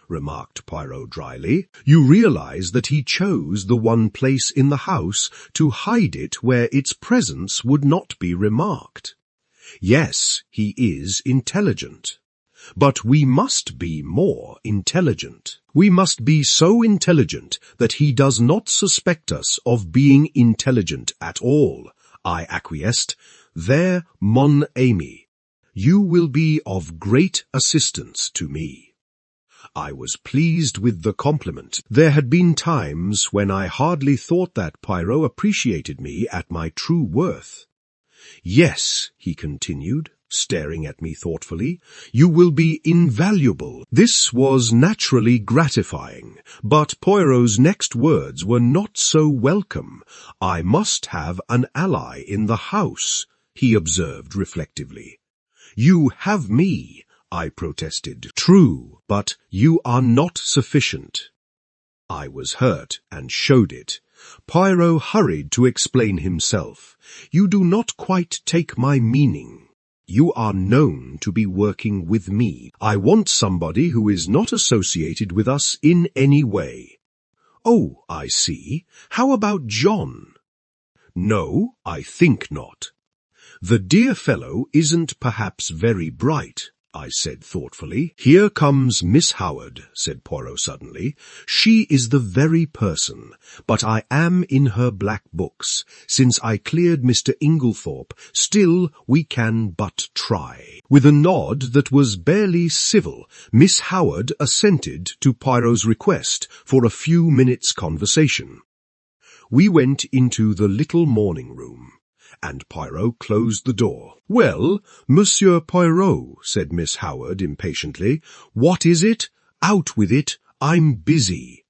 remarked Poirot dryly. "You realize that he chose the one place in the house to hide it where its presence would not be remarked. Yes, he is intelligent. But we must be more intelligent. We must be so intelligent that he does not suspect us of being intelligent at all. I acquiesced. There, mon ami, you will be of great assistance to me. I was pleased with the compliment. There had been times when I hardly thought that Poirot appreciated me at my true worth. Yes, he continued, staring at me thoughtfully, you will be invaluable. This was naturally gratifying, but Poirot's next words were not so welcome. I must have an ally in the house, he observed reflectively. You have me, I protested. True, but you are not sufficient. I was hurt and showed it. Poirot hurried to explain himself. You do not quite take my meaning. You are known to be working with me. I want somebody who is not associated with us in any way. Oh, I see. How about John? No, I think not. The dear fellow isn't perhaps very bright, I said thoughtfully. Here comes Miss Howard, said Poirot suddenly. She is the very person, but I am in her black books. Since I cleared Mr. Inglethorp, still we can but try. With a nod that was barely civil, Miss Howard assented to Poirot's request for a few minutes' conversation. We went into the little morning room, and Poirot closed the door. Well, Monsieur Poirot, said Miss Howard impatiently, what is it? Out with it, I'm busy.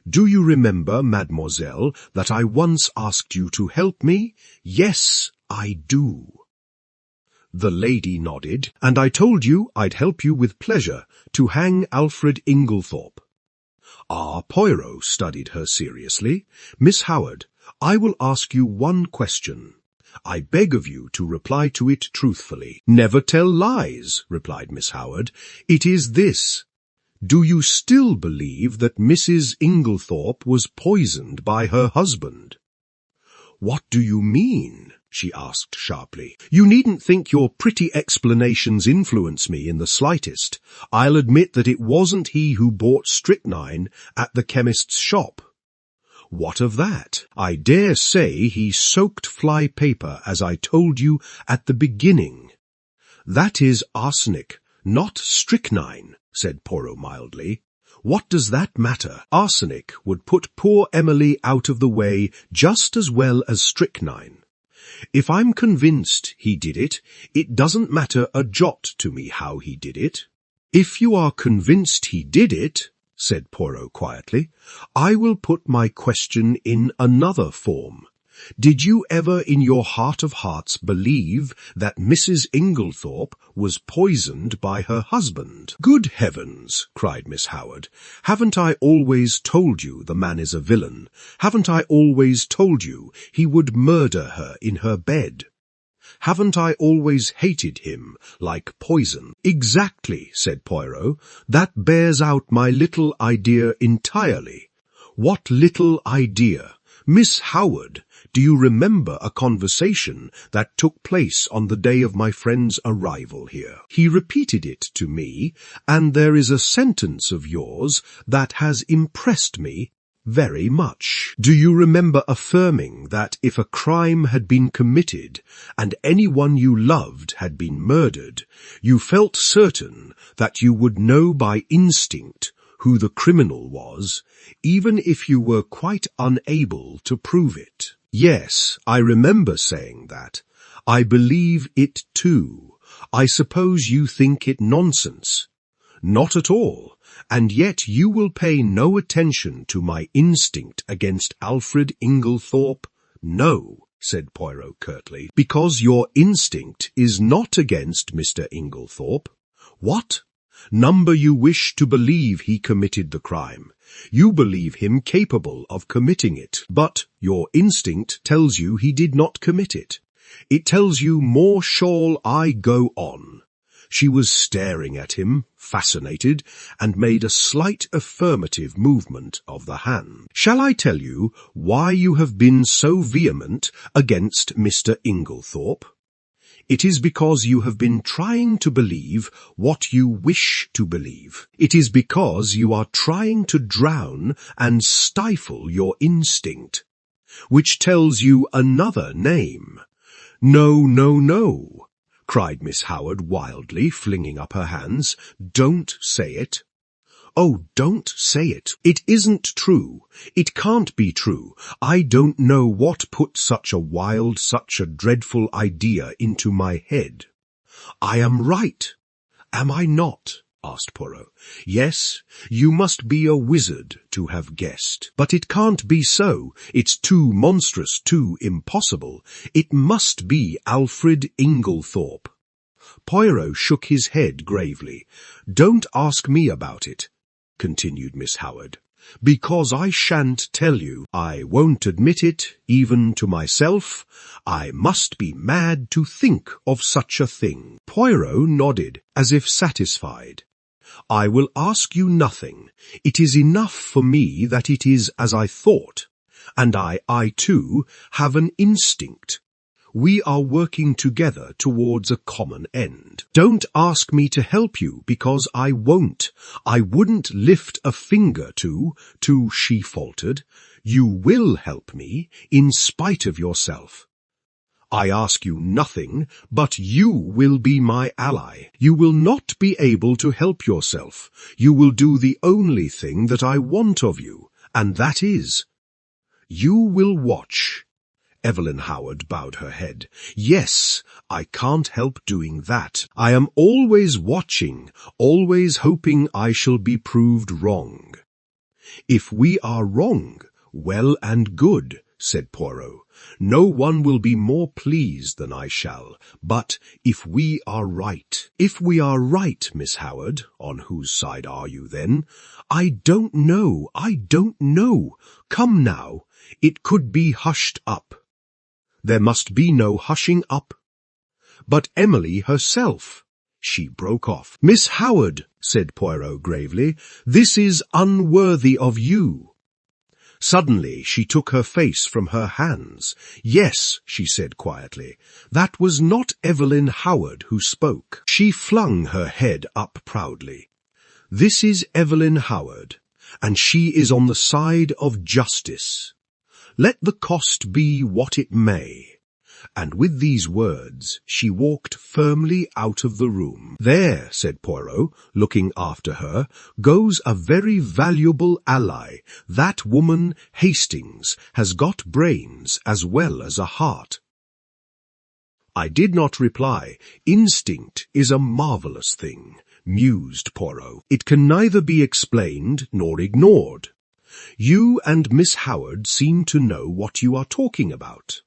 Do you remember, mademoiselle, that I once asked you to help me? Yes, I do. The lady nodded, and I told you I'd help you with pleasure to hang Alfred Inglethorp. Ah, Poirot studied her seriously. Miss Howard, I will ask you one question. I beg of you to reply to it truthfully. Never tell lies, replied Miss Howard. It is this. Do you still believe that Mrs. Inglethorp was poisoned by her husband? What do you mean? She asked sharply. You needn't think your pretty explanations influence me in the slightest. I'll admit that it wasn't he who bought strychnine at the chemist's shop. What of that? I dare say he soaked fly paper, as I told you at the beginning. That is arsenic, not strychnine, said Poirot mildly. What does that matter? Arsenic would put poor Emily out of the way just as well as strychnine. If I'm convinced he did it, it doesn't matter a jot to me how he did it. If you are convinced he did it, said Poirot quietly, I will put my question in another form. Did you ever in your heart of hearts believe that Mrs. Inglethorp was poisoned by her husband? Good heavens, cried Miss Howard. Haven't I always told you the man is a villain? Haven't I always told you he would murder her in her bed? Haven't I always hated him like poison? Exactly, said Poirot. That bears out my little idea entirely. What little idea? Miss Howard, do you remember a conversation that took place on the day of my friend's arrival here? He repeated it to me, and there is a sentence of yours that has impressed me very much. Do you remember affirming that if a crime had been committed and anyone you loved had been murdered, you felt certain that you would know by instinct who the criminal was, even if you were quite unable to prove it? Yes, I remember saying that. I believe it too. I suppose you think it nonsense. Not at all. And yet you will pay no attention to my instinct against Alfred Inglethorp? No, said Poirot curtly, because your instinct is not against Mr. Inglethorp. What? Number you wish to believe he committed the crime. You believe him capable of committing it, but your instinct tells you he did not commit it. It tells you more shall I go on. She was staring at him, fascinated, and made a slight affirmative movement of the hand. Shall I tell you why you have been so vehement against Mr. Inglethorp? It is because you have been trying to believe what you wish to believe. It is because you are trying to drown and stifle your instinct, which tells you another name. No, no, no, cried Miss Howard wildly, flinging up her hands. Don't say it. Oh, don't say it. It isn't true. It can't be true. I don't know what put such a wild, such a dreadful idea into my head. I am right, am I not? Asked Poirot. Yes, you must be a wizard to have guessed. But it can't be so. It's too monstrous, too impossible. It must be Alfred Inglethorp. Poirot shook his head gravely. Don't ask me about it, continued Miss Howard, because I shan't tell you. I won't admit it, even to myself. I must be mad to think of such a thing. Poirot nodded, as if satisfied. I will ask you nothing. It is enough for me that it is as I thought, and I too, have an instinct. We are working together towards a common end. Don't ask me to help you, because I won't. I wouldn't lift a finger to, she faltered. You will help me, in spite of yourself. I ask you nothing, but you will be my ally. You will not be able to help yourself. You will do the only thing that I want of you, and that is, you will watch. Evelyn Howard bowed her head. Yes, I can't help doing that. I am always watching, always hoping I shall be proved wrong. If we are wrong, well and good, said Poirot. No one will be more pleased than I shall. But if we are right... If we are right, Miss Howard, on whose side are you then? I don't know. Come now, it could be hushed up. There must be no hushing up. But Emily herself... She broke off. Miss Howard, said Poirot gravely, this is unworthy of you. Suddenly she took her face from her hands. Yes, she said quietly, that was not Evelyn Howard who spoke. She flung her head up proudly. This is Evelyn Howard, and she is on the side of justice. Let the cost be what it may. And with these words she walked firmly out of the room. There, said Poirot, looking after her, goes a very valuable ally. That woman, Hastings, has got brains as well as a heart. I did not reply. Instinct is a marvellous thing, mused Poirot. It can neither be explained nor ignored. You and Miss Howard seem to know what you are talking about.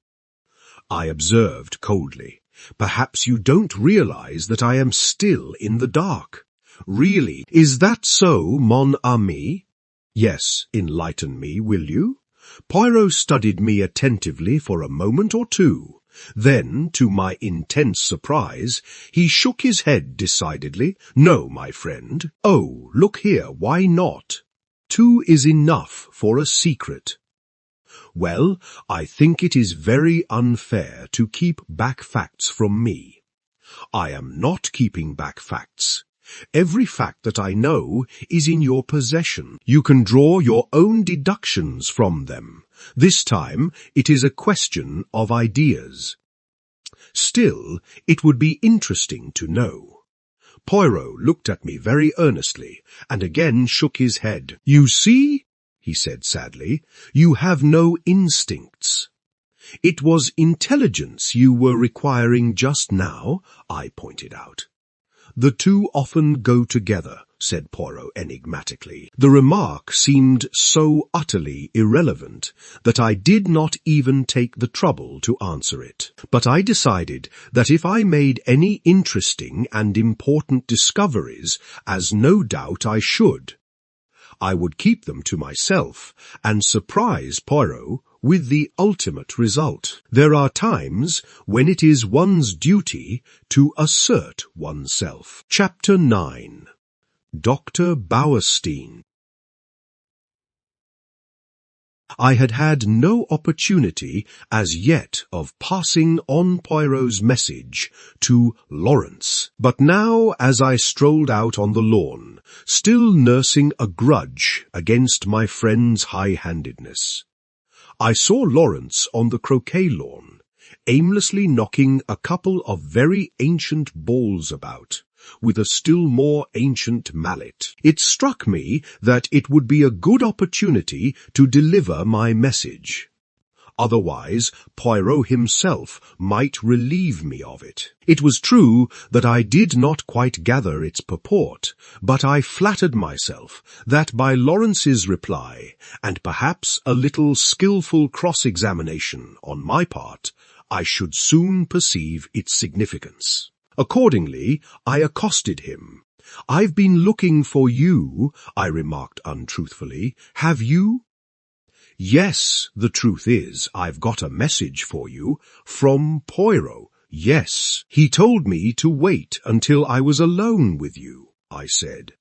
I observed coldly. Perhaps you don't realize that I am still in the dark. Really, is that so, mon ami? Yes, enlighten me, will you? Poirot studied me attentively for a moment or two. Then, to my intense surprise, he shook his head decidedly. No, my friend. Oh, look here, why not? 2 is enough for a secret. Well, I think it is very unfair to keep back facts from me. I am not keeping back facts. Every fact that I know is in your possession. You can draw your own deductions from them. This time it is a question of ideas. Still, it would be interesting to know. Poirot looked at me very earnestly, and again shook his head. You see, he said sadly, you have no instincts. It was intelligence you were requiring just now, I pointed out. The two often go together, said Poirot enigmatically. The remark seemed so utterly irrelevant that I did not even take the trouble to answer it. But I decided that if I made any interesting and important discoveries, as no doubt I should, I would keep them to myself and surprise Poirot with the ultimate result. There are times when it is one's duty to assert oneself. Chapter 9. Dr. Bauerstein. I had had no opportunity as yet of passing on Poirot's message to Lawrence, but now as I strolled out on the lawn, still nursing a grudge against my friend's high-handedness, I saw Lawrence on the croquet lawn, aimlessly knocking a couple of very ancient balls about, with a still more ancient mallet. It struck me that it would be a good opportunity to deliver my message. Otherwise, Poirot himself might relieve me of it. It was true that I did not quite gather its purport, but I flattered myself that by Lawrence's reply, and perhaps a little skilful cross-examination on my part, I should soon perceive its significance. Accordingly, I accosted him. "I've been looking for you," I remarked untruthfully. "Have you?" "Yes, the truth is, I've got a message for you from Poirot. Yes, he told me to wait until I was alone with you," I said,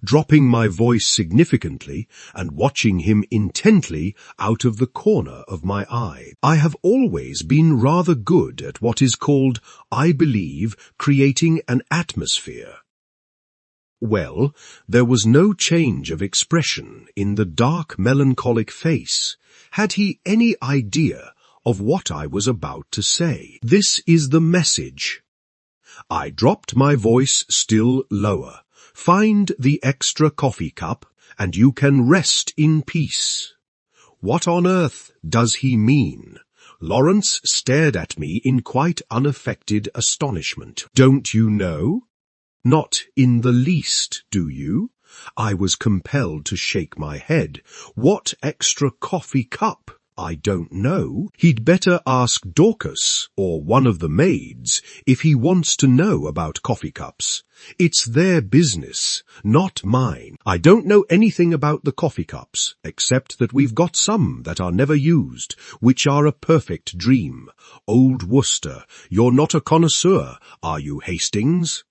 dropping my voice significantly and watching him intently out of the corner of my eye. I have always been rather good at what is called, I believe, creating an atmosphere. Well, there was no change of expression in the dark melancholic face. Had he any idea of what I was about to say? "This is the message." I dropped my voice still lower. "Find the extra coffee cup, and you can rest in peace." What on earth does he mean? Lawrence stared at me in quite unaffected astonishment. "Don't you know?" "Not in the least, do you?" I was compelled to shake my head. "What extra coffee cup?" "I don't know. He'd better ask Dorcas or one of the maids if he wants to know about coffee cups. It's their business, not mine. I don't know anything about the coffee cups, except that we've got some that are never used, which are a perfect dream. Old Worcester, you're not a connoisseur, are you, Hastings?"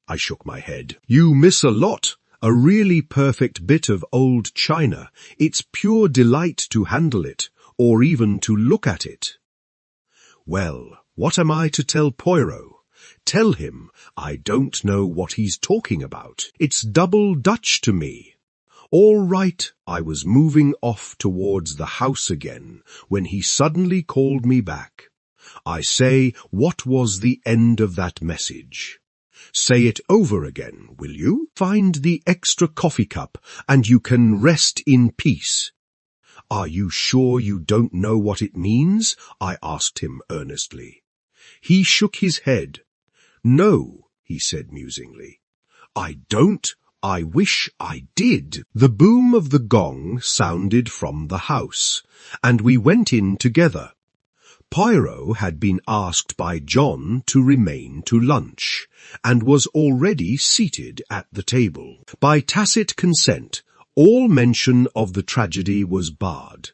I shook my head. "You miss a lot. A really perfect bit of old china. It's pure delight to handle it, or even to look at it." "Well, what am I to tell Poirot? Tell him I don't know what he's talking about. It's double Dutch to me." "All right." I was moving off towards the house again, when he suddenly called me back. "I say, what was the end of that message?" "Say it over again, will you?" "Find the extra coffee cup, and you can rest in peace." "Are you sure you don't know what it means?" I asked him earnestly. He shook his head. "No," he said musingly. "I don't. I wish I did." The boom of the gong sounded from the house, and we went in together. Poirot had been asked by John to remain to lunch, and was already seated at the table. By tacit consent, all mention of the tragedy was barred.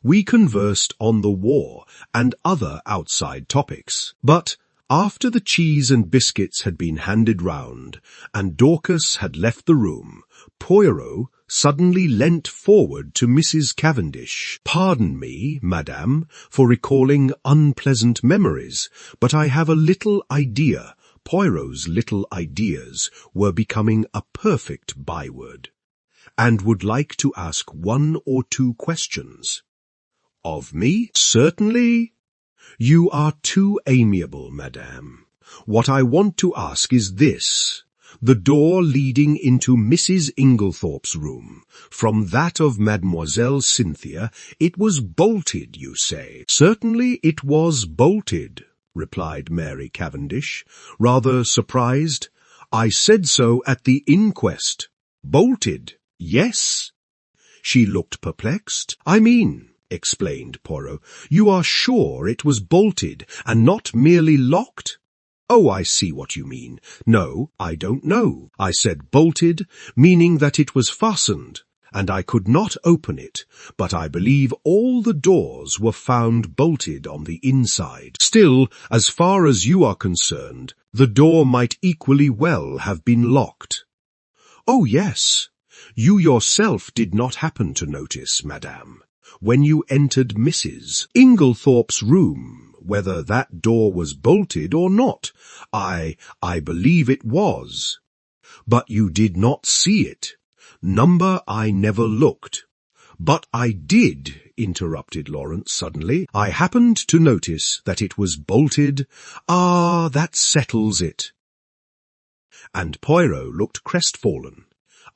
We conversed on the war and other outside topics, but after the cheese and biscuits had been handed round, and Dorcas had left the room, Poirot suddenly leant forward to Mrs. Cavendish. "Pardon me, madame, for recalling unpleasant memories, but I have a little idea." Poirot's little ideas were becoming a perfect byword. "And would like to ask 1 or 2 questions." "Of me?" "Certainly." "You are too amiable, madame. What I want to ask is this. The door leading into Mrs. Inglethorp's room, from that of Mademoiselle Cynthia, it was bolted, you say?" "Certainly it was bolted," replied Mary Cavendish, rather surprised. "I said so at the inquest." "Bolted?" "Yes." She looked perplexed. "I mean," explained Poirot, "you are sure it was bolted and not merely locked?" "Oh, I see what you mean. No, I don't know. I said bolted, meaning that it was fastened, and I could not open it, but I believe all the doors were found bolted on the inside. Still, as far as you are concerned, the door might equally well have been locked." "Oh, yes. You yourself did not happen to notice, madame, when you entered Mrs. Inglethorp's room, whether that door was bolted or not. I believe it was. But you did not see it. Number I never looked. But I did, interrupted Lawrence suddenly. I happened to notice that it was bolted. Ah, that settles it. And Poirot looked crestfallen.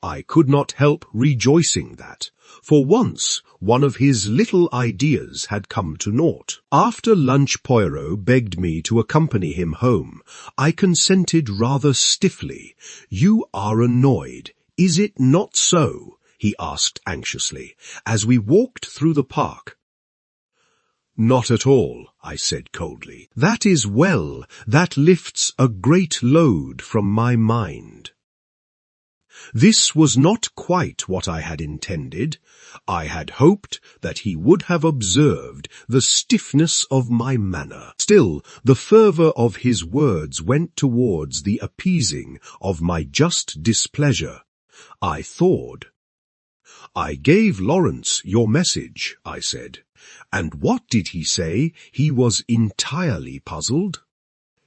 I could not help rejoicing that, for once, one of his little ideas had come to naught. After lunch Poirot begged me to accompany him home. I consented rather stiffly. You are annoyed, is it not so? He asked anxiously, as we walked through the park. Not at all, I said coldly. That is well, that lifts a great load from my mind. This was not quite what I had intended. I had hoped that he would have observed the stiffness of my manner. Still, the fervour of his words went towards the appeasing of my just displeasure. I thawed. I gave Lawrence your message, I said. And what did he say? He was entirely puzzled?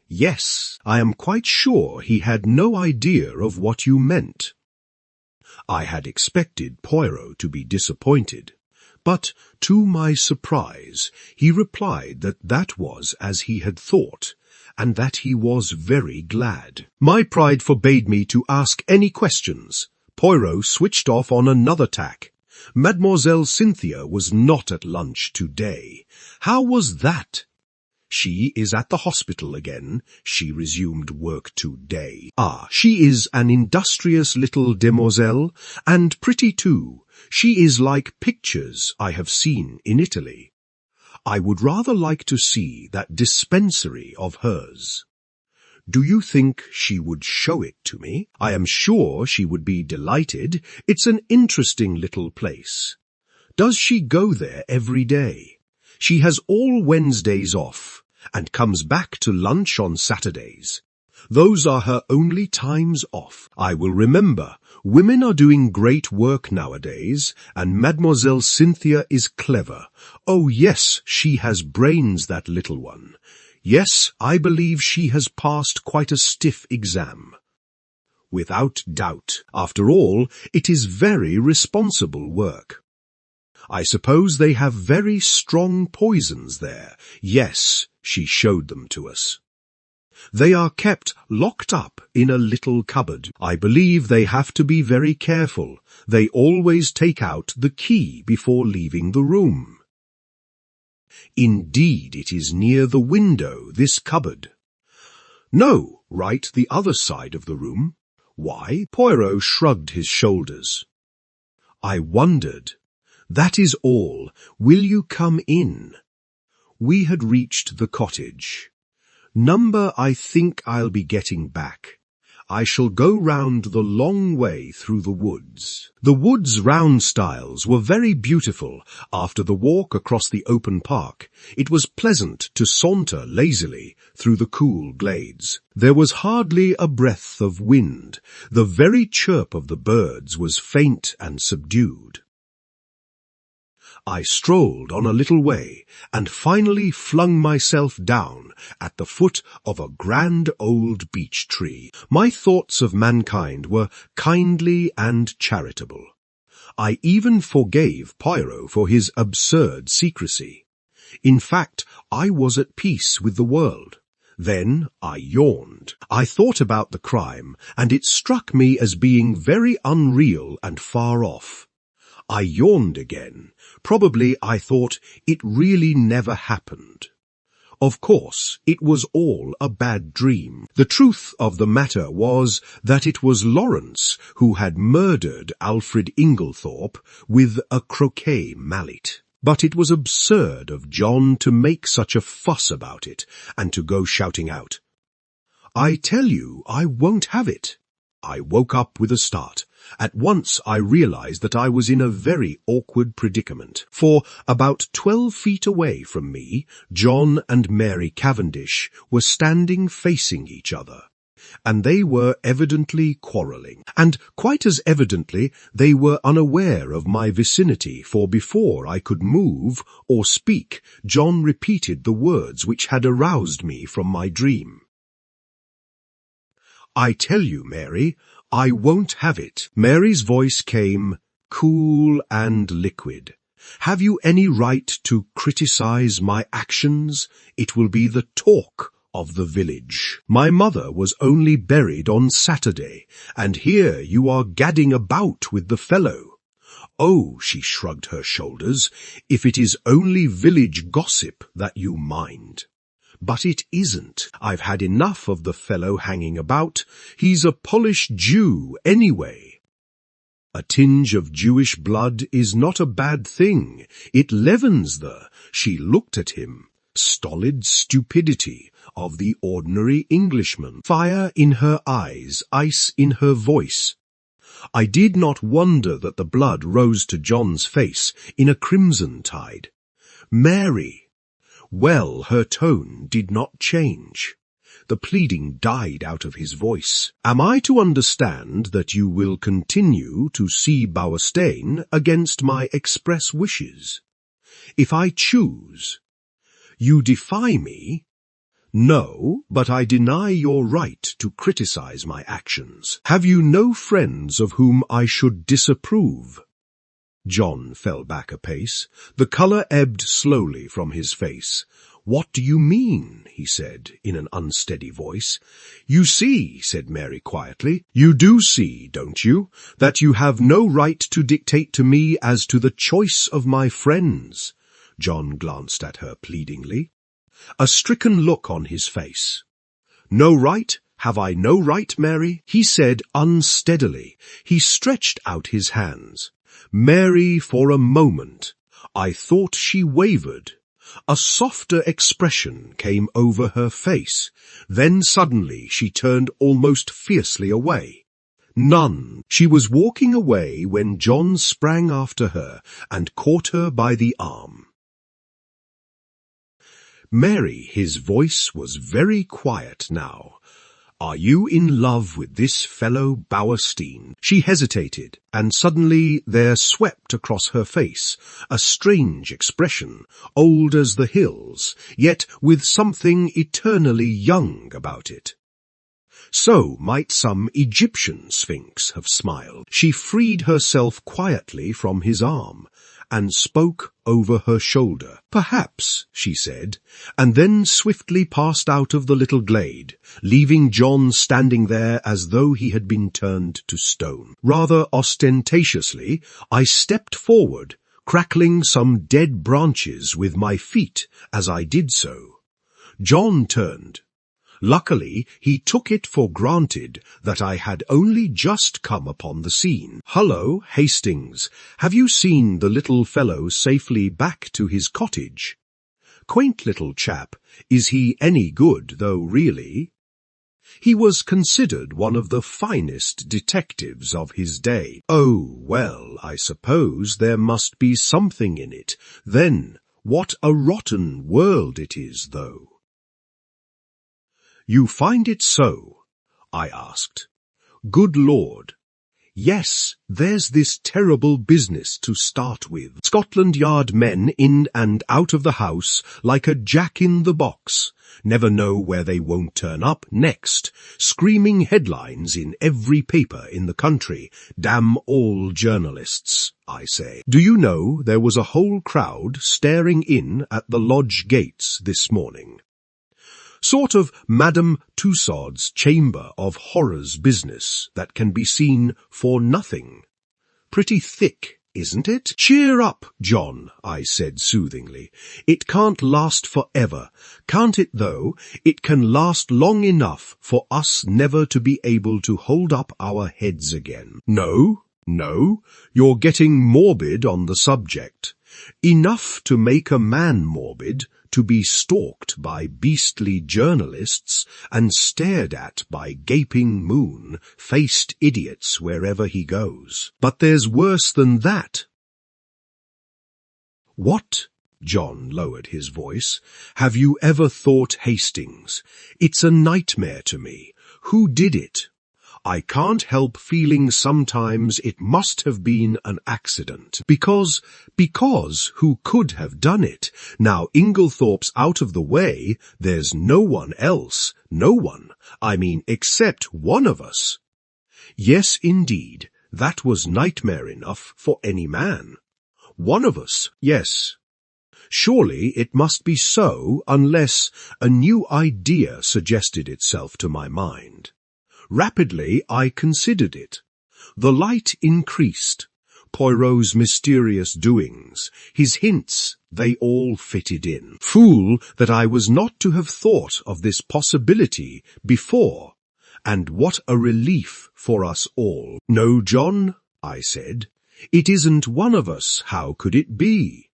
Yes, I am quite sure he had no idea of what you meant. I had expected Poirot to be disappointed, but to my surprise he replied that that was as he had thought, and that he was very glad. My pride forbade me to ask any questions. Poirot switched off on another tack. Mademoiselle Cynthia was not at lunch today. How was that? She is at the hospital again. She resumed work today. Ah, she is an industrious little demoiselle, and pretty too. She is like pictures I have seen in Italy. I would rather like to see that dispensary of hers. Do you think she would show it to me? I am sure she would be delighted. It's an interesting little place. Does she go there every day? She has all Wednesdays off, and comes back to lunch on Saturdays. Those are her only times off. I will remember. Women are doing great work nowadays, and Mademoiselle Cynthia is clever. Oh yes, she has brains, that little one. Yes, I believe she has passed quite a stiff exam. Without doubt. After all, it is very responsible work. I suppose they have very strong poisons there. Yes, she showed them to us. They are kept locked up in a little cupboard. I believe they have to be very careful. They always take out the key before leaving the room. Indeed, it is near the window, this cupboard. No, right the other side of the room. Why? Poirot shrugged his shoulders. I wondered. That is all. Will you come in? We had reached the cottage. Number, I think I'll be getting back. I shall go round the long way through the woods. The woods round stiles were very beautiful after the walk across the open park. It was pleasant to saunter lazily through the cool glades. There was hardly a breath of wind. The very chirp of the birds was faint and subdued. I strolled on a little way, and finally flung myself down at the foot of a grand old beech tree. My thoughts of mankind were kindly and charitable. I even forgave Poirot for his absurd secrecy. In fact, I was at peace with the world. Then I yawned. I thought about the crime, and it struck me as being very unreal and far off. I yawned again. Probably I thought it really never happened. Of course, it was all a bad dream. The truth of the matter was that it was Lawrence who had murdered Alfred Inglethorp with a croquet mallet. But it was absurd of John to make such a fuss about it, and to go shouting out, "I tell you, I won't have it." I woke up with a start. At once I realized that I was in a very awkward predicament, for about 12 feet away from me, John and Mary Cavendish were standing facing each other. and they were evidently quarrelling. And quite as evidently they were unaware of my vicinity, for before I could move or speak, John repeated the words which had aroused me from my dream. "I tell you, Mary, I won't have it." Mary's voice came cool and liquid. "Have you any right to criticize my actions? It will be the talk of the village. My mother was only buried on Saturday, and here you are gadding about with the fellow. Oh," she shrugged her shoulders, "if it is only village gossip that you mind. But it isn't. I've had enough of the fellow hanging about. He's a Polish Jew anyway. A tinge of Jewish blood is not a bad thing. It leavens the," she looked at him, "stolid stupidity of the ordinary Englishman." Fire in her eyes, ice in her voice. I did not wonder that the blood rose to John's face in a crimson tide. "Mary!" Well, her tone did not change. The pleading died out of his voice. "Am I to understand that you will continue to see Bowerstane against my express wishes? If I choose? You defy me?" "No, but I deny your right to criticize my actions. Have you no friends of whom I should disapprove?" John fell back a pace. The colour ebbed slowly from his face. "What do you mean?" he said, in an unsteady voice. "You see," said Mary quietly, "you do see, don't you, that you have no right to dictate to me as to the choice of my friends?" John glanced at her pleadingly, a stricken look on his face. "No right? Have I no right, Mary?" he said unsteadily. He stretched out his hands. Mary, for a moment, I thought she wavered. A softer expression came over her face. Then suddenly she turned almost fiercely away. None. She was walking away when John sprang after her and caught her by the arm. "Mary," his voice was very quiet now, "are you in love with this fellow Bowerstane?" She hesitated, and suddenly there swept across her face a strange expression, old as the hills, yet with something eternally young about it. So might some Egyptian sphinx have smiled. She freed herself quietly from his arm, and spoke over her shoulder. "Perhaps," she said, and then swiftly passed out of the little glade, leaving John standing there as though he had been turned to stone. Rather ostentatiously, I stepped forward, crackling some dead branches with my feet as I did so. John turned. Luckily, he took it for granted that I had only just come upon the scene. "Hullo, Hastings, have you seen the little fellow safely back to his cottage? Quaint little chap, is he any good, though, really? He was considered one of the finest detectives of his day." "Oh, well, I suppose there must be something in it. Then, what a rotten world it is, though." "You find it so?" I asked. "Good Lord. Yes, there's this terrible business to start with. Scotland Yard men in and out of the house like a jack-in-the-box. Never know where they won't turn up next. Screaming headlines in every paper in the country. Damn all journalists, I say. Do you know there was a whole crowd staring in at the lodge gates this morning? Sort of Madame Tussaud's chamber of horrors business that can be seen for nothing. Pretty thick, isn't it?" "Cheer up, John," I said soothingly. "It can't last forever. Can't it, though? It can last long enough for us never to be able to hold up our heads again." No, you're getting morbid on the subject. Enough to make a man morbid, to be stalked by beastly journalists and stared at by gaping moon-faced idiots wherever he goes. But there's worse than that." "What?" John lowered his voice. "Have you ever thought, Hastings? It's a nightmare to me. who did it? I can't help feeling sometimes it must have been an accident, because who could have done it? Now Inglethorp's out of the way, there's no one else, except one of us. Yes, indeed, that was nightmare enough for any man. One of us, yes. Surely it must be so, unless a new idea suggested itself to my mind. Rapidly I considered it. The light increased. Poirot's mysterious doings, his hints, they all fitted in. Fool that I was not to have thought of this possibility before. And what a relief for us all. No, John, I said, it isn't one of us. How could it be?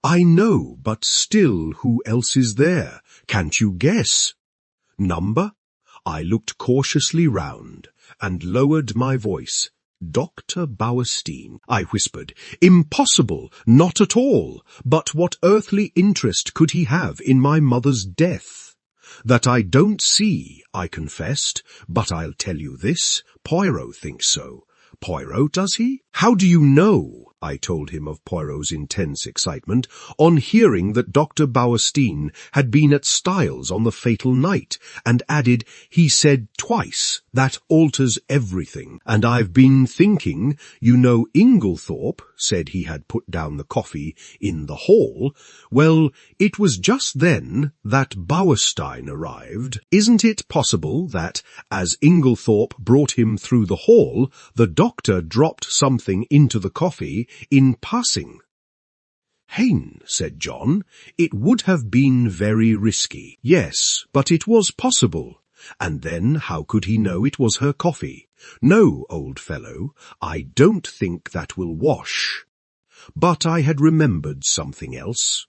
I know, but still, who else is there? Can't you guess? Number? I looked cautiously round, and lowered my voice. Dr. Bowerstein, I whispered. Impossible, not at all. But what earthly interest could he have in my mother's death? That I don't see, I confessed, but I'll tell you this, Poirot thinks so. Poirot, does he? How do you know? I told him of Poirot's intense excitement on hearing that Dr. Bowerstein had been at Styles on the fatal night, and added, he said twice, that alters everything, and I've been thinking, you know Inglethorp said he had put down the coffee in the hall. Well, it was just then that Bowerstein arrived. Isn't it possible that, as Inglethorp brought him through the hall, the doctor dropped something into the coffee in passing? Hein, said John, it would have been very risky. Yes, but it was possible. And then how could he know it was her coffee? No, old fellow, I don't think that will wash. But I had remembered something else.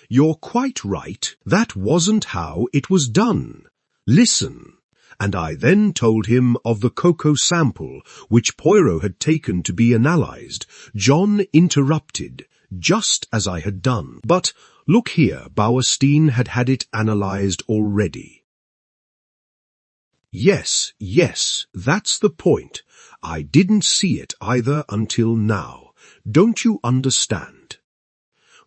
You're quite right, that wasn't how it was done. Listen. And I then told him of the cocoa sample which Poirot had taken to be analysed. John interrupted, just as I had done. But look here, Bowerstein had had it analysed already. Yes, that's the point. I didn't see it either until now. Don't you understand?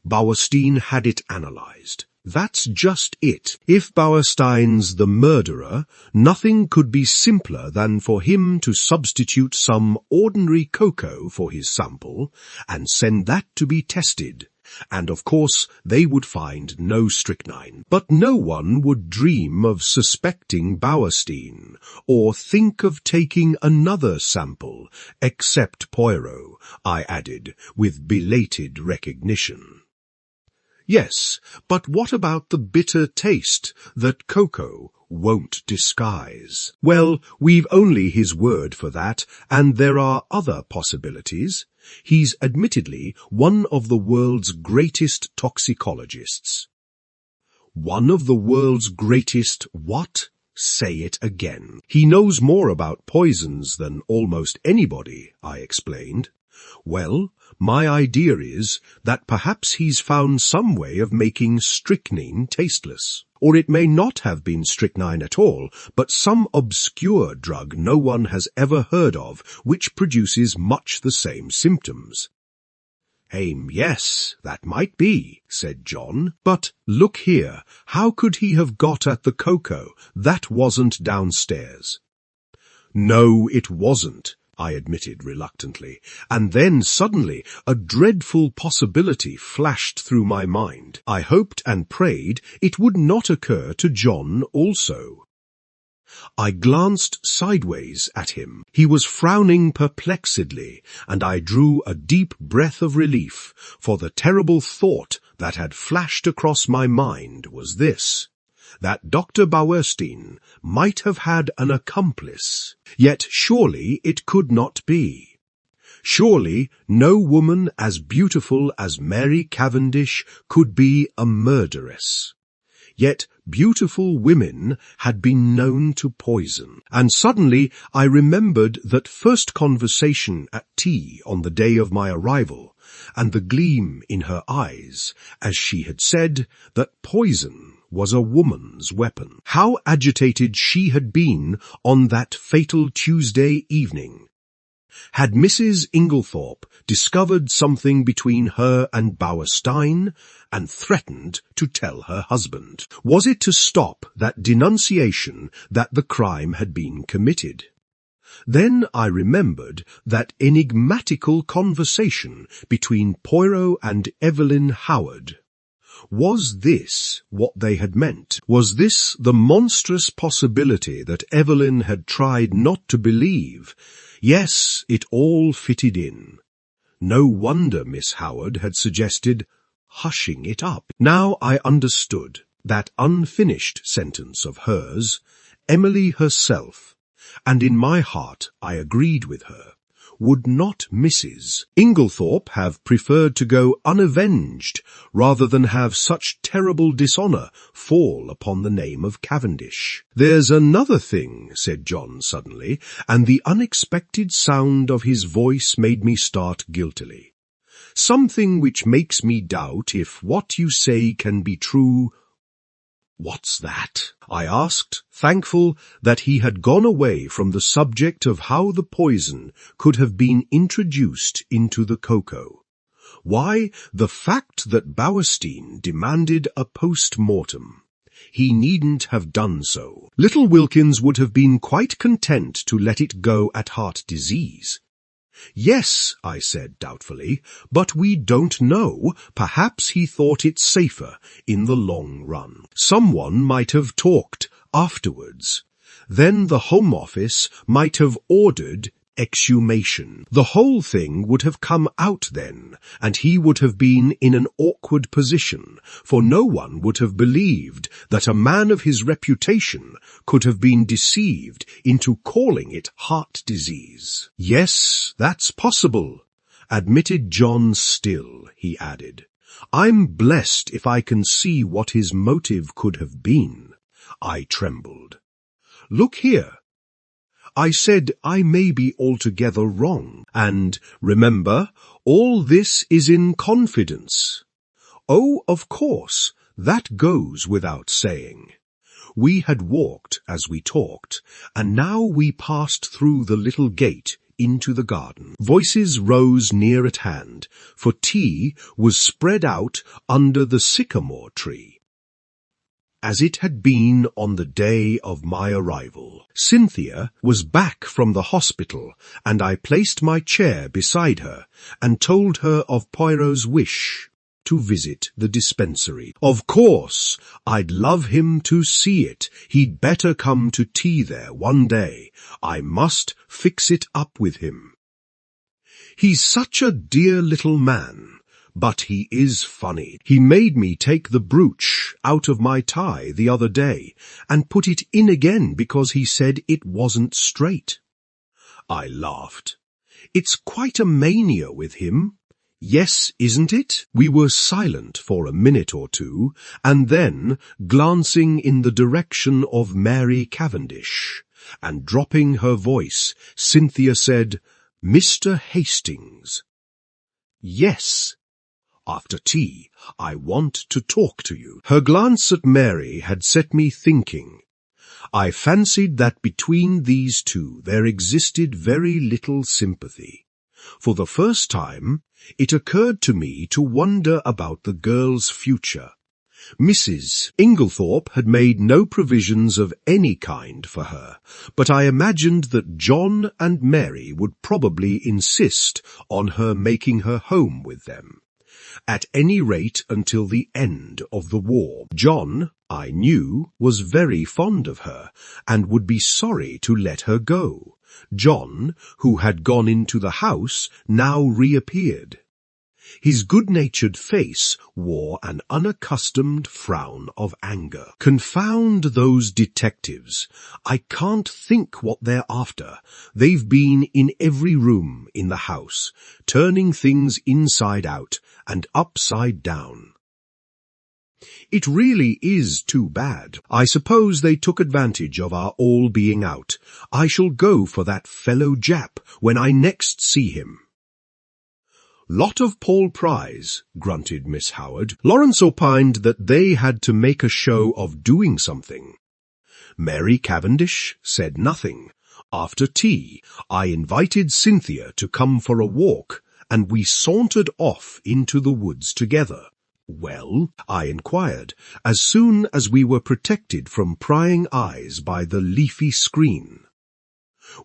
Bowerstein had it analysed. That's just it. If Bowerstein's the murderer, nothing could be simpler than for him to substitute some ordinary cocoa for his sample and send that to be tested. And of course they would find no strychnine. But no one would dream of suspecting Bowerstein, or think of taking another sample, except Poirot, I added, with belated recognition. Yes, but what about the bitter taste that cocoa won't disguise? Well, we've only his word for that, and there are other possibilities. He's admittedly one of the world's greatest toxicologists. One of the world's greatest what? Say it again. He knows more about poisons than almost anybody, I explained. Well, my idea is that perhaps he's found some way of making strychnine tasteless. Or it may not have been strychnine at all, but some obscure drug no one has ever heard of, which produces much the same symptoms. Yes, that might be, said John. But look here, how could he have got at the cocoa? That wasn't downstairs. No, it wasn't, I admitted reluctantly, and then suddenly a dreadful possibility flashed through my mind. I hoped and prayed it would not occur to John also. I glanced sideways at him. He was frowning perplexedly, and I drew a deep breath of relief, for the terrible thought that had flashed across my mind was this: that Dr. Bowerstein might have had an accomplice. Yet surely it could not be. Surely no woman as beautiful as Mary Cavendish could be a murderess. Yet beautiful women had been known to poison. And suddenly I remembered that first conversation at tea on the day of my arrival, and the gleam in her eyes, as she had said that poison was a woman's weapon. How agitated she had been on that fatal Tuesday evening. Had Mrs. Inglethorp discovered something between her and Bauerstein and threatened to tell her husband? Was it to stop that denunciation that the crime had been committed? Then I remembered that enigmatical conversation between Poirot and Evelyn Howard. Was this what they had meant? Was this the monstrous possibility that Evelyn had tried not to believe? Yes, it all fitted in. No wonder Miss Howard had suggested hushing it up. Now I understood that unfinished sentence of hers, Emily herself, and in my heart I agreed with her. Would not Mrs. Inglethorp have preferred to go unavenged rather than have such terrible dishonour fall upon the name of Cavendish? "There's another thing," said John suddenly, and the unexpected sound of his voice made me start guiltily. "Something which makes me doubt if what you say can be true." "What's that?" I asked, thankful that he had gone away from the subject of how the poison could have been introduced into the cocoa. "Why, the fact that Bauerstein demanded a post-mortem. He needn't have done so. Little Wilkins would have been quite content to let it go at heart disease." "Yes," I said doubtfully, "but we don't know. Perhaps he thought it safer in the long run. Someone might have talked afterwards. Then the Home Office might have ordered exhumation. The whole thing would have come out then, and he would have been in an awkward position, for no one would have believed that a man of his reputation could have been deceived into calling it heart disease." "Yes, that's possible," admitted John still, he added. "I'm blessed if I can see what his motive could have been." I trembled. "Look here. I said I may be altogether wrong, and, remember, all this is in confidence." "Oh, of course, that goes without saying." We had walked as we talked, and now we passed through the little gate into the garden. Voices rose near at hand, for tea was spread out under the sycamore tree, as it had been on the day of my arrival. Cynthia was back from the hospital, and I placed my chair beside her and told her of Poirot's wish to visit the dispensary. "Of course, I'd love him to see it. He'd better come to tea there one day. I must fix it up with him. He's such a dear little man. But he is funny. He made me take the brooch out of my tie the other day and put it in again because he said it wasn't straight." I laughed. "It's quite a mania with him. Yes, isn't it?" We were silent for a minute or two, and then, glancing in the direction of Mary Cavendish, and dropping her voice, Cynthia said, "Mr. Hastings." "Yes. After tea, I want to talk to you." Her glance at Mary had set me thinking. I fancied that between these two there existed very little sympathy. For the first time, it occurred to me to wonder about the girl's future. Mrs. Inglethorp had made no provisions of any kind for her, but I imagined that John and Mary would probably insist on her making her home with them, at any rate until the end of the war. John, I knew, was very fond of her, and would be sorry to let her go. John, who had gone into the house, now reappeared. His good-natured face wore an unaccustomed frown of anger. "Confound those detectives. I can't think what they're after. They've been in every room in the house, turning things inside out and upside down. It really is too bad. I suppose they took advantage of our all being out. I shall go for that fellow Jap when I next see him." "Lot of Paul Pry's," grunted Miss Howard. Lawrence opined that they had to make a show of doing something. Mary Cavendish said nothing. After tea, I invited Cynthia to come for a walk, and we sauntered off into the woods together. "Well?" I inquired, as soon as we were protected from prying eyes by the leafy screen.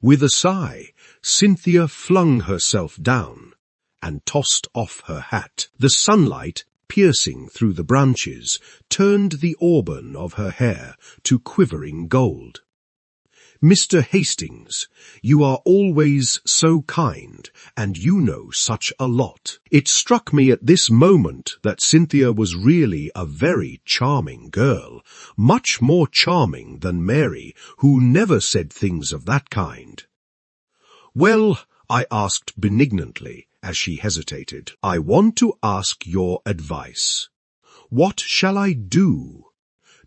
With a sigh, Cynthia flung herself down and tossed off her hat. The sunlight, piercing through the branches, turned the auburn of her hair to quivering gold. "Mr. Hastings, you are always so kind, and you know such a lot." It struck me at this moment that Cynthia was really a very charming girl, much more charming than Mary, who never said things of that kind. "Well," I asked benignantly, as she hesitated, "I want to ask your advice. What shall I do?"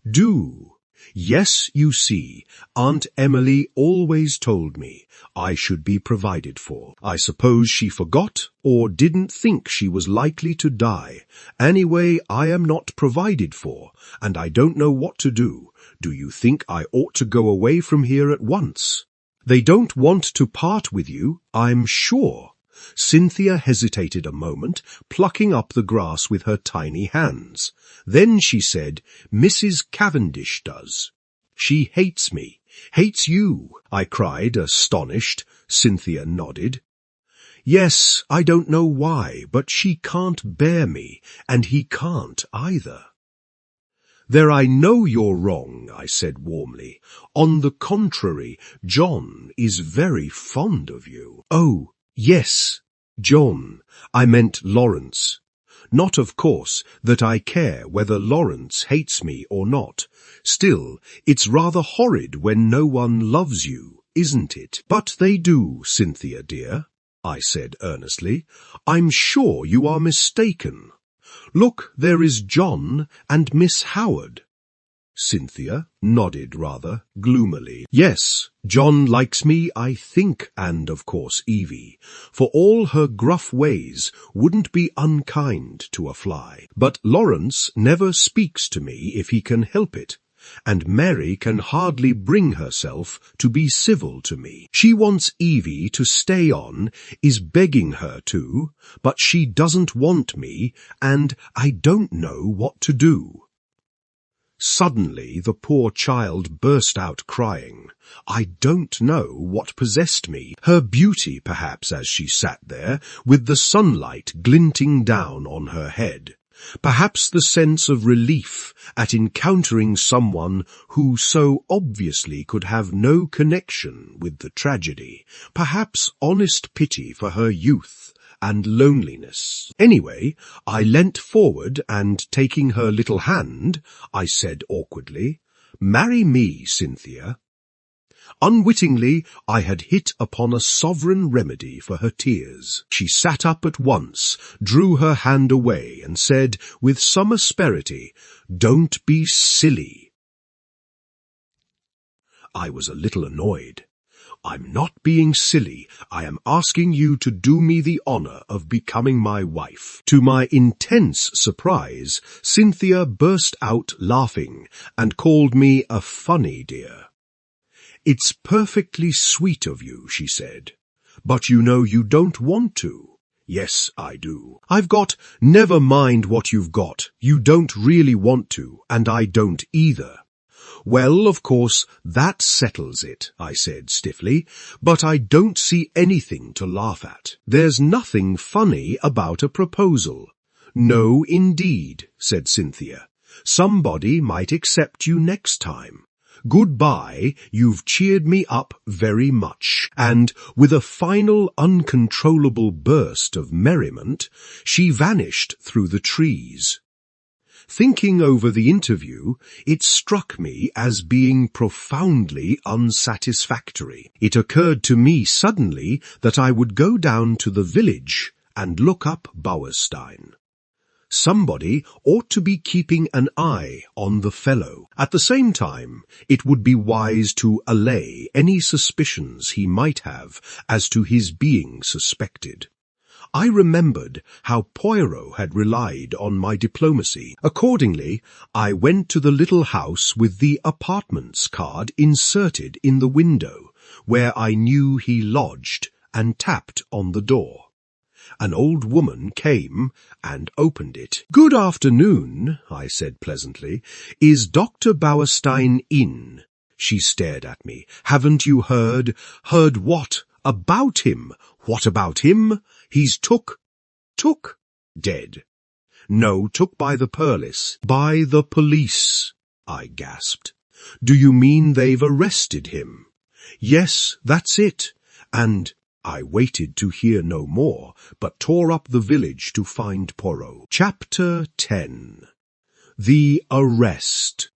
"Do? Yes, you see, Aunt Emily always told me I should be provided for. I suppose she forgot or didn't think she was likely to die. Anyway, I am not provided for, and I don't know what to do. Do you think I ought to go away from here at once? They don't want to part with you, I'm sure." Cynthia hesitated a moment, plucking up the grass with her tiny hands. Then she said, "Mrs. Cavendish does." "She hates me." "Hates you?" I cried, astonished. Cynthia nodded. "Yes, I don't know why, but she can't bear me, and he can't either." "There, I know you're wrong," I said warmly. "On the contrary, John is very fond of you." "Oh, yes, John. I meant Lawrence. Not, of course, that I care whether Lawrence hates me or not. Still, it's rather horrid when no one loves you, isn't it?" "But they do, Cynthia dear," I said earnestly. "I'm sure you are mistaken. Look, there is John and Miss Howard." Cynthia nodded rather gloomily. "Yes, John likes me, I think, and of course Evie, for all her gruff ways, wouldn't be unkind to a fly. But Lawrence never speaks to me if he can help it, and Mary can hardly bring herself to be civil to me. She wants Evie to stay on, is begging her to, but she doesn't want me, and I don't know what to do." Suddenly the poor child burst out crying. I don't know what possessed me. Her beauty, perhaps, as she sat there, with the sunlight glinting down on her head. Perhaps the sense of relief at encountering someone who so obviously could have no connection with the tragedy. Perhaps honest pity for her youth and loneliness. Anyway, I leant forward and, taking her little hand, I said awkwardly, "Marry me, Cynthia." Unwittingly, I had hit upon a sovereign remedy for her tears. She sat up at once, drew her hand away, and said, with some asperity, "Don't be silly." I was a little annoyed. "I'm not being silly. I am asking you to do me the honor of becoming my wife." To my intense surprise, Cynthia burst out laughing and called me a funny dear. "It's perfectly sweet of you," she said. "But you know you don't want to." "Yes, I do. I've got—" "Never mind what you've got. You don't really want to, and I don't either." "Well, of course, that settles it," I said stiffly, "but I don't see anything to laugh at. There's nothing funny about a proposal." "No, indeed," said Cynthia. "Somebody might accept you next time. Goodbye, you've cheered me up very much." And, with a final uncontrollable burst of merriment, she vanished through the trees. Thinking over the interview, it struck me as being profoundly unsatisfactory. It occurred to me suddenly that I would go down to the village and look up Bauerstein. Somebody ought to be keeping an eye on the fellow. At the same time, it would be wise to allay any suspicions he might have as to his being suspected. I remembered how Poirot had relied on my diplomacy. Accordingly, I went to the little house with the apartments card inserted in the window, where I knew he lodged, and tapped on the door. An old woman came and opened it. "Good afternoon," I said pleasantly. "Is Dr. Bauerstein in?" She stared at me. "Haven't you heard?" "Heard what? About him?" "What about him?" "He's took, dead." "No, took by the police." "By the police," I gasped. "Do you mean they've arrested him?" "Yes, that's it. And—" I waited to hear no more, but tore up the village to find Poirot. Chapter 10. The Arrest.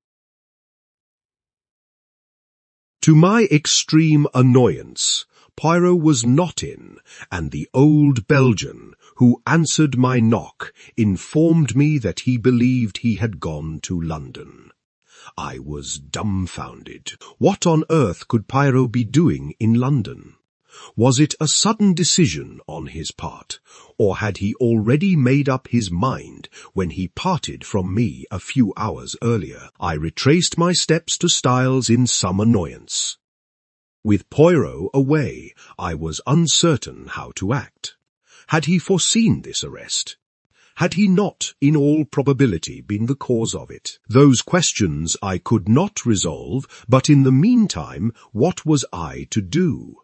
To my extreme annoyance, Poirot was not in, and the old Belgian, who answered my knock, informed me that he believed he had gone to London. I was dumbfounded. What on earth could Poirot be doing in London? Was it a sudden decision on his part, or had he already made up his mind when he parted from me a few hours earlier? I retraced my steps to Styles in some annoyance. With Poirot away, I was uncertain how to act. Had he foreseen this arrest? Had he not, in all probability, been the cause of it? Those questions I could not resolve, but in the meantime, what was I to do?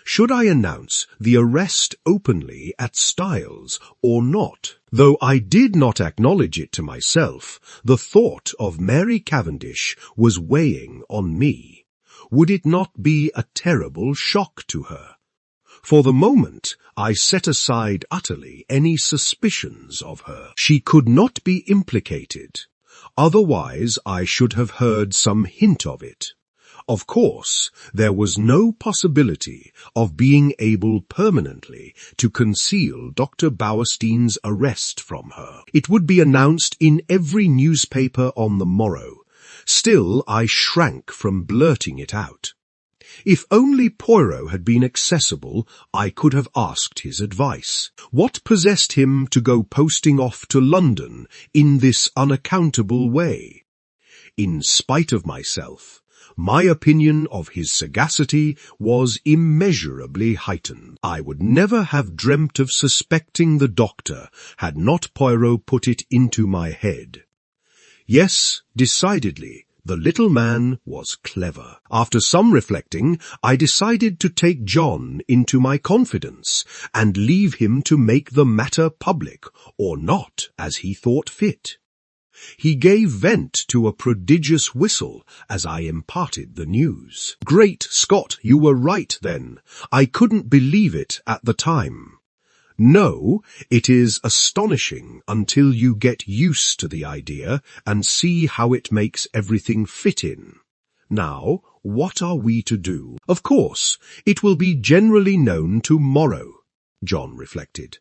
Should I announce the arrest openly at Styles or not? Though I did not acknowledge it to myself, the thought of Mary Cavendish was weighing on me. Would it not be a terrible shock to her? For the moment, I set aside utterly any suspicions of her. She could not be implicated. Otherwise, I should have heard some hint of it. Of course, there was no possibility of being able permanently to conceal Dr. Bauerstein's arrest from her. It would be announced in every newspaper on the morrow. Still, I shrank from blurting it out. If only Poirot had been accessible, I could have asked his advice. What possessed him to go posting off to London in this unaccountable way? In spite of myself, my opinion of his sagacity was immeasurably heightened. I would never have dreamt of suspecting the doctor had not Poirot put it into my head. Yes, decidedly, the little man was clever. After some reflecting, I decided to take John into my confidence and leave him to make the matter public, or not, as he thought fit. He gave vent to a prodigious whistle as I imparted the news. "Great Scott, you were right then. I couldn't believe it at the time." "No, it is astonishing until you get used to the idea and see how it makes everything fit in. Now, what are we to do?" "Of course, it will be generally known tomorrow," John reflected.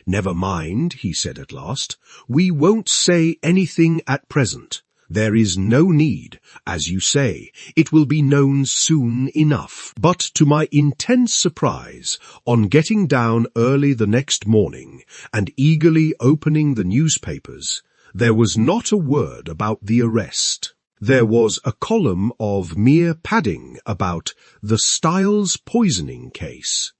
"Never mind," he said at last. "We won't say anything at present. There is no need. As you say, it will be known soon enough." But to my intense surprise, on getting down early the next morning and eagerly opening the newspapers, there was not a word about the arrest. There was a column of mere padding about the Styles poisoning case,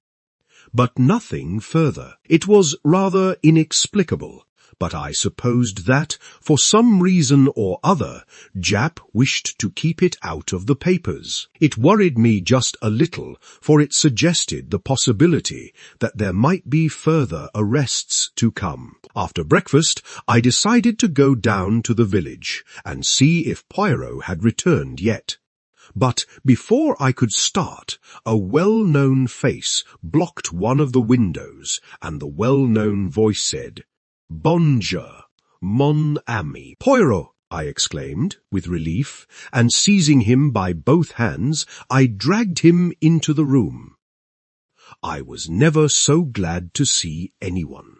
but nothing further. It was rather inexplicable, but I supposed that, for some reason or other, Japp wished to keep it out of the papers. It worried me just a little, for it suggested the possibility that there might be further arrests to come. After breakfast, I decided to go down to the village and see if Poirot had returned yet. But before I could start, a well-known face blocked one of the windows, and the well-known voice said, "Bonjour, mon ami." "Poirot!" I exclaimed, with relief, and seizing him by both hands, I dragged him into the room. I was never so glad to see anyone.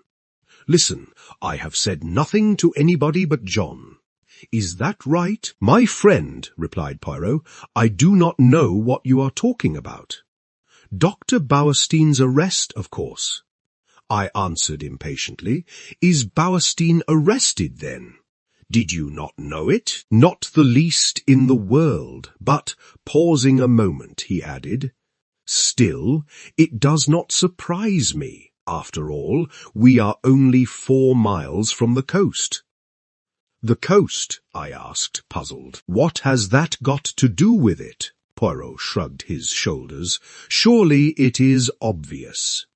"Listen, I have said nothing to anybody but John. Is that right?" "My friend," replied Poirot, "I do not know what you are talking about." "Dr. Bauerstein's arrest, of course." I answered impatiently. Is Bauerstein arrested then? Did you not know it? Not the least in the world, but, pausing a moment, he added, still, it does not surprise me. After all, we are only 4 miles from the coast. The coast? I asked, puzzled. What has that got to do with it? Poirot shrugged his shoulders. Surely it is obvious.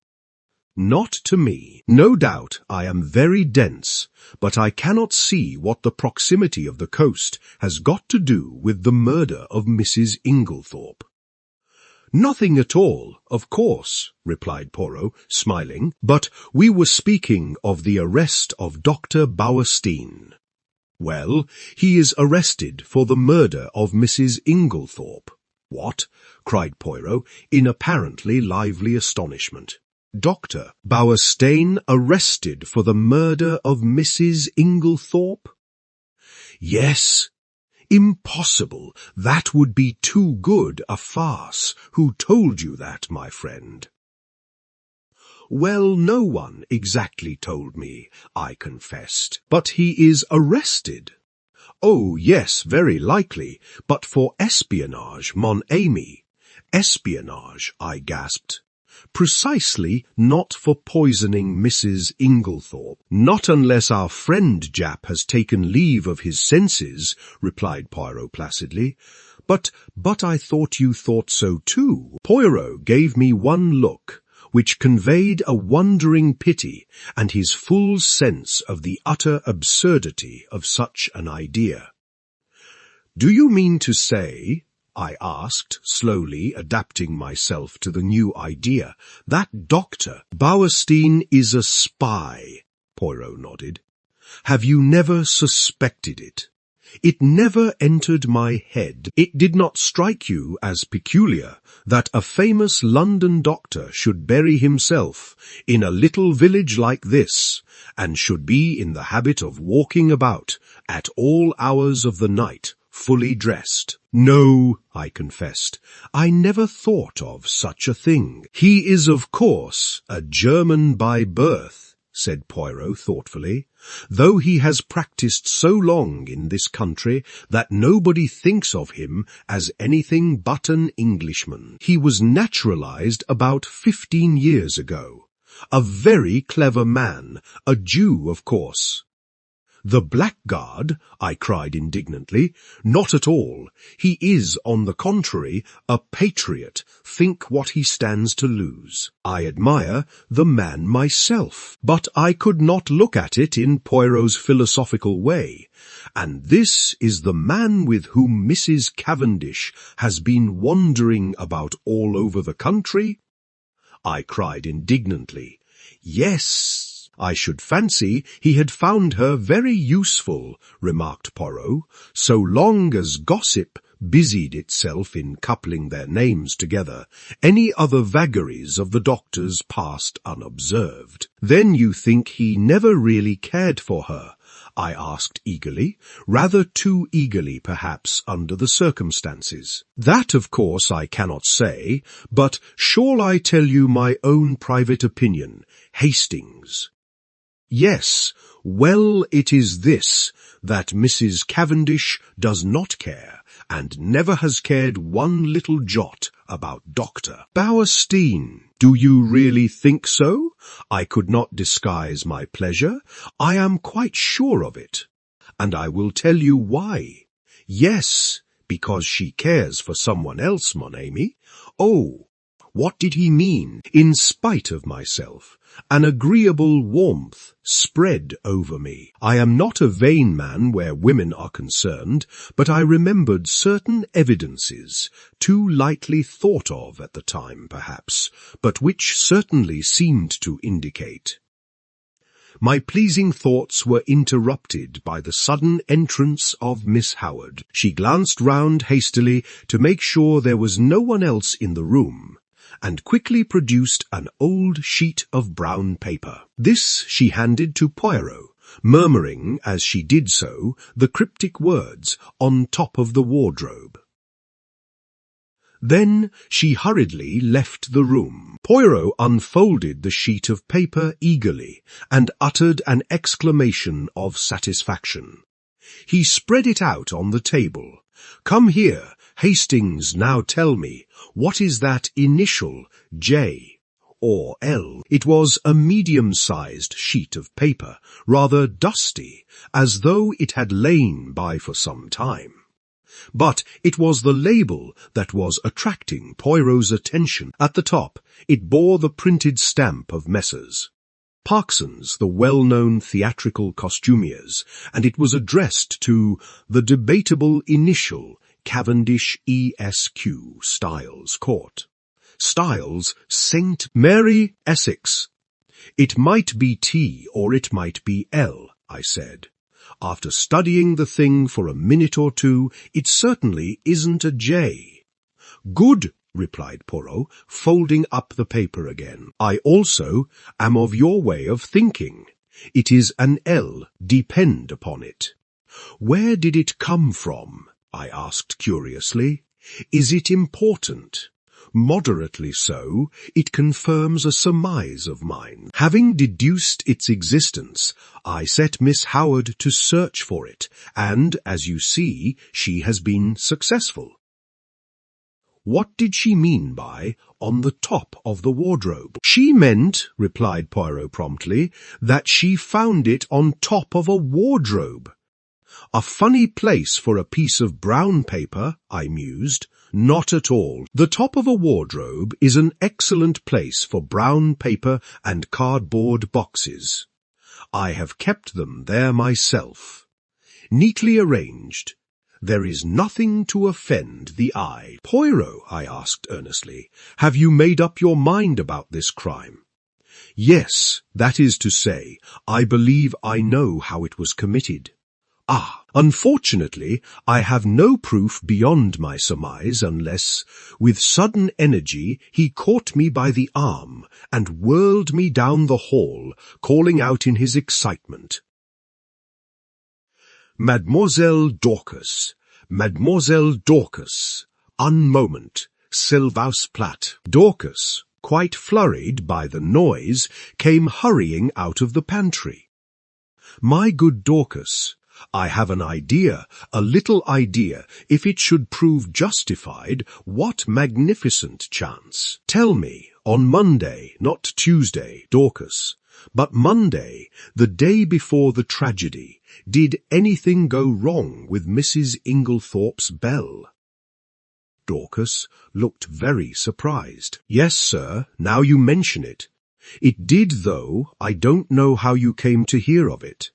Not to me. No doubt I am very dense, but I cannot see what the proximity of the coast has got to do with the murder of Mrs. Inglethorp. Nothing at all, of course, replied Poirot, smiling, but we were speaking of the arrest of Dr. Bauerstein. Well, he is arrested for the murder of Mrs. Inglethorp. What? Cried Poirot, in apparently lively astonishment. Dr. Bauerstein arrested for the murder of Mrs. Inglethorp? Yes. Impossible. That would be too good a farce. Who told you that, my friend? Well, no one exactly told me, I confessed. But he is arrested. Oh, yes, very likely, but for espionage, mon ami. Espionage, I gasped. Precisely not for poisoning Mrs. Inglethorp. Not unless our friend Japp has taken leave of his senses, replied Poirot placidly. But I thought you thought so too. Poirot gave me one look, which conveyed a wondering pity and his full sense of the utter absurdity of such an idea. Do you mean to say, I asked, slowly adapting myself to the new idea, that Dr. Bauerstein is a spy? Poirot nodded. Have you never suspected it? It never entered my head. It did not strike you as peculiar that a famous London doctor should bury himself in a little village like this, and should be in the habit of walking about at all hours of the night, fully dressed? No, I confessed, I never thought of such a thing. He is, of course, a German by birth, said Poirot thoughtfully, though he has practised so long in this country that nobody thinks of him as anything but an Englishman. He was naturalized about 15 years ago. A very clever man, a Jew, of course. The blackguard, I cried indignantly. Not at all. He is, on the contrary, a patriot. Think what he stands to lose. I admire the man myself, but I could not look at it in Poirot's philosophical way. And this is the man with whom Mrs. Cavendish has been wandering about all over the country? I cried indignantly. Yes, I should fancy he had found her very useful, remarked Poirot, so long as gossip busied itself in coupling their names together. Any other vagaries of the doctor's passed unobserved. Then you think he never really cared for her? I asked eagerly, rather too eagerly perhaps under the circumstances. That, of course, I cannot say, but shall I tell you my own private opinion, Hastings? Yes, well, it is this, that Mrs. Cavendish does not care, and never has cared one little jot about Dr. Bauerstein. Do you really think so? I could not disguise my pleasure. I am quite sure of it. And I will tell you why. Yes, because she cares for someone else, mon ami. Oh, what did he mean? In spite of myself, an agreeable warmth spread over me. I am not a vain man where women are concerned, but I remembered certain evidences, too lightly thought of at the time, perhaps, but which certainly seemed to indicate. My pleasing thoughts were interrupted by the sudden entrance of Miss Howard. She glanced round hastily to make sure there was no one else in the room, and quickly produced an old sheet of brown paper. This she handed to Poirot, murmuring as she did so the cryptic words on top of the wardrobe. Then she hurriedly left the room. Poirot unfolded the sheet of paper eagerly and uttered an exclamation of satisfaction. He spread it out on the table. "Come here, Hastings, now tell me, what is that initial J or L?" It was a medium-sized sheet of paper, rather dusty, as though it had lain by for some time. But it was the label that was attracting Poirot's attention. At the top, it bore the printed stamp of Messrs. Parksons, the well-known theatrical costumiers, and it was addressed to the debatable initial Cavendish ESQ, Styles Court. Styles, St. Mary, Essex. "It might be T or it might be L," I said. "After studying the thing for a minute or two, it certainly isn't a J." "Good," replied Poirot, folding up the paper again. "I also am of your way of thinking. It is an L, depend upon it." "Where did it come from?" I asked curiously. "Is it important?" "Moderately so. It confirms a surmise of mine. Having deduced its existence, I set Miss Howard to search for it, and, as you see, she has been successful." "What did she mean by on the top of the wardrobe?" "She meant," replied Poirot promptly, "that she found it on top of a wardrobe." "A funny place for a piece of brown paper," I mused. "Not at all. The top of a wardrobe is an excellent place for brown paper and cardboard boxes. I have kept them there myself. Neatly arranged. There is nothing to offend the eye." "Poirot," I asked earnestly, "have you made up your mind about this crime?" "Yes, that is to say, I believe I know how it was committed." "Ah, unfortunately, I have no proof beyond my surmise unless, with sudden energy, he caught me by the arm and whirled me down the hall, calling out in his excitement, 'Mademoiselle Dorcas, Mademoiselle Dorcas, un moment, Silvaus Platt.' Dorcas, quite flurried by the noise, came hurrying out of the pantry. 'My good Dorcas, I have an idea, a little idea, if it should prove justified, what magnificent chance. Tell me, on Monday, not Tuesday, Dorcas, but Monday, the day before the tragedy, did anything go wrong with Mrs. Inglethorp's bell?' Dorcas looked very surprised. 'Yes, sir, now you mention it. It did, though I don't know how you came to hear of it.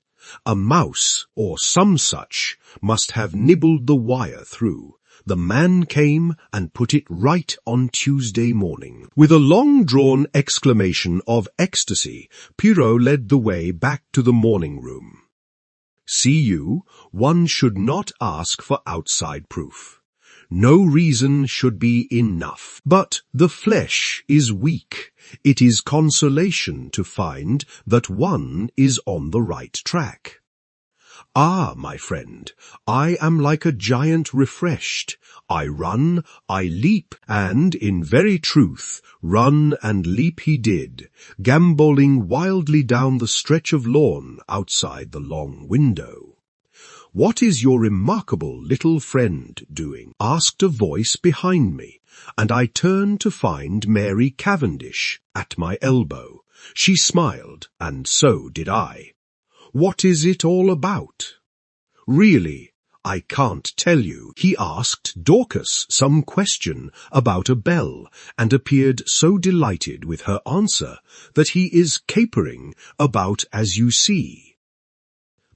A mouse, or some such, must have nibbled the wire through. The man came and put it right on Tuesday morning." With a long-drawn exclamation of ecstasy, Poirot led the way back to the morning-room. "See you, one should not ask for outside proof. No reason should be enough. But the flesh is weak. It is consolation to find that one is on the right track. Ah, my friend, I am like a giant refreshed. I run, I leap, and, in very truth, run and leap he did, gambolling wildly down the stretch of lawn outside the long window. "What is your remarkable little friend doing?" asked a voice behind me, and I turned to find Mary Cavendish at my elbow. She smiled, and so did I. "What is it all about?" "Really, I can't tell you. He asked Dorcas some question about a bell, and appeared so delighted with her answer that he is capering about as you see."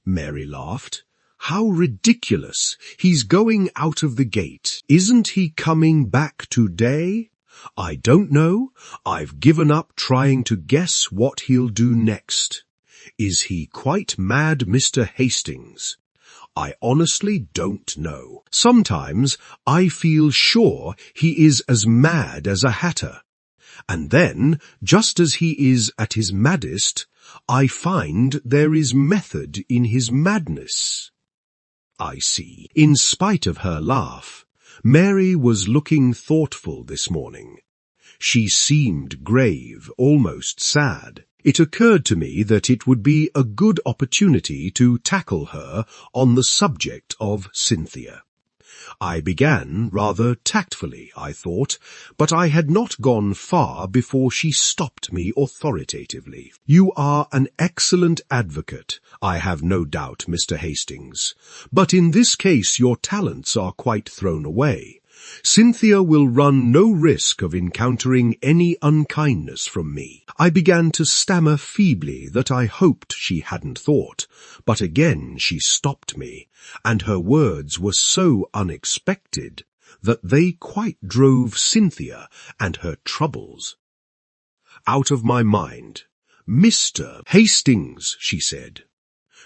Mary laughed. "How ridiculous! He's going out of the gate. Isn't he coming back today?" "I don't know. I've given up trying to guess what he'll do next." "Is he quite mad, Mr. Hastings?" "I honestly don't know. Sometimes I feel sure he is as mad as a hatter. And then, just as he is at his maddest, I find there is method in his madness." I see. In spite of her laugh, Mary was looking thoughtful this morning. She seemed grave, almost sad. It occurred to me that it would be a good opportunity to tackle her on the subject of Cynthia. I began rather tactfully, I thought, but I had not gone far before she stopped me authoritatively. "You are an excellent advocate, I have no doubt, Mr. Hastings, but in this case your talents are quite thrown away. Cynthia will run no risk of encountering any unkindness from me." I began to stammer feebly that I hoped she hadn't thought, but again she stopped me, and her words were so unexpected that they quite drove Cynthia and her troubles out of my mind. "Mr. Hastings," she said,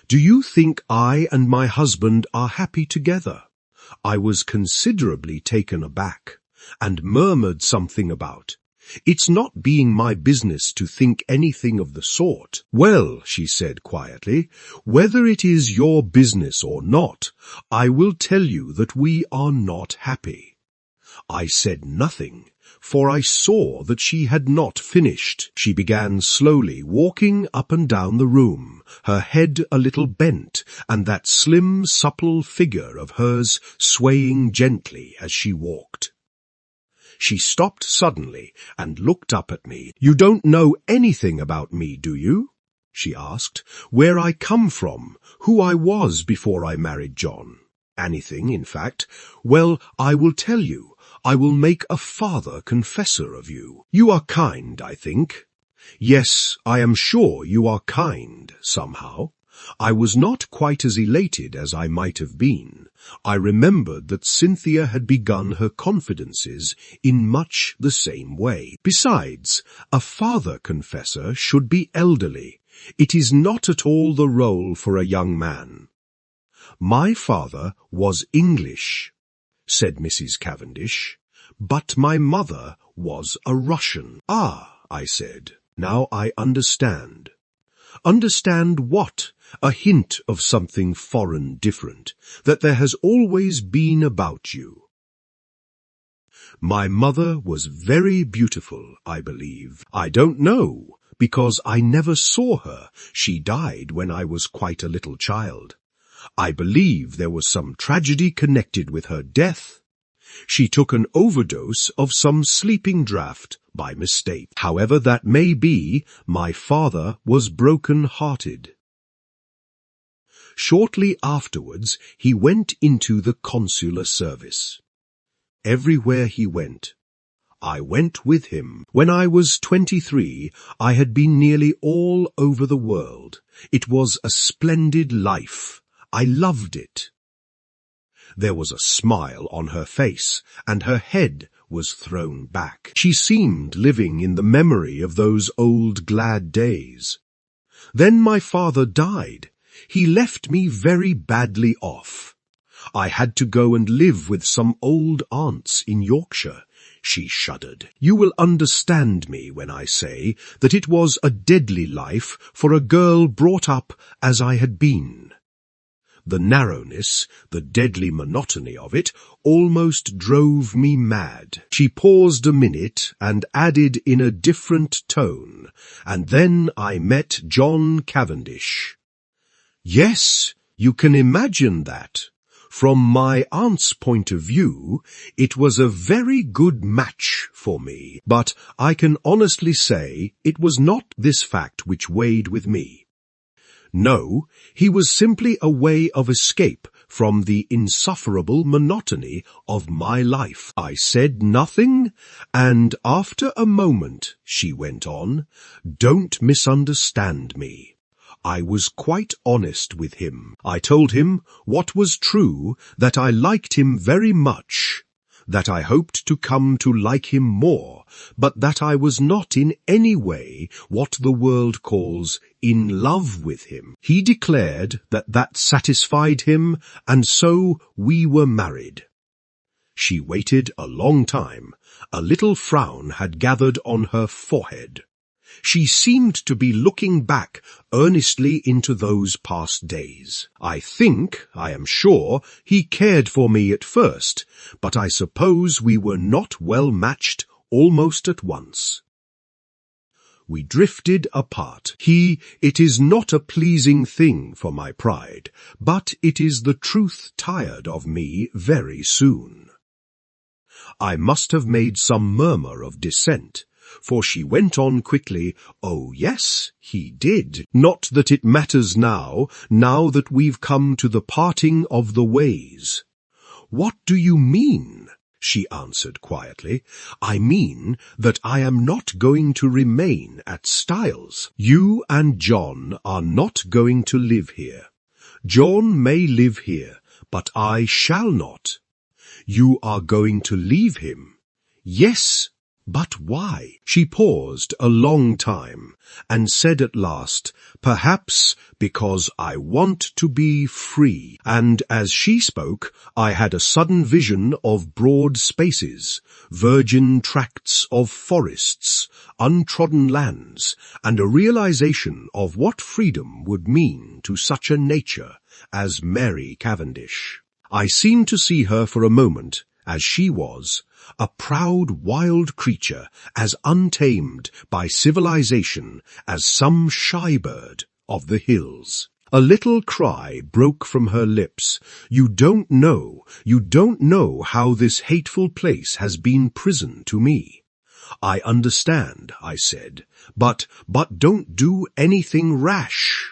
"do you think I and my husband are happy together?" I was considerably taken aback, and murmured something about, "It's not being my business to think anything of the sort." "Well," she said quietly, "whether it is your business or not, I will tell you that we are not happy." I said nothing, for I saw that she had not finished. She began slowly walking up and down the room, her head a little bent, and that slim, supple figure of hers swaying gently as she walked. She stopped suddenly and looked up at me. "You don't know anything about me, do you?" she asked. "Where I come from, who I was before I married John? Anything, in fact? Well, I will tell you. I will make a father confessor of you. You are kind, I think. Yes, I am sure you are kind, somehow." I was not quite as elated as I might have been. I remembered that Cynthia had begun her confidences in much the same way. Besides, a father-confessor should be elderly. It is not at all the role for a young man. "My father was English," said Mrs. Cavendish, "but my mother was a Russian." "Ah," I said, "now I understand." "Understand what?" "A hint of something foreign different, that there has always been about you." "My mother was very beautiful, I believe." "I don't know, because I never saw her. She died when I was quite a little child. I believe there was some tragedy connected with her death. She took an overdose of some sleeping draught by mistake. However that may be, my father was broken-hearted. Shortly afterwards, he went into the consular service. Everywhere he went, I went with him. When I was 23, I had been nearly all over the world. It was a splendid life. I loved it. There was a smile on her face, and her head was thrown back. She seemed living in the memory of those old glad days. Then my father died. He left me very badly off. I had to go and live with some old aunts in Yorkshire. She shuddered. You will understand me when I say that it was a deadly life for a girl brought up as I had been. The narrowness, the deadly monotony of it, almost drove me mad. She paused a minute and added in a different tone, "And then I met John Cavendish." Yes, you can imagine that. From my aunt's point of view, it was a very good match for me, but I can honestly say it was not this fact which weighed with me. No, he was simply a way of escape from the insufferable monotony of my life. I said nothing, and after a moment, she went on, "Don't misunderstand me. I was quite honest with him. I told him what was true, that I liked him very much, that I hoped to come to like him more, but that I was not in any way what the world calls in love with him. He declared that that satisfied him, and so we were married." She waited a long time. A little frown had gathered on her forehead. She seemed to be looking back earnestly into those past days. I am sure, he cared for me at first, but I suppose we were not well matched almost at once. We drifted apart. It is not a pleasing thing for my pride, but it is the truth tired of me very soon. I must have made some murmur of dissent, for she went on quickly, "Oh, yes, he did. Not that it matters now that we've come to the parting of the ways." "What do you mean?" she answered quietly. "I mean that I am not going to remain at Styles. You and John are not going to live here. John may live here, but I shall not." "You are going to leave him?" "Yes, but why?" She paused a long time, and said at last, "Perhaps because I want to be free." And as she spoke, I had a sudden vision of broad spaces, virgin tracts of forests, untrodden lands, and a realization of what freedom would mean to such a nature as Mary Cavendish. I seemed to see her for a moment, as she was, a proud wild creature, as untamed by civilization as some shy bird of the hills. A little cry broke from her lips. You don't know how this hateful place has been prison to me." "I understand," I said, but don't do anything rash."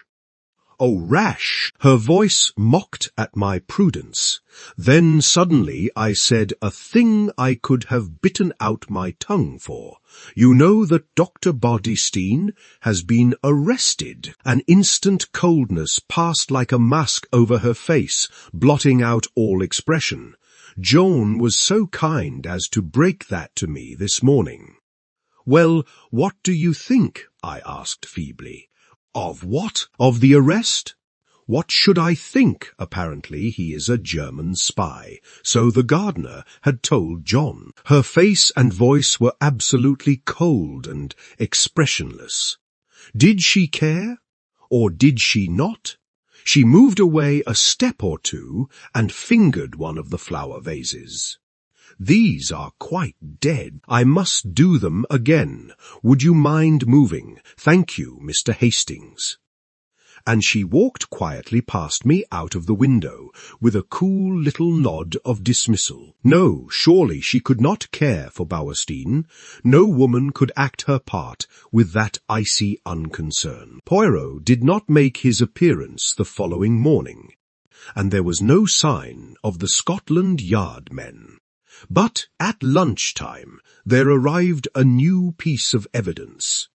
"Oh, rash!" Her voice mocked at my prudence. Then suddenly I said a thing I could have bitten out my tongue for. "You know that Dr. Bardistine has been arrested." An instant coldness passed like a mask over her face, blotting out all expression. Joan was so kind as to break that to me this morning. "Well, what do you think?" I asked feebly. "Of what? Of the arrest?" "What should I think? Apparently he is a German spy, so the gardener had told John." Her face and voice were absolutely cold and expressionless. Did she care? Or did she not? She moved away a step or two and fingered one of the flower vases. "These are quite dead. I must do them again. Would you mind moving? Thank you, Mr. Hastings." And she walked quietly past me out of the window, with a cool little nod of dismissal. No, surely she could not care for Bauerstein. No woman could act her part with that icy unconcern. Poirot did not make his appearance the following morning, and there was no sign of the Scotland Yard men. But at lunchtime there arrived a new piece of evidence,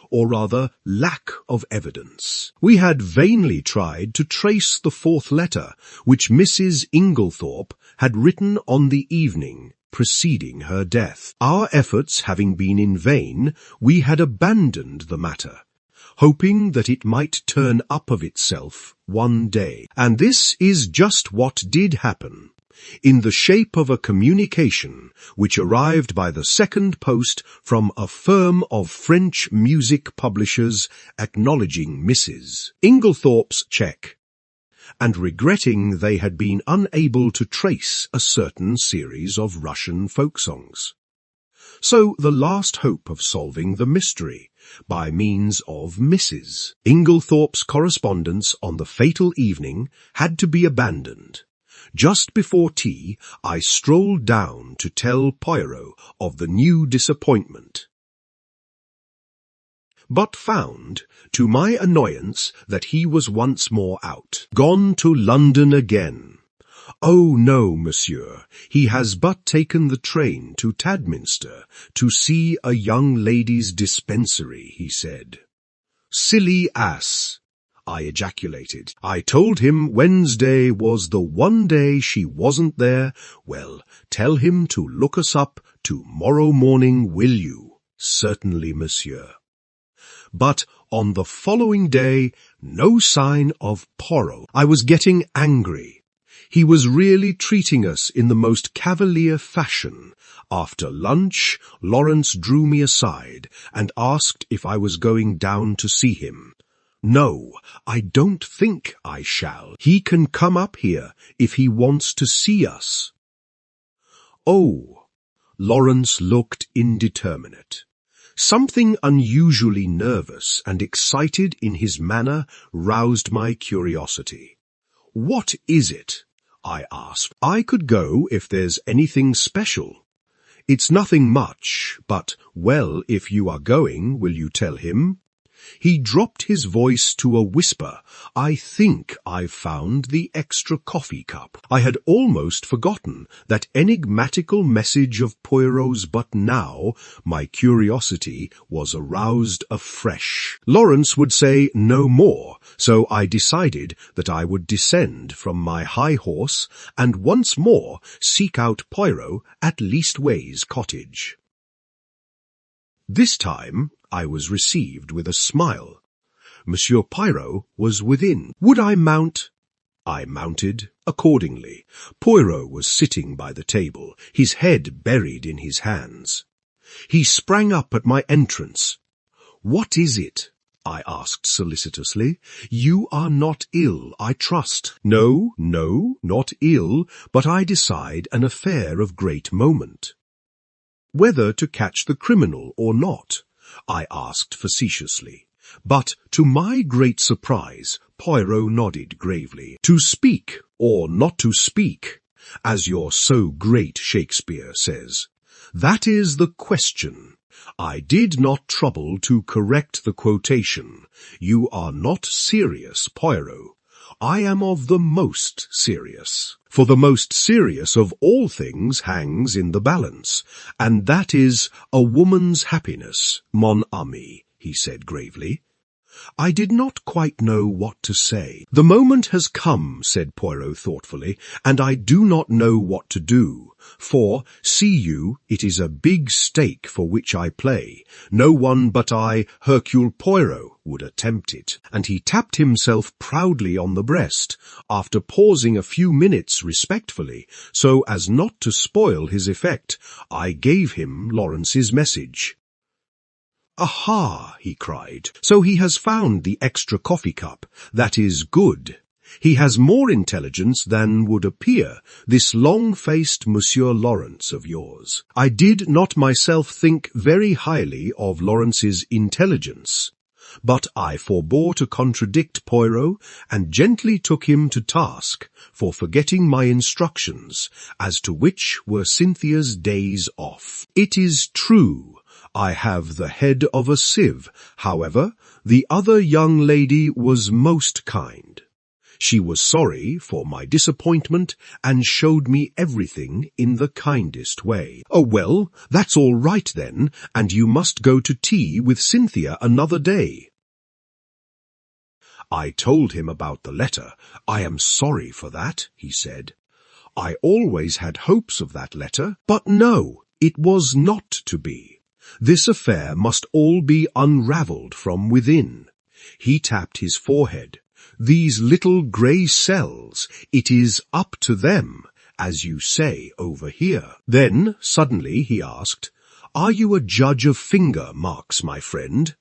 or rather lack of evidence. We had vainly tried to trace the fourth letter which Mrs. Inglethorp had written on the evening preceding her death. Our efforts having been in vain, we had abandoned the matter, hoping that it might turn up of itself one day. And this is just what did happen, in the shape of a communication which arrived by the second post from a firm of French music publishers acknowledging Mrs. Inglethorp's cheque, and regretting they had been unable to trace a certain series of Russian folk songs. So the last hope of solving the mystery by means of Mrs. Inglethorp's correspondence on the fatal evening had to be abandoned. Just before tea, I strolled down to tell Poirot of the new disappointment, but found, to my annoyance, that he was once more out. "Gone to London again." "Oh, no, monsieur. He has but taken the train to Tadminster to see a young ladies' dispensary," he said. "Silly ass!" I ejaculated. "I told him Wednesday was the one day she wasn't there. Well, tell him to look us up tomorrow morning, will you?" "Certainly, monsieur." But on the following day, no sign of Poirot. I was getting angry. He was really treating us in the most cavalier fashion. After lunch, Lawrence drew me aside and asked if I was going down to see him. "No, I don't think I shall. He can come up here if he wants to see us." "Oh." Lawrence looked indeterminate. Something unusually nervous and excited in his manner roused my curiosity. "What is it?" I asked. "I could go if there's anything special." "It's nothing much, but, well, if you are going, will you tell him?" He dropped his voice to a whisper. "I think I've found the extra coffee cup." I had almost forgotten that enigmatical message of Poirot's, but now my curiosity was aroused afresh. Lawrence would say no more, so I decided that I would descend from my high horse and once more seek out Poirot at Leastways Cottage. This time I was received with a smile. Monsieur Poirot was within. Would I mount? I mounted accordingly. Poirot was sitting by the table, his head buried in his hands. He sprang up at my entrance. "What is it?" I asked solicitously. "You are not ill, I trust." No, not ill, but I decide an affair of great moment." "Whether to catch the criminal or not?" I asked facetiously. But to my great surprise, Poirot nodded gravely. "To speak or not to speak, as your so great Shakespeare says. That is the question." I did not trouble to correct the quotation. "You are not serious, Poirot." "I am of the most serious. For the most serious of all things hangs in the balance, and that is a woman's happiness, mon ami," he said gravely. I did not quite know what to say. "The moment has come," said Poirot thoughtfully, "and I do not know what to do. For, see you, it is a big stake for which I play. No one but I, Hercule Poirot, would attempt it." And he tapped himself proudly on the breast, after pausing a few minutes respectfully, so as not to spoil his effect. I gave him Lawrence's message. "Aha!" he cried. "So he has found the extra coffee cup. That is good. He has more intelligence than would appear, this long-faced Monsieur Lawrence of yours." I did not myself think very highly of Lawrence's intelligence, but I forbore to contradict Poirot and gently took him to task for forgetting my instructions, as to which were Cynthia's days off. "It is true, I have the head of a sieve. However, the other young lady was most kind. She was sorry for my disappointment and showed me everything in the kindest way." "Oh, well, that's all right then, and you must go to tea with Cynthia another day." I told him about the letter. "I am sorry for that," he said. "I always had hopes of that letter, but no, it was not to be. This affair must all be unravelled from within." He tapped his forehead. "These little grey cells, it is up to them, as you say over here." Then, suddenly, he asked, "Are you a judge of finger marks, my friend?"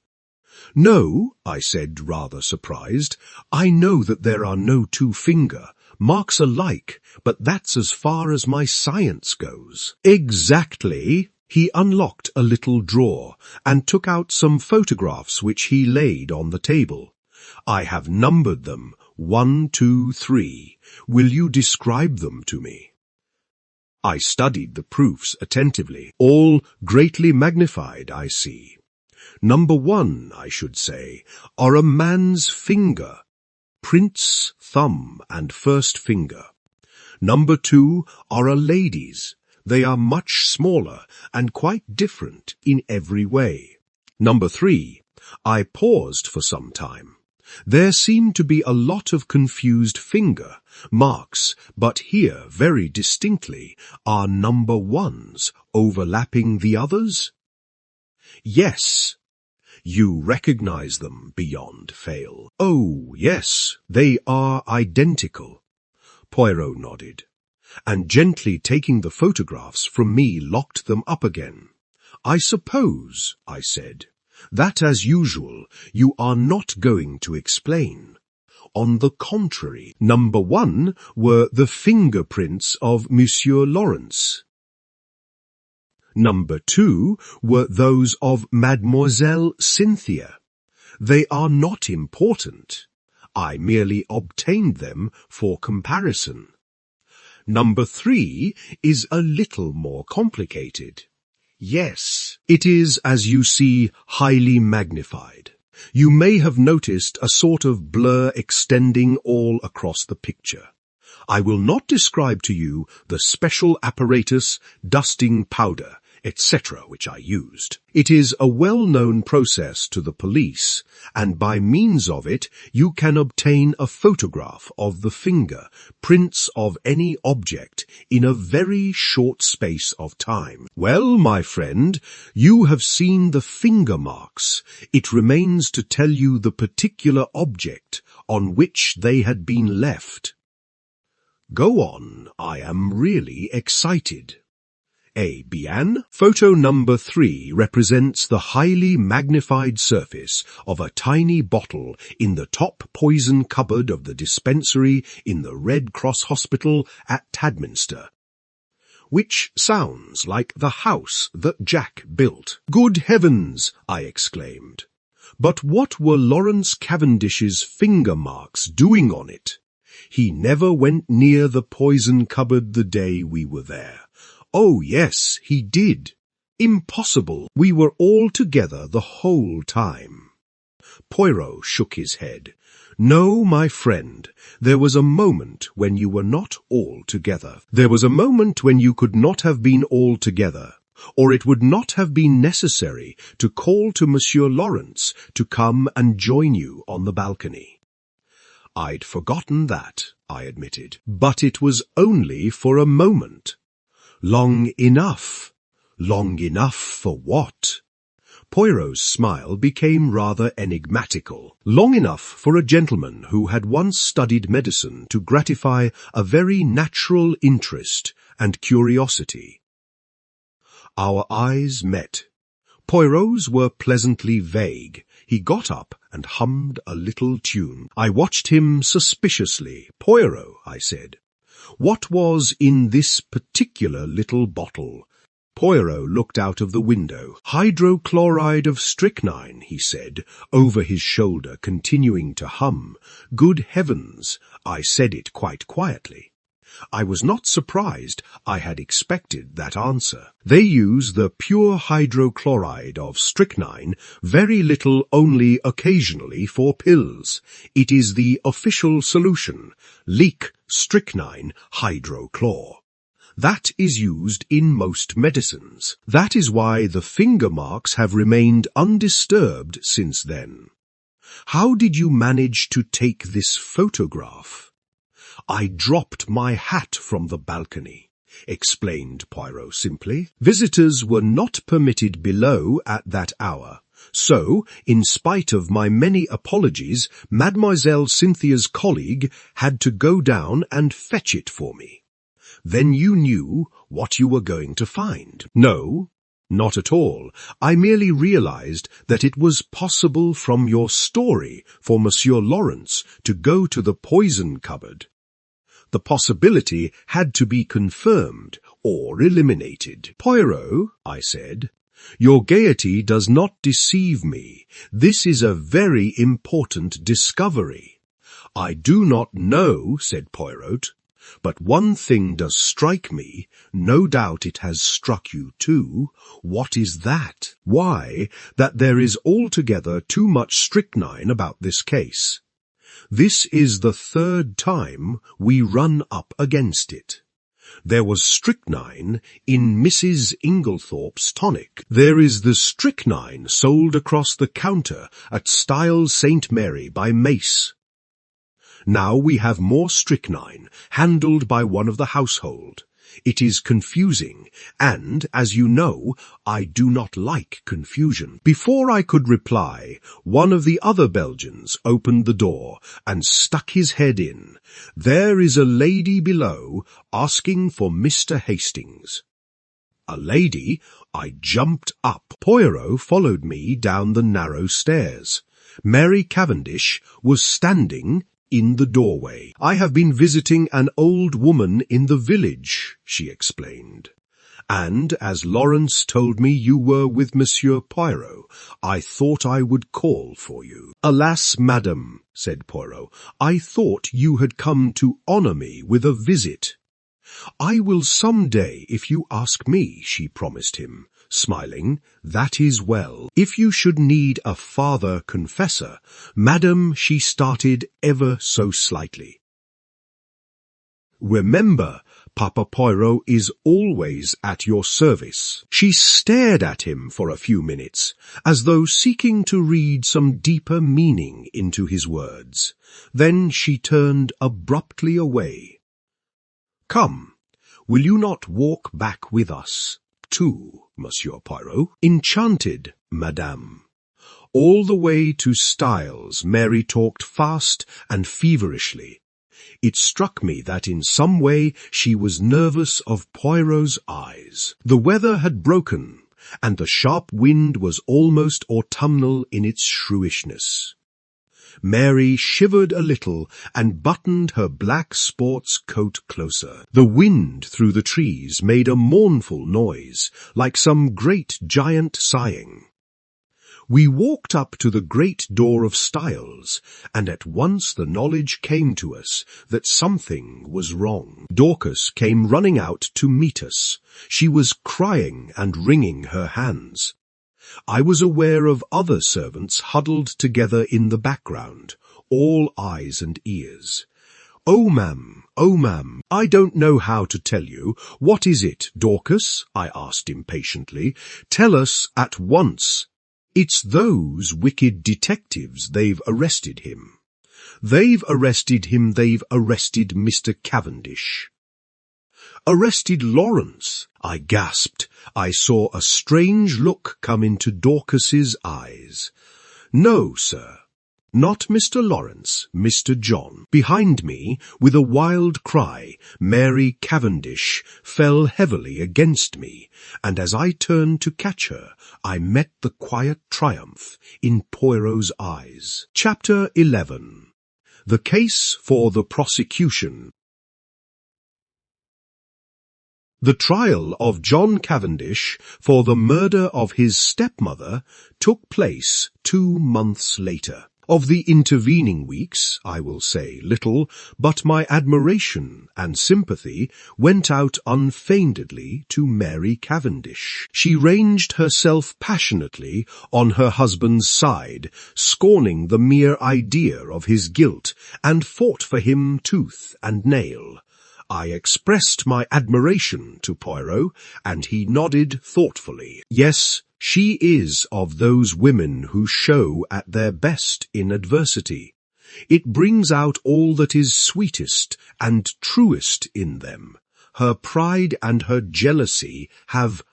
"No," I said, rather surprised. "I know that there are no two finger marks alike, but that's as far as my science goes." "Exactly." He unlocked a little drawer and took out some photographs which he laid on the table. "I have numbered them, 1, 2, 3. Will you describe them to me?" I studied the proofs attentively. "All greatly magnified, I see. Number 1, I should say, are a man's finger, prince, thumb, and first finger. Number 2 are a lady's. They are much smaller and quite different in every way. Number 3, I paused for some time. There seemed to be a lot of confused finger marks, but here, very distinctly, are number 1s overlapping the others?" "Yes." "You recognize them beyond fail?" "Oh, yes, they are identical." Poirot nodded, and gently taking the photographs from me locked them up again. I suppose, I said, that as usual you are not going to explain. On the contrary, number 1 were the fingerprints of Monsieur Lawrence. Number 2 were those of Mademoiselle Cynthia. They are not important. I merely obtained them for comparison. Number 3 is a little more complicated. Yes, it is, as you see, highly magnified. You may have noticed a sort of blur extending all across the picture. I will not describe to you the special apparatus, dusting powder, etc. which I used. It is a well-known process to the police, and by means of it you can obtain a photograph of the finger, prints of any object, in a very short space of time. Well, my friend, you have seen the finger marks. It remains to tell you the particular object on which they had been left. Go on, I am really excited. Bien. Photo number 3 represents the highly magnified surface of a tiny bottle in the top poison cupboard of the dispensary in the Red Cross Hospital at Tadminster. Which sounds like the house that Jack built. Good heavens, I exclaimed. But what were Lawrence Cavendish's finger marks doing on it? He never went near the poison cupboard the day we were there. Oh, yes, he did. Impossible. We were all together the whole time. Poirot shook his head. No, my friend, there was a moment when you were not all together. There was a moment when you could not have been all together, or it would not have been necessary to call to Monsieur Lawrence to come and join you on the balcony. I'd forgotten that, I admitted, but it was only for a moment. Long enough. Long enough for what? Poirot's smile became rather enigmatical. Long enough for a gentleman who had once studied medicine to gratify a very natural interest and curiosity. Our eyes met. Poirot's were pleasantly vague. He got up and hummed a little tune. I watched him suspiciously. Poirot, I said, what was in this particular little bottle? Poirot looked out of the window. Hydrochloride of strychnine, he said, over his shoulder, continuing to hum. Good heavens, I said it quite quietly. I was not surprised. I had expected that answer. They use the pure hydrochloride of strychnine, very little, only occasionally, for pills. It is the official solution, leek strychnine hydrochlor. That is used in most medicines. That is why the finger marks have remained undisturbed since then. How did you manage to take this photograph? I dropped my hat from the balcony, explained Poirot simply. Visitors were not permitted below at that hour, so, in spite of my many apologies, Mademoiselle Cynthia's colleague had to go down and fetch it for me. Then you knew what you were going to find. No, not at all. I merely realized that it was possible from your story for Monsieur Lawrence to go to the poison cupboard. The possibility had to be confirmed or eliminated. Poirot, I said, your gaiety does not deceive me. This is a very important discovery. I do not know, said Poirot, but one thing does strike me. No doubt it has struck you too. What is that? Why, that there is altogether too much strychnine about this case. This is the 3rd time we run up against it. There was strychnine in Mrs. Inglethorp's tonic. There is the strychnine sold across the counter at Styles St. Mary by Mace. Now we have more strychnine, handled by one of the household. It is confusing, and, as you know, I do not like confusion. Before I could reply, one of the other Belgians opened the door and stuck his head in. "There is a lady below asking for Mr. Hastings." A lady? I jumped up. Poirot followed me down the narrow stairs. Mary Cavendish was standing in the doorway. "I have been visiting an old woman in the village," she explained. "And as Lawrence told me you were with Monsieur Poirot, I thought I would call for you." "Alas, madam," said Poirot, "I thought you had come to honour me with a visit." "I will some day if you ask me," she promised him, smiling. "That is well. If you should need a father confessor." "Madam," she started ever so slightly. "Remember, Papa Poirot is always at your service." She stared at him for a few minutes, as though seeking to read some deeper meaning into his words. Then she turned abruptly away. "Come, will you not walk back with us, too, Monsieur Poirot?" "Enchanted, madame." All the way to Styles, Mary talked fast and feverishly. It struck me that in some way she was nervous of Poirot's eyes. The weather had broken, and the sharp wind was almost autumnal in its shrewishness. Mary shivered a little and buttoned her black sports coat closer. The wind through the trees made a mournful noise, like some great giant sighing. We walked up to the great door of Styles, and at once the knowledge came to us that something was wrong. Dorcas came running out to meet us. She was crying and wringing her hands. I was aware of other servants huddled together in the background, all eyes and ears. "Oh, ma'am, I don't know how to tell you. What is it, Dorcas?" I asked impatiently. "Tell us at once." "It's those wicked detectives. They've arrested him." "They've arrested him. They've arrested Mr. Cavendish." "Arrested Lawrence?" I gasped. I saw a strange look come into Dorcas's eyes. "No, sir. Not Mr. Lawrence, Mr. John." Behind me, with a wild cry, Mary Cavendish fell heavily against me, and as I turned to catch her, I met the quiet triumph in Poirot's eyes. Chapter 11. The Case for the Prosecution. The trial of John Cavendish for the murder of his stepmother took place 2 months later. Of the intervening weeks, I will say little, but my admiration and sympathy went out unfeignedly to Mary Cavendish. She ranged herself passionately on her husband's side, scorning the mere idea of his guilt, and fought for him tooth and nail. I expressed my admiration to Poirot, and he nodded thoughtfully. Yes, she is of those women who show at their best in adversity. It brings out all that is sweetest and truest in them. Her pride and her jealousy have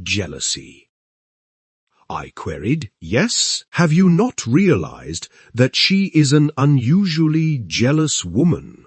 jealousy. I queried. Yes? Have you not realized that she is an unusually jealous woman?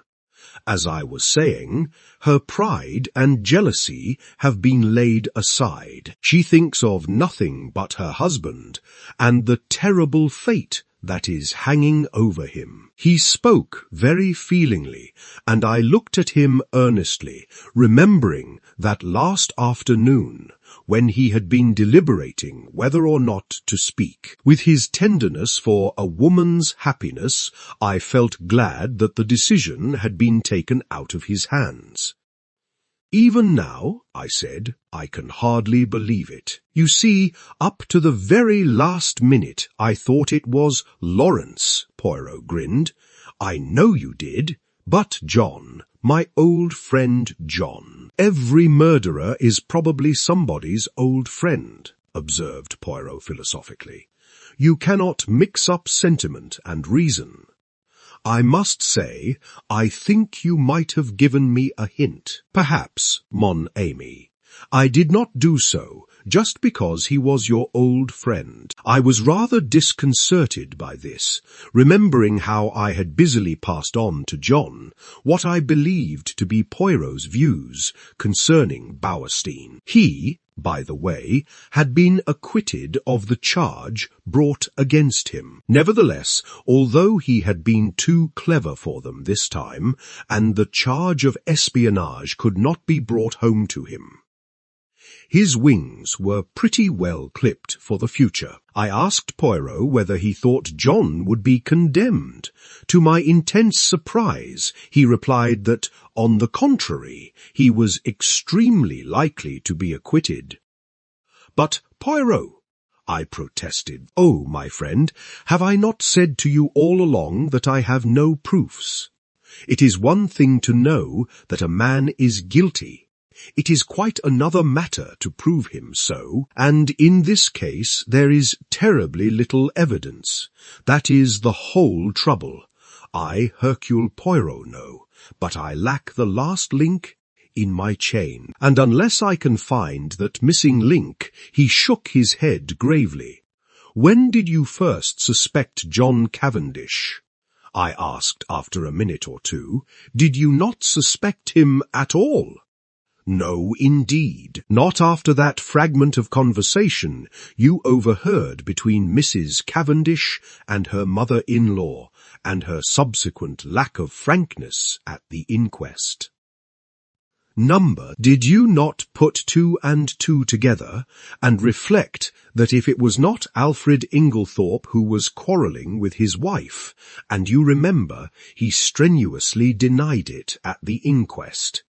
As I was saying, her pride and jealousy have been laid aside. She thinks of nothing but her husband and the terrible fate that is hanging over him. He spoke very feelingly, and I looked at him earnestly, remembering that last afternoon, when he had been deliberating whether or not to speak. With his tenderness for a woman's happiness, I felt glad that the decision had been taken out of his hands. "Even now," I said, "I can hardly believe it. You see, up to the very last minute I thought it was Lawrence," Poirot grinned. "I know you did, but John, my old friend John." "Every murderer is probably somebody's old friend," observed Poirot philosophically. "You cannot mix up sentiment and reason." I must say, I think you might have given me a hint. Perhaps, mon ami. I did not do so, just because he was your old friend. I was rather disconcerted by this, remembering how I had busily passed on to John what I believed to be Poirot's views concerning Bauerstein. He, by the way, had been acquitted of the charge brought against him. Nevertheless, although he had been too clever for them this time, and the charge of espionage could not be brought home to him, his wings were pretty well clipped for the future. I asked Poirot whether he thought John would be condemned. To my intense surprise, he replied that, on the contrary, he was extremely likely to be acquitted. But, Poirot, I protested, oh, my friend, have I not said to you all along that I have no proofs? It is one thing to know that a man is guilty. It is quite another matter to prove him so, and in this case there is terribly little evidence. That is the whole trouble. I, Hercule Poirot, know, but I lack the last link in my chain, and unless I can find that missing link, he shook his head gravely. When did you first suspect John Cavendish? I asked after a minute or two. Did you not suspect him at all? No, indeed. Not after that fragment of conversation you overheard between Mrs. Cavendish and her mother-in-law, and her subsequent lack of frankness at the inquest. Did you not put two and two together, and reflect that if it was not Alfred Inglethorp who was quarrelling with his wife, and you remember he strenuously denied it at the inquest,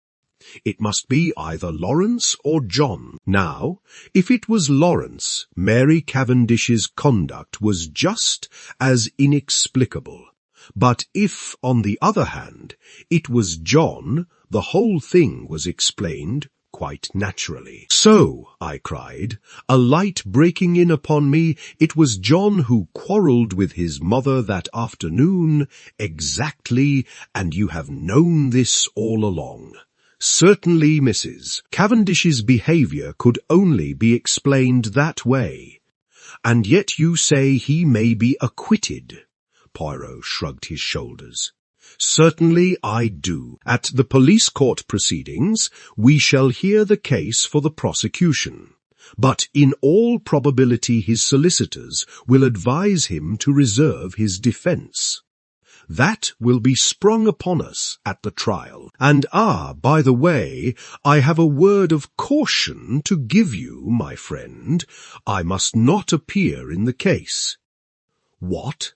it must be either Lawrence or John. Now, if it was Lawrence, Mary Cavendish's conduct was just as inexplicable. But if, on the other hand, it was John, the whole thing was explained quite naturally. So, I cried, a light breaking in upon me, it was John who quarrelled with his mother that afternoon, exactly, and you have known this all along. Certainly, Mrs. Cavendish's behaviour could only be explained that way. And yet you say he may be acquitted. Poirot shrugged his shoulders. Certainly I do. At the police court proceedings, we shall hear the case for the prosecution. But in all probability his solicitors will advise him to reserve his defence. That will be sprung upon us at the trial. And by the way, I have a word of caution to give you, my friend. I must not appear in the case. What?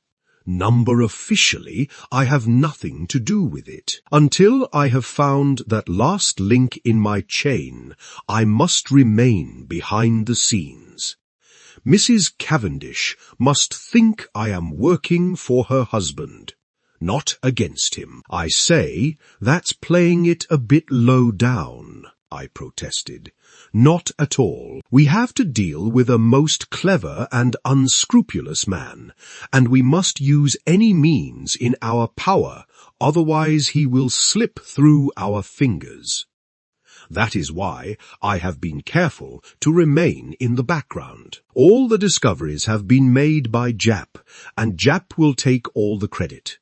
Officially, I have nothing to do with it. Until I have found that last link in my chain, I must remain behind the scenes. Mrs. Cavendish must think I am working for her husband, not against him. I say, that's playing it a bit low down, I protested. Not at all. We have to deal with a most clever and unscrupulous man, and we must use any means in our power, otherwise he will slip through our fingers. That is why I have been careful to remain in the background. All the discoveries have been made by Japp, and Japp will take all the credit.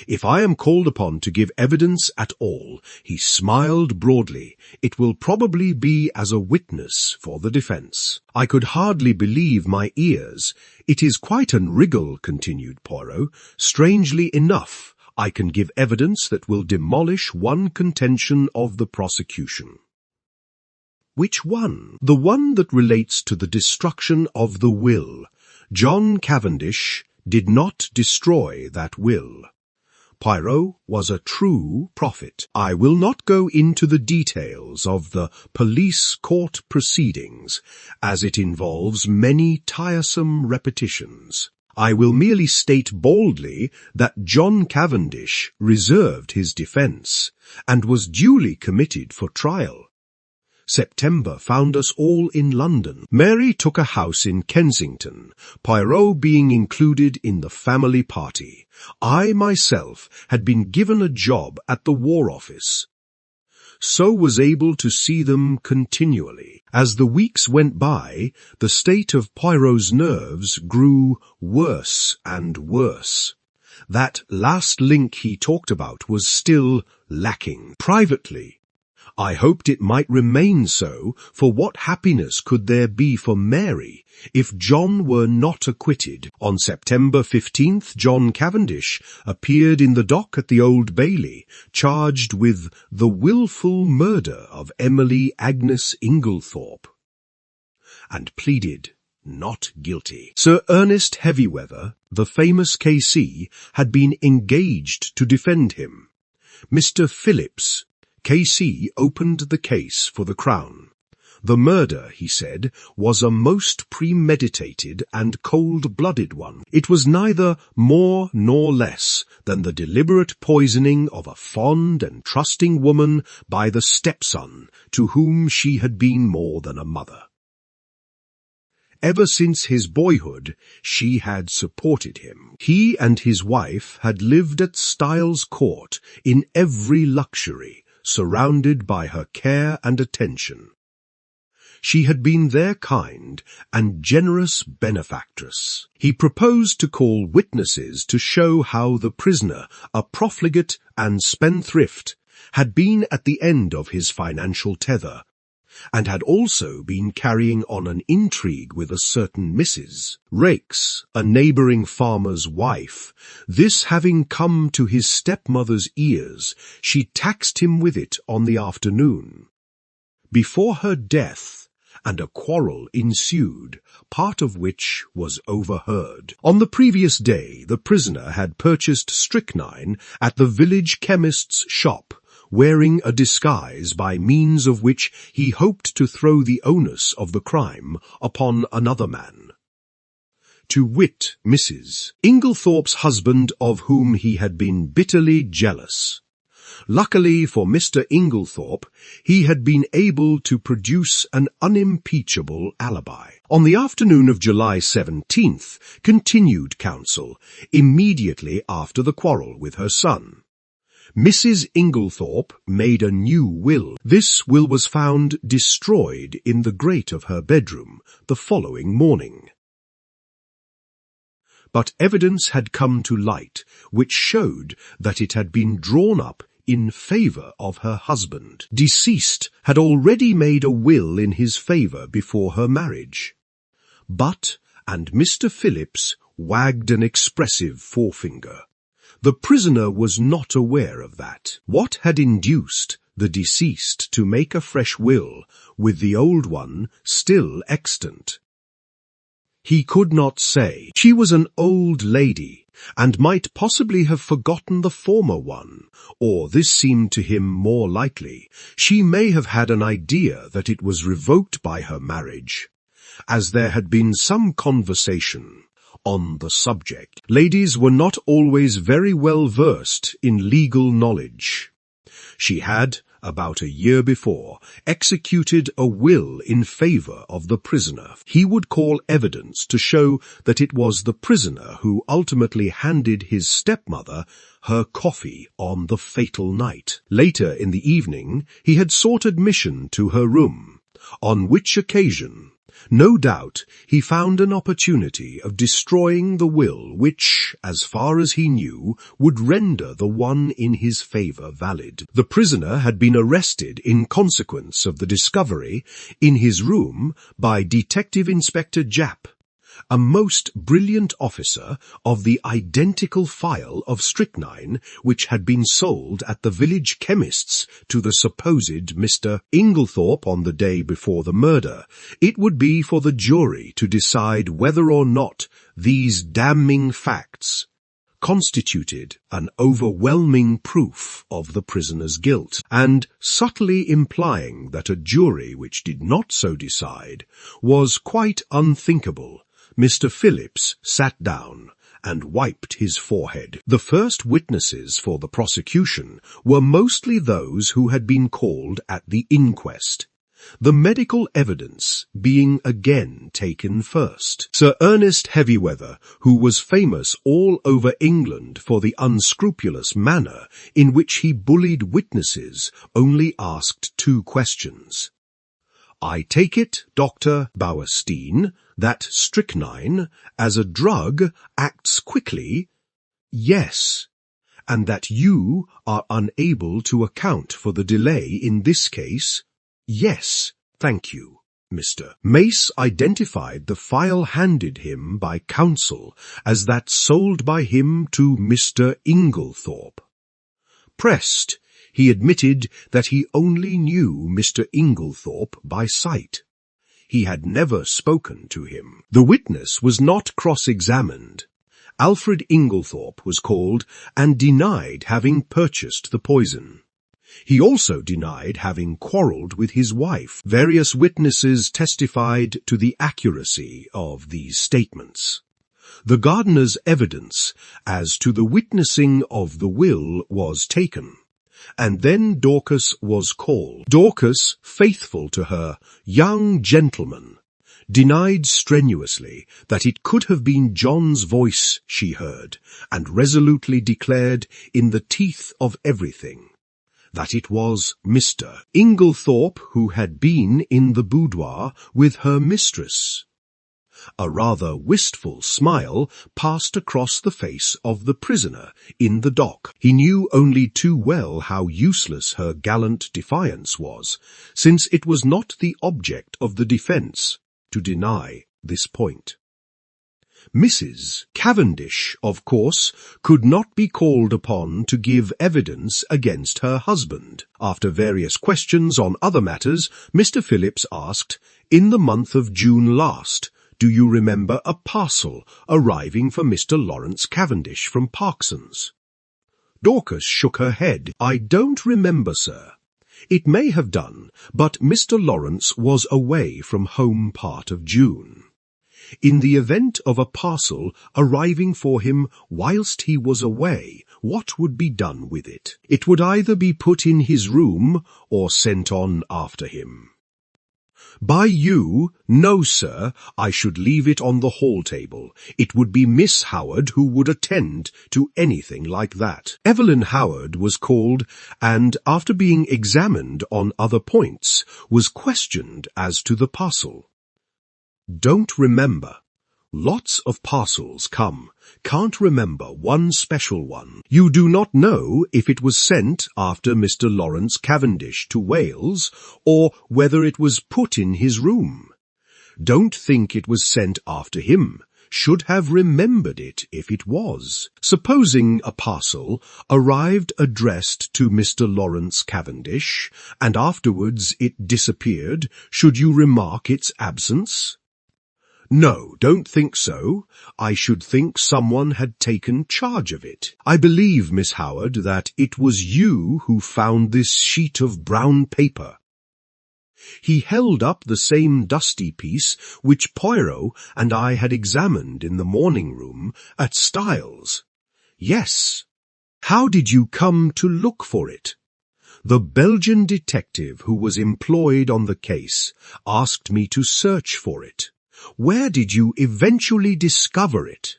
If I am called upon to give evidence at all, he smiled broadly, it will probably be as a witness for the defence. I could hardly believe my ears. It is quite an wriggle, continued Poirot. Strangely enough, I can give evidence that will demolish one contention of the prosecution. Which one? The one that relates to the destruction of the will. John Cavendish did not destroy that will. Poirot was a true prophet. I will not go into the details of the police court proceedings, as it involves many tiresome repetitions. I will merely state boldly that John Cavendish reserved his defence, and was duly committed for trial. September found us all in London. Mary took a house in Kensington, Poirot being included in the family party. I myself had been given a job at the War Office, so was able to see them continually. As the weeks went by, the state of Poirot's nerves grew worse and worse. That last link he talked about was still lacking. Privately, I hoped it might remain so, for what happiness could there be for Mary if John were not acquitted? On September 15th, John Cavendish appeared in the dock at the Old Bailey, charged with the wilful murder of Emily Agnes Inglethorp, and pleaded not guilty. Sir Ernest Heavyweather, the famous K.C., had been engaged to defend him. Mr. Phillips, K.C., opened the case for the Crown. The murder, he said, was a most premeditated and cold-blooded one. It was neither more nor less than the deliberate poisoning of a fond and trusting woman by the stepson to whom she had been more than a mother. Ever since his boyhood, she had supported him. He and his wife had lived at Styles Court in every luxury, surrounded by her care and attention. She had been their kind and generous benefactress. He proposed to call witnesses to show how the prisoner, a profligate and spendthrift, had been at the end of his financial tether, and had also been carrying on an intrigue with a certain Mrs. Raikes, a neighbouring farmer's wife. This having come to his stepmother's ears, she taxed him with it on the afternoon before her death, and a quarrel ensued, part of which was overheard. On the previous day, the prisoner had purchased strychnine at the village chemist's shop, wearing a disguise by means of which he hoped to throw the onus of the crime upon another man, to wit, Mrs. Inglethorp's husband, of whom he had been bitterly jealous. Luckily for Mr. Inglethorp, he had been able to produce an unimpeachable alibi. On the afternoon of July 17th, continued counsel, immediately after the quarrel with her son, Mrs. Inglethorp made a new will. This will was found destroyed in the grate of her bedroom the following morning. But evidence had come to light which showed that it had been drawn up in favour of her husband. Deceased had already made a will in his favour before her marriage. But, and Mr. Phillips wagged an expressive forefinger, the prisoner was not aware of that. What had induced the deceased to make a fresh will with the old one still extant? He could not say. She was an old lady, and might possibly have forgotten the former one, or this seemed to him more likely. She may have had an idea that it was revoked by her marriage, as there had been some conversation on the subject. Ladies were not always very well versed in legal knowledge. She had, about a year before, executed a will in favour of the prisoner. He would call evidence to show that it was the prisoner who ultimately handed his stepmother her coffee on the fatal night. Later in the evening, he had sought admission to her room, on which occasion, no doubt, he found an opportunity of destroying the will which, as far as he knew, would render the one in his favour valid. The prisoner had been arrested in consequence of the discovery in his room by Detective Inspector Japp, a most brilliant officer, of the identical phial of strychnine which had been sold at the village chemist's to the supposed Mr. Inglethorp on the day before the murder. It would be for the jury to decide whether or not these damning facts constituted an overwhelming proof of the prisoner's guilt, and subtly implying that a jury which did not so decide was quite unthinkable. Mr. Phillips sat down and wiped his forehead. The first witnesses for the prosecution were mostly those who had been called at the inquest, the medical evidence being again taken first. Sir Ernest Heavyweather, who was famous all over England for the unscrupulous manner in which he bullied witnesses, only asked 2 questions. "I take it, Dr. Bauerstein, that strychnine, as a drug, acts quickly?" "Yes." "And that you are unable to account for the delay in this case?" "Yes, thank you." Mr. Mace identified the file handed him by counsel as that sold by him to Mr. Inglethorp. Pressed, he admitted that he only knew Mr. Inglethorp by sight. He had never spoken to him. The witness was not cross-examined. Alfred Inglethorp was called and denied having purchased the poison. He also denied having quarrelled with his wife. Various witnesses testified to the accuracy of these statements. The gardener's evidence as to the witnessing of the will was taken, and then Dorcas was called. Dorcas, faithful to her young gentleman, denied strenuously that it could have been John's voice she heard, and resolutely declared, in the teeth of everything, that it was Mr. Inglethorp who had been in the boudoir with her mistress. A rather wistful smile passed across the face of the prisoner in the dock. He knew only too well how useless her gallant defiance was, since it was not the object of the defence to deny this point. Mrs. Cavendish, of course, could not be called upon to give evidence against her husband. After various questions on other matters, Mr. Phillips asked, "In the month of June last, do you remember a parcel arriving for Mr. Lawrence Cavendish from Parkson's?" Dorcas shook her head. "I don't remember, sir. It may have done, but Mr. Lawrence was away from home part of June. In the event of a parcel arriving for him whilst he was away, what would be done with it? It would either be put in his room or sent on after him." "By you? No, sir, I should leave it on the hall table. It would be Miss Howard who would attend to anything like that." Evelyn Howard was called, and, after being examined on other points, was questioned as to the parcel. "Don't remember. Lots of parcels come. Can't remember one special one." "You do not know if it was sent after Mr. Lawrence Cavendish to Wales, or whether it was put in his room?" "Don't think it was sent after him. Should have remembered it if it was." "Supposing a parcel arrived addressed to Mr. Lawrence Cavendish, and afterwards it disappeared, should you remark its absence?" "No, don't think so. I should think someone had taken charge of it. I believe, Miss Howard, that it was you who found this sheet of brown paper." He held up the same dusty piece which Poirot and I had examined in the morning-room at Styles. "Yes." "How did you come to look for it?" "The Belgian detective who was employed on the case asked me to search for it." "Where did you eventually discover it?"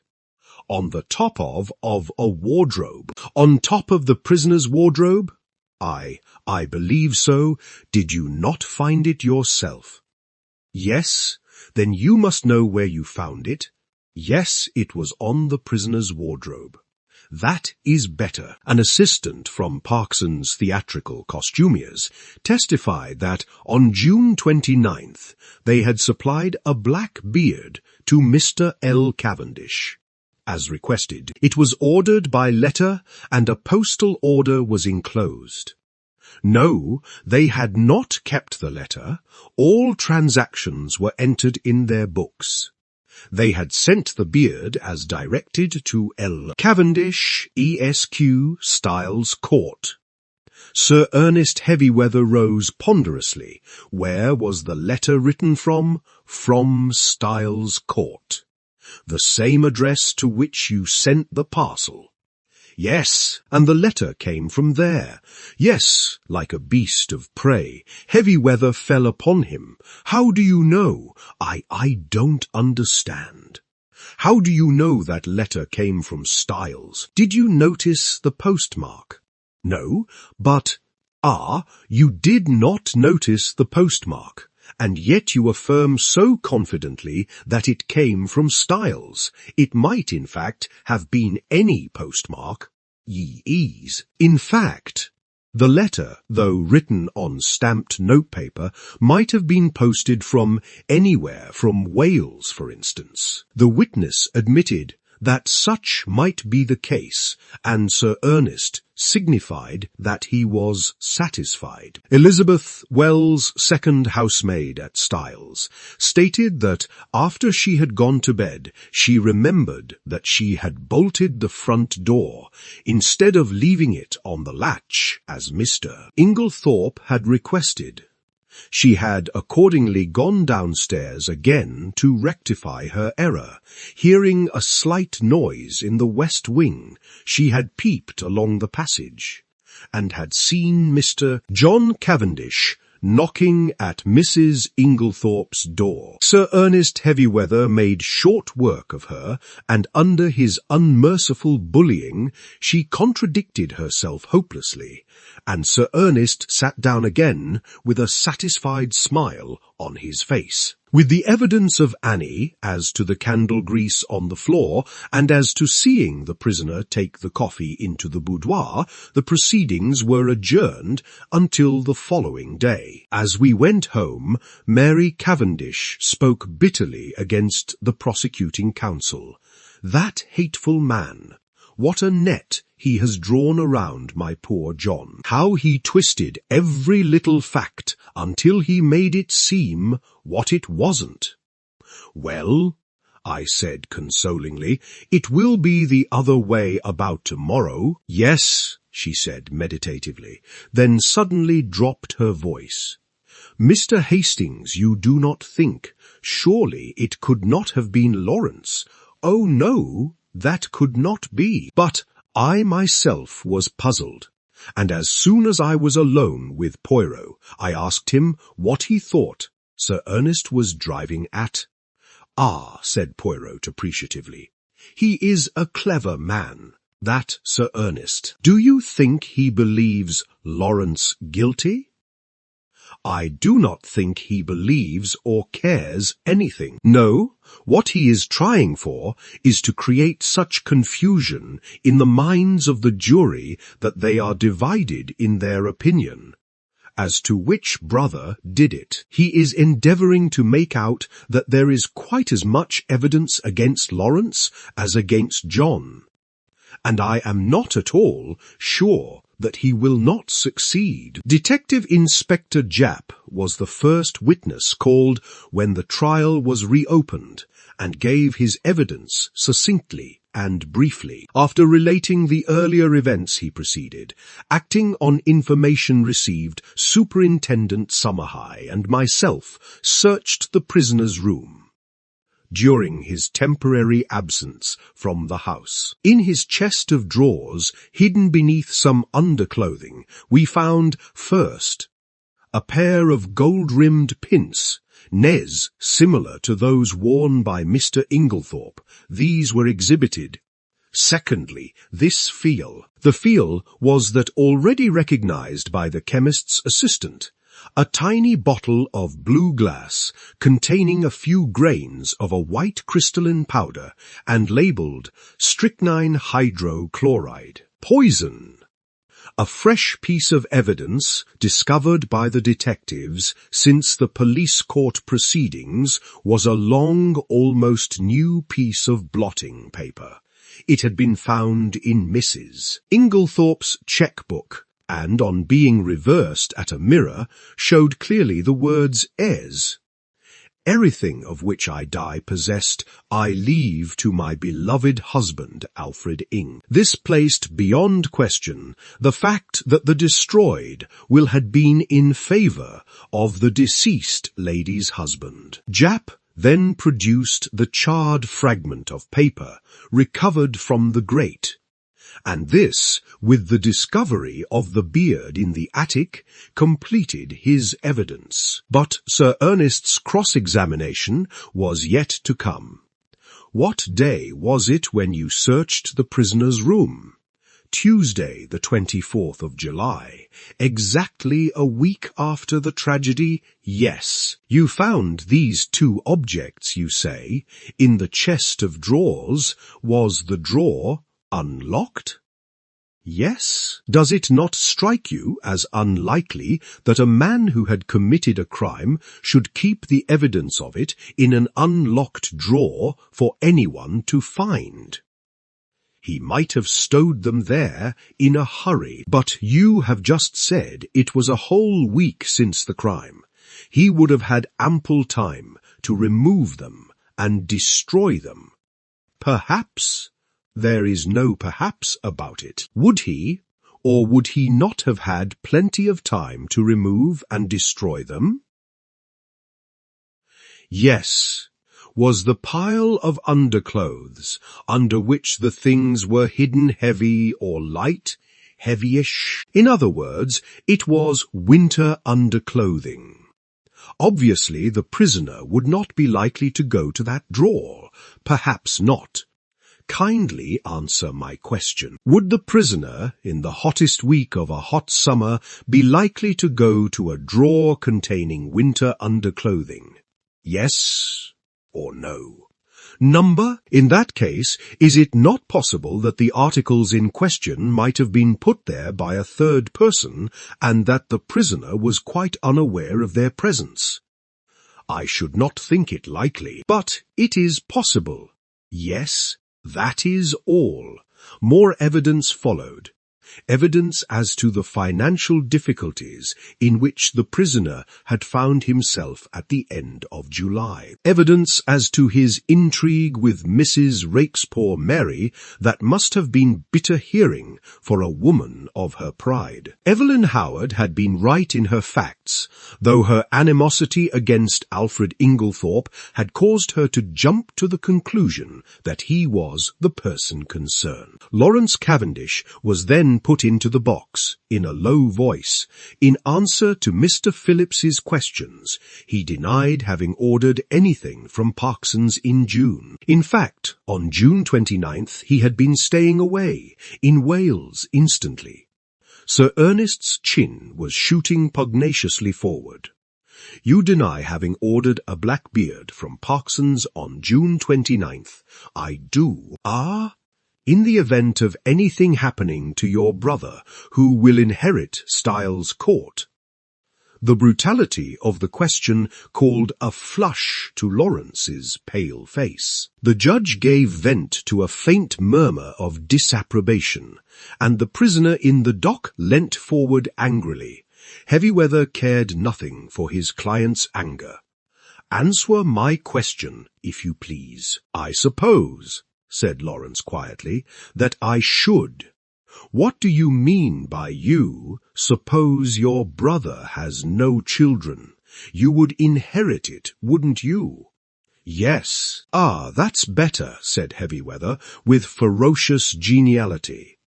"On the top of a wardrobe." "On top of the prisoner's wardrobe?" I believe so. Did you not find it yourself?" "Yes." "Then you must know where you found it." "Yes, it was on the prisoner's wardrobe." "That is better." An assistant from Parkson's theatrical costumiers testified that on June 29th they had supplied a black beard to Mr. L. Cavendish. As requested, it was ordered by letter, and a postal order was enclosed. No, they had not kept the letter. All transactions were entered in their books. They had sent the beard as directed to L. Cavendish, Esq., Styles Court. Sir Ernest Heavyweather rose ponderously. Where was the letter written from? From Styles Court. "The same address to which you sent the parcel." Yes, and the letter came from there. Yes, like a beast of prey, heavy weather fell upon him. How do you know? I don't understand. How do you know that letter came from Styles? Did you notice the postmark? No, but, you did not notice the postmark, and yet you affirm so confidently that it came from Styles. It might, in fact, have been any postmark. Ye ease. In fact, the letter, though written on stamped notepaper, might have been posted from anywhere, from Wales, for instance. The witness admitted that such might be the case, and Sir Ernest signified that he was satisfied. Elizabeth Wells, second housemaid at Styles, stated that after she had gone to bed, she remembered that she had bolted the front door, instead of leaving it on the latch, as Mr. Inglethorp had requested. She had accordingly gone downstairs again to rectify her error. Hearing a slight noise in the west wing, she had peeped along the passage, and had seen Mr. John Cavendish knocking at Mrs. Inglethorp's door. Sir Ernest Heavyweather made short work of her, and under his unmerciful bullying she contradicted herself hopelessly, and Sir Ernest sat down again with a satisfied smile on his face. With the evidence of Annie as to the candle grease on the floor, and as to seeing the prisoner take the coffee into the boudoir, the proceedings were adjourned until the following day. As we went home, Mary Cavendish spoke bitterly against the prosecuting counsel. That hateful man! What a net he has drawn around my poor John! How he twisted every little fact until he made it seem what it wasn't. Well, I said consolingly, it will be the other way about tomorrow. Yes, she said meditatively, then suddenly dropped her voice. Mr. Hastings, you do not think. Surely it could not have been Lawrence. Oh no, that could not be. But I myself was puzzled, and as soon as I was alone with Poirot, I asked him what he thought Sir Ernest was driving at. Ah, said Poirot appreciatively, he is a clever man, that Sir Ernest. Do you think he believes Lawrence guilty? I do not think he believes or cares anything. No, what he is trying for is to create such confusion in the minds of the jury that they are divided in their opinion as to which brother did it. He is endeavouring to make out that there is quite as much evidence against Lawrence as against John, and I am not at all sure that he will not succeed. Detective Inspector Japp was the first witness called when the trial was reopened, and gave his evidence succinctly and briefly. After relating the earlier events, he proceeded, acting on information received, Superintendent Summerhigh and myself searched the prisoner's room during his temporary absence from the house. In his chest of drawers, hidden beneath some underclothing, we found, first, a pair of gold-rimmed pince, similar to those worn by Mr. Inglethorp. These were exhibited. Secondly, this feel. The feel was that already recognized by the chemist's assistant, a tiny bottle of blue glass containing a few grains of a white crystalline powder and labelled strychnine hydrochloride. Poison. A fresh piece of evidence discovered by the detectives since the police court proceedings was a long, almost new piece of blotting paper. It had been found in Mrs. Inglethorp's cheque-book, and on being reversed at a mirror, showed clearly the words "es." Everything of which I die possessed, I leave to my beloved husband, Alfred Ing. This placed beyond question the fact that the destroyed will had been in favour of the deceased lady's husband. Japp then produced the charred fragment of paper recovered from the grate, and this, with the discovery of the beard in the attic, completed his evidence. But Sir Ernest's cross-examination was yet to come. What day was it when you searched the prisoner's room? Tuesday, the 24th of July, exactly a week after the tragedy? Yes. You found these two objects, you say, in the chest of drawers. Was the drawer unlocked? Yes. Does it not strike you as unlikely that a man who had committed a crime should keep the evidence of it in an unlocked drawer for anyone to find? He might have stowed them there in a hurry, but you have just said it was a whole week since the crime. He would have had ample time to remove them and destroy them. Perhaps. There is no perhaps about it. Would he, or would he not have had plenty of time to remove and destroy them? Yes. Was the pile of underclothes under which the things were hidden heavy or light, heavyish? In other words, it was winter underclothing. Obviously, the prisoner would not be likely to go to that drawer. Perhaps not. Kindly answer my question. Would the prisoner, in the hottest week of a hot summer, be likely to go to a drawer containing winter underclothing? Yes or no? Number, in that case, is it not possible that the articles in question might have been put there by a third person, and that the prisoner was quite unaware of their presence? I should not think it likely, but it is possible. Yes, that is all. More evidence followed. Evidence as to the financial difficulties in which the prisoner had found himself at the end of July. Evidence as to his intrigue with Mrs. Rakespore Mary that must have been bitter hearing for a woman of her pride. Evelyn Howard had been right in her facts, though her animosity against Alfred Inglethorp had caused her to jump to the conclusion that he was the person concerned. Lawrence Cavendish was then put into the box, in a low voice. In answer to Mr. Phillips's questions, he denied having ordered anything from Parkson's in June. In fact, on June 29th he had been staying away, in Wales instantly. Sir Ernest's chin was shooting pugnaciously forward. You deny having ordered a black beard from Parkson's on June 29th. I do. Ah? In the event of anything happening to your brother, who will inherit Styles Court. The brutality of the question called a flush to Lawrence's pale face. The judge gave vent to a faint murmur of disapprobation, and the prisoner in the dock leant forward angrily. Heavyweather cared nothing for his client's anger. Answer my question, if you please. I suppose, said Lawrence quietly, that I should. What do you mean by you suppose your brother has no children? You would inherit it, wouldn't you? Yes. Ah, that's better, said Heavyweather, with ferocious geniality.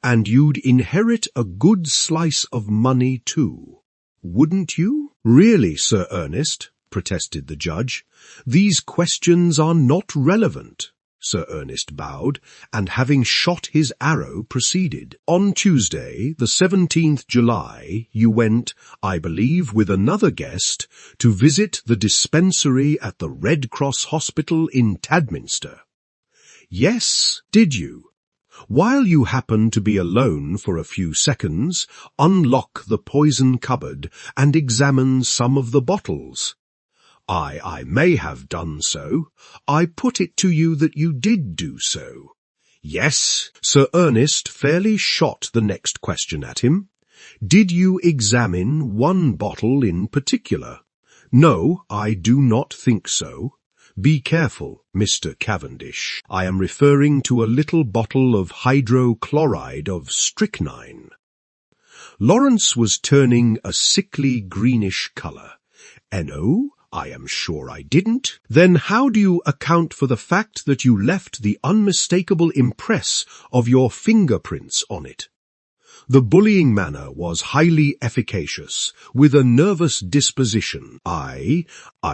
And you'd inherit a good slice of money too, wouldn't you? Really, Sir Ernest, protested the judge, these questions are not relevant. Sir Ernest bowed, and having shot his arrow, proceeded. On Tuesday, the 17th July, you went, I believe with another guest, to visit the dispensary at the Red Cross Hospital in Tadminster. Yes, did you? While you happen to be alone for a few seconds, unlock the poison cupboard and examine some of the bottles. I may have done so. I put it to you that you did do so. Yes. Sir Ernest fairly shot the next question at him. Did you examine one bottle in particular? No, I do not think so. Be careful, Mr. Cavendish. I am referring to a little bottle of hydrochloride of strychnine. Lawrence was turning a sickly greenish colour. No, I am sure I didn't. Then how do you account for the fact that you left the unmistakable impress of your fingerprints on it? The bullying manner was highly efficacious, with a nervous disposition. I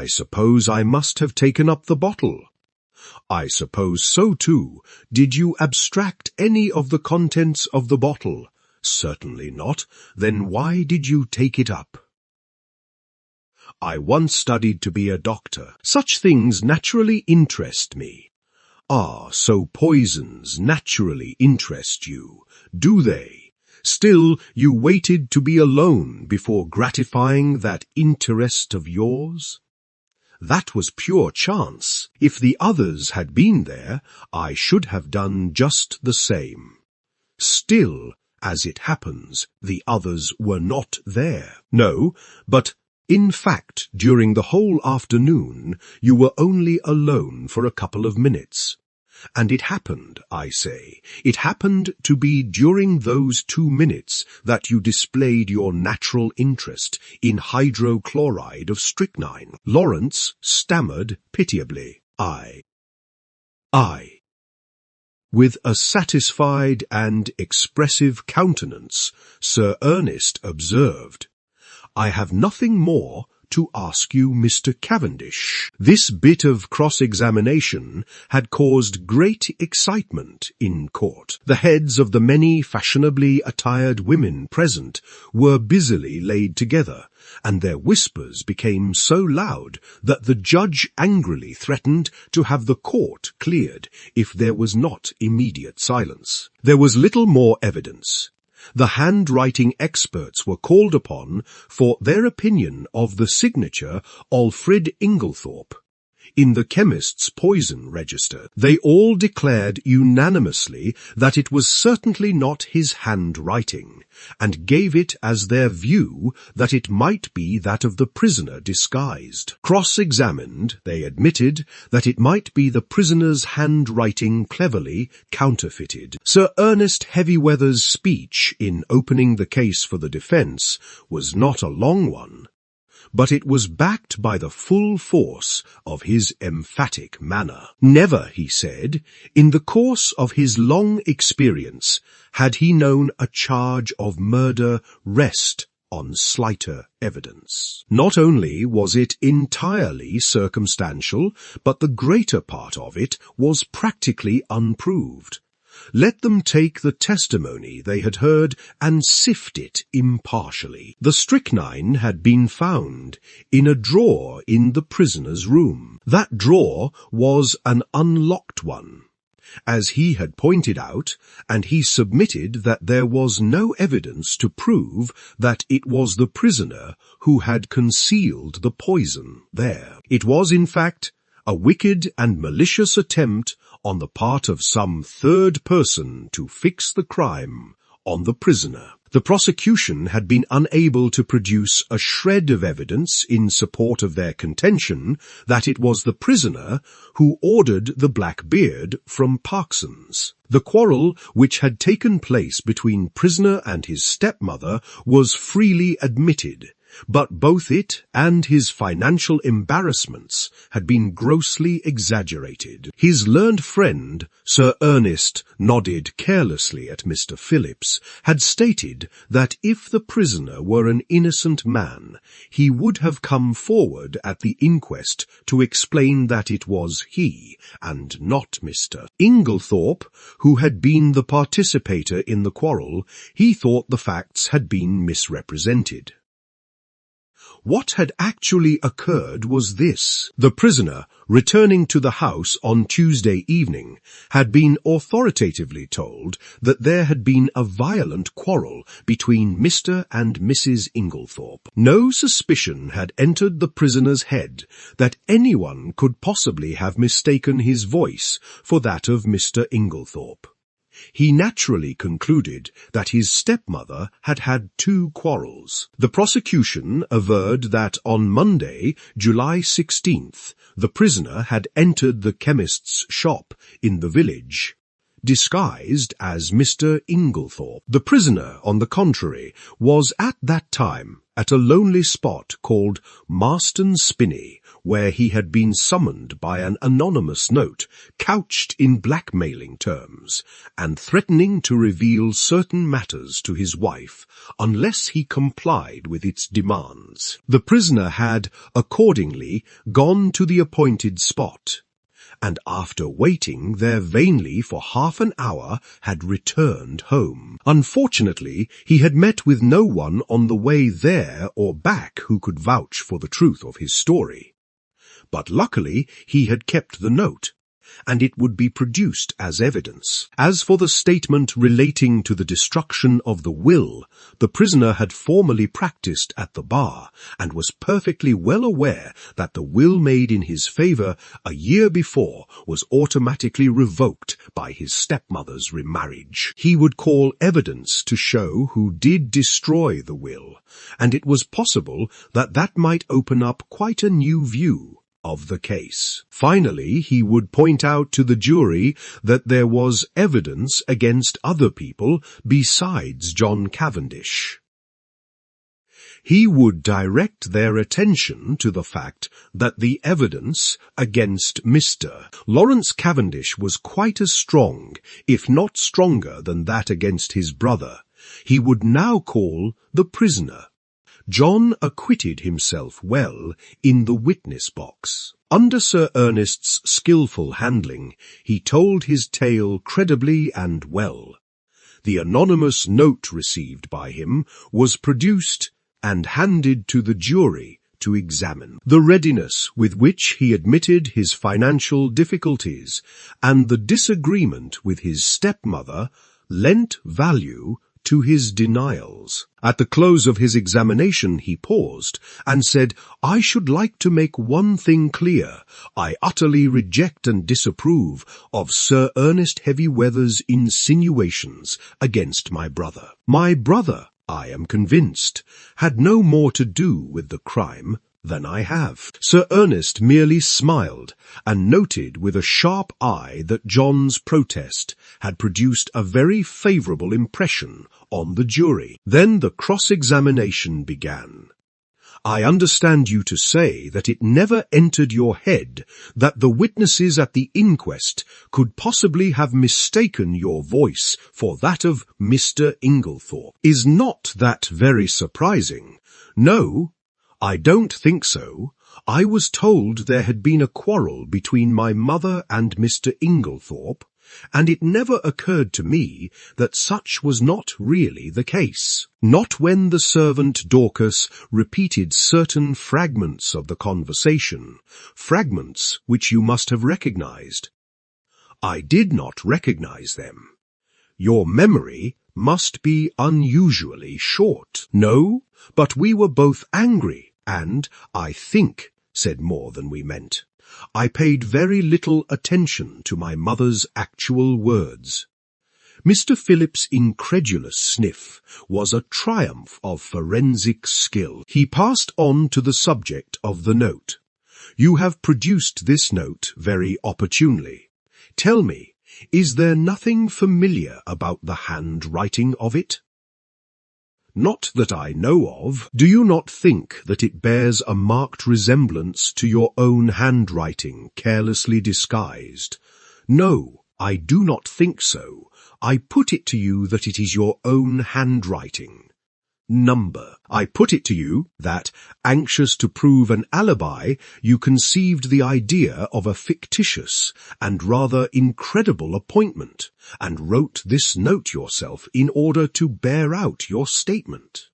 suppose I must have taken up the bottle. I suppose so too. Did you abstract any of the contents of the bottle? Certainly not. Then why did you take it up? I once studied to be a doctor. Such things naturally interest me. Ah, so poisons naturally interest you, do they? Still, you waited to be alone before gratifying that interest of yours? That was pure chance. If the others had been there, I should have done just the same. Still, as it happens, the others were not there. No, but in fact, during the whole afternoon, you were only alone for a couple of minutes. And it happened, I say, it happened to be during those 2 minutes that you displayed your natural interest in hydrochloride of strychnine. Lawrence stammered pitiably. I. With a satisfied and expressive countenance, Sir Ernest observed, I have nothing more to ask you, Mr. Cavendish. This bit of cross-examination had caused great excitement in court. The heads of the many fashionably attired women present were busily laid together, and their whispers became so loud that the judge angrily threatened to have the court cleared if there was not immediate silence. There was little more evidence. The handwriting experts were called upon for their opinion of the signature Alfred Inglethorp. In the chemist's poison register, they all declared unanimously that it was certainly not his handwriting, and gave it as their view that it might be that of the prisoner disguised. Cross-examined, they admitted that it might be the prisoner's handwriting cleverly counterfeited. Sir Ernest Heavyweather's speech in opening the case for the defence was not a long one, but it was backed by the full force of his emphatic manner. Never, he said, in the course of his long experience, had he known a charge of murder rest on slighter evidence. Not only was it entirely circumstantial, but the greater part of it was practically unproved. Let them take the testimony they had heard and sift it impartially. The strychnine had been found in a drawer in the prisoner's room. That drawer was an unlocked one, as he had pointed out, and he submitted that there was no evidence to prove that it was the prisoner who had concealed the poison there. It was, in fact, a wicked and malicious attempt on the part of some third person to fix the crime on the prisoner. The prosecution had been unable to produce a shred of evidence in support of their contention that it was the prisoner who ordered the black beard from Parkson's. The quarrel which had taken place between prisoner and his stepmother was freely admitted, but both it and his financial embarrassments had been grossly exaggerated. His learned friend, Sir Ernest, nodded carelessly at Mr. Phillips, had stated that if the prisoner were an innocent man, he would have come forward at the inquest to explain that it was he, and not Mr. Inglethorp, who had been the participator in the quarrel. He thought the facts had been misrepresented. What had actually occurred was this. The prisoner, returning to the house on Tuesday evening, had been authoritatively told that there had been a violent quarrel between Mr. and Mrs. Inglethorp. No suspicion had entered the prisoner's head that anyone could possibly have mistaken his voice for that of Mr. Inglethorp. He naturally concluded that his stepmother had had 2 quarrels. The prosecution averred that on Monday, July 16th, the prisoner had entered the chemist's shop in the village, disguised as Mr. Inglethorp. The prisoner, on the contrary, was at that time at a lonely spot called Marston Spinney, where he had been summoned by an anonymous note couched in blackmailing terms and threatening to reveal certain matters to his wife unless he complied with its demands. The prisoner had, accordingly, gone to the appointed spot, and after waiting there vainly for half an hour had returned home. Unfortunately, he had met with no one on the way there or back who could vouch for the truth of his story. But luckily he had kept the note, and it would be produced as evidence. As for the statement relating to the destruction of the will, the prisoner had formerly practiced at the bar, and was perfectly well aware that the will made in his favour a year before was automatically revoked by his stepmother's remarriage. He would call evidence to show who did destroy the will, and it was possible that that might open up quite a new view of the case. Finally, he would point out to the jury that there was evidence against other people besides John Cavendish. He would direct their attention to the fact that the evidence against Mr. Lawrence Cavendish was quite as strong, if not stronger, than that against his brother. He would now call the prisoner. John acquitted himself well in the witness box. Under Sir Ernest's skilful handling, he told his tale credibly and well. The anonymous note received by him was produced and handed to the jury to examine. The readiness with which he admitted his financial difficulties and the disagreement with his stepmother lent value to his denials. At the close of his examination he paused and said, "I should like to make one thing clear. I utterly reject and disapprove of Sir Ernest Heavyweather's insinuations against my brother. My brother, I am convinced, had no more to do with the crime than I have." Sir Ernest merely smiled and noted with a sharp eye that John's protest had produced a very favourable impression on the jury. Then the cross-examination began. "I understand you to say that it never entered your head that the witnesses at the inquest could possibly have mistaken your voice for that of Mr. Inglethorp. Is not that very surprising?" "No, I don't think so. I was told there had been a quarrel between my mother and Mr. Inglethorp, and it never occurred to me that such was not really the case. Not when the servant Dorcas repeated certain fragments of the conversation, fragments which you must have recognized." "I did not recognize them." "Your memory must be unusually short." "No, but we were both angry, and, I think, said more than we meant. I paid very little attention to my mother's actual words." Mr. Phillip's incredulous sniff was a triumph of forensic skill. He passed on to the subject of the note. "You have produced this note very opportunely. Tell me, is there nothing familiar about the handwriting of it?" "Not that I know of." "Do you not think that it bears a marked resemblance to your own handwriting, carelessly disguised?" "No, I do not think so. I put it to you that it is your own handwriting." "Number." "I put it to you that, anxious to prove an alibi, you conceived the idea of a fictitious and rather incredible appointment, and wrote this note yourself in order to bear out your statement.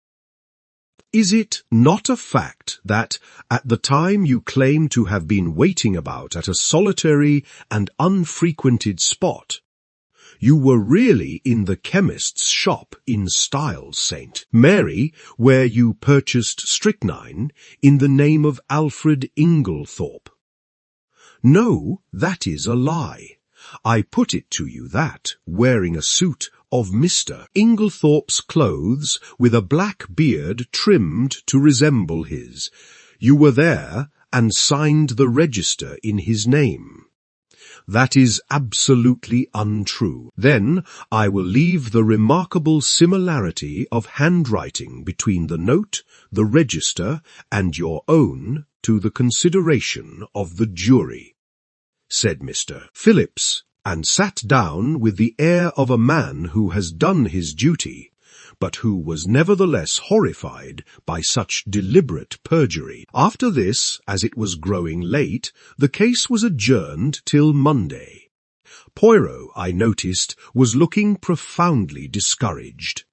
Is it not a fact that, at the time you claim to have been waiting about at a solitary and unfrequented spot, you were really in the chemist's shop in Styles St. Mary, where you purchased strychnine in the name of Alfred Inglethorp?" "No, that is a lie. I put it to you that, wearing a suit of Mr. Inglethorp's clothes, with a black beard trimmed to resemble his, you were there and signed the register in his name. That is absolutely untrue. Then I will leave the remarkable similarity of handwriting between the note, the register, and your own to the consideration of the jury," said Mr. Phillips, and sat down with the air of a man who has done his duty, but who was nevertheless horrified by such deliberate perjury. After this, as it was growing late, the case was adjourned till Monday. Poirot, I noticed, was looking profoundly discouraged.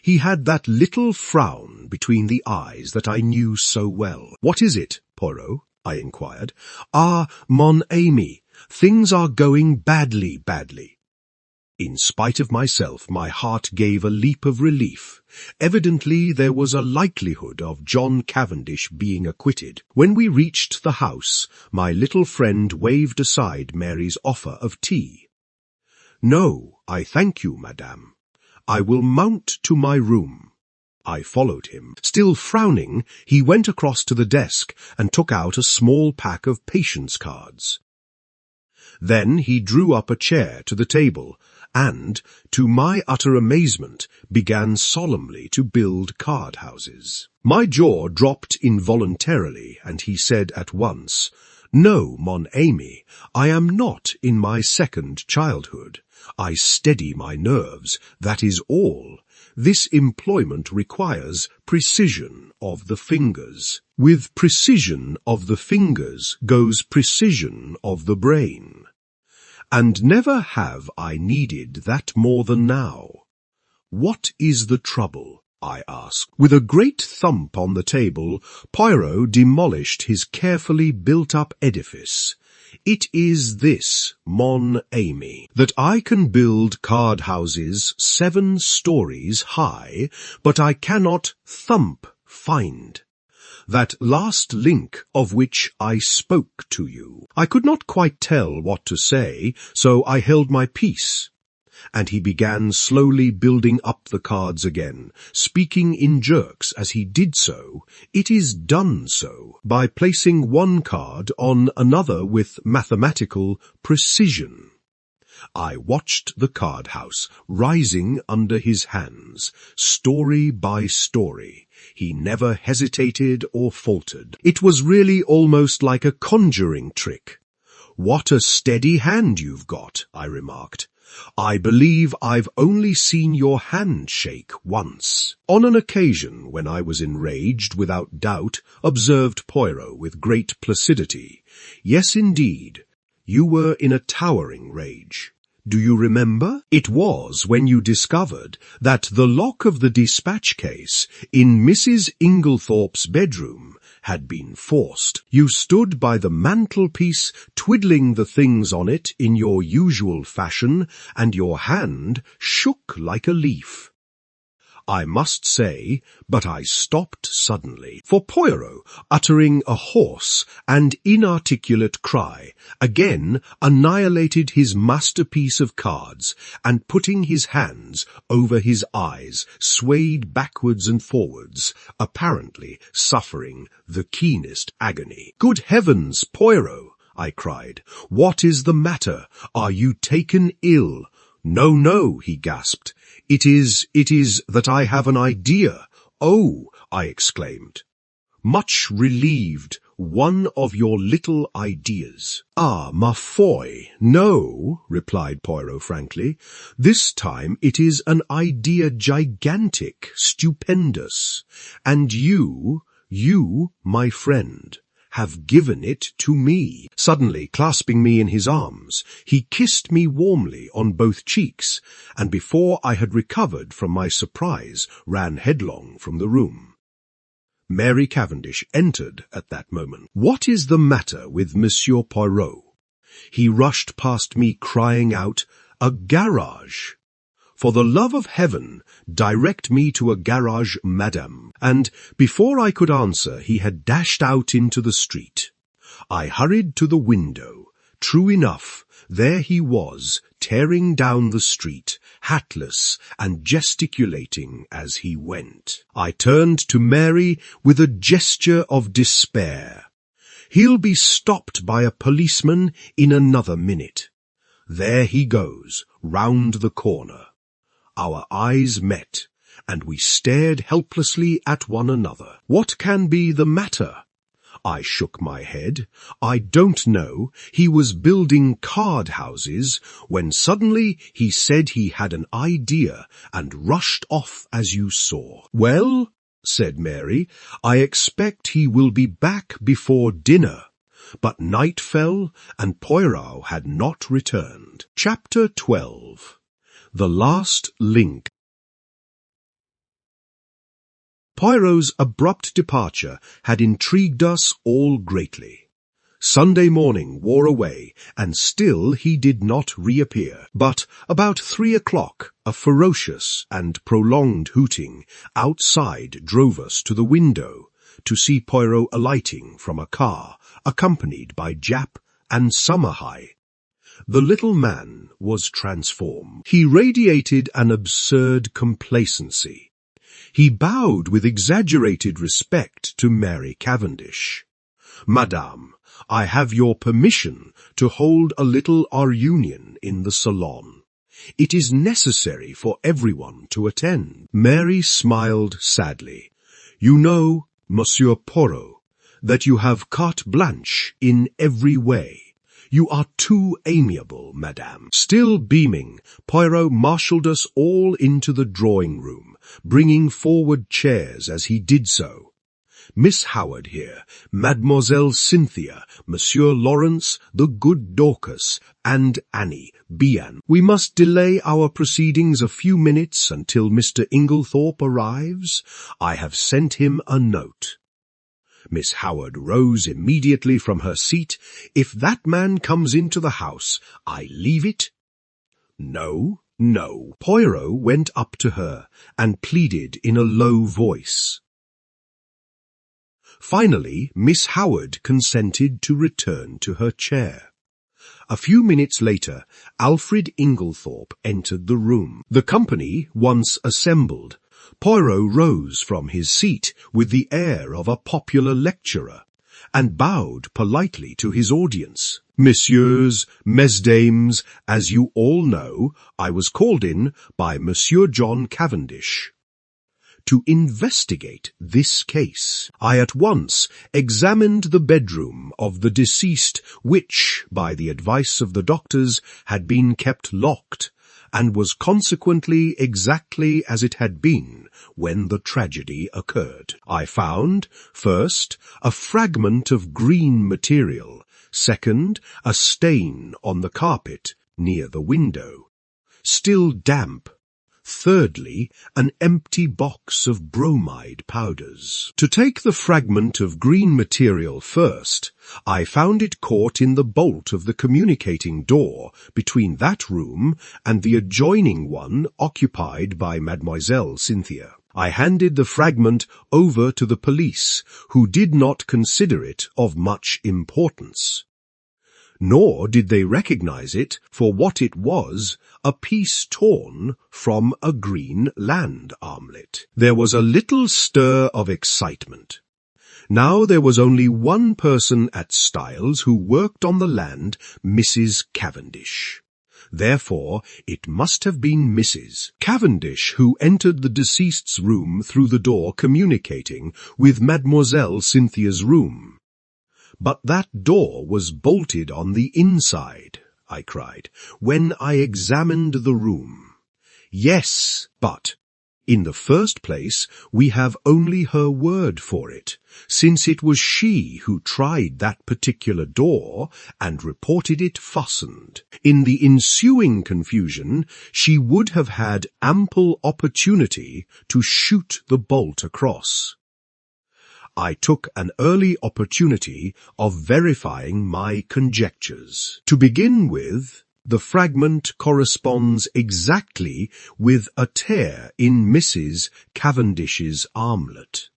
He had that little frown between the eyes that I knew so well. "What is it, Poirot?" I inquired. "Ah, mon ami, things are going badly. In spite of myself, my heart gave a leap of relief. Evidently there was a likelihood of John Cavendish being acquitted. When we reached the house, my little friend waved aside Mary's offer of tea. "No, I thank you, madame. I will mount to my room." I followed him. Still frowning, he went across to the desk and took out a small pack of patience cards. Then he drew up a chair to the table and, to my utter amazement, began solemnly to build card-houses. My jaw dropped involuntarily, and he said at once, "No, mon ami, I am not in my second childhood. I steady my nerves, that is all. This employment requires precision of the fingers. With precision of the fingers goes precision of the brain. And never have I needed that more than now. What is the trouble?" I asked. With a great thump on the table, Poirot demolished his carefully built-up edifice. "It is this, mon ami, that I can build card-houses 7 stories high, but I cannot find that last link of which I spoke to you." I could not quite tell what to say, so I held my peace, and he began slowly building up the cards again, speaking in jerks as he did so. "It is done so, by placing one card on another with mathematical precision." I watched the card-house rising under his hands, story by story. He never hesitated or faltered. It was really almost like a conjuring trick. "What a steady hand you've got," I remarked. "I believe I've only seen your hand shake once." "On an occasion when I was enraged, without doubt," observed Poirot with great placidity. "Yes, indeed. You were in a towering rage. Do you remember? It was when you discovered that the lock of the dispatch case in Mrs. Inglethorp's bedroom had been forced. You stood by the mantelpiece, twiddling the things on it in your usual fashion, and your hand shook like a leaf. I must say, but I stopped suddenly, for Poirot, uttering a hoarse and inarticulate cry, again annihilated his masterpiece of cards, and putting his hands over his eyes, swayed backwards and forwards, apparently suffering the keenest agony. "Good heavens, Poirot!" I cried. "What is the matter? Are you taken ill?" No, he gasped. It is that I have an idea." "Oh," I exclaimed, much relieved, "one of your little ideas." "Ah, ma foi, no," replied Poirot frankly. "This time it is an idea gigantic, stupendous. And you, my friend, have given it to me." Suddenly, clasping me in his arms, he kissed me warmly on both cheeks, and before I had recovered from my surprise, ran headlong from the room. Mary Cavendish entered at that moment. "What is the matter with Monsieur Poirot?" He rushed past me crying out, "A garage! For the love of heaven, direct me to a garage, madame." And before I could answer, he had dashed out into the street. I hurried to the window. True enough, there he was, tearing down the street, hatless and gesticulating as he went. I turned to Mary with a gesture of despair. He'll be stopped by a policeman in another minute. There he goes, round the corner. Our eyes met, and we stared helplessly at one another. What can be the matter? I shook my head. I don't know. He was building card houses when suddenly he said he had an idea and rushed off as you saw. Well, said Mary, I expect he will be back before dinner. But night fell, and Poirot had not returned. Chapter 12. The Last Link. Poirot's abrupt departure had intrigued us all greatly. Sunday morning wore away, and still he did not reappear. But about 3 o'clock, a ferocious and prolonged hooting outside drove us to the window to see Poirot alighting from a car, accompanied by Jap and Summerhigh. The little man was transformed. He radiated an absurd complacency. He bowed with exaggerated respect to Mary Cavendish. Madame, I have your permission to hold a little reunion in the salon. It is necessary for everyone to attend. Mary smiled sadly. You know, Monsieur Poirot, that you have carte blanche in every way. You are too amiable, madame. Still beaming, Poirot marshalled us all into the drawing-room, bringing forward chairs as he did so. Miss Howard here, Mademoiselle Cynthia, Monsieur Lawrence, the good Dorcas, and Annie, Bian. We must delay our proceedings a few minutes until Mr. Inglethorp arrives. I have sent him a note. Miss Howard rose immediately from her seat. If that man comes into the house, I leave it. No, no. Poirot went up to her and pleaded in a low voice. Finally, Miss Howard consented to return to her chair. A few minutes later, Alfred Inglethorp entered the room. The company once assembled, Poirot rose from his seat with the air of a popular lecturer, and bowed politely to his audience. Messieurs, mesdames, as you all know, I was called in by Monsieur John Cavendish to investigate this case. I at once examined the bedroom of the deceased, which, by the advice of the doctors, had been kept locked, and was consequently exactly as it had been when the tragedy occurred. I found, first, a fragment of green material, second, a stain on the carpet near the window, still damp, thirdly, an empty box of bromide powders. To take the fragment of green material first, I found it caught in the bolt of the communicating door between that room and the adjoining one occupied by Mademoiselle Cynthia. I handed the fragment over to the police, who did not consider it of much importance. Nor did they recognize it for what it was, a piece torn from a green land armlet. There was a little stir of excitement. Now there was only one person at Styles who worked on the land, Mrs. Cavendish. Therefore, it must have been Mrs. Cavendish who entered the deceased's room through the door communicating with Mademoiselle Cynthia's room. But that door was bolted on the inside, I cried, when I examined the room. Yes, but in the first place we have only her word for it, since it was she who tried that particular door and reported it fastened. In the ensuing confusion, she would have had ample opportunity to shoot the bolt across. I took an early opportunity of verifying my conjectures. To begin with, the fragment corresponds exactly with a tear in Mrs. Cavendish's armlet.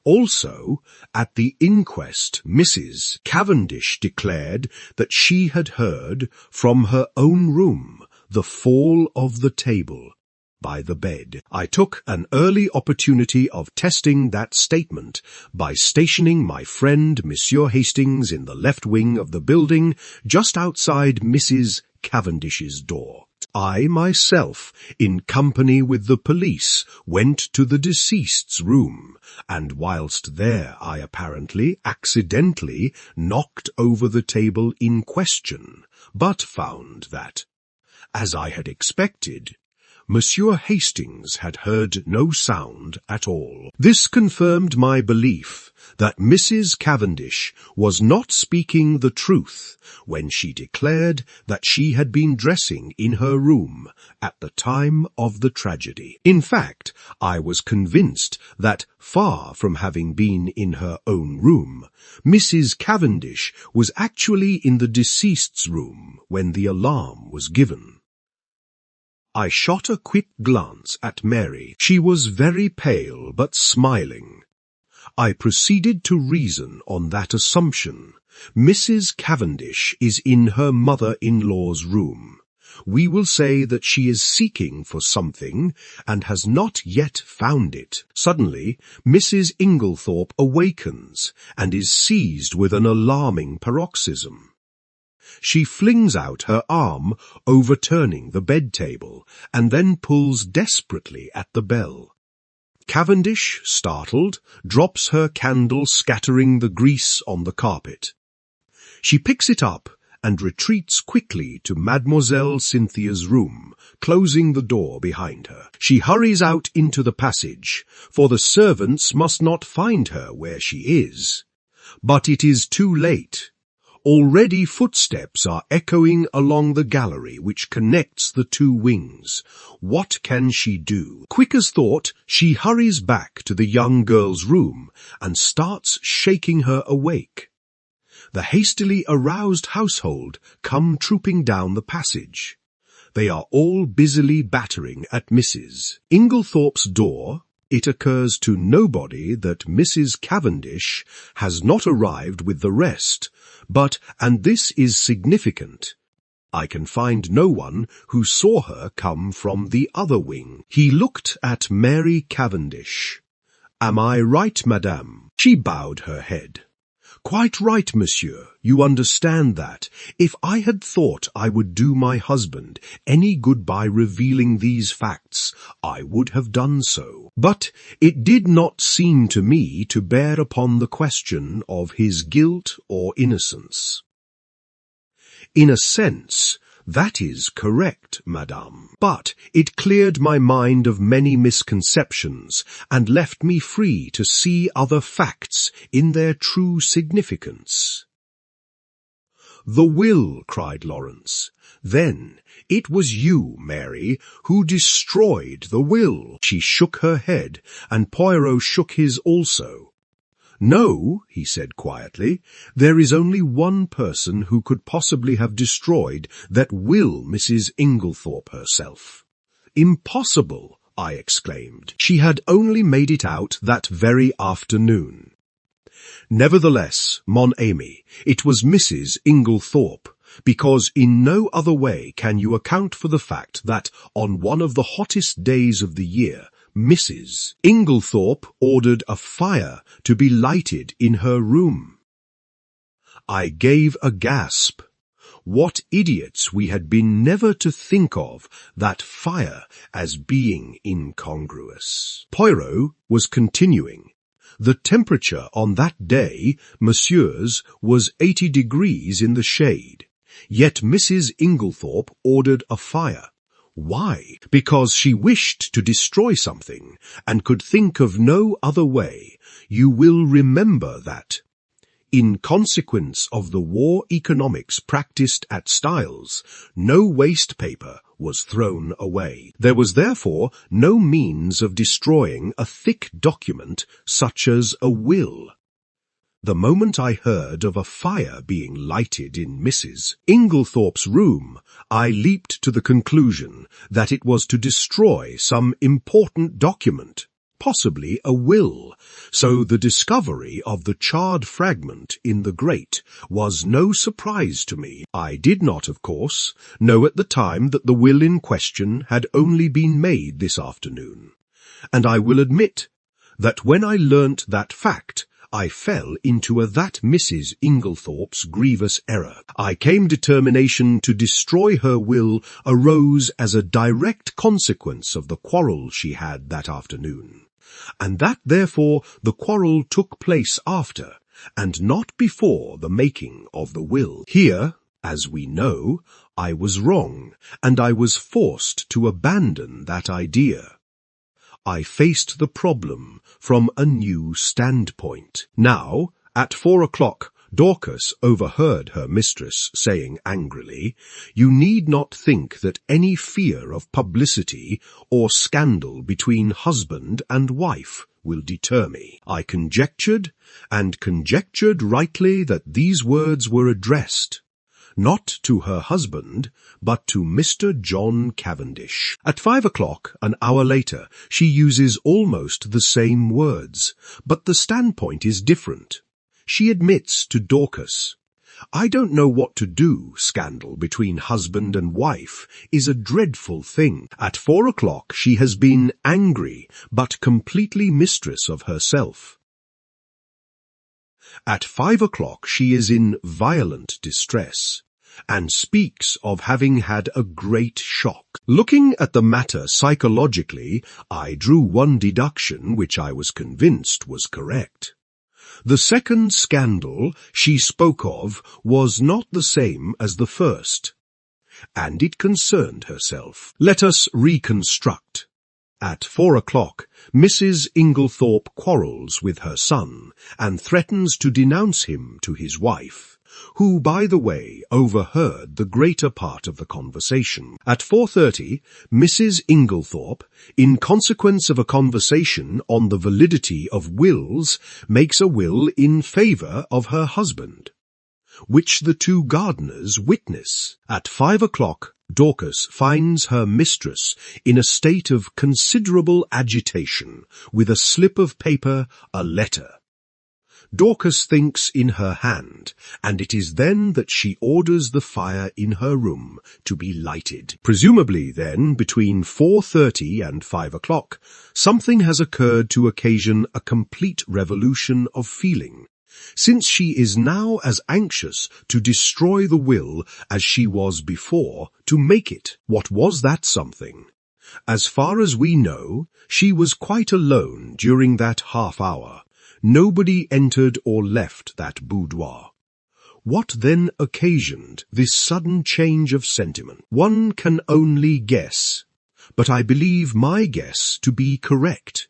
Also, at the inquest, Mrs. Cavendish declared that she had heard, from her own room, the fall of the table, by the bed. I took an early opportunity of testing that statement by stationing my friend Monsieur Hastings in the left wing of the building, just outside Mrs. Cavendish's door. I myself, in company with the police, went to the deceased's room, and whilst there I apparently accidentally knocked over the table in question, but found that, as I had expected, Monsieur Hastings had heard no sound at all. This confirmed my belief that Mrs. Cavendish was not speaking the truth when she declared that she had been dressing in her room at the time of the tragedy. In fact, I was convinced that, far from having been in her own room, Mrs. Cavendish was actually in the deceased's room when the alarm was given. I shot a quick glance at Mary. She was very pale but smiling. I proceeded to reason on that assumption. Mrs. Cavendish is in her mother-in-law's room. We will say that she is seeking for something and has not yet found it. Suddenly, Mrs. Inglethorp awakens and is seized with an alarming paroxysm. She flings out her arm, overturning the bed table, and then pulls desperately at the bell. Cavendish, startled, drops her candle, scattering the grease on the carpet. She picks it up and retreats quickly to Mademoiselle Cynthia's room, closing the door behind her. She hurries out into the passage, for the servants must not find her where she is. But it is too late. Already footsteps are echoing along the gallery which connects the two wings. What can she do? Quick as thought, she hurries back to the young girl's room and starts shaking her awake. The hastily aroused household come trooping down the passage. They are all busily battering at Mrs. Inglethorp's door. It occurs to nobody that Mrs. Cavendish has not arrived with the rest, but, and this is significant, I can find no one who saw her come from the other wing. He looked at Mary Cavendish. "Am I right, madame?" She bowed her head. "Quite right, monsieur. You understand that. If I had thought I would do my husband any good by revealing these facts, I would have done so. But it did not seem to me to bear upon the question of his guilt or innocence." "In a sense, that is correct, madame. But it cleared my mind of many misconceptions and left me free to see other facts in their true significance." "The will," cried Lawrence. "Then it was you, Mary, who destroyed the will." She shook her head, and Poirot shook his also. "No," he said quietly, "there is only one person who could possibly have destroyed that will, Mrs. Inglethorp herself." "Impossible!" I exclaimed. "She had only made it out that very afternoon." "Nevertheless, mon ami, it was Mrs. Inglethorp, because in no other way can you account for the fact that on one of the hottest days of the year, Mrs. Inglethorp ordered a fire to be lighted in her room." I gave a gasp. What idiots we had been never to think of that fire as being incongruous. Poirot was continuing. "The temperature on that day, monsieur's, was 80 degrees in the shade. Yet Mrs. Inglethorp ordered a fire. Why? Because she wished to destroy something, and could think of no other way. You will remember that, in consequence of the war economics practiced at Styles, no waste paper was thrown away. There was therefore no means of destroying a thick document such as a will. The moment I heard of a fire being lighted in Mrs. Inglethorp's room, I leaped to the conclusion that it was to destroy some important document. possibly a will, so the discovery of the charred fragment in the grate was no surprise to me. I did not, of course, know at the time that the will in question had only been made this afternoon, and I will admit that when I learnt that fact, I fell into that Mrs. Inglethorp's grievous error. I came determination to destroy her will arose as a direct consequence of the quarrel she had that afternoon, and that therefore the quarrel took place after, and not before the making of the will. Here, as we know, I was wrong, and I was forced to abandon that idea. I faced the problem from a new standpoint. Now, at 4 o'clock, Dorcas overheard her mistress saying angrily, "You need not think that any fear of publicity or scandal between husband and wife will deter me." I conjectured, and conjectured rightly, that these words were addressed not to her husband, but to Mr. John Cavendish. At 5 o'clock, an hour later, she uses almost the same words, but the standpoint is different. She admits to Dorcas, "I don't know what to do. Scandal between husband and wife is a dreadful thing." At 4 o'clock she has been angry, but completely mistress of herself. At 5 o'clock she is in violent distress, and speaks of having had a great shock. Looking at the matter psychologically, I drew one deduction which I was convinced was correct. The second scandal she spoke of was not the same as the first, and it concerned herself. Let us reconstruct. At 4 o'clock, Mrs. Inglethorp quarrels with her son, and threatens to denounce him to his wife, who, by the way, overheard the greater part of the conversation. At 4:30, Mrs. Inglethorp, in consequence of a conversation on the validity of wills, makes a will in favour of her husband, which the two gardeners witness. At 5 o'clock, Dorcas finds her mistress in a state of considerable agitation, with a slip of paper, a letter. Dorcas thinks in her hand, and it is then that she orders the fire in her room to be lighted. Presumably then, between 4:30 and 5 o'clock, something has occurred to occasion a complete revolution of feeling, since she is now as anxious to destroy the will as she was before to make it. What was that something? As far as we know, she was quite alone during that half-hour. Nobody entered or left that boudoir. What then occasioned this sudden change of sentiment? One can only guess, but I believe my guess to be correct.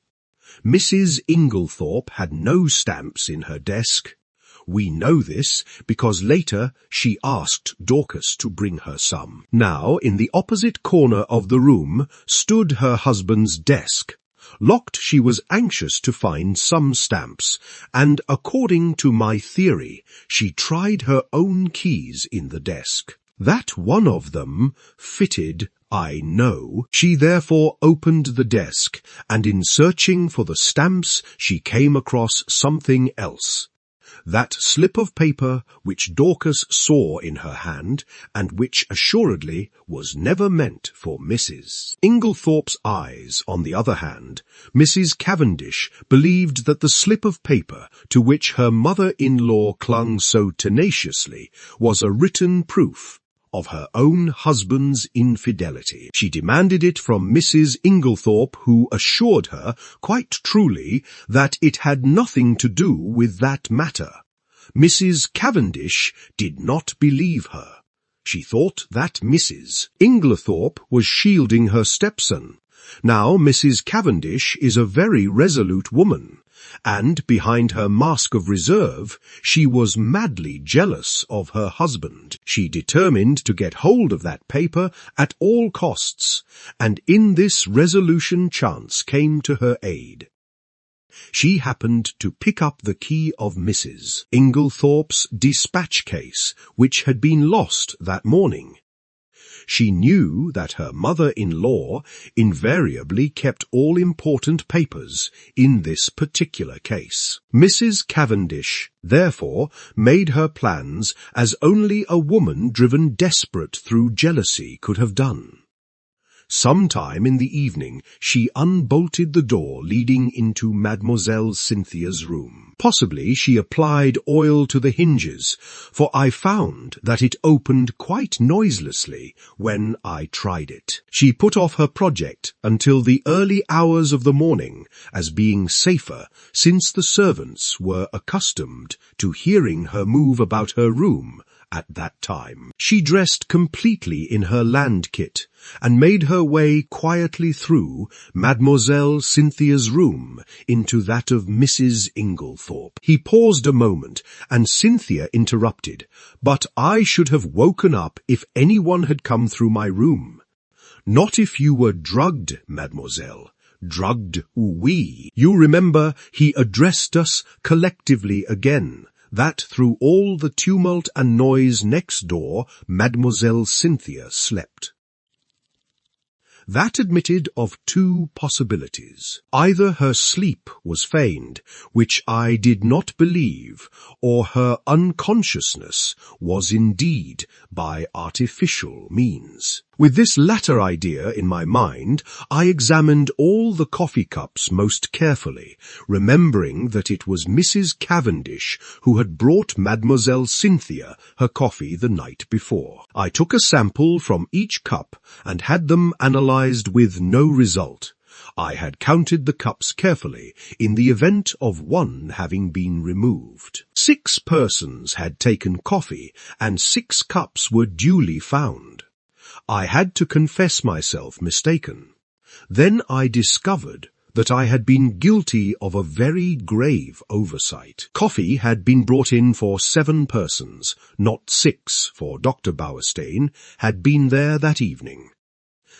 Mrs. Inglethorp had no stamps in her desk. We know this because later she asked Dorcas to bring her some. Now, in the opposite corner of the room stood her husband's desk. Locked, she was anxious to find some stamps, and according to my theory, she tried her own keys in the desk. That one of them fitted, I know. She therefore opened the desk, and in searching for the stamps she came across something else. That slip of paper which Dorcas saw in her hand, and which assuredly was never meant for Mrs. Inglethorp's eyes. On the other hand, Mrs. Cavendish believed that the slip of paper to which her mother-in-law clung so tenaciously was a written proof of her own husband's infidelity. She demanded it from Mrs. Inglethorp, who assured her, quite truly, that it had nothing to do with that matter. Mrs. Cavendish did not believe her. She thought that Mrs. Inglethorp was shielding her stepson. Now, Mrs. Cavendish is a very resolute woman, and behind her mask of reserve, she was madly jealous of her husband. She determined to get hold of that paper at all costs, and in this resolution chance came to her aid. She happened to pick up the key of Mrs. Inglethorp's dispatch case, which had been lost that morning. She knew that her mother-in-law invariably kept all important papers in this particular case. Mrs. Cavendish, therefore, made her plans as only a woman driven desperate through jealousy could have done. Sometime in the evening she unbolted the door leading into Mademoiselle Cynthia's room. Possibly she applied oil to the hinges, for I found that it opened quite noiselessly when I tried it. She put off her project until the early hours of the morning, as being safer, since the servants were accustomed to hearing her move about her room at that time. She dressed completely in her land kit, and made her way quietly through Mademoiselle Cynthia's room into that of Mrs. Inglethorp. He paused a moment, and Cynthia interrupted, "But I should have woken up if anyone had come through my room." "Not if you were drugged, mademoiselle. Drugged, oui. You remember he addressed us collectively again, that through all the tumult and noise next door, Mademoiselle Cynthia slept." That admitted of two possibilities. Either her sleep was feigned, which I did not believe, or her unconsciousness was indeed by artificial means. With this latter idea in my mind, I examined all the coffee cups most carefully, remembering that it was Mrs. Cavendish who had brought Mademoiselle Cynthia her coffee the night before. I took a sample from each cup and had them analyzed with no result. I had counted the cups carefully in the event of one having been removed. 6 persons had taken coffee, and 6 cups were duly found. I had to confess myself mistaken. Then I discovered that I had been guilty of a very grave oversight. Coffee had been brought in for 7 persons, not 6, for Dr. Bowerstein had been there that evening.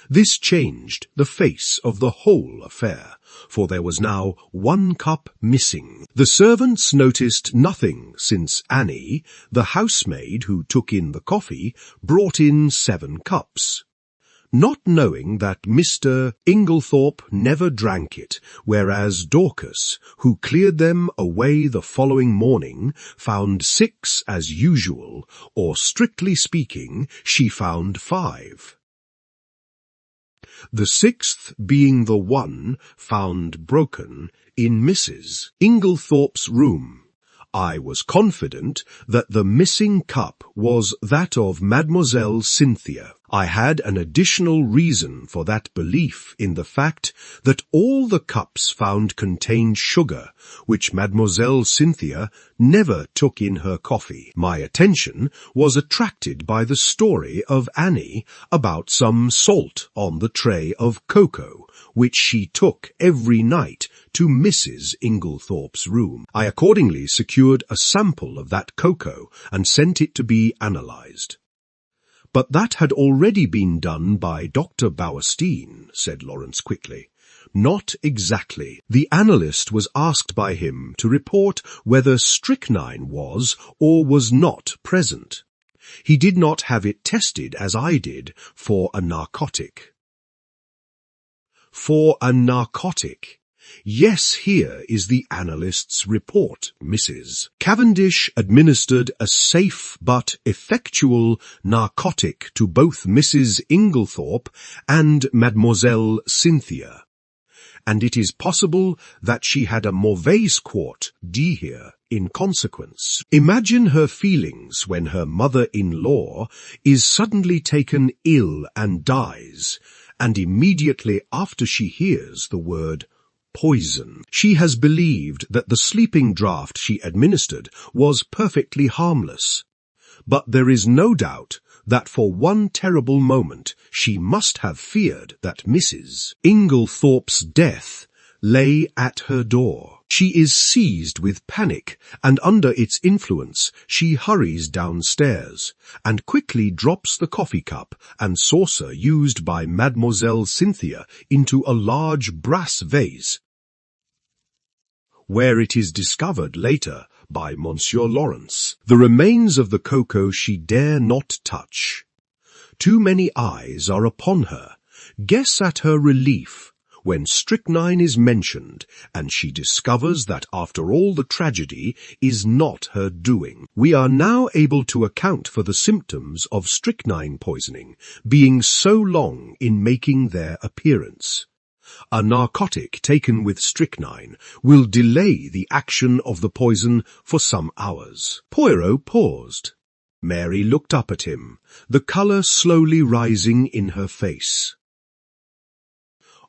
This changed the face of the whole affair, for there was now 1 cup missing. The servants noticed nothing, since Annie, the housemaid who took in the coffee, brought in 7 cups. Not knowing that Mr. Inglethorp never drank it, whereas Dorcas, who cleared them away the following morning, found 6 as usual, or strictly speaking, she found 5. The 6th being the one found broken in Mrs. Inglethorp's room. I was confident that the missing cup was that of Mademoiselle Cynthia. I had an additional reason for that belief in the fact that all the cups found contained sugar, which Mademoiselle Cynthia never took in her coffee. My attention was attracted by the story of Annie about some salt on the tray of cocoa, which she took every night to Mrs. Inglethorp's room. I accordingly secured a sample of that cocoa and sent it to be analyzed. "But that had already been done by Dr. Bowerstein," said Lawrence quickly. "Not exactly. The analyst was asked by him to report whether strychnine was or was not present. He did not have it tested as I did for a narcotic." "For a narcotic? Yes, here is the analyst's report, Mrs. Cavendish administered a safe but effectual narcotic to both Mrs. Inglethorp and Mademoiselle Cynthia, and it is possible that she had a mauvaise quart d'hier in consequence. Imagine her feelings when her mother-in-law is suddenly taken ill and dies, and immediately after she hears the word poison. She has believed that the sleeping draught she administered was perfectly harmless, but there is no doubt that for one terrible moment she must have feared that Mrs. Inglethorp's death lay at her door. She is seized with panic, and under its influence she hurries downstairs, and quickly drops the coffee cup and saucer used by Mademoiselle Cynthia into a large brass vase, where it is discovered later by Monsieur Lawrence. The remains of the cocoa she dare not touch. Too many eyes are upon her. Guess at her relief when strychnine is mentioned, and she discovers that after all the tragedy is not her doing. We are now able to account for the symptoms of strychnine poisoning being so long in making their appearance. A narcotic taken with strychnine will delay the action of the poison for some hours. Poirot paused. Mary looked up at him, the colour slowly rising in her face.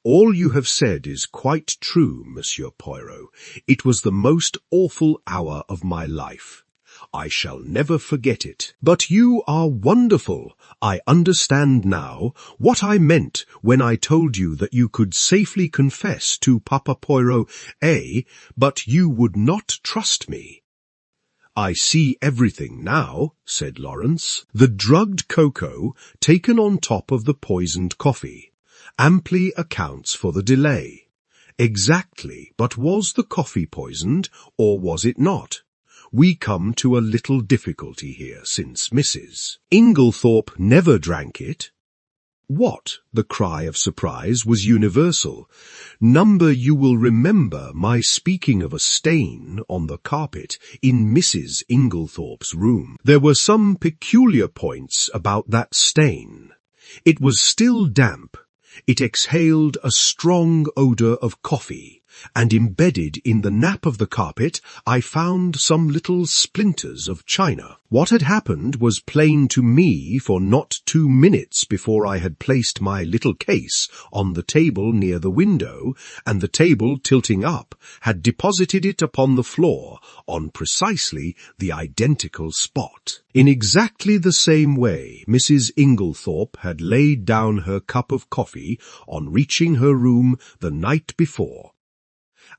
"All you have said is quite true, Monsieur Poirot. It was the most awful hour of my life. I shall never forget it. But you are wonderful. I understand now what I meant when I told you that you could safely confess to Papa Poirot, but you would not trust me." "I see everything now," said Lawrence. "The drugged cocoa taken on top of the poisoned coffee amply accounts for the delay." "Exactly, but was the coffee poisoned, or was it not? We come to a little difficulty here, since Mrs. Inglethorp never drank it." "What?" The cry of surprise was universal. You will remember my speaking of a stain on the carpet in Mrs. Inglethorp's room. There were some peculiar points about that stain. It was still damp. It exhaled a strong odour of coffee, and embedded in the nap of the carpet I found some little splinters of china. What had happened was plain to me for not 2 minutes before I had placed my little case on the table near the window, and the table, tilting up, had deposited it upon the floor on precisely the identical spot. In exactly the same way Mrs. Inglethorp had laid down her cup of coffee on reaching her room the night before,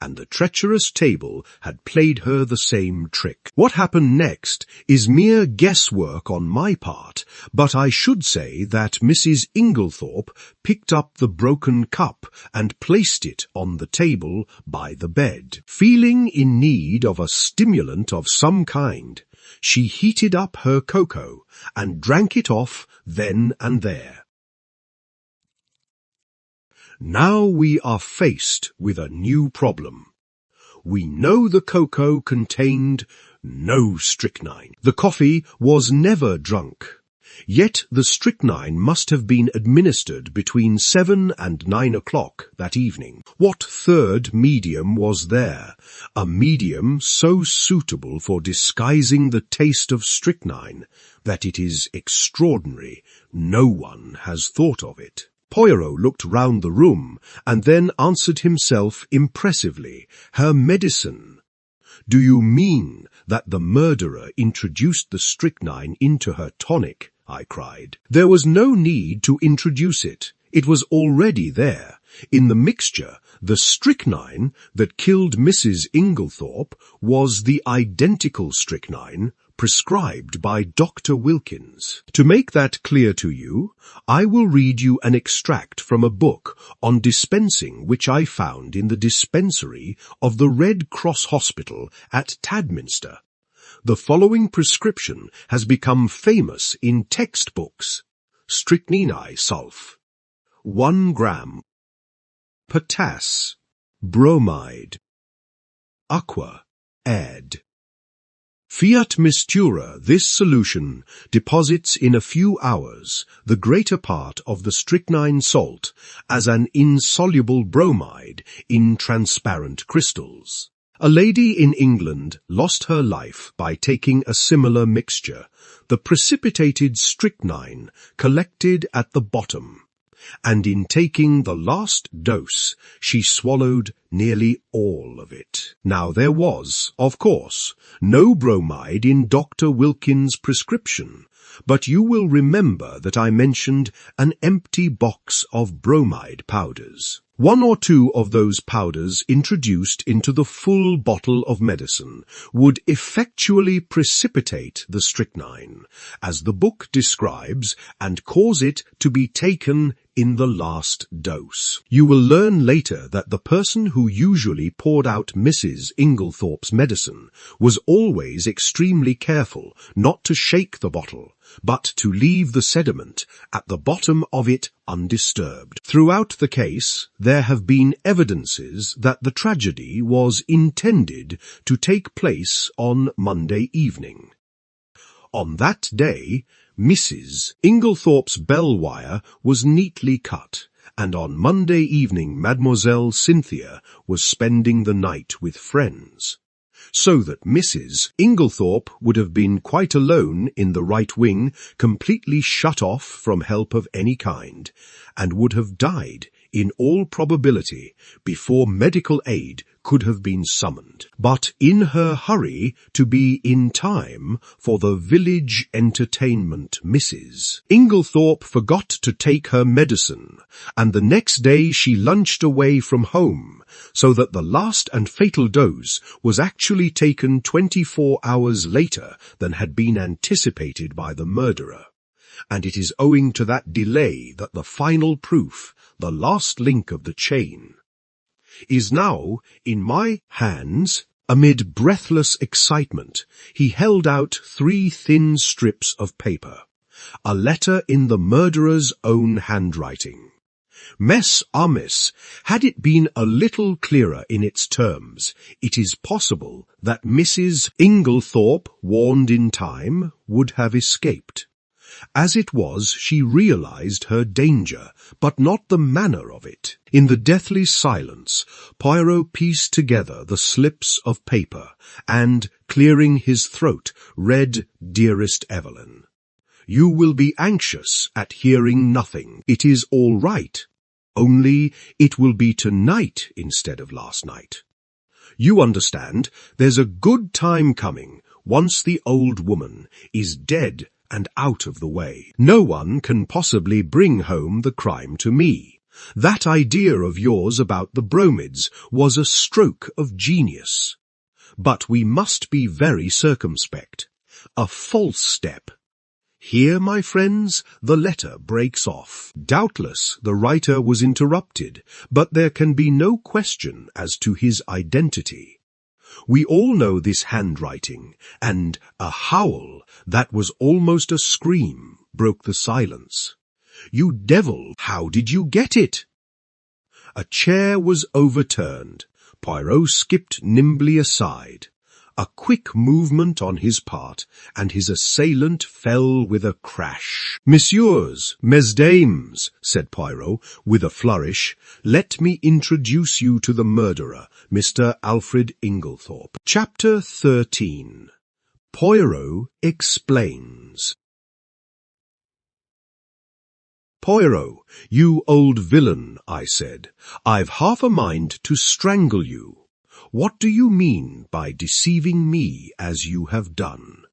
and the treacherous table had played her the same trick. What happened next is mere guesswork on my part, but I should say that Mrs. Inglethorp picked up the broken cup and placed it on the table by the bed. Feeling in need of a stimulant of some kind, she heated up her cocoa and drank it off then and there. Now we are faced with a new problem. We know the cocoa contained no strychnine. The coffee was never drunk. Yet the strychnine must have been administered between 7 and 9 o'clock that evening. What third medium was there? A medium so suitable for disguising the taste of strychnine that it is extraordinary no one has thought of it. Poirot looked round the room, and then answered himself impressively. "Her medicine." "Do you mean that the murderer introduced the strychnine into her tonic?" I cried. "There was no need to introduce it. It was already there. In the mixture, the strychnine that killed Mrs. Inglethorp was the identical strychnine prescribed by Dr. Wilkins. To make that clear to you, I will read you an extract from a book on dispensing which I found in the dispensary of the Red Cross Hospital at Tadminster. The following prescription has become famous in textbooks. Strychnine sulph, 1 gram. Potass, bromide. Aqua, add. Fiat mistura, this solution deposits in a few hours the greater part of the strychnine salt as an insoluble bromide in transparent crystals. A lady in England lost her life by taking a similar mixture. The precipitated strychnine collected at the bottom, and in taking the last dose, she swallowed nearly all of it. Now there was, of course, no bromide in Dr. Wilkins' prescription, but you will remember that I mentioned an empty box of bromide powders. 1 or 2 of those powders introduced into the full bottle of medicine would effectually precipitate the strychnine, as the book describes, and cause it to be taken in the last dose. You will learn later that the person who usually poured out Mrs. Inglethorpe's medicine was always extremely careful not to shake the bottle, but to leave the sediment at the bottom of it undisturbed. Throughout the case, there have been evidences that the tragedy was intended to take place on Monday evening. On that day, Mrs. Inglethorpe's bell wire was neatly cut, and on Monday evening Mademoiselle Cynthia was spending the night with friends, so that Mrs. Inglethorpe would have been quite alone in the right wing, completely shut off from help of any kind, and would have died, in all probability, before medical aid could have been summoned. But in her hurry to be in time for the village entertainment, Mrs. Inglethorpe forgot to take her medicine, and the next day she lunched away from home, so that the last and fatal dose was actually taken 24 hours later than had been anticipated by the murderer. And it is owing to that delay that the final proof, the last link of the chain, is now in my hands. Amid breathless excitement, he held out 3 thin strips of paper, a letter in the murderer's own handwriting. Mess Amis, had it been a little clearer in its terms, it is possible that Mrs. Inglethorpe, warned in time, would have escaped. As it was, she realized her danger, but not the manner of it. In the deathly silence, Poirot pieced together the slips of paper, and, clearing his throat, read, "Dearest Evelyn, you will be anxious at hearing nothing. It is all right, only it will be tonight instead of last night. You understand, there's a good time coming, once the old woman is dead and out of the way. No one can possibly bring home the crime to me. That idea of yours about the bromids was a stroke of genius. But we must be very circumspect. A false step. Here, my friends, the letter breaks off. Doubtless the writer was interrupted, but there can be no question as to his identity. We all know this handwriting, and a howl that was almost a scream broke the silence. You devil, how did you get it? A chair was overturned. Poirot skipped nimbly aside. A quick movement on his part, and his assailant fell with a crash. "Messieurs, mesdames," said Poirot, with a flourish, "let me introduce you to the murderer, Mr. Alfred Inglethorpe." Chapter 13. Poirot Explains. "Poirot, you old villain," I said, "I've half a mind to strangle you. What do you mean by deceiving me as you have done?"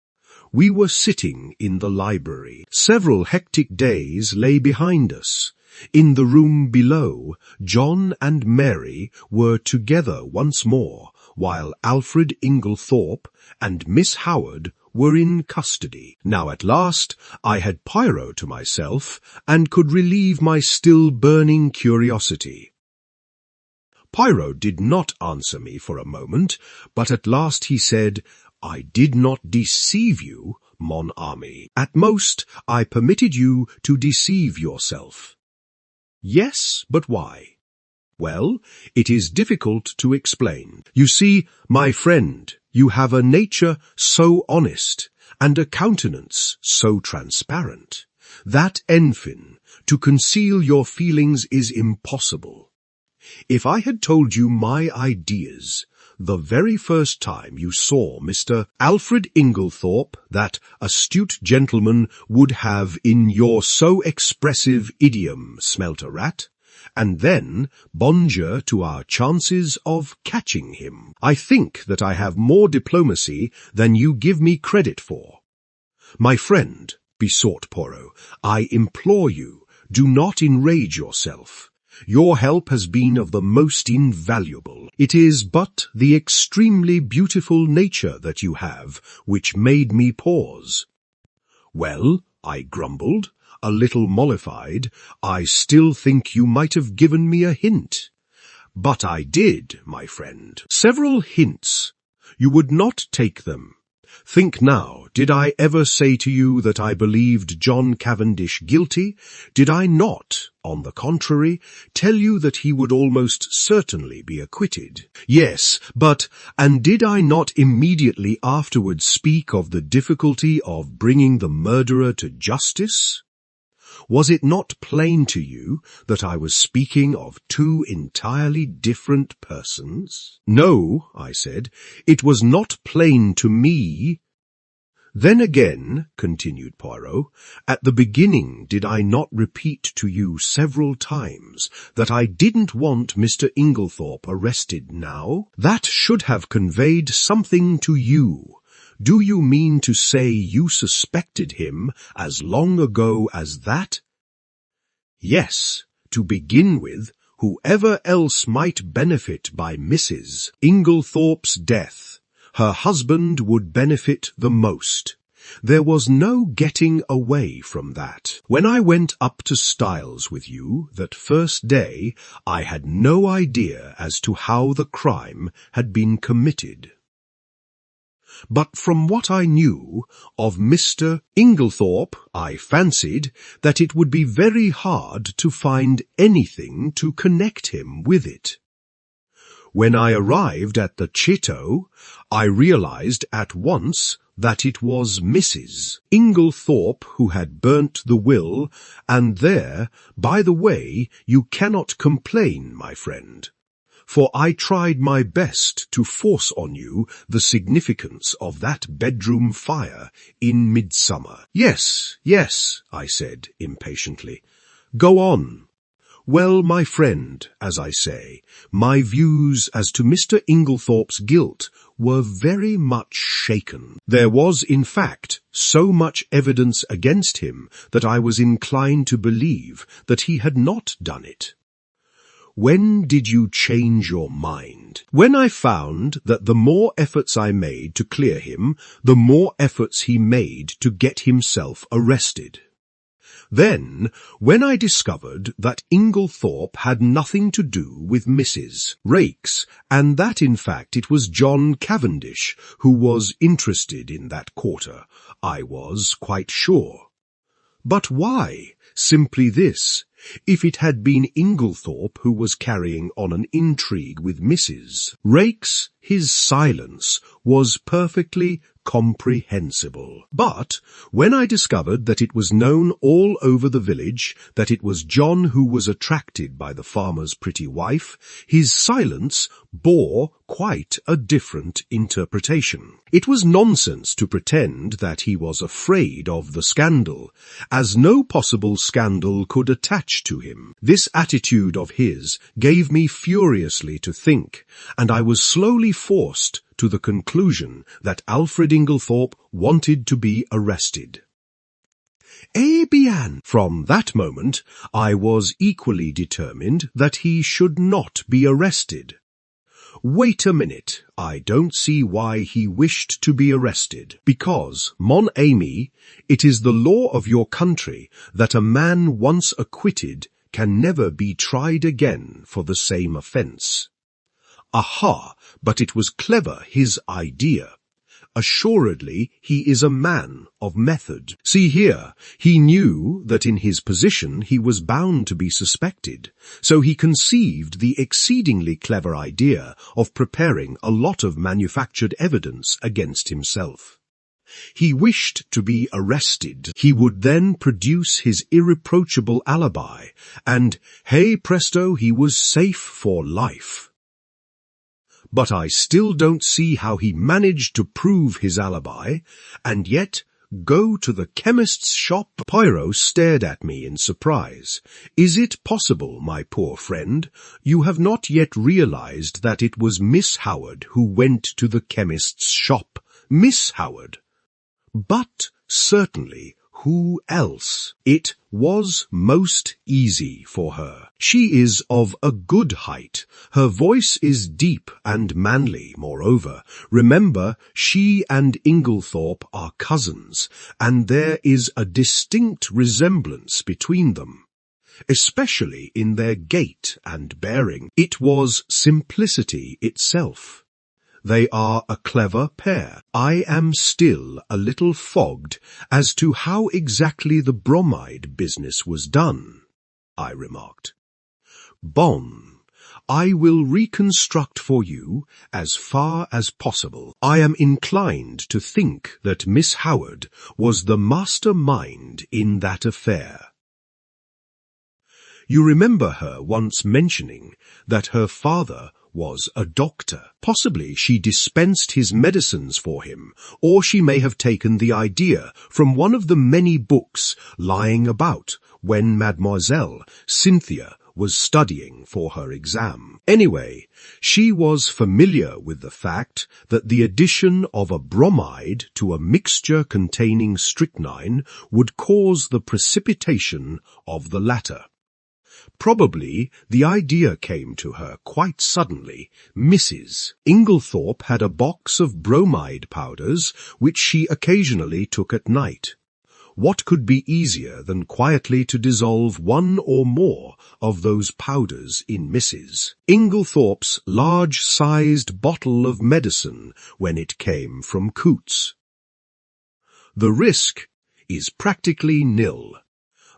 We were sitting in the library. Several hectic days lay behind us. In the room below, John and Mary were together once more, while Alfred Inglethorpe and Miss Howard were in custody. Now at last I had Poirot to myself, and could relieve my still burning curiosity. Poirot did not answer me for a moment, but at last he said, "I did not deceive you, mon ami. At most, I permitted you to deceive yourself." "Yes, but why?" "Well, it is difficult to explain. You see, my friend, you have a nature so honest, and a countenance so transparent, that, enfin, to conceal your feelings is impossible. If I had told you my ideas the very first time you saw Mr. Alfred Inglethorpe, that astute gentleman would have in your so expressive idiom smelt a rat, and then bonjour to our chances of catching him. I think that I have more diplomacy than you give me credit for." "My friend," besought Poirot, "I implore you, do not enrage yourself. Your help has been of the most invaluable. It is but the extremely beautiful nature that you have which made me pause." "Well," I grumbled, a little mollified, "I still think you might have given me a hint." "But I did, my friend. Several hints. You would not take them. Think now, did I ever say to you that I believed John Cavendish guilty? Did I not, on the contrary, tell you that he would almost certainly be acquitted? Yes, and did I not immediately afterwards speak of the difficulty of bringing the murderer to justice? Was it not plain to you that I was speaking of two entirely different persons?" "No," I said, "it was not plain to me." "Then again," continued Poirot, "at the beginning did I not repeat to you several times that I didn't want Mr. Inglethorp arrested now? That should have conveyed something to you. Do you mean to say you suspected him as long ago as that?" "Yes, to begin with, whoever else might benefit by Mrs. Inglethorp's death, her husband would benefit the most. There was no getting away from that. When I went up to Styles with you that first day, I had no idea as to how the crime had been committed. But from what I knew of Mr. Inglethorp, I fancied that it would be very hard to find anything to connect him with it. When I arrived at the Château, I realized at once that it was Mrs. Inglethorp who had burnt the will, and there, by the way, you cannot complain, my friend, for I tried my best to force on you the significance of that bedroom fire in midsummer." Yes, I said impatiently. "Go on." "Well, my friend, as I say, my views as to Mr. Inglethorp's guilt were very much shaken. There was, in fact, so much evidence against him that I was inclined to believe that he had not done it." "When did you change your mind?" "When I found that the more efforts I made to clear him, the more efforts he made to get himself arrested. Then, when I discovered that Inglethorp had nothing to do with Mrs. Raikes, and that in fact it was John Cavendish who was interested in that quarter, I was quite sure. But why? Simply this. If it had been Inglethorp who was carrying on an intrigue with Mrs. Raikes, his silence was perfectly comprehensible. But when I discovered that it was known all over the village that it was John who was attracted by the farmer's pretty wife, his silence bore quite a different interpretation. It was nonsense to pretend that he was afraid of the scandal, as no possible scandal could attach to him. This attitude of his gave me furiously to think, and I was slowly forced to the conclusion that Alfred Inglethorp wanted to be arrested. Eh bien! From that moment, I was equally determined that he should not be arrested. Wait a minute, I don't see why he wished to be arrested. Because, mon ami, it is the law of your country that a man once acquitted can never be tried again for the same offence. Aha, but it was clever, his idea. Assuredly, he is a man of method. See here, he knew that in his position he was bound to be suspected, so he conceived the exceedingly clever idea of preparing a lot of manufactured evidence against himself. He wished to be arrested. He would then produce his irreproachable alibi, and, hey presto, he was safe for life. But I still don't see how he managed to prove his alibi, and yet go to the chemist's shop. Poirot stared at me in surprise. Is it possible, my poor friend, you have not yet realized that it was Miss Howard who went to the chemist's shop? Miss Howard? But certainly, who else? It was most easy for her. She is of a good height. Her voice is deep and manly, moreover. Remember, she and Inglethorp are cousins, and there is a distinct resemblance between them, especially in their gait and bearing. It was simplicity itself. They are a clever pair. I am still a little fogged as to how exactly the bromide business was done, I remarked. Bon, I will reconstruct for you as far as possible. I am inclined to think that Miss Howard was the mastermind in that affair. You remember her once mentioning that her father was a doctor. Possibly she dispensed his medicines for him, or she may have taken the idea from one of the many books lying about when Mademoiselle Cynthia was studying for her exam. Anyway, she was familiar with the fact that the addition of a bromide to a mixture containing strychnine would cause the precipitation of the latter. Probably the idea came to her quite suddenly. Mrs. Inglethorp had a box of bromide powders which she occasionally took at night. What could be easier than quietly to dissolve one or more of those powders in Mrs. Inglethorp's large-sized bottle of medicine when it came from Coutts? The risk is practically nil.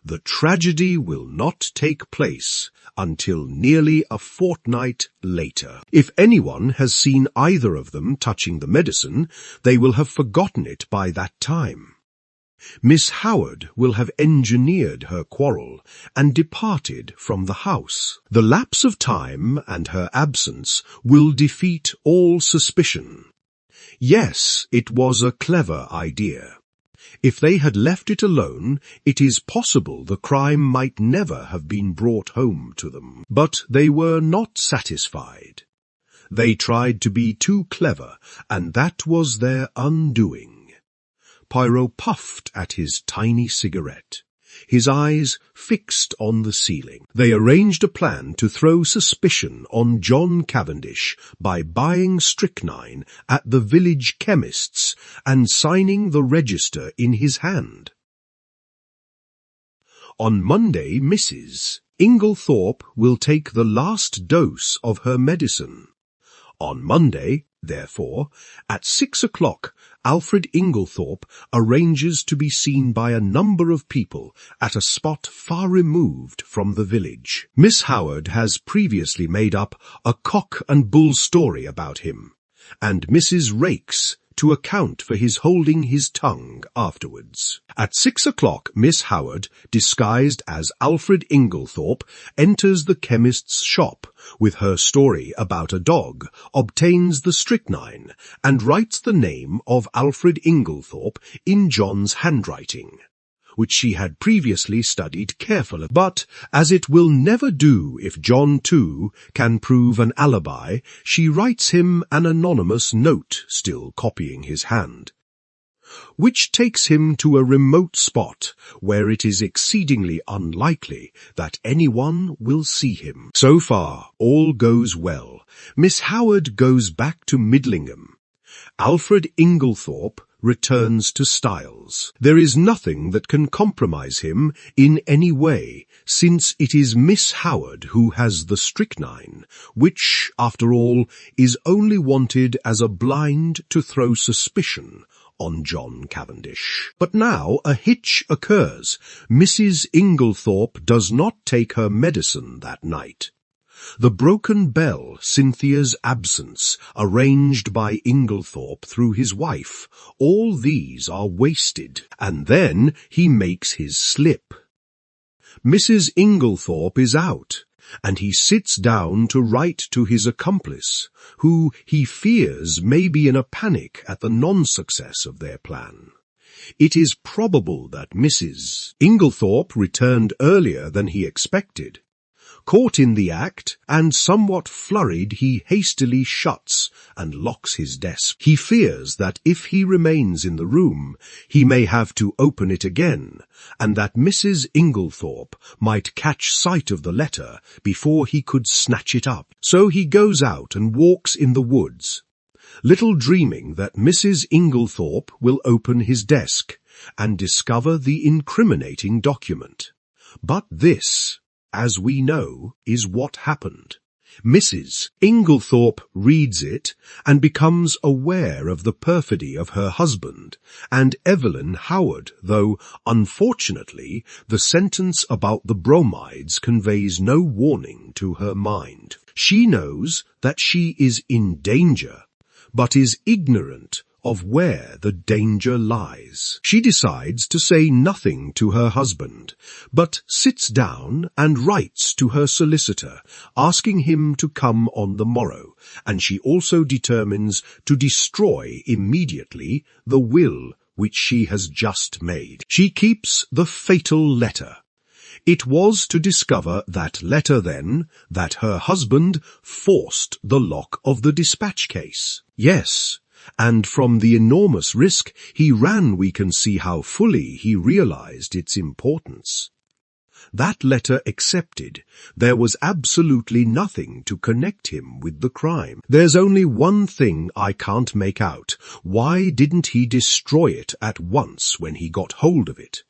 The tragedy will not take place until nearly a fortnight later. If anyone has seen either of them touching the medicine, they will have forgotten it by that time. Miss Howard will have engineered her quarrel and departed from the house. The lapse of time and her absence will defeat all suspicion. Yes, it was a clever idea. If they had left it alone, it is possible the crime might never have been brought home to them. But they were not satisfied. They tried to be too clever, and that was their undoing. Poirot puffed at his tiny cigarette, his eyes fixed on the ceiling. They arranged a plan to throw suspicion on John Cavendish by buying strychnine at the village chemist's and signing the register in his hand. On Monday, Mrs. Inglethorp will take the last dose of her medicine. On Monday, therefore, at 6 o'clock, Alfred Inglethorp arranges to be seen by a number of people at a spot far removed from the village. Miss Howard has previously made up a cock and bull story about him, and Mrs. Raikes to account for his holding his tongue afterwards. At 6 o'clock, Miss Howard, disguised as Alfred Inglethorp, enters the chemist's shop with her story about a dog, obtains the strychnine, and writes the name of Alfred Inglethorp in John's handwriting, which she had previously studied carefully. But, as it will never do if John too can prove an alibi, she writes him an anonymous note, still copying his hand, which takes him to a remote spot where it is exceedingly unlikely that anyone will see him. So far, all goes well. Miss Howard goes back to Midlingham. Alfred Inglethorp returns to Styles. There is nothing that can compromise him in any way, since it is Miss Howard who has the strychnine, which, after all, is only wanted as a blind to throw suspicion on John Cavendish. But now a hitch occurs. Mrs. Inglethorp does not take her medicine that night. The broken bell, Cynthia's absence, arranged by Inglethorp through his wife, all these are wasted, and then he makes his slip. Mrs. Inglethorp is out, and he sits down to write to his accomplice, who he fears may be in a panic at the non-success of their plan. It is probable that Mrs. Inglethorp returned earlier than he expected. Caught in the act, and somewhat flurried, he hastily shuts and locks his desk. He fears that if he remains in the room, he may have to open it again, and that Mrs. Inglethorp might catch sight of the letter before he could snatch it up. So he goes out and walks in the woods, little dreaming that Mrs. Inglethorp will open his desk and discover the incriminating document. But this, as we know, is what happened. Mrs. Inglethorp reads it and becomes aware of the perfidy of her husband and Evelyn Howard, though, unfortunately, the sentence about the bromides conveys no warning to her mind. She knows that she is in danger, but is ignorant of where the danger lies. She decides to say nothing to her husband, but sits down and writes to her solicitor, asking him to come on the morrow, and she also determines to destroy immediately the will which she has just made. She keeps the fatal letter. It was to discover that letter, then, that her husband forced the lock of the dispatch case. Yes, and from the enormous risk he ran we can see how fully he realized its importance. That letter accepted, there was absolutely nothing to connect him with the crime. There's only one thing I can't make out. Why didn't he destroy it at once when he got hold of it?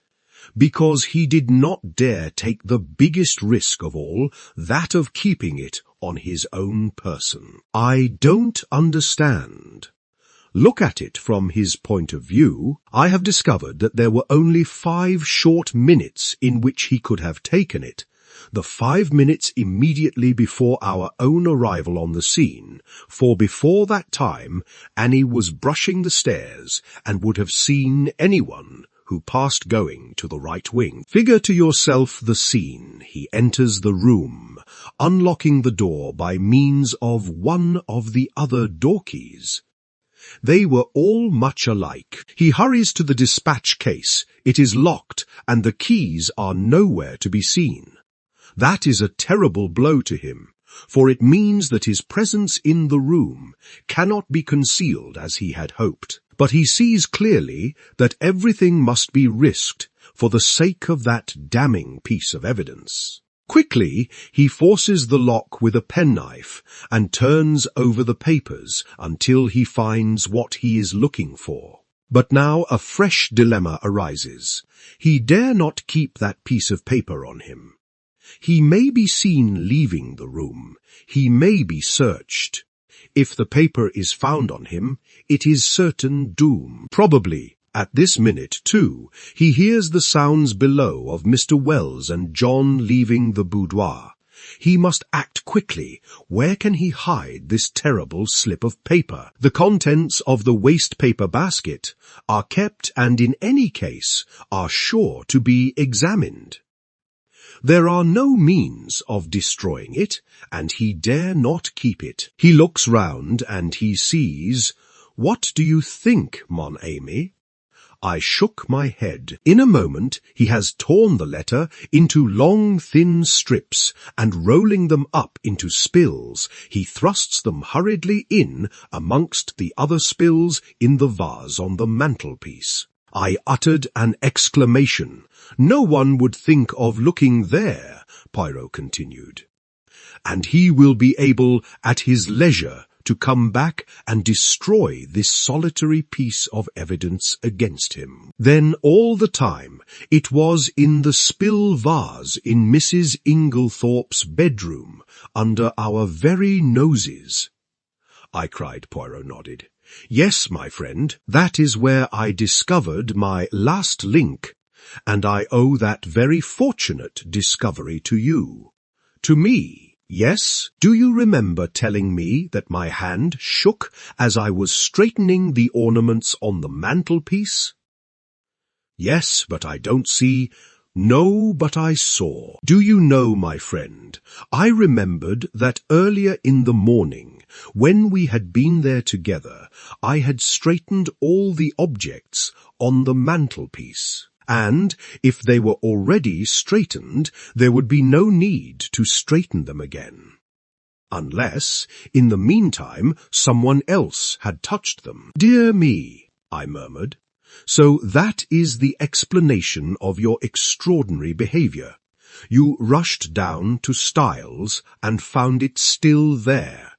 Because he did not dare take the biggest risk of all, that of keeping it on his own person. I don't understand. Look at it from his point of view. I have discovered that there were only 5 short minutes in which he could have taken it. The 5 minutes immediately before our own arrival on the scene, for before that time Annie was brushing the stairs and would have seen anyone who passed going to the right wing. Figure to yourself the scene. He enters the room, unlocking the door by means of one of the other door keys. They were all much alike. He hurries to the dispatch case. It is locked, and the keys are nowhere to be seen. That is a terrible blow to him, for it means that his presence in the room cannot be concealed as he had hoped. But he sees clearly that everything must be risked for the sake of that damning piece of evidence. Quickly, he forces the lock with a penknife and turns over the papers until he finds what he is looking for. But now a fresh dilemma arises. He dare not keep that piece of paper on him. He may be seen leaving the room. He may be searched. If the paper is found on him, it is certain doom. Probably, at this minute, too, he hears the sounds below of Mr. Wells and John leaving the boudoir. He must act quickly. Where can he hide this terrible slip of paper? The contents of the waste paper basket are kept and in any case are sure to be examined. There are no means of destroying it, and he dare not keep it. He looks round and he sees— What do you think, mon ami? I shook my head. In a moment he has torn the letter into long thin strips, and rolling them up into spills, he thrusts them hurriedly in amongst the other spills in the vase on the mantelpiece. I uttered an exclamation. No one would think of looking there, Poirot continued. And he will be able at his leisure to come back and destroy this solitary piece of evidence against him. Then all the time it was in the spill vase in Mrs. Inglethorp's bedroom, under our very noses. I cried. Poirot nodded. Yes, my friend, that is where I discovered my last link, and I owe that very fortunate discovery to you. To me, yes? Do you remember telling me that my hand shook as I was straightening the ornaments on the mantelpiece? Yes, but I don't see— No, but I saw. Do you know, my friend, I remembered that earlier in the morning, when we had been there together, I had straightened all the objects on the mantelpiece, and if they were already straightened, there would be no need to straighten them again. Unless, in the meantime, someone else had touched them. "Dear me," I murmured. "So that is the explanation of your extraordinary behavior. You rushed down to Styles and found it still there."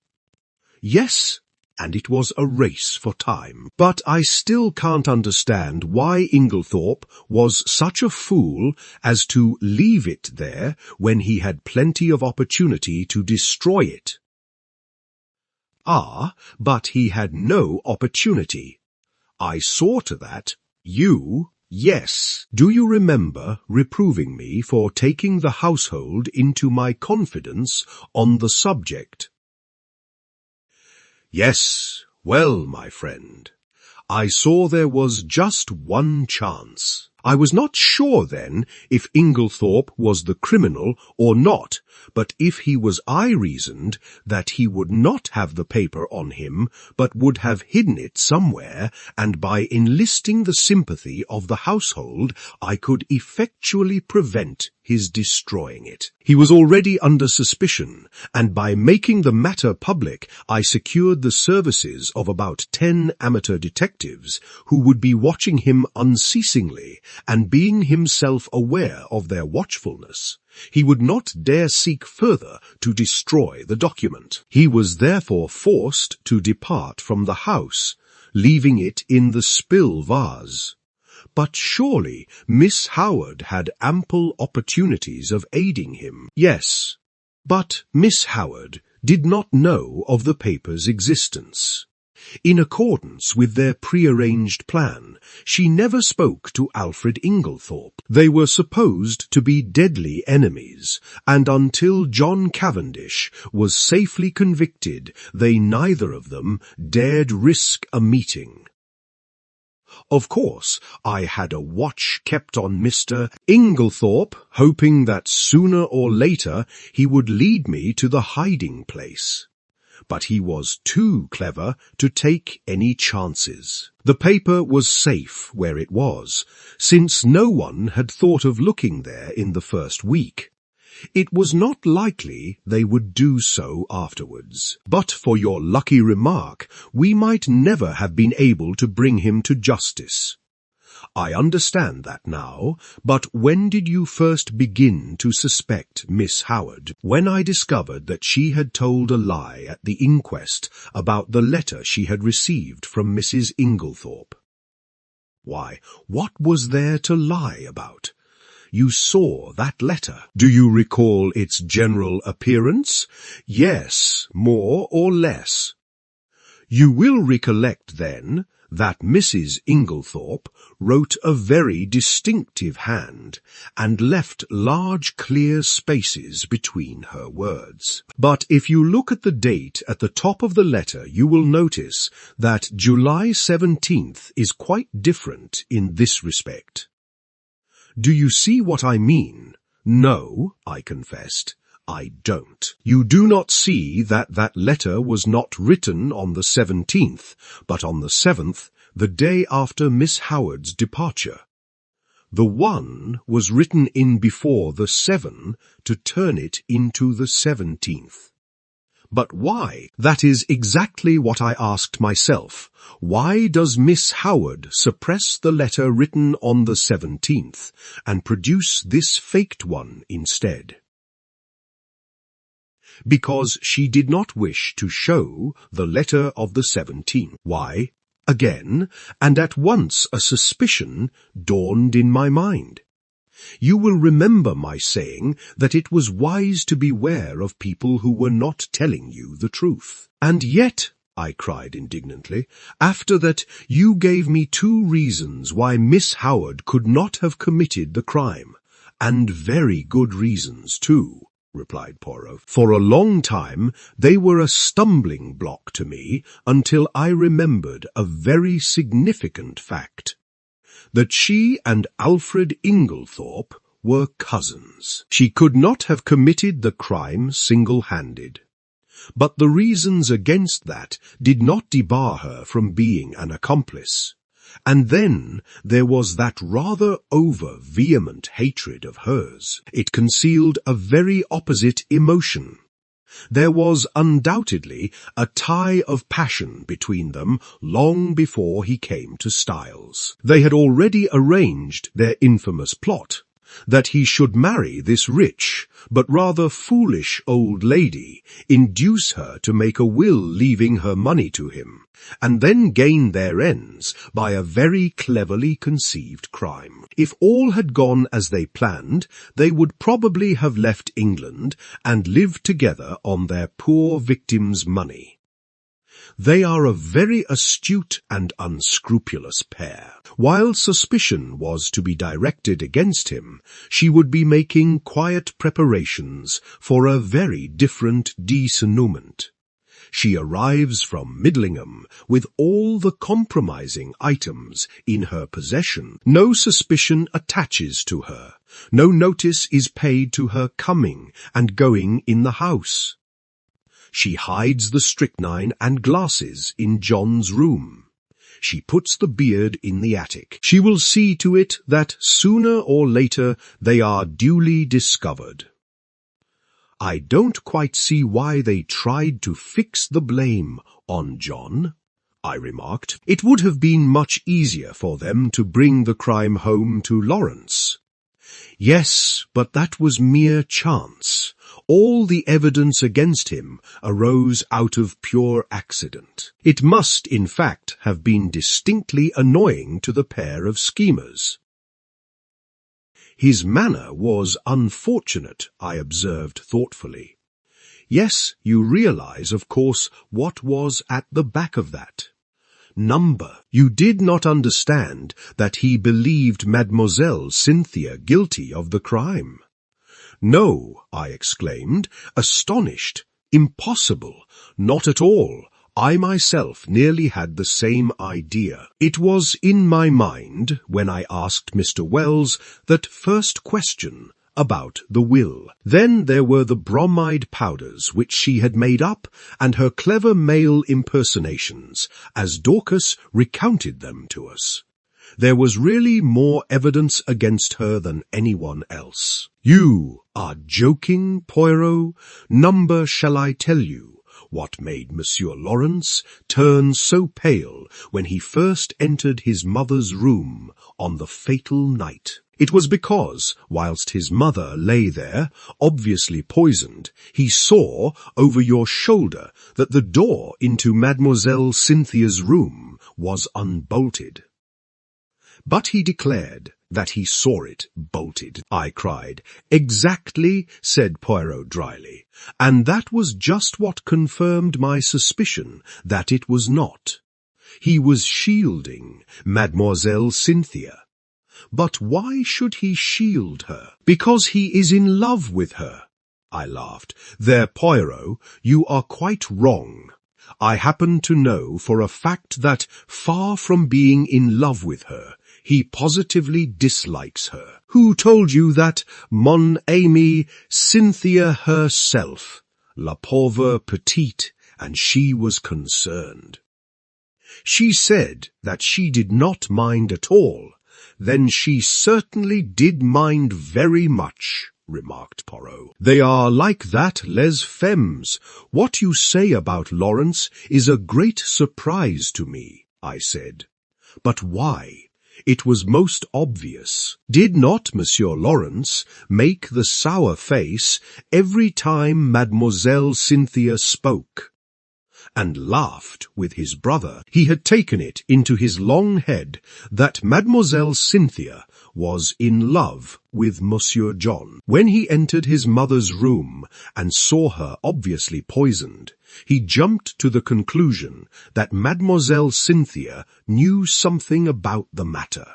"Yes, and it was a race for time. But I still can't understand why Inglethorp was such a fool as to leave it there when he had plenty of opportunity to destroy it." "Ah, but he had no opportunity. I saw to that. You, yes. Do you remember reproving me for taking the household into my confidence on the subject?" "Yes, well, my friend, I saw there was just one chance. I was not sure then if Inglethorp was the criminal or not, but if he was, I reasoned that he would not have the paper on him, but would have hidden it somewhere, and by enlisting the sympathy of the household, I could effectually prevent his destroying it. He was already under suspicion, and by making the matter public, I secured the services of about 10 amateur detectives who would be watching him unceasingly, and being himself aware of their watchfulness, he would not dare seek further to destroy the document. He was therefore forced to depart from the house, leaving it in the spill vase. But surely Miss Howard had ample opportunities of aiding him." "Yes, but Miss Howard did not know of the paper's existence. In accordance with their prearranged plan, she never spoke to Alfred Inglethorp. They were supposed to be deadly enemies, and until John Cavendish was safely convicted, they neither of them dared risk a meeting. Of course, I had a watch kept on Mr. Inglethorp, hoping that sooner or later he would lead me to the hiding place. But he was too clever to take any chances. The paper was safe where it was, since no one had thought of looking there in the first week. It was not likely they would do so afterwards. But for your lucky remark, we might never have been able to bring him to justice. I understand that now, but when did you first begin to suspect Miss Howard? When I discovered that she had told a lie at the inquest about the letter she had received from Mrs. Inglethorp." "Why, what was there to lie about? You saw that letter. Do you recall its general appearance?" "Yes, more or less." "You will recollect, then, that Mrs. Inglethorp wrote a very distinctive hand, and left large clear spaces between her words. But if you look at the date at the top of the letter, you will notice that July 17th is quite different in this respect." "Do you see what I mean?" "No," I confessed, "I don't." "You do not see that that letter was not written on the 17th, but on the 7th, the day after Miss Howard's departure. The 1 was written in before the 7 to turn it into the 17th. But why? That is exactly what I asked myself. Why does Miss Howard suppress the letter written on the 17th and produce this faked one instead? Because she did not wish to show the letter of the 17th. Why? Again, and at once a suspicion dawned in my mind. You will remember my saying that it was wise to beware of people who were not telling you the truth. And yet, I cried indignantly, after that you gave me 2 reasons why Miss Howard could not have committed the crime, and very good reasons too, replied Poirot. For a long time they were a stumbling block to me until I remembered a very significant fact. That she and Alfred Inglethorp were cousins. She could not have committed the crime single-handed. But the reasons against that did not debar her from being an accomplice. And then there was that rather over-vehement hatred of hers. It concealed a very opposite emotion. There was undoubtedly a tie of passion between them long before he came to Styles. They had already arranged their infamous plot, that he should marry this rich, but rather foolish old lady, induce her to make a will leaving her money to him, and then gain their ends by a very cleverly conceived crime. If all had gone as they planned, they would probably have left England and lived together on their poor victim's money. They are a very astute and unscrupulous pair. While suspicion was to be directed against him, she would be making quiet preparations for a very different denouement. She arrives from Midlingham with all the compromising items in her possession. No suspicion attaches to her. No notice is paid to her coming and going in the house. She hides the strychnine and glasses in John's room. She puts the beard in the attic. She will see to it that sooner or later they are duly discovered. I don't quite see why they tried to fix the blame on John, I remarked. It would have been much easier for them to bring the crime home to Lawrence. Yes, but that was mere chance. All the evidence against him arose out of pure accident. It must, in fact, have been distinctly annoying to the pair of schemers. His manner was unfortunate, I observed thoughtfully. Yes, you realize, of course, what was at the back of that. Number. You did not understand that he believed Mademoiselle Cynthia guilty of the crime. No, I exclaimed, astonished. Impossible. Not at all. I myself nearly had the same idea. It was in my mind, when I asked Mr. Wells that first question about the will. Then there were the bromide powders which she had made up, and her clever male impersonations, as Dorcas recounted them to us. There was really more evidence against her than anyone else. You are joking, Poirot? Number, shall I tell you what made Monsieur Lawrence turn so pale when he first entered his mother's room on the fatal night? It was because, whilst his mother lay there, obviously poisoned, he saw over your shoulder that the door into Mademoiselle Cynthia's room was unbolted. But he declared that he saw it bolted. I cried. Exactly, said Poirot dryly, and that was just what confirmed my suspicion that it was not. He was shielding Mademoiselle Cynthia. But why should he shield her? Because he is in love with her. I laughed. There, Poirot, you are quite wrong. I happen to know for a fact that, far from being in love with her, he positively dislikes her. Who told you that, mon ami, Cynthia herself, la pauvre petite, and she was concerned. She said that she did not mind at all. Then she certainly did mind very much, remarked Poirot. They are like that, les femmes. What you say about Lawrence is a great surprise to me, I said. But why? It was most obvious. Did not Monsieur Lawrence make the sour face every time Mademoiselle Cynthia spoke? And laughed with his brother. He had taken it into his long head that Mademoiselle Cynthia was in love with Monsieur John. When he entered his mother's room and saw her obviously poisoned, he jumped to the conclusion that Mademoiselle Cynthia knew something about the matter.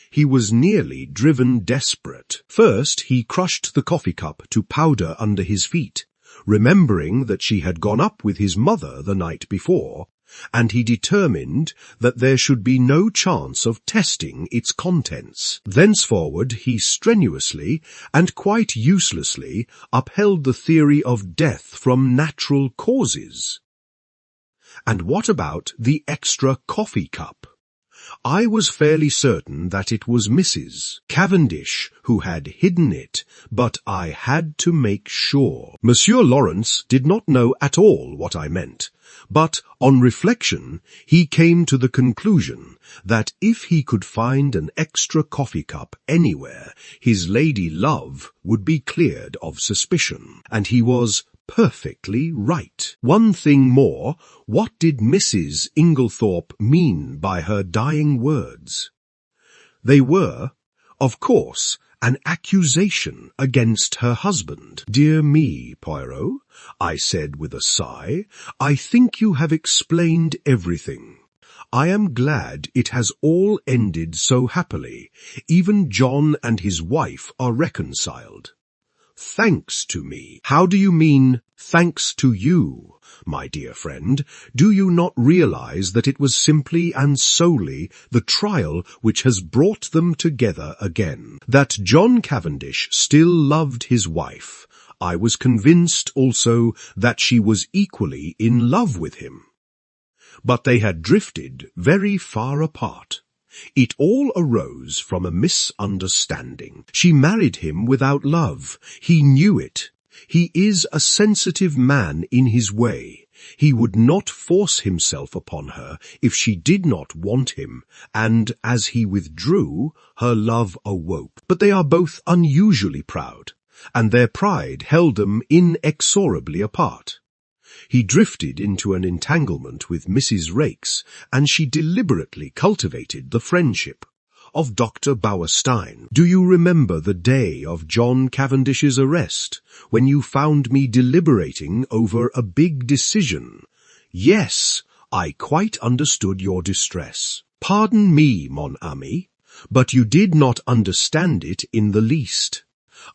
He was nearly driven desperate. First, he crushed the coffee cup to powder under his feet, remembering that she had gone up with his mother the night before, and he determined that there should be no chance of testing its contents. Thenceforward he strenuously and quite uselessly upheld the theory of death from natural causes. And what about the extra coffee cup? I was fairly certain that it was Mrs. Cavendish who had hidden it, but I had to make sure. Monsieur Lawrence did not know at all what I meant, but on reflection he came to the conclusion that if he could find an extra coffee cup anywhere, his lady love would be cleared of suspicion, and he was perfectly right. One thing more, what did Mrs. Inglethorp mean by her dying words? They were, of course, an accusation against her husband. "Dear me, Poirot," I said with a sigh, "I think you have explained everything. I am glad it has all ended so happily. Even John and his wife are reconciled." "Thanks to me." "How do you mean, thanks to you, my dear friend? Do you not realize that it was simply and solely the trial which has brought them together again? That John Cavendish still loved his wife. I was convinced also that she was equally in love with him. But they had drifted very far apart. It all arose from a misunderstanding. She married him without love. He knew it. He is a sensitive man in his way. He would not force himself upon her if she did not want him, and as he withdrew, her love awoke. But they are both unusually proud, and their pride held them inexorably apart. He drifted into an entanglement with Mrs. Raikes, and she deliberately cultivated the friendship of Dr. Bauerstein. Do you remember the day of John Cavendish's arrest, when you found me deliberating over a big decision? Yes, I quite understood your distress. Pardon me, mon ami, but you did not understand it in the least.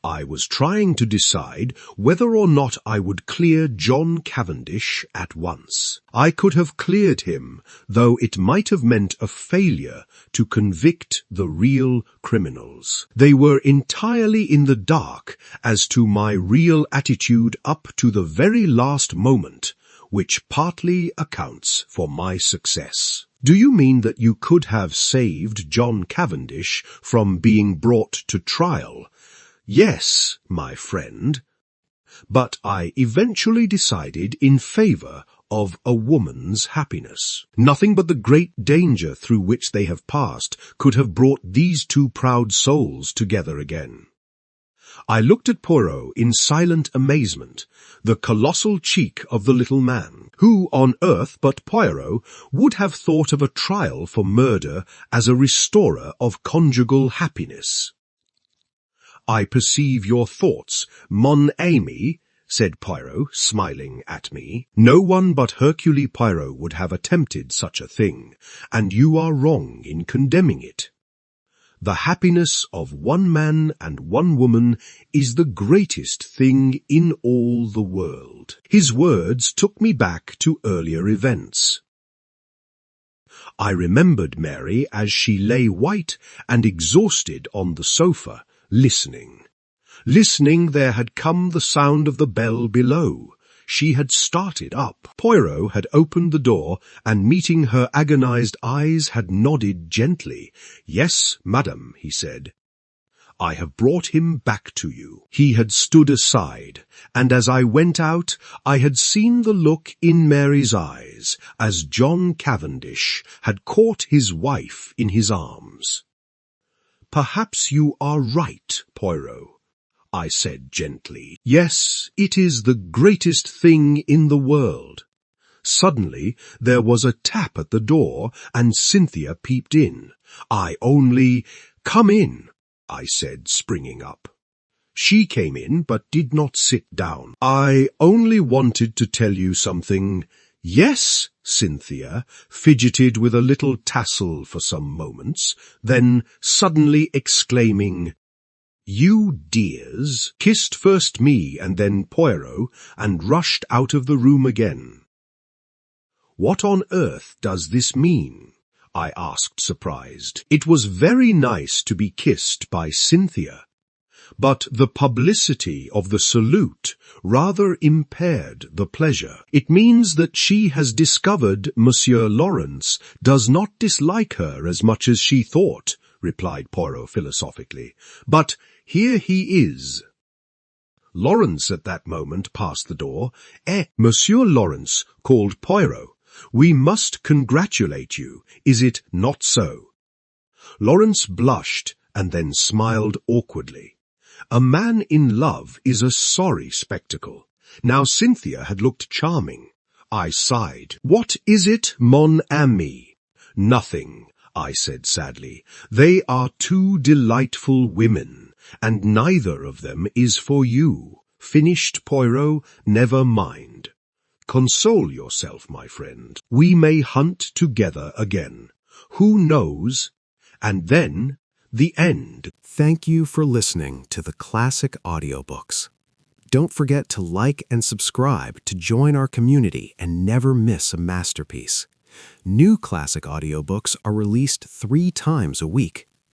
I was trying to decide whether or not I would clear John Cavendish at once. I could have cleared him, though it might have meant a failure to convict the real criminals. They were entirely in the dark as to my real attitude up to the very last moment, which partly accounts for my success. Do you mean that you could have saved John Cavendish from being brought to trial? Yes, my friend, but I eventually decided in favor of a woman's happiness. Nothing but the great danger through which they have passed could have brought these two proud souls together again. I looked at Poirot in silent amazement, the colossal cheek of the little man. Who on earth but Poirot would have thought of a trial for murder as a restorer of conjugal happiness? "I perceive your thoughts, mon ami," said Poirot, smiling at me. "No one but Hercule Poirot would have attempted such a thing, and you are wrong in condemning it. The happiness of one man and one woman is the greatest thing in all the world." His words took me back to earlier events. I remembered Mary as she lay white and exhausted on the sofa, listening. There had come the sound of the bell below. She had started up. Poirot had opened the door, and meeting her agonized eyes had nodded gently. "Yes, madam," he said. "I have brought him back to you." He had stood aside, and as I went out, I had seen the look in Mary's eyes as John Cavendish had caught his wife in his arms. "Perhaps you are right, Poirot," I said gently. "Yes, it is the greatest thing in the world." Suddenly there was a tap at the door, and Cynthia peeped in. "Come in," I said, springing up. She came in, but did not sit down. "I only wanted to tell you something." "Yes," Cynthia fidgeted with a little tassel for some moments, then suddenly exclaiming, "You dears," kissed first me and then Poirot, and rushed out of the room again. "What on earth does this mean?" I asked, surprised. It was very nice to be kissed by Cynthia, but the publicity of the salute rather impaired the pleasure. It means that she has discovered Monsieur Lawrence does not dislike her as much as she thought, replied Poirot philosophically. But here he is. Lawrence at that moment passed the door. Monsieur Lawrence, called Poirot, we must congratulate you, is it not so? Lawrence blushed and then smiled awkwardly. A man in love is a sorry spectacle. Now Cynthia had looked charming. I sighed. What is it, mon ami? Nothing, I said sadly. They are two delightful women, and neither of them is for you. Finished Poirot, never mind. Console yourself, my friend. We may hunt together again. Who knows? And then, the end. Thank you for listening to the Classic Audiobooks. Don't forget to like and subscribe to join our community and never miss a masterpiece. New classic audiobooks are released 3 times a week.